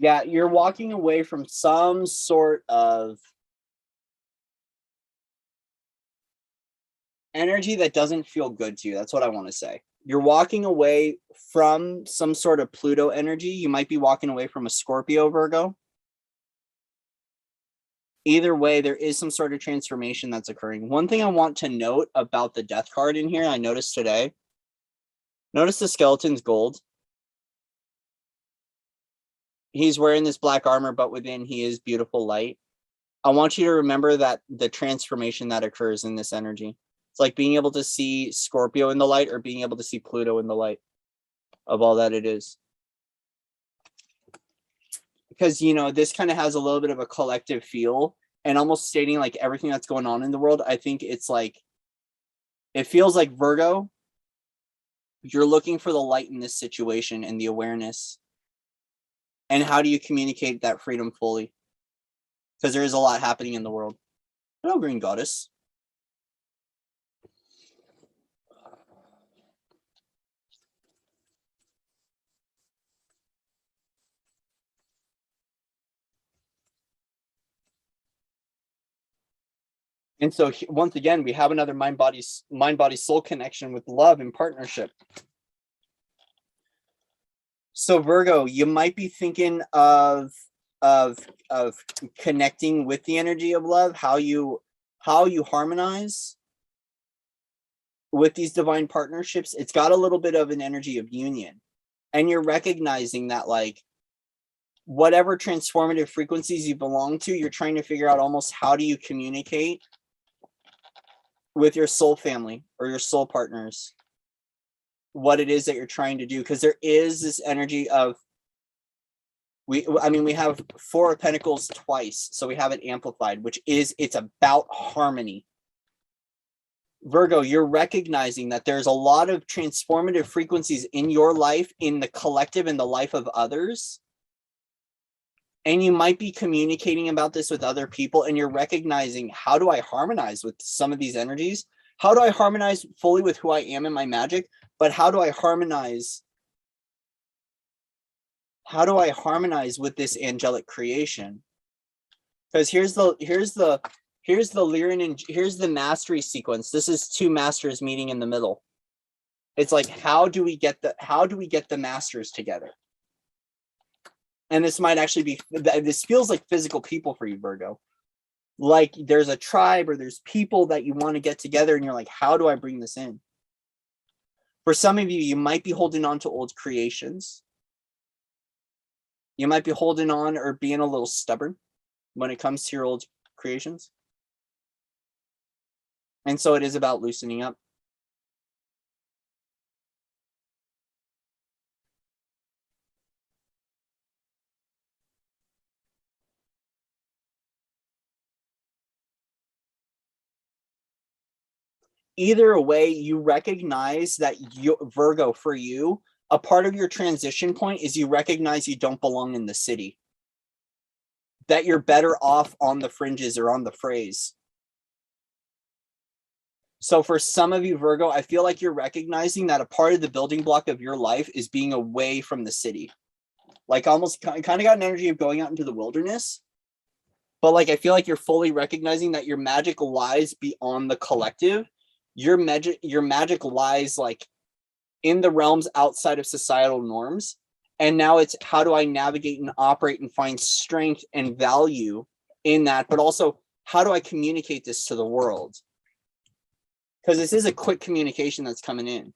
Yeah, you're walking away from some sort of energy that doesn't feel good to you. That's what I want to say. You're walking away from some sort of Pluto energy. You might be walking away from a Scorpio, Virgo. Either way, there is some sort of transformation that's occurring. One thing I want to note about the death card in here, I noticed today. Notice the skeleton's gold. He's wearing this black armor, but within he is beautiful light. I want you to remember that the transformation that occurs in this energy. It's like being able to see Scorpio in the light or being able to see Pluto in the light of all that it is. Because, you know, this kind of has a little bit of a collective feel and almost stating like everything that's going on in the world. I think it's like It feels like, Virgo, you're looking for the light in this situation and the awareness. And how do you communicate that freedom fully? Because there is a lot happening in the world. Hello, Green Goddess. And so once again, we have another mind body soul connection with love and partnership. So Virgo, you might be thinking of connecting with the energy of love, how you harmonize with these divine partnerships. It's got a little bit of an energy of union, and you're recognizing that, like, whatever transformative frequencies you belong to, you're trying to figure out almost how do you communicate with your soul family or your soul partners, what it is that you're trying to do. Because there is this energy of, we have Four of Pentacles twice, so we have it amplified, which is, it's about harmony. Virgo, you're recognizing that there's a lot of transformative frequencies in your life, in the collective, in the life of others. And you might be communicating about this with other people, and you're recognizing, how do I harmonize with some of these energies? How do I harmonize fully with who I am in my magic? But how do I harmonize? How do I harmonize with this angelic creation? Because here's the Lyran, and here's the mastery sequence. This is two masters meeting in the middle. It's like, how do we get the masters together? And this might actually be, this feels like physical people for you, Virgo. Like there's a tribe or there's people that you want to get together, and you're like, how do I bring this in? For some of you, you might be holding on to old creations. You might be holding on or being a little stubborn when it comes to your old creations. And so it is about loosening up. Either way, you recognize that Virgo, for you, a part of your transition point is you recognize you don't belong in the city, that you're better off on the fringes or on the phrase. So for some of you, Virgo, I feel like you're recognizing that a part of the building block of your life is being away from the city. Like almost kind of got an energy of going out into the wilderness. But like, I feel like you're fully recognizing that your magic lies beyond the collective. Your magic lies like in the realms outside of societal norms. And now it's, how do I navigate and operate and find strength and value in that? But also, how do I communicate this to the world? Because this is a quick communication that's coming in.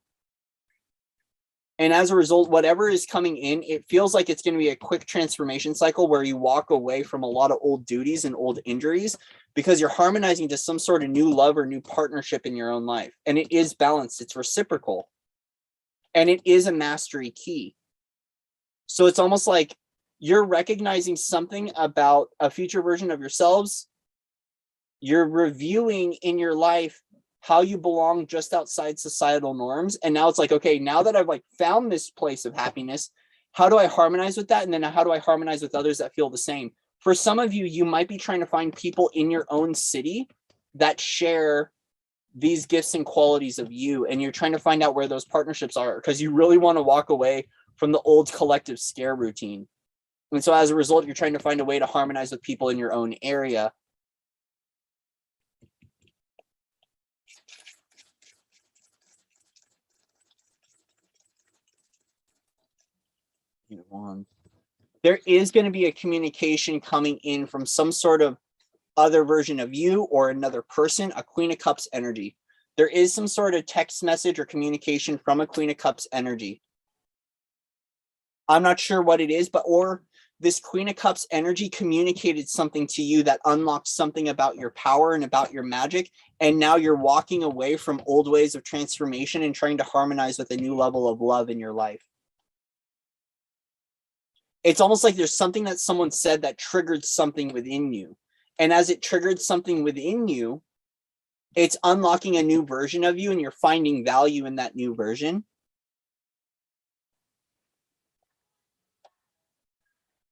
And as a result, whatever is coming in, it feels like it's going to be a quick transformation cycle where you walk away from a lot of old duties and old injuries, because you're harmonizing to some sort of new love or new partnership in your own life. And it is balanced. It's reciprocal. And it is a mastery key. So it's almost like you're recognizing something about a future version of yourselves. You're reviewing in your life how you belong just outside societal norms. And now it's like, okay, now that I've like found this place of happiness, how do I harmonize with that? And then how do I harmonize with others that feel the same? For some of you, you might be trying to find people in your own city that share these gifts and qualities of you. And you're trying to find out where those partnerships are, because you really want to walk away from the old collective scare routine. And so as a result, you're trying to find a way to harmonize with people in your own area. There is going to be a communication coming in from some sort of other version of you or another person, a Queen of Cups energy. There is some sort of text message or communication from a Queen of Cups energy. I'm not sure what it is, or this Queen of Cups energy communicated something to you that unlocked something about your power and about your magic. And now you're walking away from old ways of transformation and trying to harmonize with a new level of love in your life. It's almost like there's something that someone said that triggered something within you. And as it triggered something within you, It's unlocking a new version of you, and you're finding value in that new version.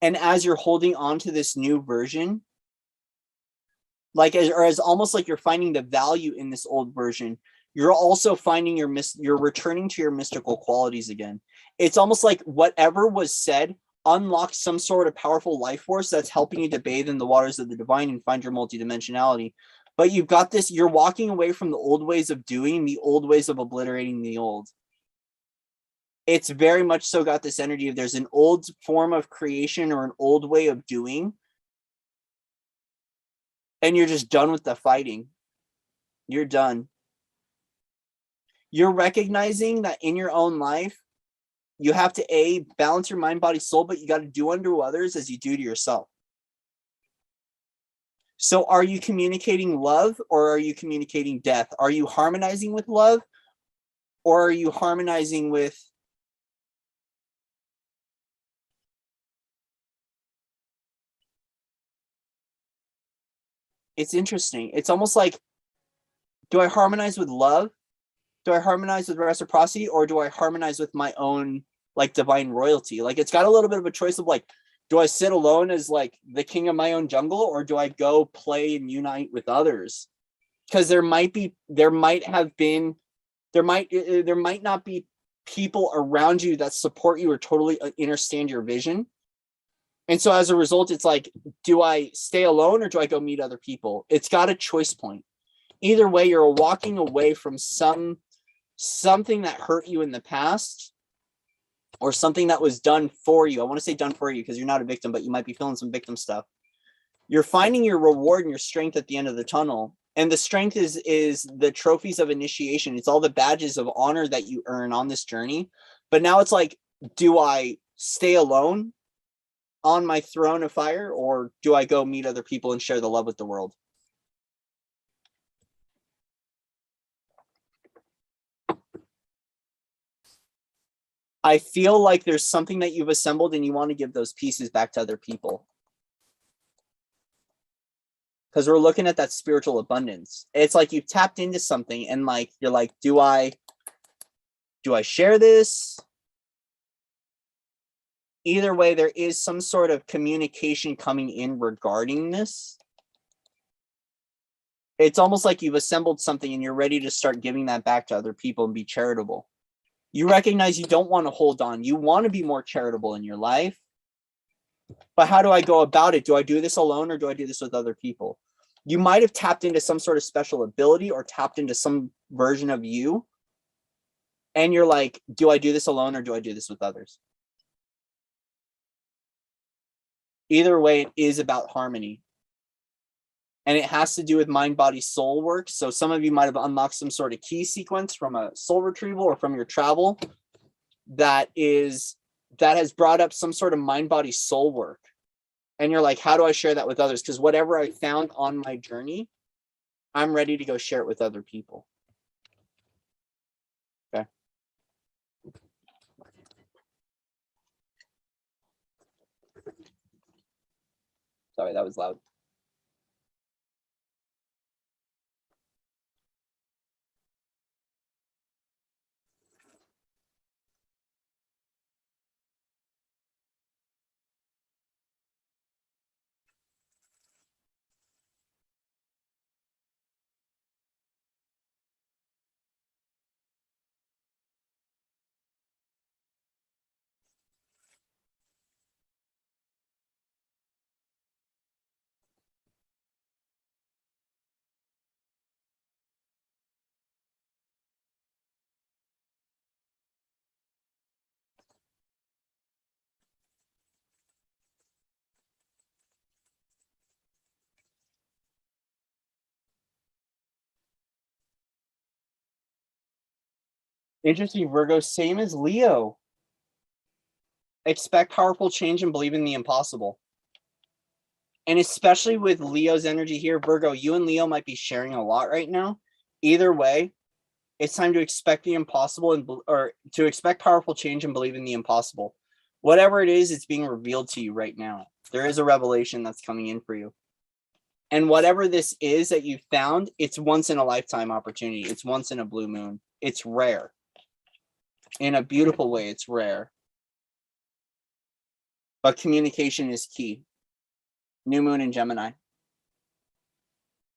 And as you're holding on to this new version, like as almost like you're finding the value in this old version, you're also finding you're returning to your mystical qualities again. It's almost like whatever was said unlocks some sort of powerful life force that's helping you to bathe in the waters of the divine and find your multidimensionality. But you've got this, you're walking away from the old ways of doing, the old ways of obliterating the old. It's very much so got this energy of there's an old form of creation or an old way of doing, and you're just done with the fighting. You're done. You're recognizing that in your own life, you have to balance your mind, body, soul, but you got to do unto others as you do to yourself. So are you communicating love or are you communicating death? Are you harmonizing with love or are you harmonizing with it's interesting. It's almost like, do I harmonize with love? Do I harmonize with reciprocity, or do I harmonize with my own like divine royalty? Like it's got a little bit of a choice of like, do I sit alone as like the king of my own jungle, or do I go play and unite with others? Because there might not be people around you that support you or totally understand your vision. And so as a result, it's like, do I stay alone or do I go meet other people? It's got a choice point. Either way, you're walking away from something that hurt you in the past or something that was done for you. I want to say done for you because you're not a victim, but you might be feeling some victim stuff. You're finding your reward and your strength at the end of the tunnel. And the strength is the trophies of initiation. It's all the badges of honor that you earn on this journey. But now it's like, do I stay alone on my throne of fire, or do I go meet other people and share the love with the world? I feel like there's something that you've assembled and you want to give those pieces back to other people. Because we're looking at that spiritual abundance. It's like you've tapped into something and like you're like, do I share this? Either way, there is some sort of communication coming in regarding this. It's almost like you've assembled something and you're ready to start giving that back to other people and be charitable. You recognize you don't want to hold on. You want to be more charitable in your life. But how do I go about it? Do I do this alone or do I do this with other people? You might have tapped into some sort of special ability or tapped into some version of you. And you're like, do I do this alone or do I do this with others? Either way, it is about harmony. And it has to do with mind, body, soul work. So some of you might have unlocked some sort of key sequence from a soul retrieval or from your travel that has brought up some sort of mind, body, soul work. And you're like, how do I share that with others? Because whatever I found on my journey, I'm ready to go share it with other people. Okay. Sorry, that was loud. Interesting, Virgo, same as Leo. Expect powerful change and believe in the impossible. And especially with Leo's energy here, Virgo, you and Leo might be sharing a lot right now. Either way, it's time to expect the impossible or to expect powerful change and believe in the impossible. Whatever it is, it's being revealed to you right now. There is a revelation that's coming in for you. And whatever this is that you found, it's once in a lifetime opportunity. It's once in a blue moon. It's rare. In a beautiful way, it's rare. But communication is key. New moon in Gemini.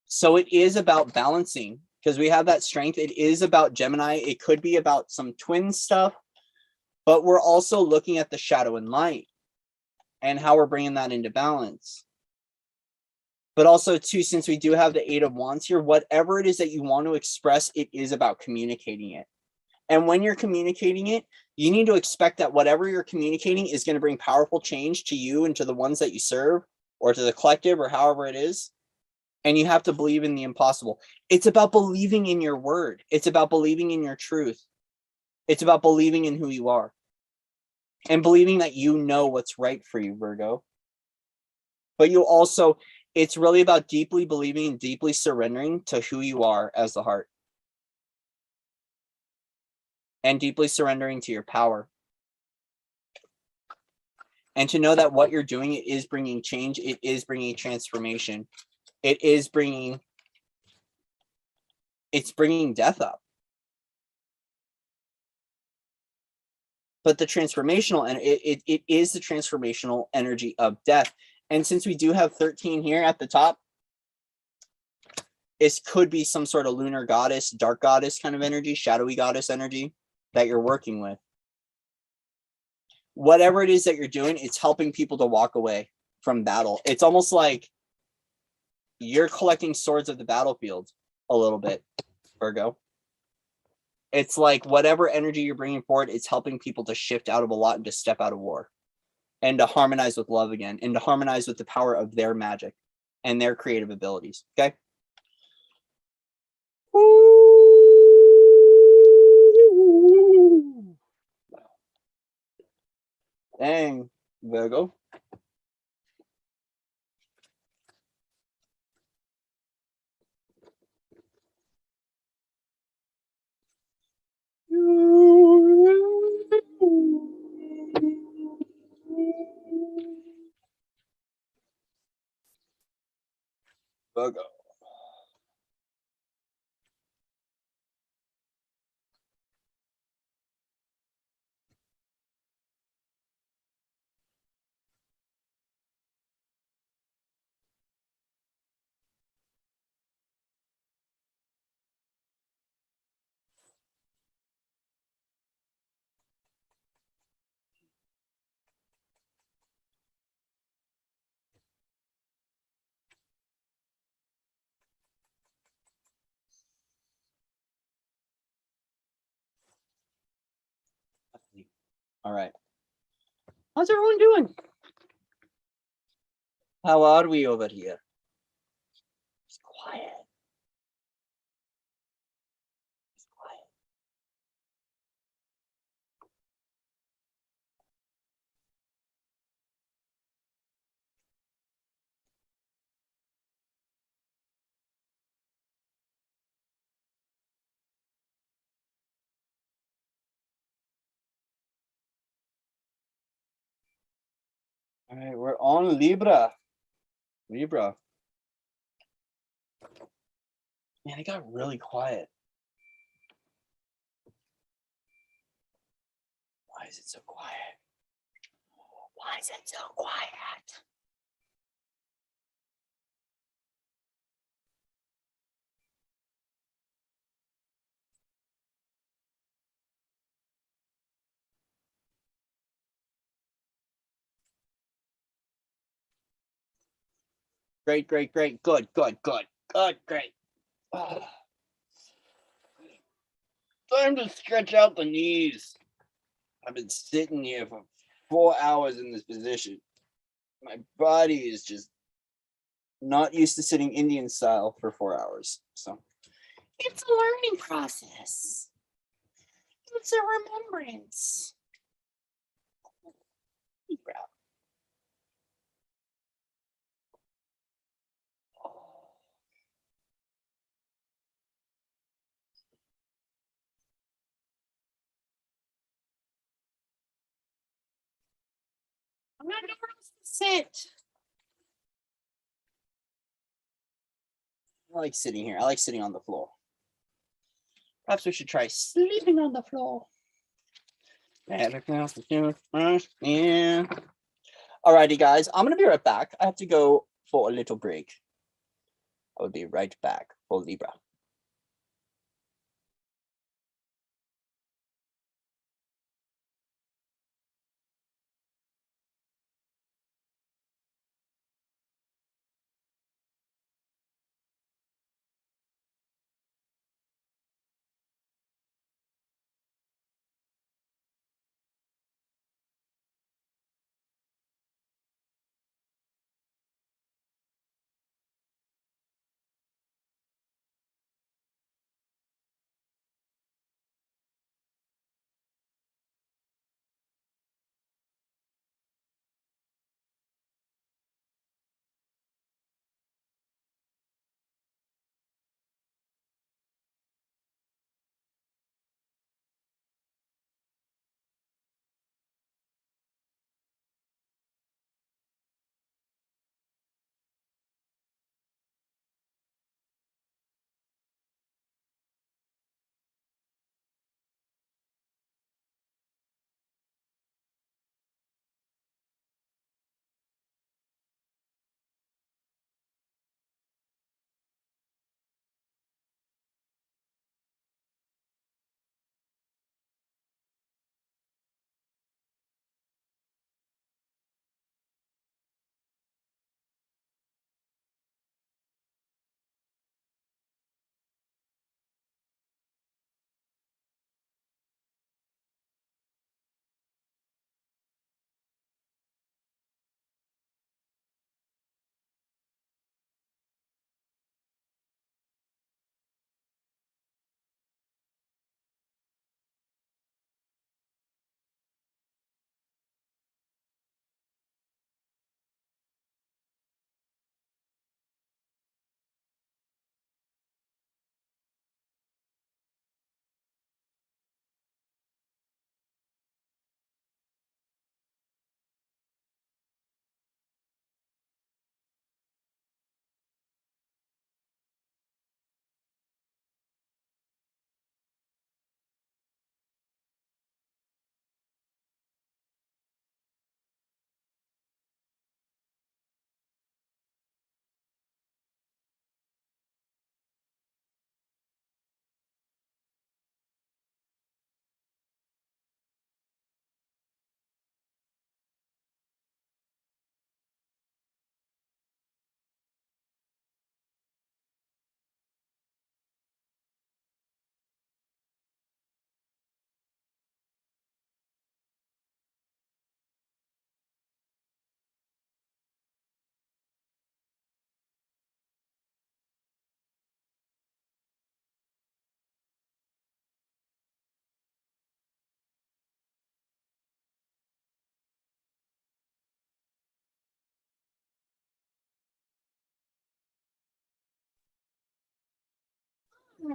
So it is about balancing, because we have that strength. It is about Gemini. It could be about some twin stuff, but we're also looking at the shadow and light and how we're bringing that into balance. But also, too, since we do have the 8 of Wands here, whatever it is that you want to express, it is about communicating it. And when you're communicating it, you need to expect that whatever you're communicating is going to bring powerful change to you and to the ones that you serve, or to the collective, or however it is. And you have to believe in the impossible. It's about believing in your word. It's about believing in your truth. It's about believing in who you are. And believing that you know what's right for you, Virgo. But you also, it's really about deeply believing and deeply surrendering to who you are as the heart. And deeply surrendering to your power. And to know that what you're doing, it is bringing change. It is bringing transformation. It is bringing, it's bringing death up. But the transformational, and it is the transformational energy of death. And since we do have 13 here at the top, this could be some sort of lunar goddess, dark goddess kind of energy, shadowy goddess energy that you're working with. Whatever it is that you're doing, it's helping people to walk away from battle. It's almost like you're collecting swords of the battlefield a little bit, Virgo. It's like whatever energy you're bringing forward, it's helping people to shift out of a lot and to step out of war and to harmonize with love again and to harmonize with the power of their magic and their creative abilities. Okay. Dang, Virgo. Virgo. All right. How's everyone doing? How are we over here? It's quiet. It's quiet. All right, we're on Libra. Libra. Man, it got really quiet. Why is it so quiet? Why is it so quiet? Great, great, great. Good, good, good. Good, great. Time to stretch out the knees. I've been sitting here for 4 hours in this position. My body is just not used to sitting Indian style for 4 hours. So It's a learning process. It's a remembrance. I'm not nowhere else to sit. I like sitting here. I like sitting on the floor. Perhaps we should try Sleeping on the floor. Yeah. Alrighty, guys. I'm gonna be right back. I have to go for a little break. I will be right back for Libra.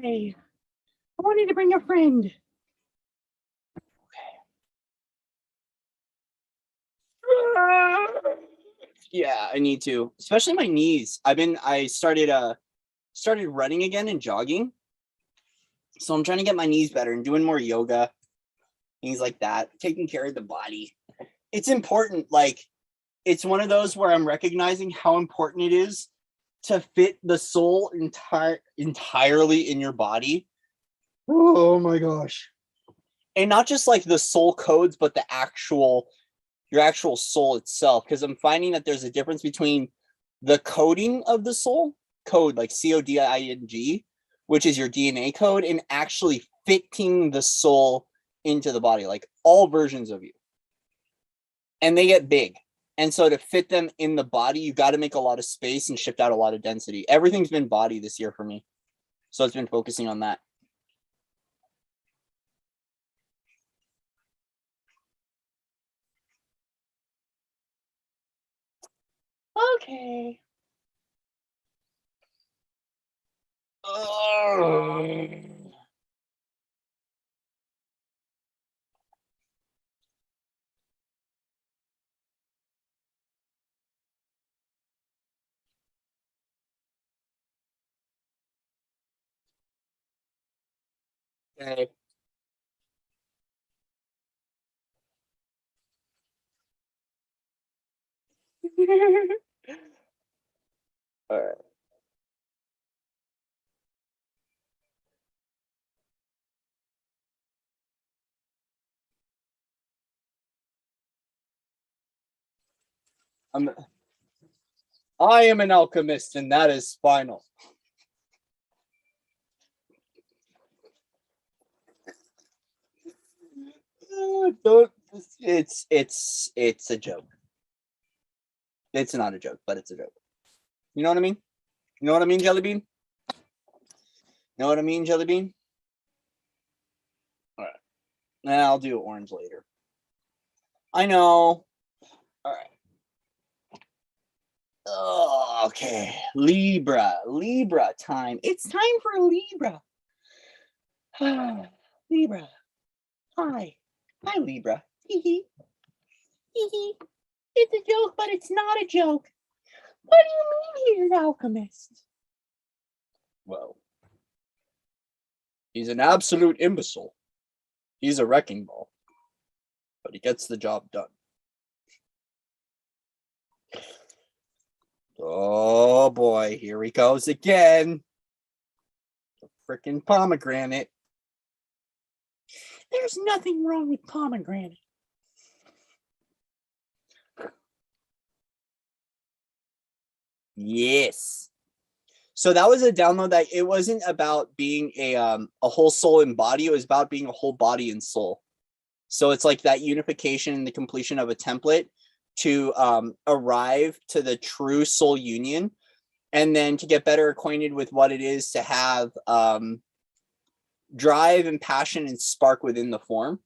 Hey, I wanted to bring a friend. Yeah, I need to, especially my knees. I started running again and jogging. So I'm trying to get my knees better and doing more yoga, things like that, taking care of the body. It's important. Like, it's one of those where I'm recognizing how important it is to fit the soul entirely in your body. Oh my gosh. And not just like the soul codes, but your actual soul itself. Because I'm finding that there's a difference between the coding of the soul, code like CODING, which is your DNA code, and actually fitting the soul into the body, like all versions of you. And they get big. And so to fit them in the body, you got to make a lot of space and shift out a lot of density. Everything's been body this year for me. So it's been focusing on that. Okay. Okay. All right. I am an alchemist, and that is final. Don't. It's a joke. It's not a joke, but it's a joke. You know what I mean? You know what I mean, Jelly Bean? You know what I mean, Jelly Bean? All right. Nah, I'll do orange later. I know. All right. Oh, okay. Libra time. It's time for Libra. Libra. Hi, Libra. Hee hee. Hee hee. It's a joke, but it's not a joke. What do you mean he's an alchemist? Well, he's an absolute imbecile. He's a wrecking ball, but he gets the job done. Oh boy, here he goes again. The freaking pomegranate. There's nothing wrong with pomegranate. Yes. So that was a download that it wasn't about being a whole soul and body. It was about being a whole body and soul. So it's like that unification and the completion of a template to arrive to the true soul union, and then to get better acquainted with what it is to have drive and passion and spark within the form.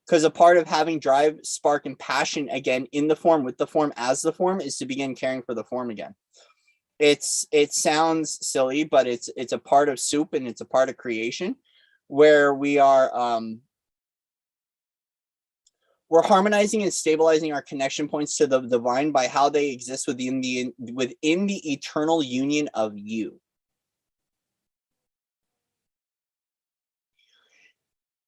Because a part of having drive, spark, and passion again in the form, with the form as the form, is to begin caring for the form again. It sounds silly, but it's a part of soup, and it's a part of creation, where we are we're harmonizing and stabilizing our connection points to the divine by how they exist within the eternal union of you.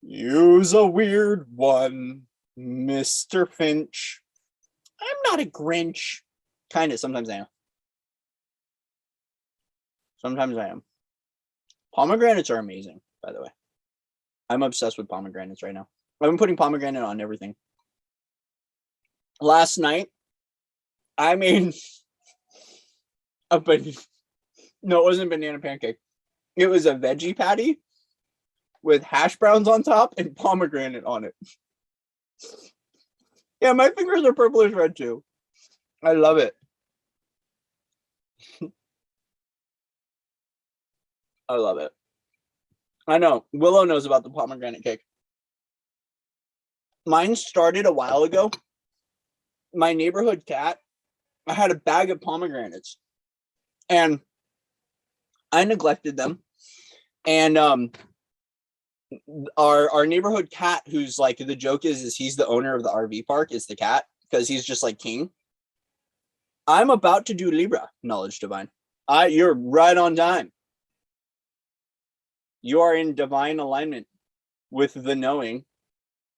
You's a weird one, Mr. Finch. I'm not a Grinch. Kind of, sometimes I am. Sometimes I am. Pomegranates are amazing, by the way. I'm obsessed with pomegranates right now. I've been putting pomegranate on everything. Last night, I made no, it wasn't a banana pancake. It was a veggie patty with hash browns on top and pomegranate on it. Yeah, my fingers are purplish red too. I love it. I love it. I know. Willow knows about the pomegranate cake. Mine started a while ago. My neighborhood cat, I had a bag of pomegranates, and I neglected them. And our neighborhood cat, who's like, the joke is he's the owner of the RV park, is the cat, because he's just like king. I'm about to do Libra, knowledge divine. You're right on time. You are in divine alignment with the knowing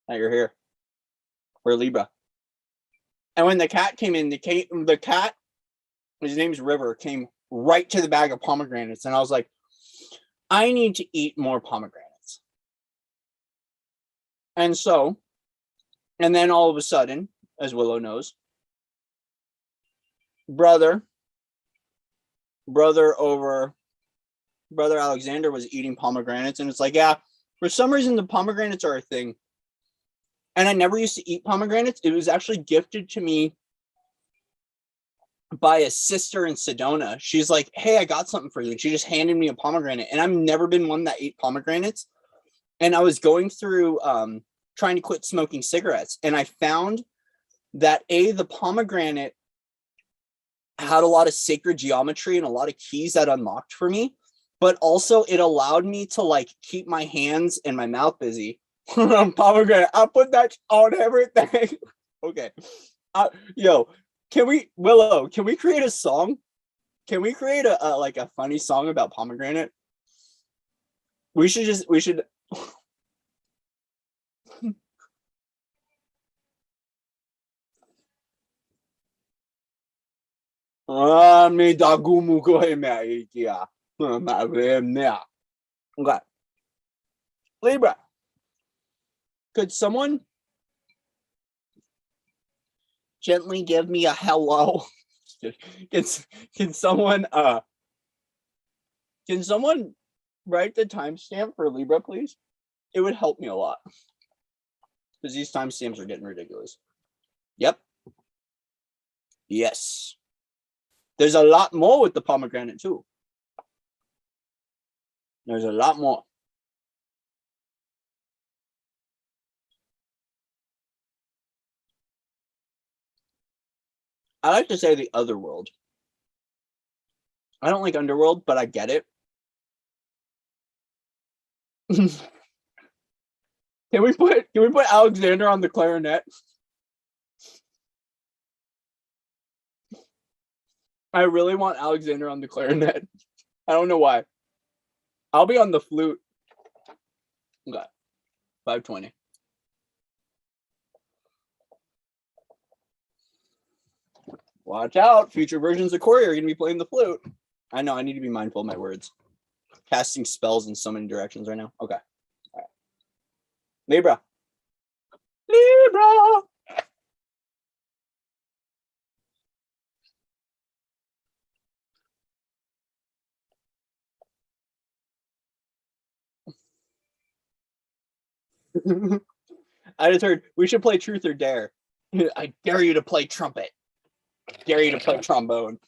that you're here. We're Libra. And when the cat came in, the cat, his name's River, came right to the bag of pomegranates. And I was like, I need to eat more pomegranates. And so, and then all of a sudden, as Willow knows, brother Alexander was eating pomegranates. And it's like, yeah, for some reason, the pomegranates are a thing. And I never used to eat pomegranates. It was actually gifted to me by a sister in Sedona. She's like, hey, I got something for you. And she just handed me a pomegranate. And I've never been one that ate pomegranates. And I was going through trying to quit smoking cigarettes. And I found that the pomegranate had a lot of sacred geometry and a lot of keys that unlocked for me. But also it allowed me to like keep my hands and my mouth busy. Pomegranate. I'll put that on everything. Okay. Yo, Willow, can we create a song? Can we create a funny song about pomegranate? We should Mi dagumu ko meikia. Okay. Libra. Could someone gently give me a hello? Can someone write the timestamp for Libra, please? It would help me a lot. Because these timestamps are getting ridiculous. Yep. Yes. There's a lot more with the pomegranate too. There's a lot more. I like to say the other world. I don't like Underworld, but I get it. Can we put Alexander on the clarinet? I really want Alexander on the clarinet. I don't know why. I'll be on the flute. Okay. 520. Watch out. Future versions of Corey are going to be playing the flute. I know. I need to be mindful of my words. Casting spells in so many directions right now. Okay. All right. Libra. Libra. I just heard we should play Truth or Dare. I dare you to play trumpet. I dare you to play trombone.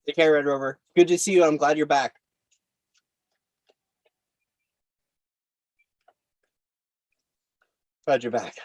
Take care, Red Rover. Good to see you. I'm glad you're back. Glad you're back.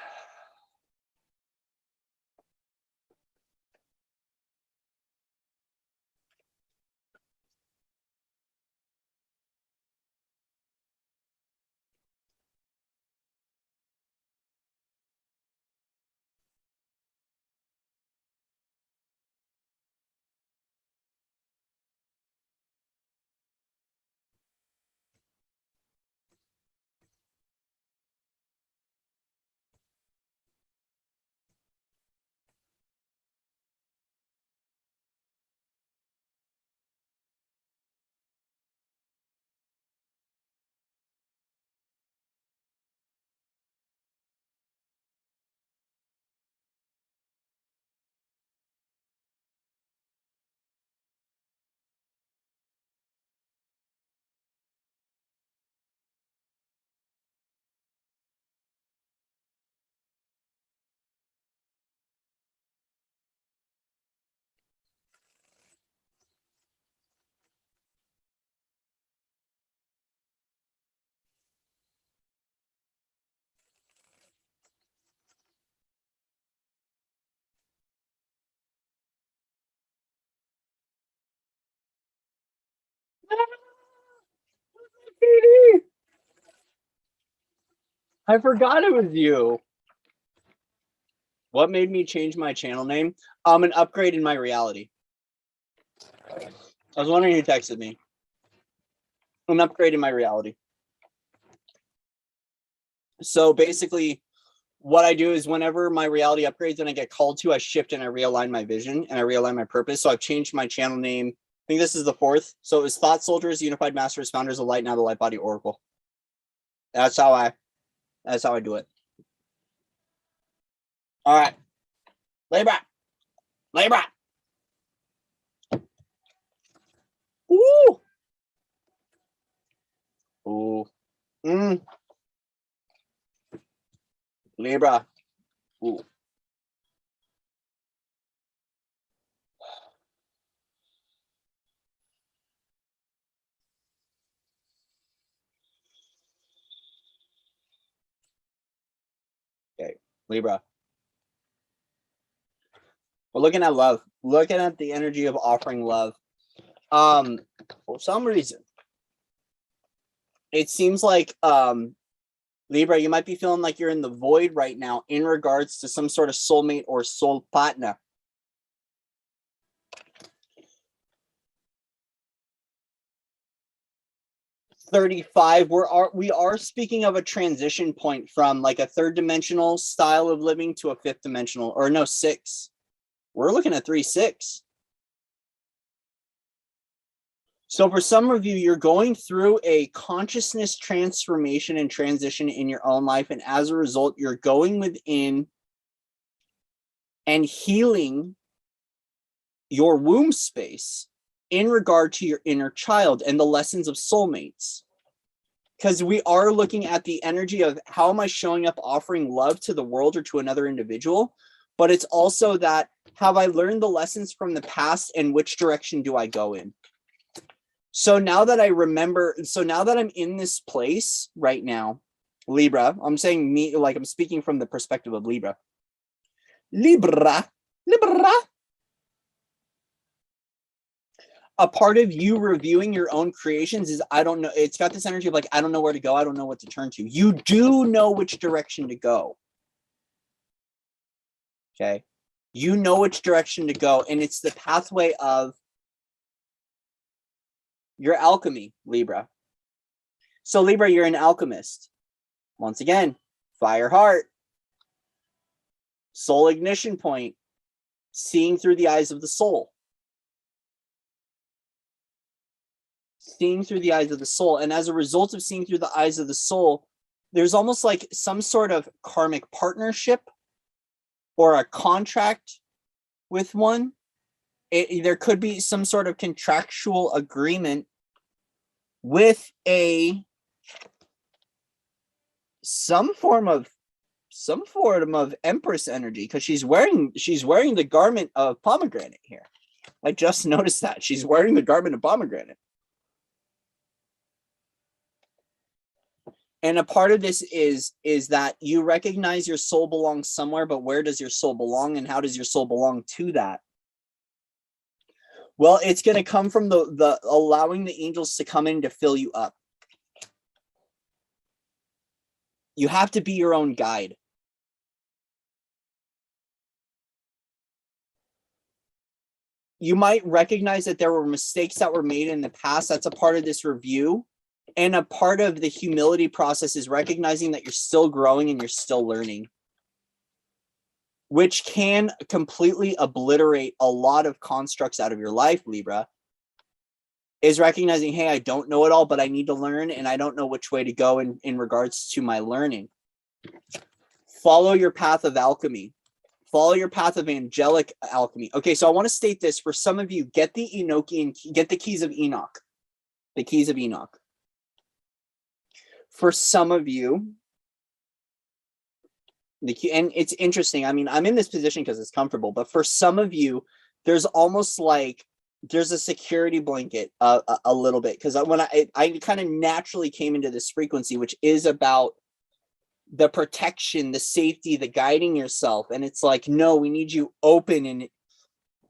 I forgot it was you. What made me change my channel name? An upgrade in my reality. I was wondering who texted me. An upgrade in my reality. So basically, what I do is whenever my reality upgrades and I get called to, I shift and I realign my vision and I realign my purpose. So I've changed my channel name. I think this is the 4th. So it was Thought Soldiers, Unified Masters, Founders of Light, now the Light Body Oracle. That's how I do it. All right. Libra. Ooh. Ooh. Mm. Libra. Ooh. Okay, Libra. We're looking at love. Looking at the energy of offering love. For some reason, it seems like Libra, you might be feeling like you're in the void right now in regards to some sort of soulmate or soul partner. $35. We are speaking of a transition point from like a third dimensional style of living to a fifth dimensional, or no, 6. We're looking at 3-6. So for some of you, you're going through a consciousness transformation and transition in your own life. And as a result, you're going within and healing your womb space in regard to your inner child and the lessons of soulmates. Because we are looking at the energy of how am I showing up offering love to the world or to another individual? But it's also that, have I learned the lessons from the past and which direction do I go in? So now that I remember, so now that I'm in this place right now, Libra, I'm saying me, like I'm speaking from the perspective of Libra. Libra. A part of you reviewing your own creations is, I don't know, it's got this energy of like, I don't know where to go. I don't know what to turn to. You do know which direction to go. Okay. You know which direction to go. And it's the pathway of your alchemy, Libra. So Libra, you're an alchemist. Once again, fire heart, soul ignition point, seeing through the eyes of the soul. Seeing through the eyes of the soul. And as a result of seeing through the eyes of the soul, there's almost like some sort of karmic partnership or a contract with one. There could be some sort of contractual agreement with some form of empress energy, because she's wearing the garment of pomegranate here. I just noticed that she's wearing the garment of pomegranate. And a part of this is that you recognize your soul belongs somewhere, but where does your soul belong and how does your soul belong to that? Well, it's going to come from the allowing the angels to come in to fill you up. You have to be your own guide. You might recognize that there were mistakes that were made in the past. That's a part of this review. And a part of the humility process is recognizing that you're still growing and you're still learning, which can completely obliterate a lot of constructs out of your life, Libra, is recognizing, hey, I don't know it all, but I need to learn, and I don't know which way to go in regards to my learning. Follow your path of alchemy. Follow your path of angelic alchemy. Okay, so I want to state this. For some of you, get the Enochian, get the keys of Enoch. The keys of Enoch. For some of you, and it's interesting. I mean, I'm in this position because it's comfortable, but for some of you, there's almost like there's a security blanket a little bit, because when I kind of naturally came into this frequency, which is about the protection, the safety, the guiding yourself, and it's like, no, we need you open and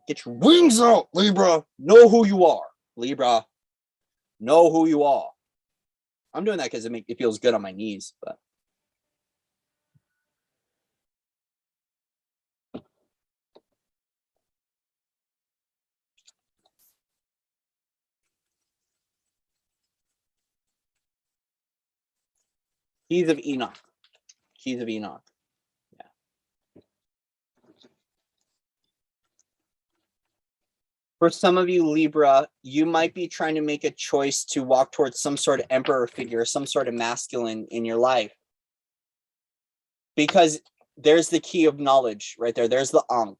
get your wings out, Libra. Know who you are, Libra. Know who you are. I'm doing that because it feels good on my knees, but. Keys of Enoch. Keys of Enoch. Yeah. For some of you, Libra, you might be trying to make a choice to walk towards some sort of emperor figure, some sort of masculine in your life. Because there's the key of knowledge right there. There's the Ankh.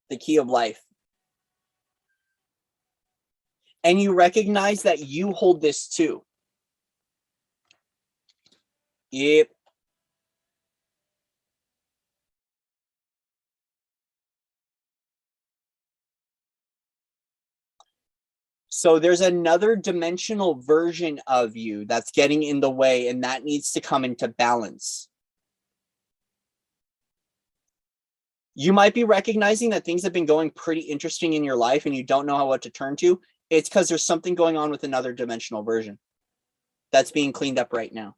The key of life. And you recognize that you hold this too. Yep. So there's another dimensional version of you that's getting in the way, and that needs to come into balance. You might be recognizing that things have been going pretty interesting in your life and you don't know what to turn to. It's because there's something going on with another dimensional version that's being cleaned up right now.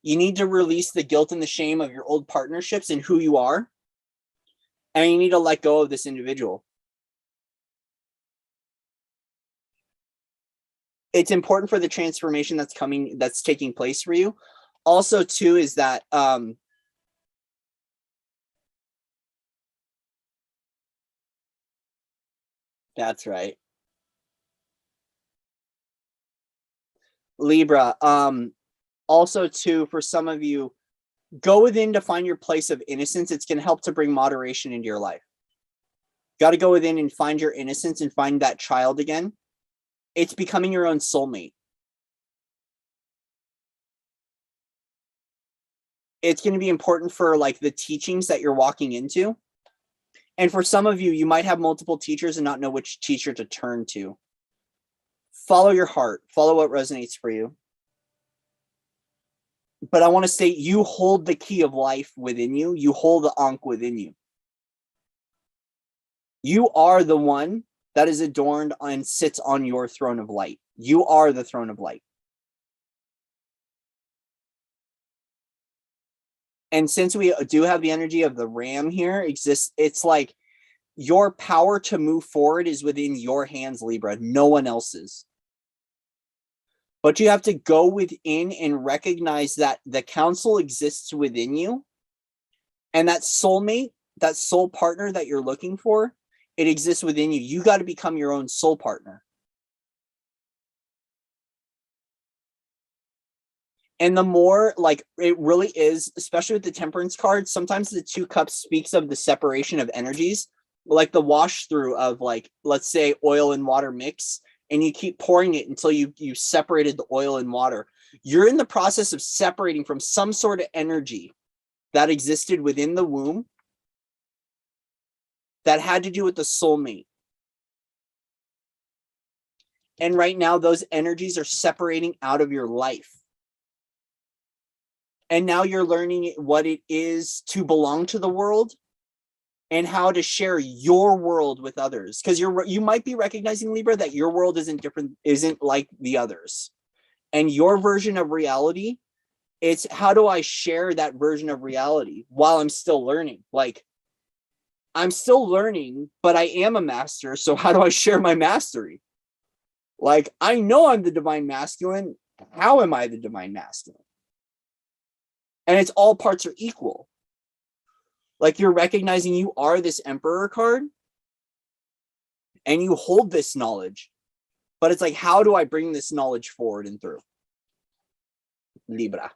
You need to release the guilt and the shame of your old partnerships and who you are. And you need to let go of this individual. It's important for the transformation that's taking place for you. Also, too, is that that's right. Libra. Also, too, for some of you, go within to find your place of innocence. It's going to help to bring moderation into your life. Got to go within and find your innocence and find that child again. It's becoming your own soulmate. It's going to be important for like the teachings that you're walking into. And for some of you, you might have multiple teachers and not know which teacher to turn to. Follow your heart. Follow what resonates for you. But I want to state, you hold the key of life within you. You hold the Ankh within you. You are the one that is adorned and sits on your throne of light. You are the throne of light. And since we do have the energy of the ram here exists, it's like your power to move forward is within your hands, Libra, no one else's. But you have to go within and recognize that the council exists within you. And that soulmate, that soul partner that you're looking for, it exists within you. You got to become your own soul partner. And the more, like, it really is, especially with the temperance card, sometimes the 2 cups speaks of the separation of energies, like the wash through of, like, let's say oil and water mix, and you keep pouring it until you separated the oil and water. You're in the process of separating from some sort of energy that existed within the womb that had to do with the soulmate. And right now, those energies are separating out of your life. And now you're learning what it is to belong to the world and how to share your world with others. Because you might be recognizing, Libra, that your world isn't like the others. And your version of reality, it's how do I share that version of reality while I'm still learning? Like, I'm still learning, but I am a master. So how do I share my mastery? Like, I know I'm the divine masculine. How am I the divine masculine? And it's all parts are equal. Like, you're recognizing you are this Emperor card and you hold this knowledge, but it's like, how do I bring this knowledge forward and through? Libra.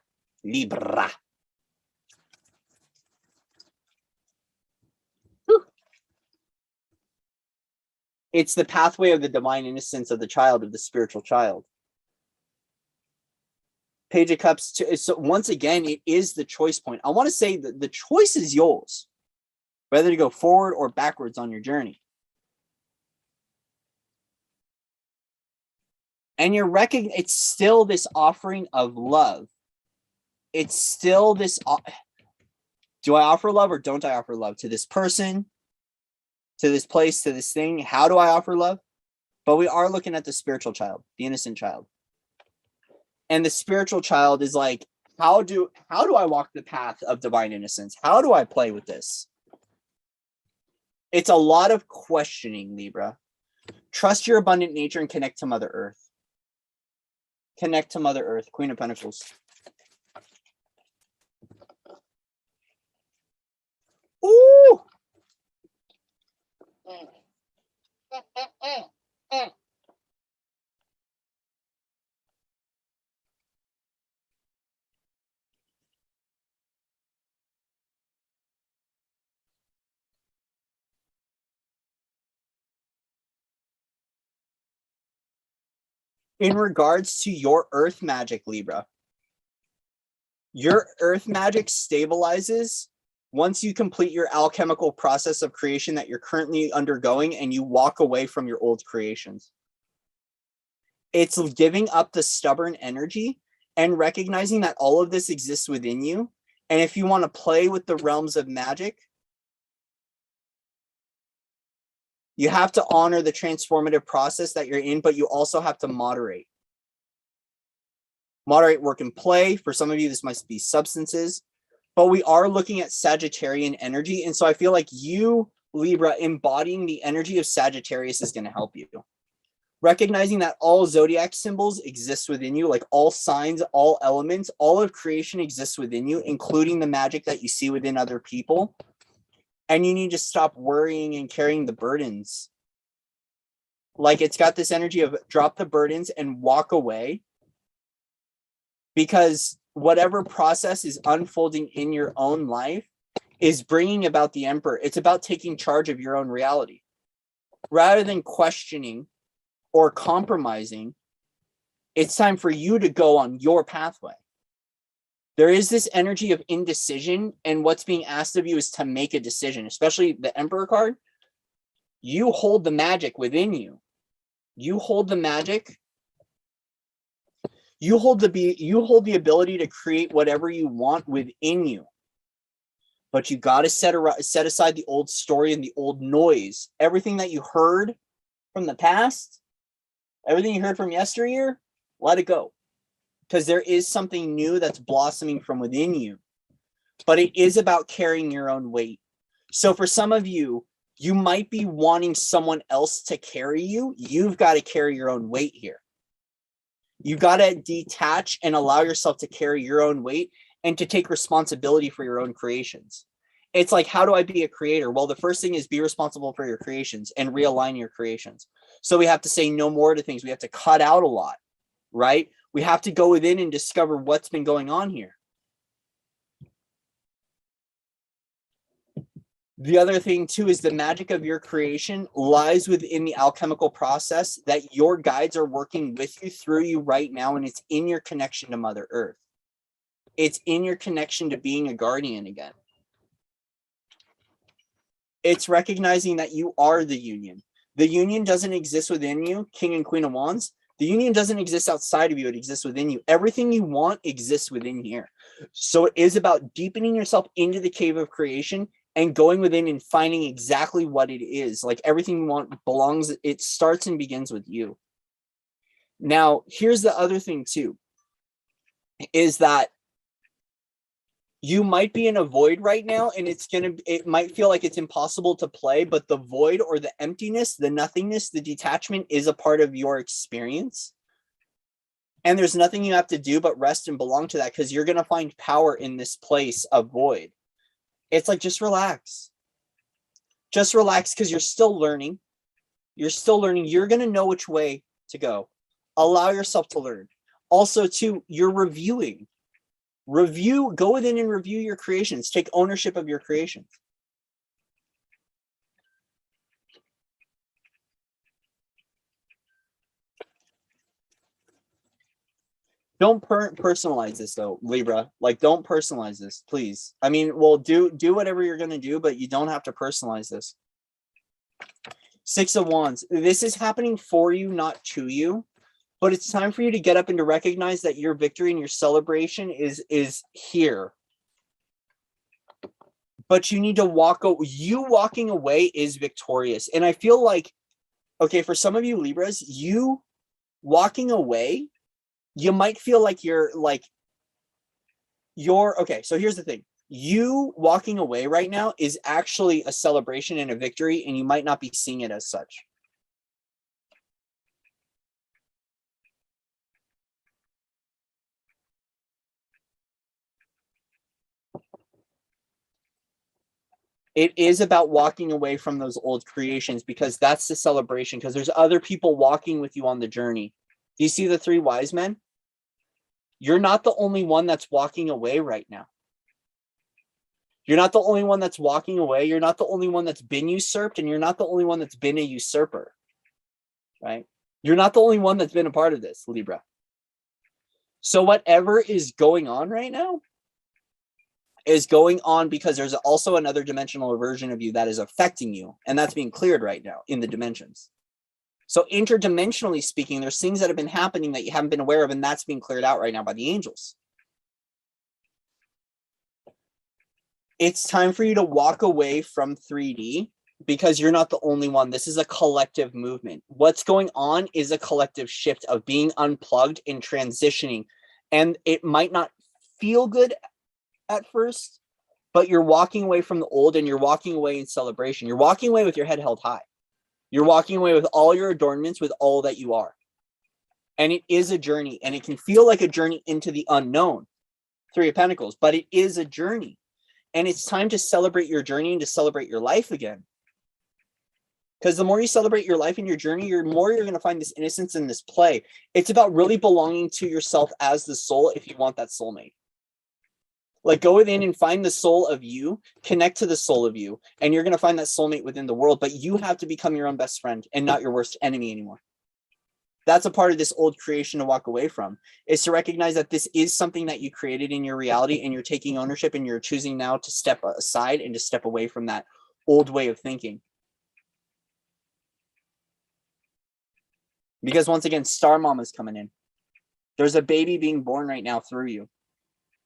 It's the pathway of the divine innocence of the child, of the spiritual child. Page of Cups. So once again, it is the choice point. I want to say that the choice is yours, whether to go forward or backwards on your journey. And you're recognizing it's still this offering of love. It's still this. Do I offer love or don't I offer love to this person, to this place, to this thing? How do I offer love? But we are looking at the spiritual child, the innocent child. And the spiritual child is like, how do I walk the path of divine innocence? How do I play with this? It's a lot of questioning, Libra. Trust your abundant nature and connect to Mother Earth. Connect to Mother Earth, Queen of Pentacles. Ooh! in regards to your earth magic, Libra, your earth magic stabilizes once you complete your alchemical process of creation that you're currently undergoing and you walk away from your old creations. It's giving up the stubborn energy and recognizing that all of this exists within you. And if you want to play with the realms of magic, you have to honor the transformative process that you're in, but you also have to moderate. Moderate work and play. For some of you, this might be substances, but we are looking at Sagittarian energy. And so I feel like you, Libra, embodying the energy of Sagittarius is going to help you. Recognizing that all zodiac symbols exist within you, like all signs, all elements, all of creation exists within you, including the magic that you see within other people. And you need to stop worrying and carrying the burdens. Like it's got this energy of drop the burdens and walk away. Because whatever process is unfolding in your own life is bringing about the Emperor. It's about taking charge of your own reality. Rather than questioning or compromising, it's time for you to go on your pathway. There is this energy of indecision, and what's being asked of you is to make a decision, especially the Emperor card. You hold the magic within you. You hold the magic. You hold the ability to create whatever you want within you. But you got to set aside the old story and the old noise. Everything that you heard from the past, everything you heard from yesteryear, let it go. Because there is something new that's blossoming from within you. But it is about carrying your own weight. So for some of you, you might be wanting someone else to carry you. You've got to carry your own weight here. You got to detach and allow yourself to carry your own weight and to take responsibility for your own creations. It's like, how do I be a creator? Well, the first thing is be responsible for your creations and realign your creations. So we have to say no more to things. We have to cut out a lot, right? We have to go within and discover what's been going on here. The other thing too is the magic of your creation lies within the alchemical process that your guides are working with you through you right now, and it's in your connection to Mother Earth. It's in your connection to being a guardian again. It's recognizing that you are the union. The union doesn't exist within you, King and Queen of Wands. The union doesn't exist outside of you. It exists within you. Everything you want exists within here. So it is about deepening yourself into the cave of creation and going within and finding exactly what it is. Like everything you want belongs, it starts and begins with you. Now, here's the other thing too, is that you might be in a void right now, and it might feel like it's impossible to play, but the void or the emptiness, the nothingness, the detachment is a part of your experience. And there's nothing you have to do but rest and belong to that, because you're going to find power in this place of void. It's like, just relax. Just relax, because you're still learning. You're still learning. You're going to know which way to go. Allow yourself to learn. Also, too, you're reviewing. Go within and review your creations. Take ownership of your creations. Don't personalize this though, Libra. Like, don't personalize this, please. I mean, well, do whatever you're gonna do, but you don't have to personalize this. 6 of Wands. This is happening for you, not to you. But it's time for you to get up and to recognize that your victory and your celebration is here. But you need to walking away is victorious. And I feel like, okay, for some of you Libras, you walking away, you might feel like okay, so here's the thing. You walking away right now is actually a celebration and a victory, and you might not be seeing it as such. It is about walking away from those old creations, because that's the celebration, because there's other people walking with you on the journey. Do you see the 3 wise men? You're not the only one that's walking away right now. You're not the only one that's walking away. You're not the only one that's been usurped, and you're not the only one that's been a usurper, right? You're not the only one that's been a part of this, Libra. So whatever is going on right now is going on because there's also another dimensional version of you that is affecting you. And that's being cleared right now in the dimensions. So interdimensionally speaking, there's things that have been happening that you haven't been aware of, and that's being cleared out right now by the angels. It's time for you to walk away from 3D because you're not the only one. This is a collective movement. What's going on is a collective shift of being unplugged and transitioning. And it might not feel good at first, but you're walking away from the old and you're walking away in celebration. You're walking away with your head held high. You're walking away with all your adornments, with all that you are. And it is a journey, and it can feel like a journey into the unknown. 3 of Pentacles, but it is a journey. And it's time to celebrate your journey and to celebrate your life again. Because the more you celebrate your life and your journey, the more you're going to find this innocence and this play. It's about really belonging to yourself as the soul if you want that soulmate. Like, go within and find the soul of you, connect to the soul of you, and you're going to find that soulmate within the world. But you have to become your own best friend and not your worst enemy anymore. That's a part of this old creation to walk away from, is to recognize that this is something that you created in your reality, and you're taking ownership, and you're choosing now to step aside and to step away from that old way of thinking. Because once again, Star Mama's coming in. There's a baby being born right now through you.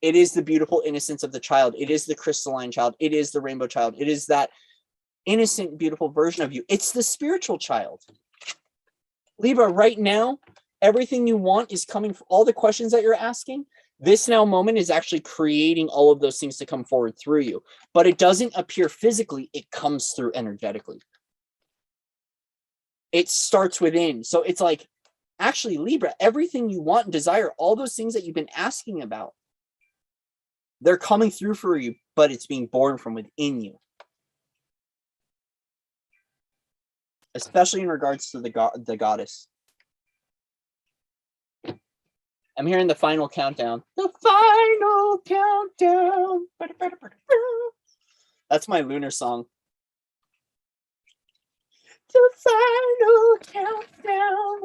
It is the beautiful innocence of the child. It is the crystalline child. It is the rainbow child. It is that innocent, beautiful version of you. It's the spiritual child. Libra, right now, everything you want is coming from all the questions that you're asking. This now moment is actually creating all of those things to come forward through you. But it doesn't appear physically. It comes through energetically. It starts within. So it's like, actually, Libra, everything you want and desire, all those things that you've been asking about, they're coming through for you, but it's being born from within you. Especially in regards to the goddess. I'm hearing the final countdown. The final countdown. That's my lunar song. The final countdown.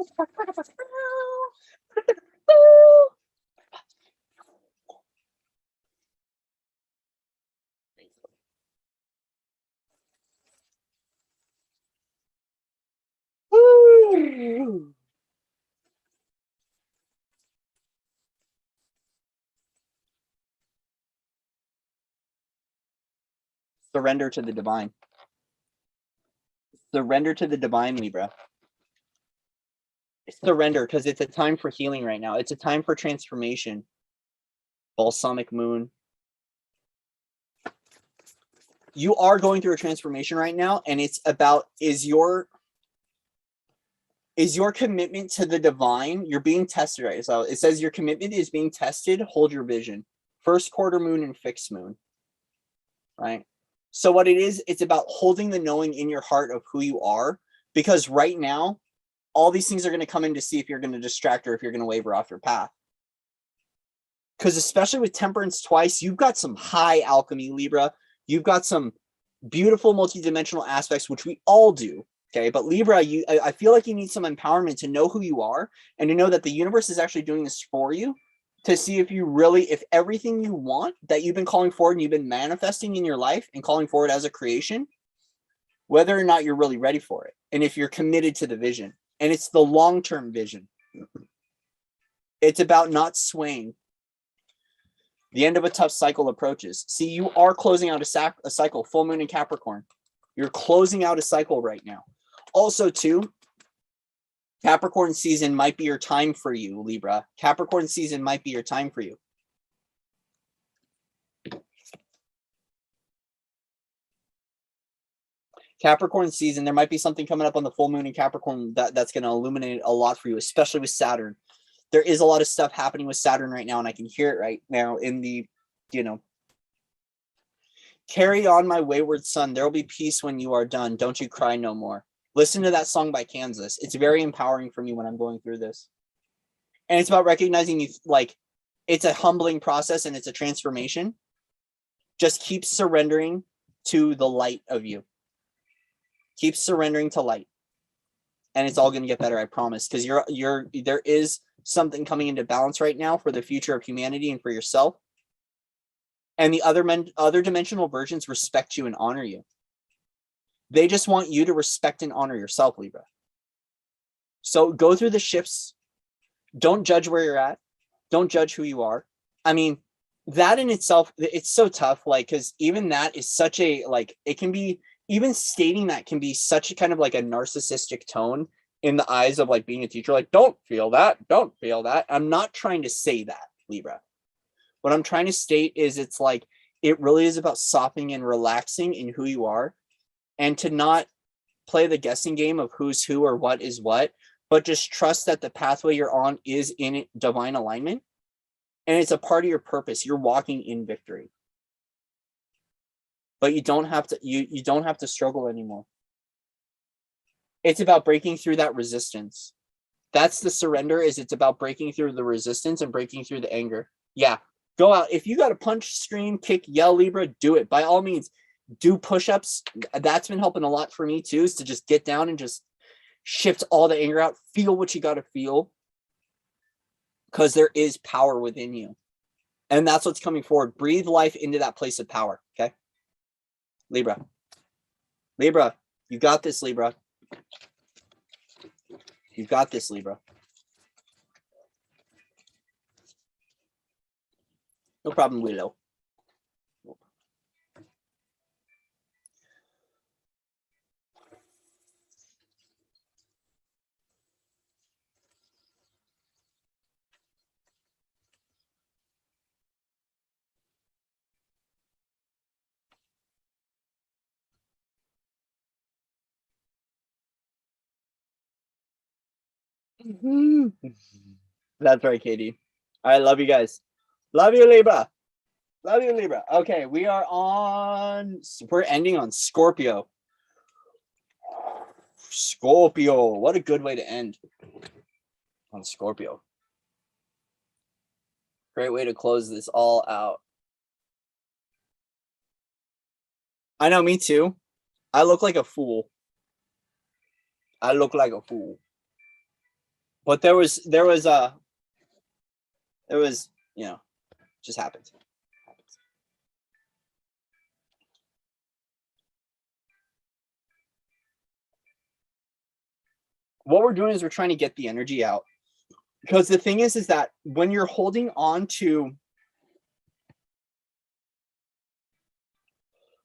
Surrender to the divine. Surrender to the divine, Libra. Surrender, because it's a time for healing right now. It's a time for transformation. Balsamic moon. You are going through a transformation right now, and it's about, is your commitment to the divine, you're being tested right. So it says your commitment is being tested. Hold your vision. First quarter moon and fixed moon. Right? So what it is, it's about holding the knowing in your heart of who you are, because right now, all these things are going to come in to see if you're going to distract or if you're going to waver off your path. Because especially with Temperance twice, you've got some high alchemy, Libra. You've got some beautiful multidimensional aspects, which we all do. Okay, but Libra, I feel like you need some empowerment to know who you are and to know that the universe is actually doing this for you, to see if you really, if everything you want that you've been calling forward and you've been manifesting in your life and calling forward as a creation, whether or not you're really ready for it, and if you're committed to the vision. And it's the long-term vision. It's about not swaying. The end of a tough cycle approaches. See, you are closing out a cycle, full moon in Capricorn. You're closing out a cycle right now. Also, too, Capricorn season might be your time for you, Libra. Capricorn season might be your time for you. Capricorn season, there might be something coming up on the full moon in Capricorn that's going to illuminate a lot for you, especially with Saturn. There is a lot of stuff happening with Saturn right now, and I can hear it right now in the, carry on, my wayward son. There will be peace when you are done. Don't you cry no more. Listen to that song by Kansas. It's very empowering for me when I'm going through this. And it's about recognizing you, like, it's a humbling process and it's a transformation. Just keep surrendering to the light of you. Keep surrendering to light. and it's all going to get better, I promise, because there is something coming into balance right now for the future of humanity and for yourself. And the other dimensional versions respect you and honor you. They just want you to respect and honor yourself, Libra. So go through the shifts. Don't judge where you're at. Don't judge who you are. I mean, that in itself, it's so tough, like, because even that is such a, like, it can be, even stating that can be such a kind of like a narcissistic tone in the eyes of like being a teacher. Like, don't feel that. Don't feel that. I'm not trying to say that, Libra. What I'm trying to state is it's like, it really is about softening and relaxing in who you are, and to not play the guessing game of who's who or what is what, but just trust that the pathway you're on is in divine alignment. And it's a part of your purpose. You're walking in victory. But you don't have to, you don't have to struggle anymore. It's about breaking through that resistance. That's the surrender, is it's about breaking through the resistance and breaking through the anger. Yeah. Go out. If you got to punch, scream, kick, yell, Libra, do it. By all means, do push-ups. That's been helping a lot for me too, is to just get down and just shift all the anger out. Feel what you got to feel. Because there is power within you. And that's what's coming forward. Breathe life into that place of power. Okay. Libra. Libra. You got this, Libra. You've got this, Libra. No problem, Willow. That's right, Katie. All right, love you guys. Love you, Libra. Love you, Libra. Okay, we're ending on Scorpio. Scorpio. What a good way to end on Scorpio. Great way to close this all out. I know, me too. I look like a fool. I look like a fool. But there was, you know, just happened. What we're doing is we're trying to get the energy out. Because the thing is that when you're holding on to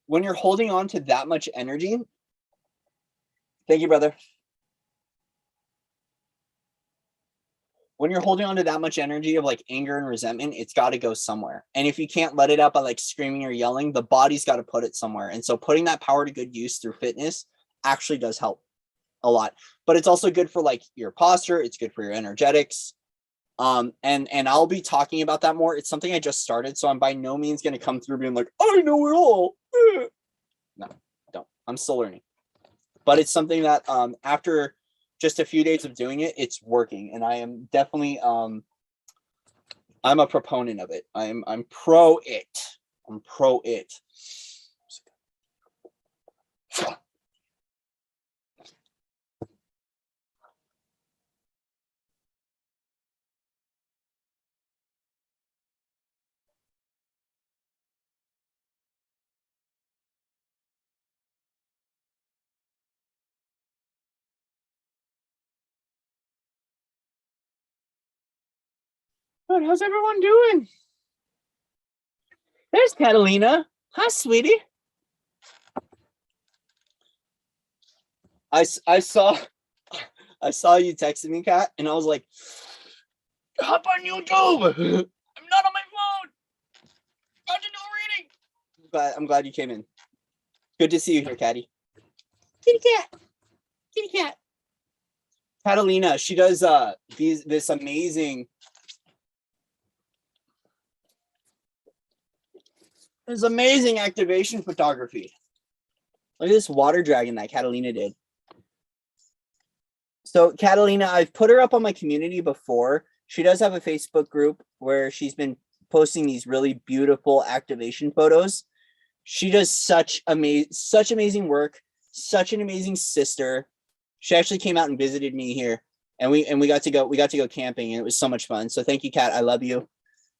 that much energy, thank you, brother. When you're holding on to that much energy of like anger and resentment, it's got to go somewhere. And if you can't let it out by like screaming or yelling, the body's got to put it somewhere. And so putting that power to good use through fitness actually does help a lot. But it's also good for like your posture. It's good for your energetics. And I'll be talking about that more. It's something I just started, so I'm by no means going to come through being like, I know it all. No, don't. I'm still learning. But it's something that after just a few days of doing it, it's working. And I am definitely I'm a proponent of it. I'm pro it. I'm pro it. Good. How's everyone doing? There's Catalina. Hi, sweetie. I saw you texting me, Kat, and I was like, hop on YouTube. I'm not on my phone. Got to do a reading. But I'm glad you came in. Good to see you here, Catty. Kitty cat. Kitty cat. Catalina, she does this amazing activation photography. Look at this water dragon that Catalina did. So Catalina, I've put her up on my community before. She does have a Facebook group where she's been posting these really beautiful activation photos. She does such amazing work, such an amazing sister. She actually came out and visited me here, and we got to go camping, and it was so much fun. So thank you, Kat. I love you.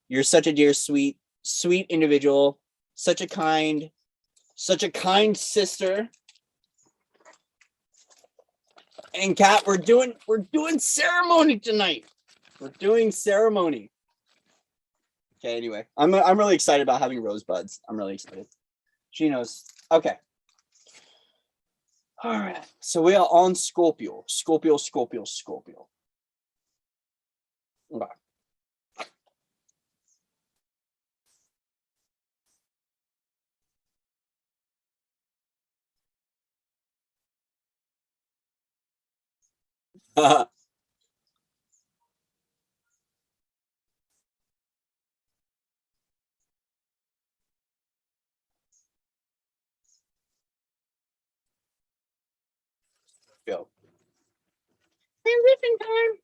You're such a dear, sweet individual. Such a kind sister. And Kat, we're doing ceremony tonight. We're doing ceremony. Okay, anyway, I'm really excited about having rosebuds. I'm really excited. She knows. Okay. All right. So we are on Scorpio. Scorpio. Okay. Go. Transition time.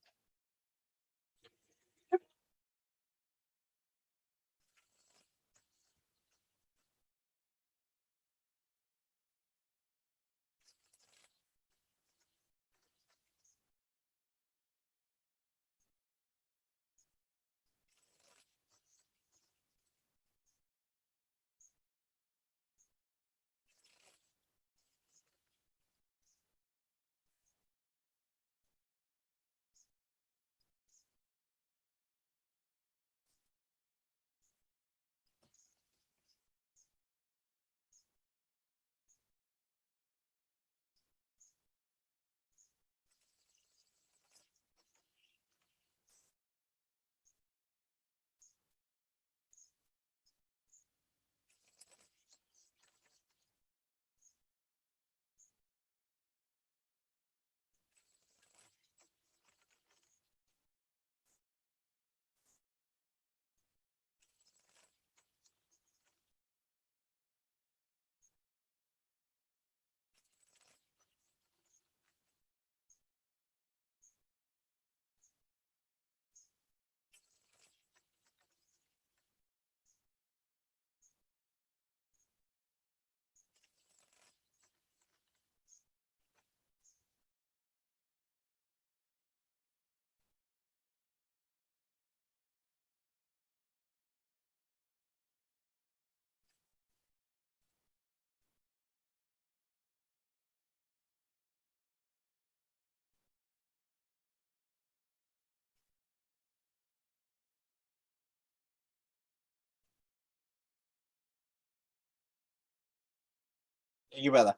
Thank you, brother.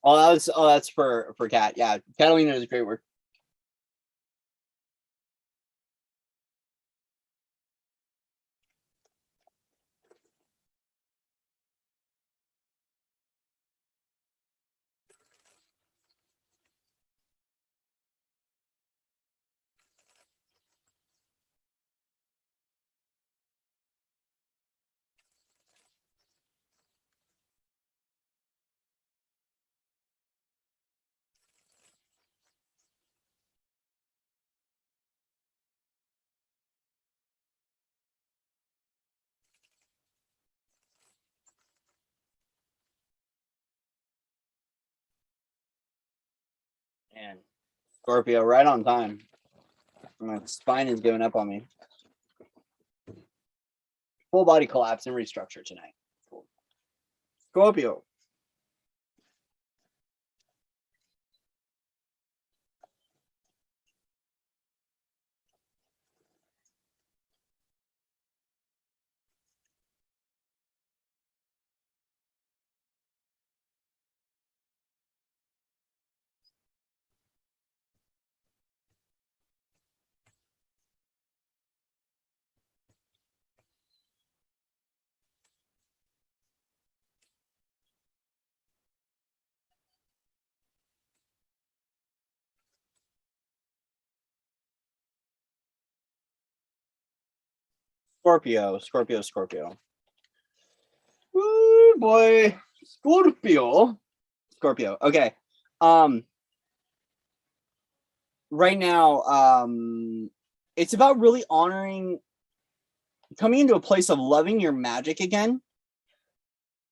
That's for Kat. Yeah, Catalina does great work. And Scorpio, right on time. My spine is giving up on me. Full body collapse and restructure tonight. Cool. Scorpio. Scorpio. Ooh, boy. Scorpio. Okay. Right now, it's about really honoring, coming into a place of loving your magic again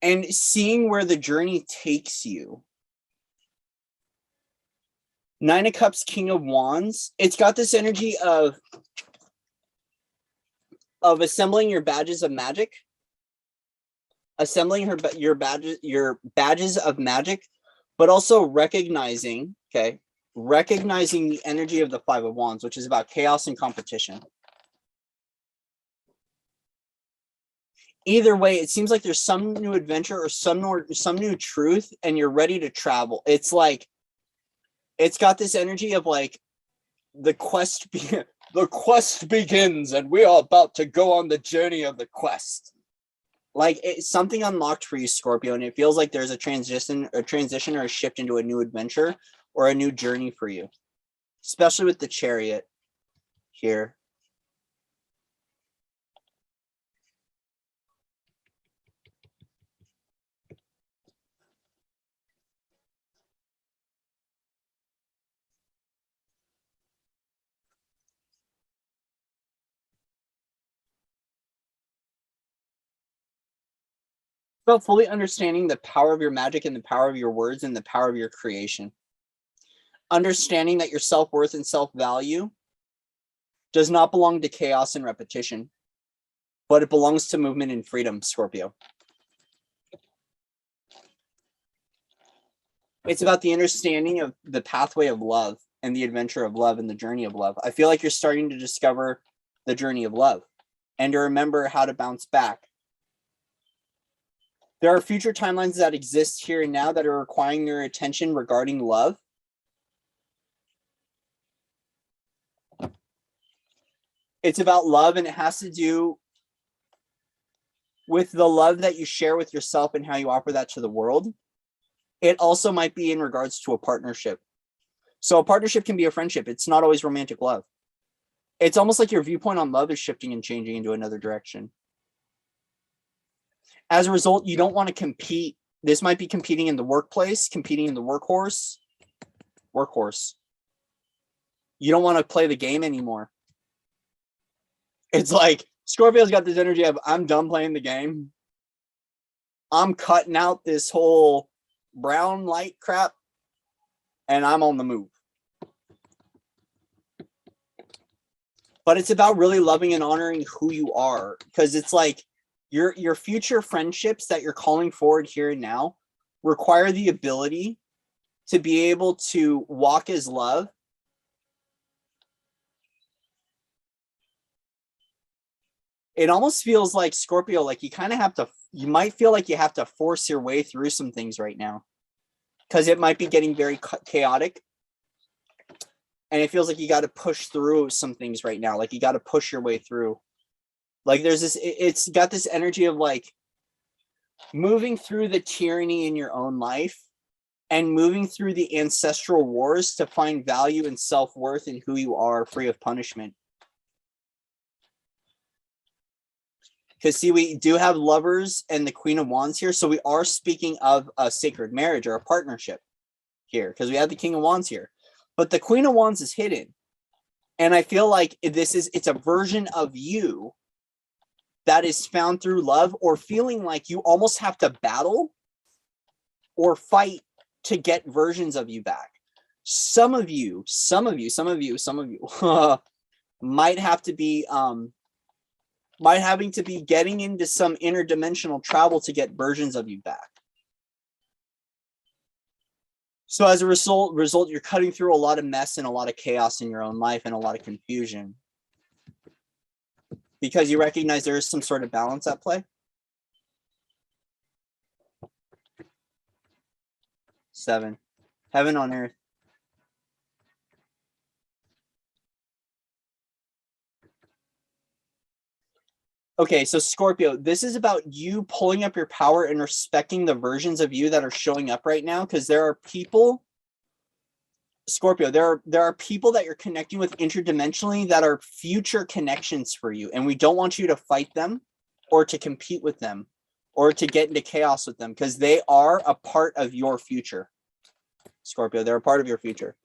and seeing where the journey takes you. Nine of Cups, King of Wands. It's got this energy of assembling your badges of magic, assembling your badges of magic, but also recognizing, okay, recognizing the energy of the Five of Wands, which is about chaos and competition. Either way, it seems like there's some new adventure or some new truth, and you're ready to travel. It's like, it's got this energy of like the quest begins, and we are about to go on the journey of the quest. Like it's something unlocked for you, Scorpio, and it feels like there's a transition or a shift into a new adventure or a new journey for you, especially with the Chariot here. About fully understanding the power of your magic and the power of your words and the power of your creation. Understanding that your self-worth and self-value does not belong to chaos and repetition, but it belongs to movement and freedom, Scorpio. It's about the understanding of the pathway of love and the adventure of love and the journey of love. I feel like you're starting to discover the journey of love and to remember how to bounce back. There are future timelines that exist here and now that are requiring your attention regarding love. It's about love, and it has to do with the love that you share with yourself and how you offer that to the world. It also might be in regards to a partnership. So a partnership can be a friendship. It's not always romantic love. It's almost like your viewpoint on love is shifting and changing into another direction. As a result, you don't want to compete. This might be competing in the workplace, competing in the workhorse. You don't want to play the game anymore. It's like Scorpio's got this energy of, I'm done playing the game. I'm cutting out this whole brown light crap and I'm on the move. But it's about really loving and honoring who you are, because it's like your future friendships that you're calling forward here and now require the ability to be able to walk as love. It almost feels like, Scorpio, like you might feel like you have to force your way through some things right now, because it might be getting very chaotic. And it feels like you got to push through some things right now. Like you got to push your way through. Like there's this, it's got this energy of like moving through the tyranny in your own life and moving through the ancestral wars to find value and self-worth in who you are, free of punishment. Because see, we do have Lovers and the Queen of Wands here. So we are speaking of a sacred marriage or a partnership here, because we have the King of Wands here. But the Queen of Wands is hidden. And I feel like it's a version of you that is found through love, or feeling like you almost have to battle or fight to get versions of you back. Some of you might have to be having to be getting into some interdimensional travel to get versions of you back. So as a result, you're cutting through a lot of mess and a lot of chaos in your own life and a lot of confusion, because you recognize there is some sort of balance at play. 7, heaven on earth. Okay, so Scorpio, this is about you pulling up your power and respecting the versions of you that are showing up right now, because there are people, Scorpio, there are people that you're connecting with interdimensionally that are future connections for you, and we don't want you to fight them or to compete with them or to get into chaos with them, because they are a part of your future. Scorpio, they're a part of your future.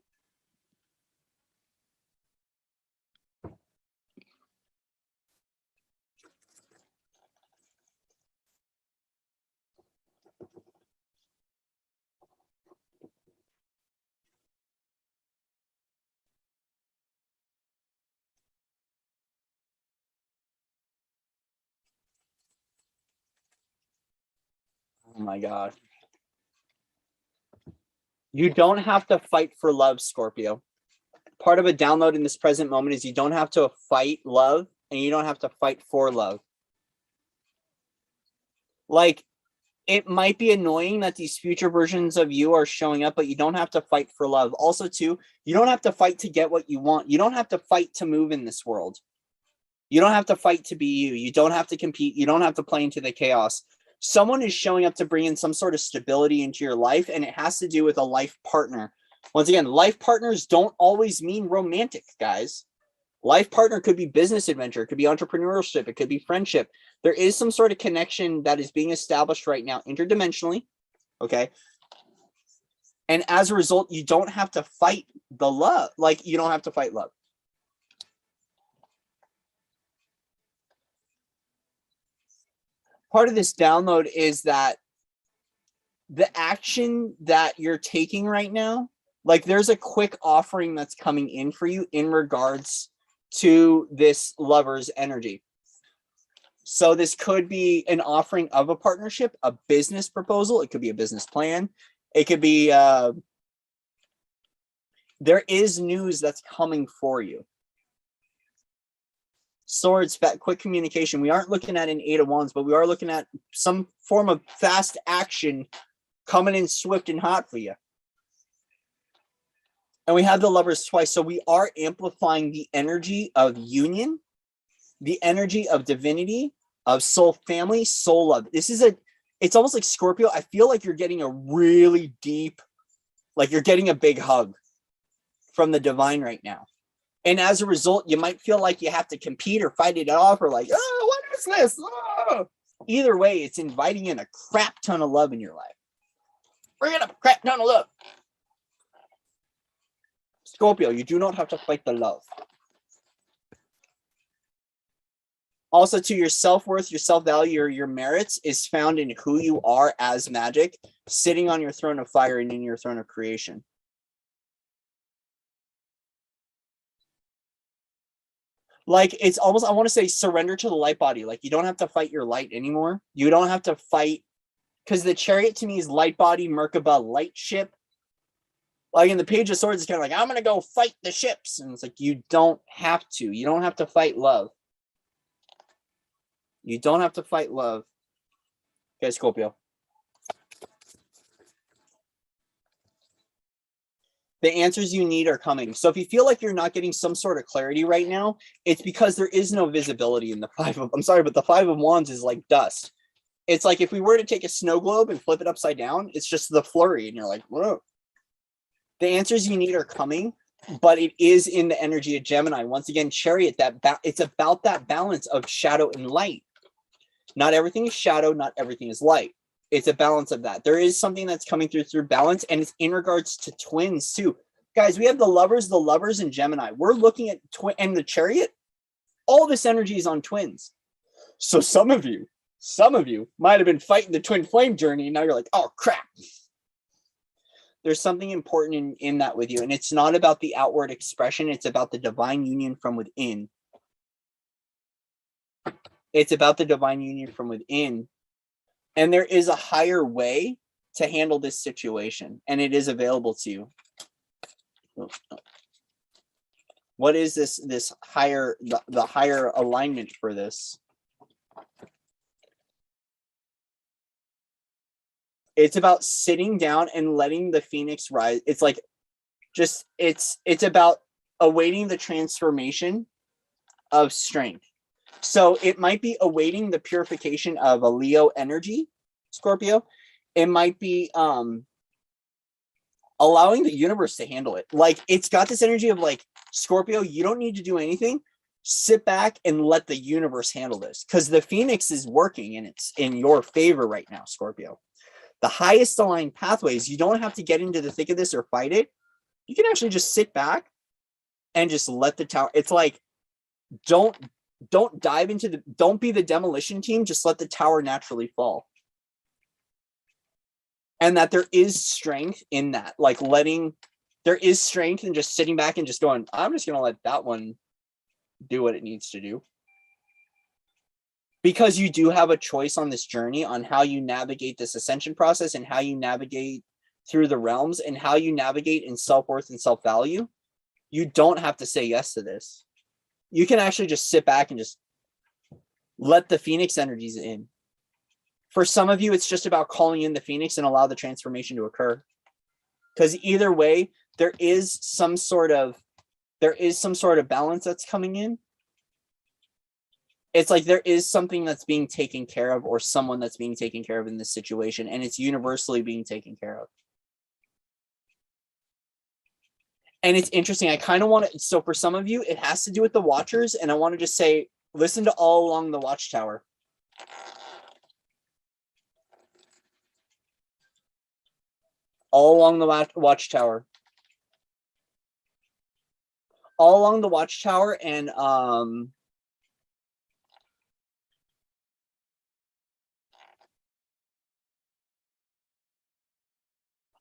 Oh my God. You don't have to fight for love, Scorpio. Part of a download in this present moment is you don't have to fight love and you don't have to fight for love. Like, it might be annoying that these future versions of you are showing up, but you don't have to fight for love. Also, too, you don't have to fight to get what you want. You don't have to fight to move in this world. You don't have to fight to be you. You don't have to compete. You don't have to play into the chaos. Someone is showing up to bring in some sort of stability into your life, and it has to do with a life partner. Once again, life partners don't always mean romantic, guys. Life partner could be business adventure, it could be entrepreneurship, it could be friendship. There is some sort of connection that is being established right now interdimensionally, okay? And as a result, you don't have to fight the love. Like, you don't have to fight love. Part of this download is that the action that you're taking right now, like, there's a quick offering that's coming in for you in regards to this lover's energy. So this could be an offering of a partnership, a business proposal. It could be a business plan. It could be, there is news that's coming for you. Swords, quick communication. We aren't looking at an 8 of Wands, but we are looking at some form of fast action coming in swift and hot for you. And we have the Lovers twice. So we are amplifying the energy of union, the energy of divinity, of soul family, soul love. This is it's almost like Scorpio. I feel like you're getting a really deep, like you're getting a big hug from the divine right now. And as a result, you might feel like you have to compete or fight it off or like, oh, what is this? Oh. Either way, it's inviting in a crap ton of love in your life. Bring it up, crap ton of love. Scorpio, you do not have to fight the love. Also, to your self-worth, your self-value, your merits is found in who you are as magic, sitting on your throne of fire and in your throne of creation. Like, it's almost, I want to say, surrender to the light body. Like, you don't have to fight your light anymore. You don't have to fight, because the Chariot to me is light body, Merkaba, light ship. Like in the Page of Swords, it's kind of like, I'm going to go fight the ships. And it's like, you don't have to. You don't have to fight love. You don't have to fight love. Okay, Scorpio. The answers you need are coming. So if you feel like you're not getting some sort of clarity right now, it's because there is no visibility in the the 5 of Wands is like dust. It's like if we were to take a snow globe and flip it upside down, it's just the flurry. And you're like, whoa. The answers you need are coming, but it is in the energy of Gemini. Once again, Chariot, it's about that balance of shadow and light. Not everything is shadow, not everything is light. It's a balance of that. There is something that's coming through balance, and it's in regards to twins too. Guys, we have the lovers and Gemini. We're looking at and the Chariot. All this energy is on twins. So some of you might have been fighting the twin flame journey, and now you're like, oh crap. There's something important in that with you, and it's not about the outward expression. It's about the divine union from within. It's about the divine union from within. And there is a higher way to handle this situation, and it is available to you. What is this higher, the higher alignment for this? It's about sitting down and letting the phoenix rise. It's like just it's about awaiting the transformation of strength. So it might be awaiting the purification of a Leo energy, Scorpio. It might be allowing the universe to handle it. Like, it's got this energy of like, Scorpio, you don't need to do anything. Sit back and let the universe handle this, because the phoenix is working and it's in your favor right now, Scorpio. The highest aligned pathways, you don't have to get into the thick of this or fight it. You can actually just sit back and just let the tower. It's like, don't dive into don't be the demolition team. Just let the tower naturally fall. And that there is strength in that, like there is strength in just sitting back and just going, I'm just going to let that one do what it needs to do. Because you do have a choice on this journey on how you navigate this ascension process and how you navigate through the realms and how you navigate in self-worth and self-value. You don't have to say yes to this. You can actually just sit back and just let the Phoenix energies in. For some of you, it's just about calling in the Phoenix and allow the transformation to occur. Because either way, there is some sort of balance that's coming in. It's like there is something that's being taken care of or someone that's being taken care of in this situation, and it's universally being taken care of. And it's interesting. I kind of want to, so for some of you, it has to do with the watchers, and I want to just say, listen to All Along the Watchtower. All along the watchtower. All along the watchtower, and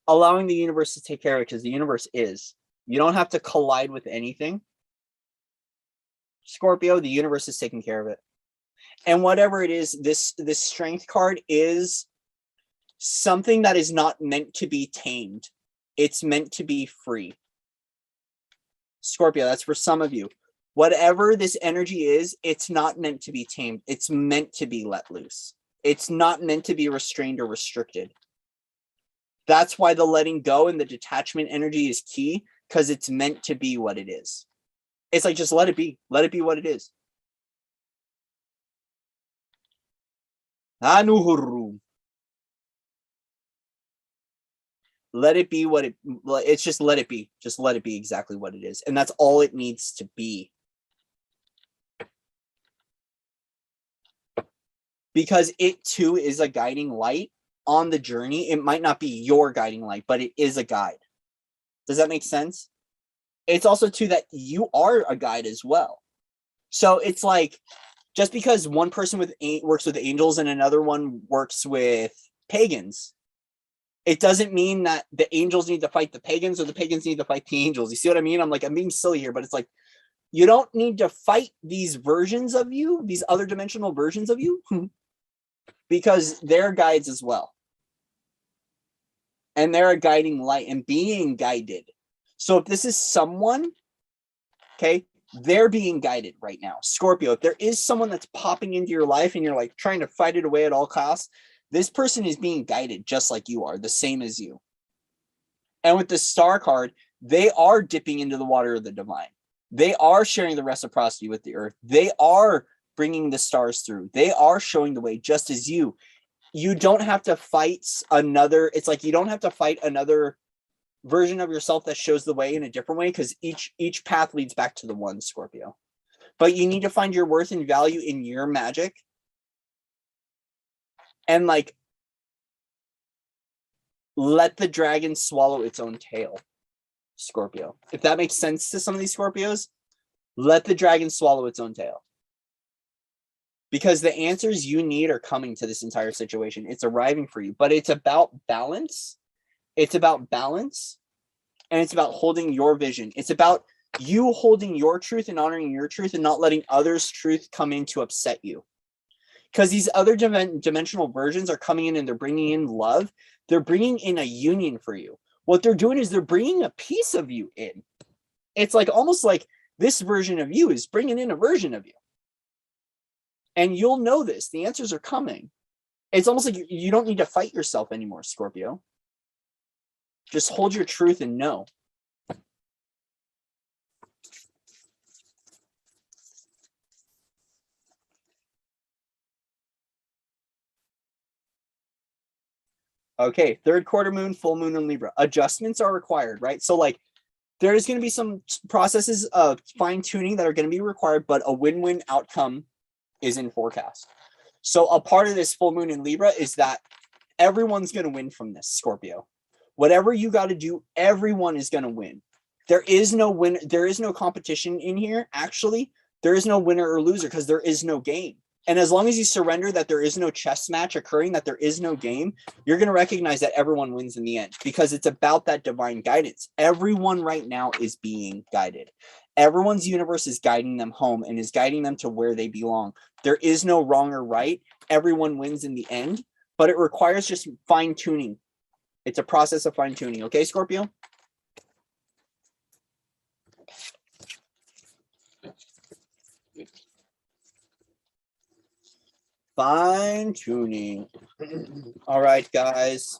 allowing the universe to take care of it, because the universe is. You don't have to collide with anything. Scorpio, the universe is taking care of it. And whatever it is, this strength card is something that is not meant to be tamed. It's meant to be free. Scorpio, that's for some of you. Whatever this energy is, it's not meant to be tamed. It's meant to be let loose. It's not meant to be restrained or restricted. That's why the letting go and the detachment energy is key, because it's meant to be what it is. It's like, just let it be. Let it be what it is. Anuhuru. Let it be what it's just let it be. Just let it be exactly what it is. And that's all it needs to be. Because it too is a guiding light on the journey. It might not be your guiding light, but it is a guide. Does that make sense? It's also too that you are a guide as well. So it's like, just because one person works with angels and another one works with pagans, it doesn't mean that the angels need to fight the pagans or the pagans need to fight the angels. You see what I mean? I'm being silly here, but it's like, you don't need to fight these versions of you, these other dimensional versions of you, because they're guides as well. And they're a guiding light and being guided. So if this is someone, okay, they're being guided right now. Scorpio, if there is someone that's popping into your life and you're like trying to fight it away at all costs, this person is being guided just like you are, the same as you. And with the Star card, they are dipping into the water of the divine. They are sharing the reciprocity with the earth. They are bringing the stars through. They are showing the way just as you. You don't have to fight another. It's like you don't have to fight another version of yourself that shows the way in a different way, because each path leads back to the one, Scorpio. But you need to find your worth and value in your magic. And like, let the dragon swallow its own tail, Scorpio. If that makes sense to some of these Scorpios, let the dragon swallow its own tail. Because the answers you need are coming to this entire situation. It's arriving for you, but it's about balance. It's about balance, and it's about holding your vision. It's about you holding your truth and honoring your truth and not letting others' truth come in to upset you. Because these other dimensional versions are coming in and they're bringing in love. They're bringing in a union for you. What they're doing is they're bringing a piece of you in. It's like almost like this version of you is bringing in a version of you. And you'll know this. The answers are coming. It's almost like you don't need to fight yourself anymore, Scorpio. Just hold your truth and know. Okay, third quarter moon, full moon in Libra. Adjustments are required, right? So like there is going to be some processes of fine tuning that are going to be required, but a win-win outcome is in forecast. So a part of this full moon in Libra is that everyone's going to win from this, Scorpio. Whatever you got to do, everyone is going to win. There is no win. There is no competition in here. Actually, there is no winner or loser because there is no game. And as long as you surrender that there is no chess match occurring, that there is no game, you're going to recognize that everyone wins in the end, because it's about that divine guidance. Everyone right now is being guided. Everyone's universe is guiding them home and is guiding them to where they belong. There is no wrong or right. Everyone wins in the end, but it requires just fine tuning. It's a process of fine tuning. Okay, Scorpio? Fine tuning. All right, guys.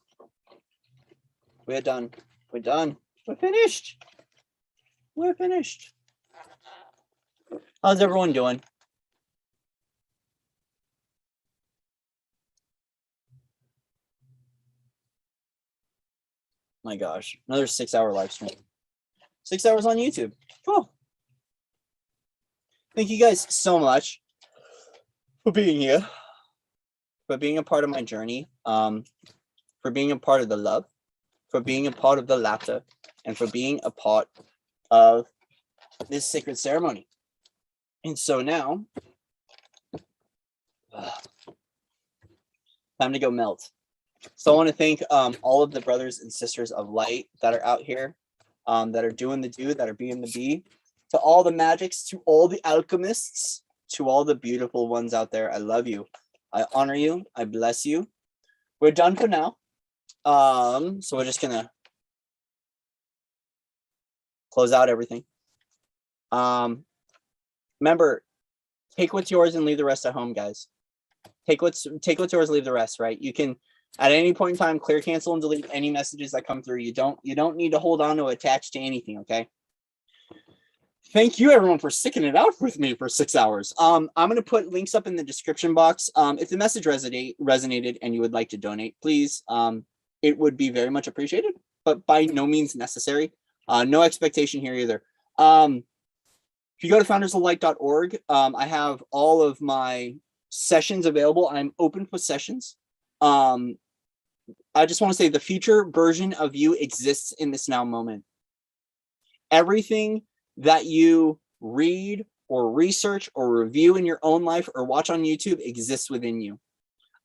We're done. We're done. We're finished. We're finished. How's everyone doing? My gosh, another 6-hour live stream. 6 hours on YouTube. Cool. Thank you guys so much for being here, for being a part of my journey, for being a part of the love, for being a part of the laughter, and for being a part of this sacred ceremony. And so now, time to go melt. So I want to thank all of the brothers and sisters of light that are out here, that are doing the do, that are being the be, to all the magics, to all the alchemists, to all the beautiful ones out there. I love you. I honor you. I bless you. We're done for now. So we're just gonna close out everything. Remember, take what's yours and leave the rest at home, guys. Take what's yours, leave the rest, right? You can at any point in time clear, cancel, and delete any messages that come through. You don't need to hold on to attach to anything, okay? Thank you everyone for sticking it out with me for 6 hours. I'm gonna put links up in the description box. If the message resonated and you would like to donate, please. It would be very much appreciated, but by no means necessary. No expectation here either. If you go to foundersoflight.org, I have all of my sessions available. I'm open for sessions. I just want to say the future version of you exists in this now moment. Everything that you read or research or review in your own life or watch on YouTube exists within you.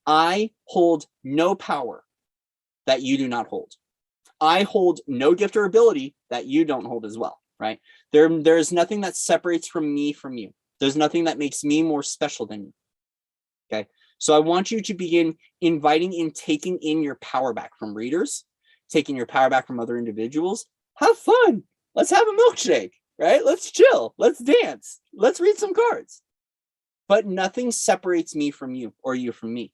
I hold no power that you do not hold. I hold no gift or ability that you don't hold as well, right? There's nothing that separates from me from you. There's nothing that makes me more special than you. Okay, so I want you to begin inviting and taking in your power back from readers, taking your power back from other individuals. Have fun. Let's have a milkshake, right? Let's chill. Let's dance. Let's read some cards. But nothing separates me from you or you from me,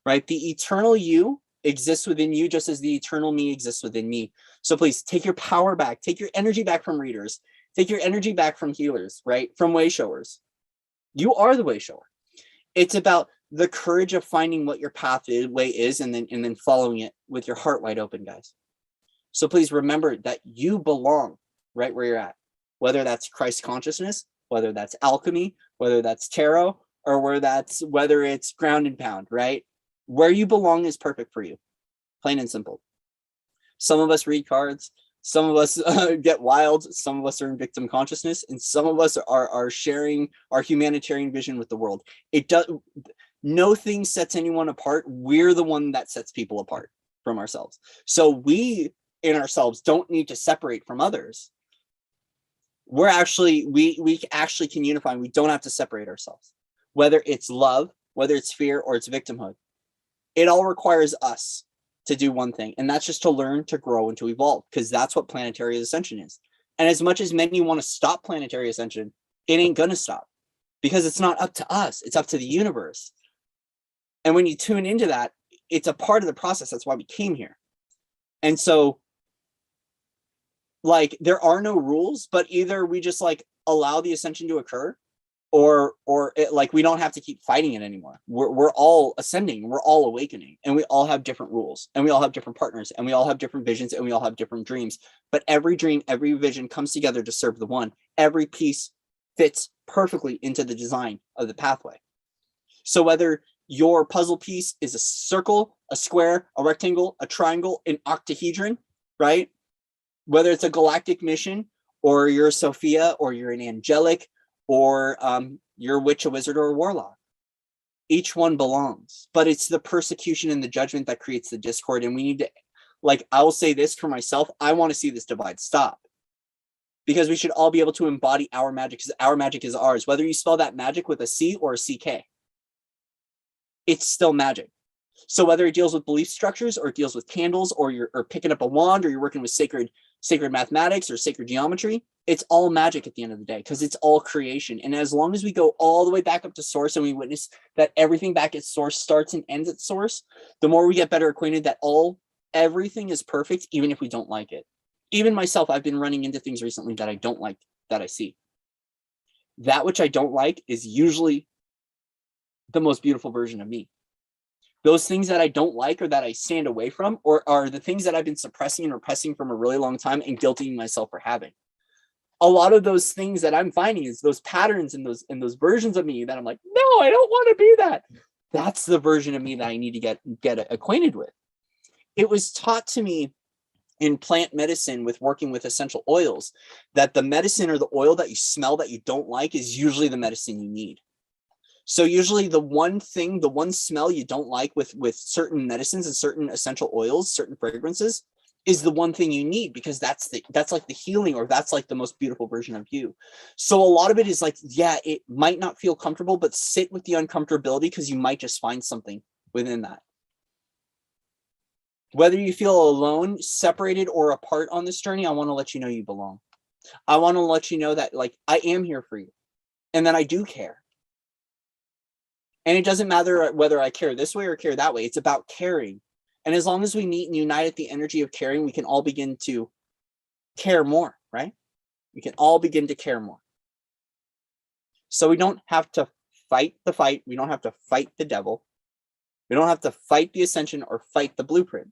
right? The eternal you exists within you just as the eternal me exists within me. So please take your power back. Take your energy back from readers. Take your energy back from healers, right? From way showers. You are the way shower. It's about the courage of finding what your pathway is and then following it with your heart wide open, guys. So please remember that you belong right where you're at, whether that's Christ consciousness, whether that's alchemy, whether that's tarot, or whether it's ground and pound, right? Where you belong is perfect for you, plain and simple. Some of us read cards, some of us get wild, some of us are in victim consciousness, and some of us are sharing our humanitarian vision with the world. No thing sets anyone apart. We're the one that sets people apart from ourselves. So we in ourselves don't need to separate from others. We actually can unify, and we don't have to separate ourselves. Whether it's love, whether it's fear, or it's victimhood, it all requires us to do one thing, and that's just to learn, to grow, and to evolve, because that's what planetary ascension is. And as much as many want to stop planetary ascension, it ain't gonna stop, because it's not up to us, it's up to the universe. And when you tune into that, it's a part of the process. That's why we came here. And so, like, there are no rules, but either we just like allow the ascension to occur, or like we don't have to keep fighting it anymore. We're all ascending, we're all awakening, and we all have different rules, and we all have different partners, and we all have different visions, and we all have different dreams. But every dream, every vision comes together to serve the one. Every piece fits perfectly into the design of the pathway. So whether your puzzle piece is a circle, a square, a rectangle, a triangle, an octahedron, right? Whether it's a galactic mission, or you're a Sophia, or you're an angelic, or you're a witch, a wizard, or a warlock. Each one belongs, but it's the persecution and the judgment that creates the discord. And we need to, like, I'll say this for myself, I want to see this divide stop, because we should all be able to embody our magic, because our magic is ours. Whether you spell that magic with a C or a CK, it's still magic. So whether it deals with belief structures or it deals with candles, or you're picking up a wand, or you're working with sacred mathematics or sacred geometry, it's all magic at the end of the day, because it's all creation. And as long as we go all the way back up to source and we witness that everything back at source starts and ends at source, the more we get better acquainted that everything is perfect, even if we don't like it. Even myself, I've been running into things recently that I don't like, that I see. That which I don't like is usually the most beautiful version of me. Those things that I don't like or that I stand away from, or are the things that I've been suppressing and repressing from a really long time and guilting myself for having. A lot of those things that I'm finding is those patterns and those versions of me that I'm like, no, I don't want to be that. That's the version of me that I need to get acquainted with. It was taught to me in plant medicine with working with essential oils that the medicine or the oil that you smell that you don't like is usually the medicine you need. So usually the one smell you don't like with certain medicines and certain essential oils, certain fragrances, is the one thing you need, because that's like the healing, or that's like the most beautiful version of you. So a lot of it is like, yeah, it might not feel comfortable, but sit with the uncomfortability, because you might just find something within that. Whether you feel alone, separated, or apart on this journey, I want to let you know you belong. I want to let you know that, like, I am here for you, and that I do care. And it doesn't matter whether I care this way or care that way. It's about caring. And as long as we meet and unite at the energy of caring, we can all begin to care more, right? We can all begin to care more. So we don't have to fight the fight. We don't have to fight the devil. We don't have to fight the ascension or fight the blueprint.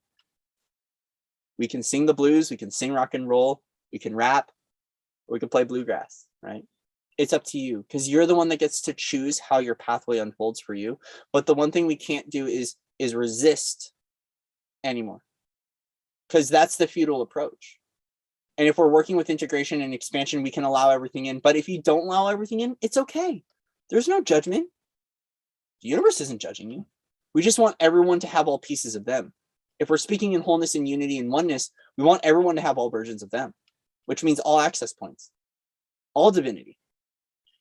We can sing the blues. We can sing rock and roll. We can rap. Or we can play bluegrass, right? It's up to you, because you're the one that gets to choose how your pathway unfolds for you. But the one thing we can't do is resist anymore, because that's the feudal approach. And if we're working with integration and expansion, we can allow everything in. But if you don't allow everything in, it's okay. There's no judgment. The universe isn't judging you. We just want everyone to have all pieces of them. If we're speaking in wholeness and unity and oneness, we want everyone to have all versions of them, which means all access points, all divinity.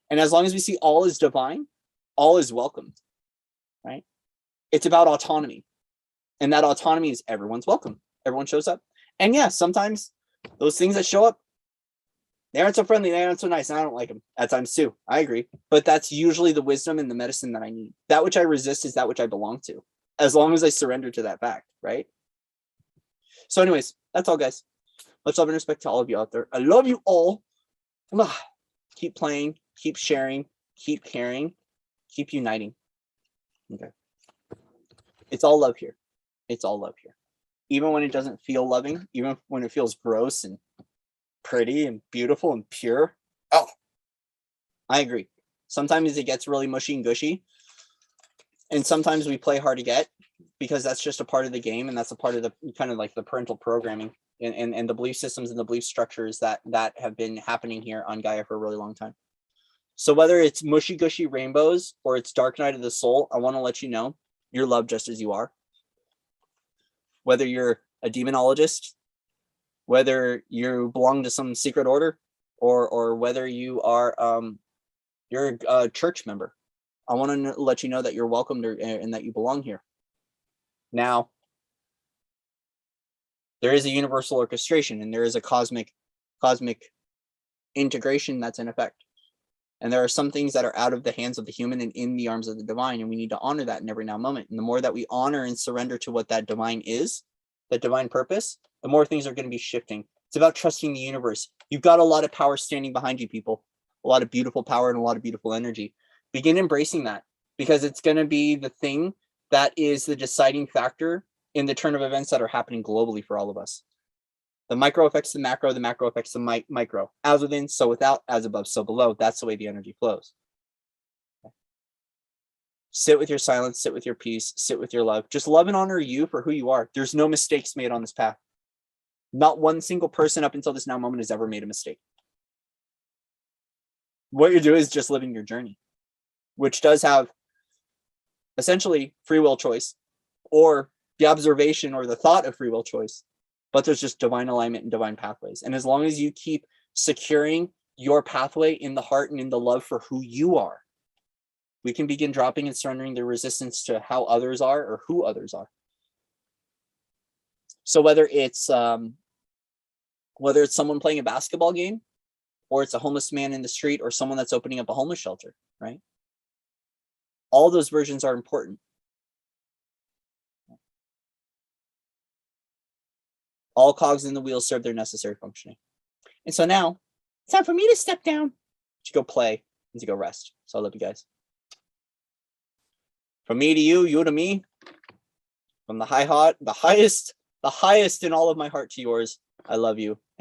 And as long as we see all is divine, all is welcomed, right? It's about autonomy. And that autonomy is everyone's welcome. Everyone shows up. And yeah, sometimes those things that show up, they aren't so friendly, they aren't so nice, and I don't like them at times too. I agree. But that's usually the wisdom and the medicine that I need. That which I resist is that which I belong to, as long as I surrender to that fact, right? So anyways, that's all, guys. Much love and respect to all of you out there. I love you all. Keep playing. Keep sharing, keep caring, keep uniting. Okay. It's all love here. It's all love here. Even when it doesn't feel loving, even when it feels gross and pretty and beautiful and pure. Oh, I agree. Sometimes it gets really mushy and gushy. And sometimes we play hard to get, because that's just a part of the game. And that's a part of the kind of like the parental programming and the belief systems and the belief structures that have been happening here on Gaia for a really long time. So whether it's mushy gushy rainbows or it's dark night of the soul, I want to let you know you're loved just as you are. Whether you're a demonologist, whether you belong to some secret order, or whether you are you're a church member, I want to let you know that you're welcomed and that you belong here. Now, there is a universal orchestration, and there is a cosmic integration that's in effect. And there are some things that are out of the hands of the human and in the arms of the divine, and we need to honor that in every now moment. And the more that we honor and surrender to what that divine is, that divine purpose, the more things are going to be shifting. It's about trusting the universe. You've got a lot of power standing behind you, people. A lot of beautiful power and a lot of beautiful energy. Begin embracing that, because it's going to be the thing that is the deciding factor in the turn of events that are happening globally for all of us. The micro affects the macro affects the micro. As within, so without, as above, so below. That's the way the energy flows. Okay. Sit with your silence, sit with your peace, sit with your love. Just love and honor you for who you are. There's no mistakes made on this path. Not one single person up until this now moment has ever made a mistake. What you're doing is just living your journey, which does have essentially free will choice, or the observation or the thought of free will choice. But there's just divine alignment and divine pathways. And as long as you keep securing your pathway in the heart and in the love for who you are, we can begin dropping and surrendering the resistance to how others are or who others are. So whether it's someone playing a basketball game, or it's a homeless man in the street, or someone that's opening up a homeless shelter, right? All those versions are important. All cogs in the wheel serve their necessary functioning. And so now It's time for me to step down. to go play and to go rest. So I love you guys. From me to you, you to me, from the highest in all of my heart to yours, I love you.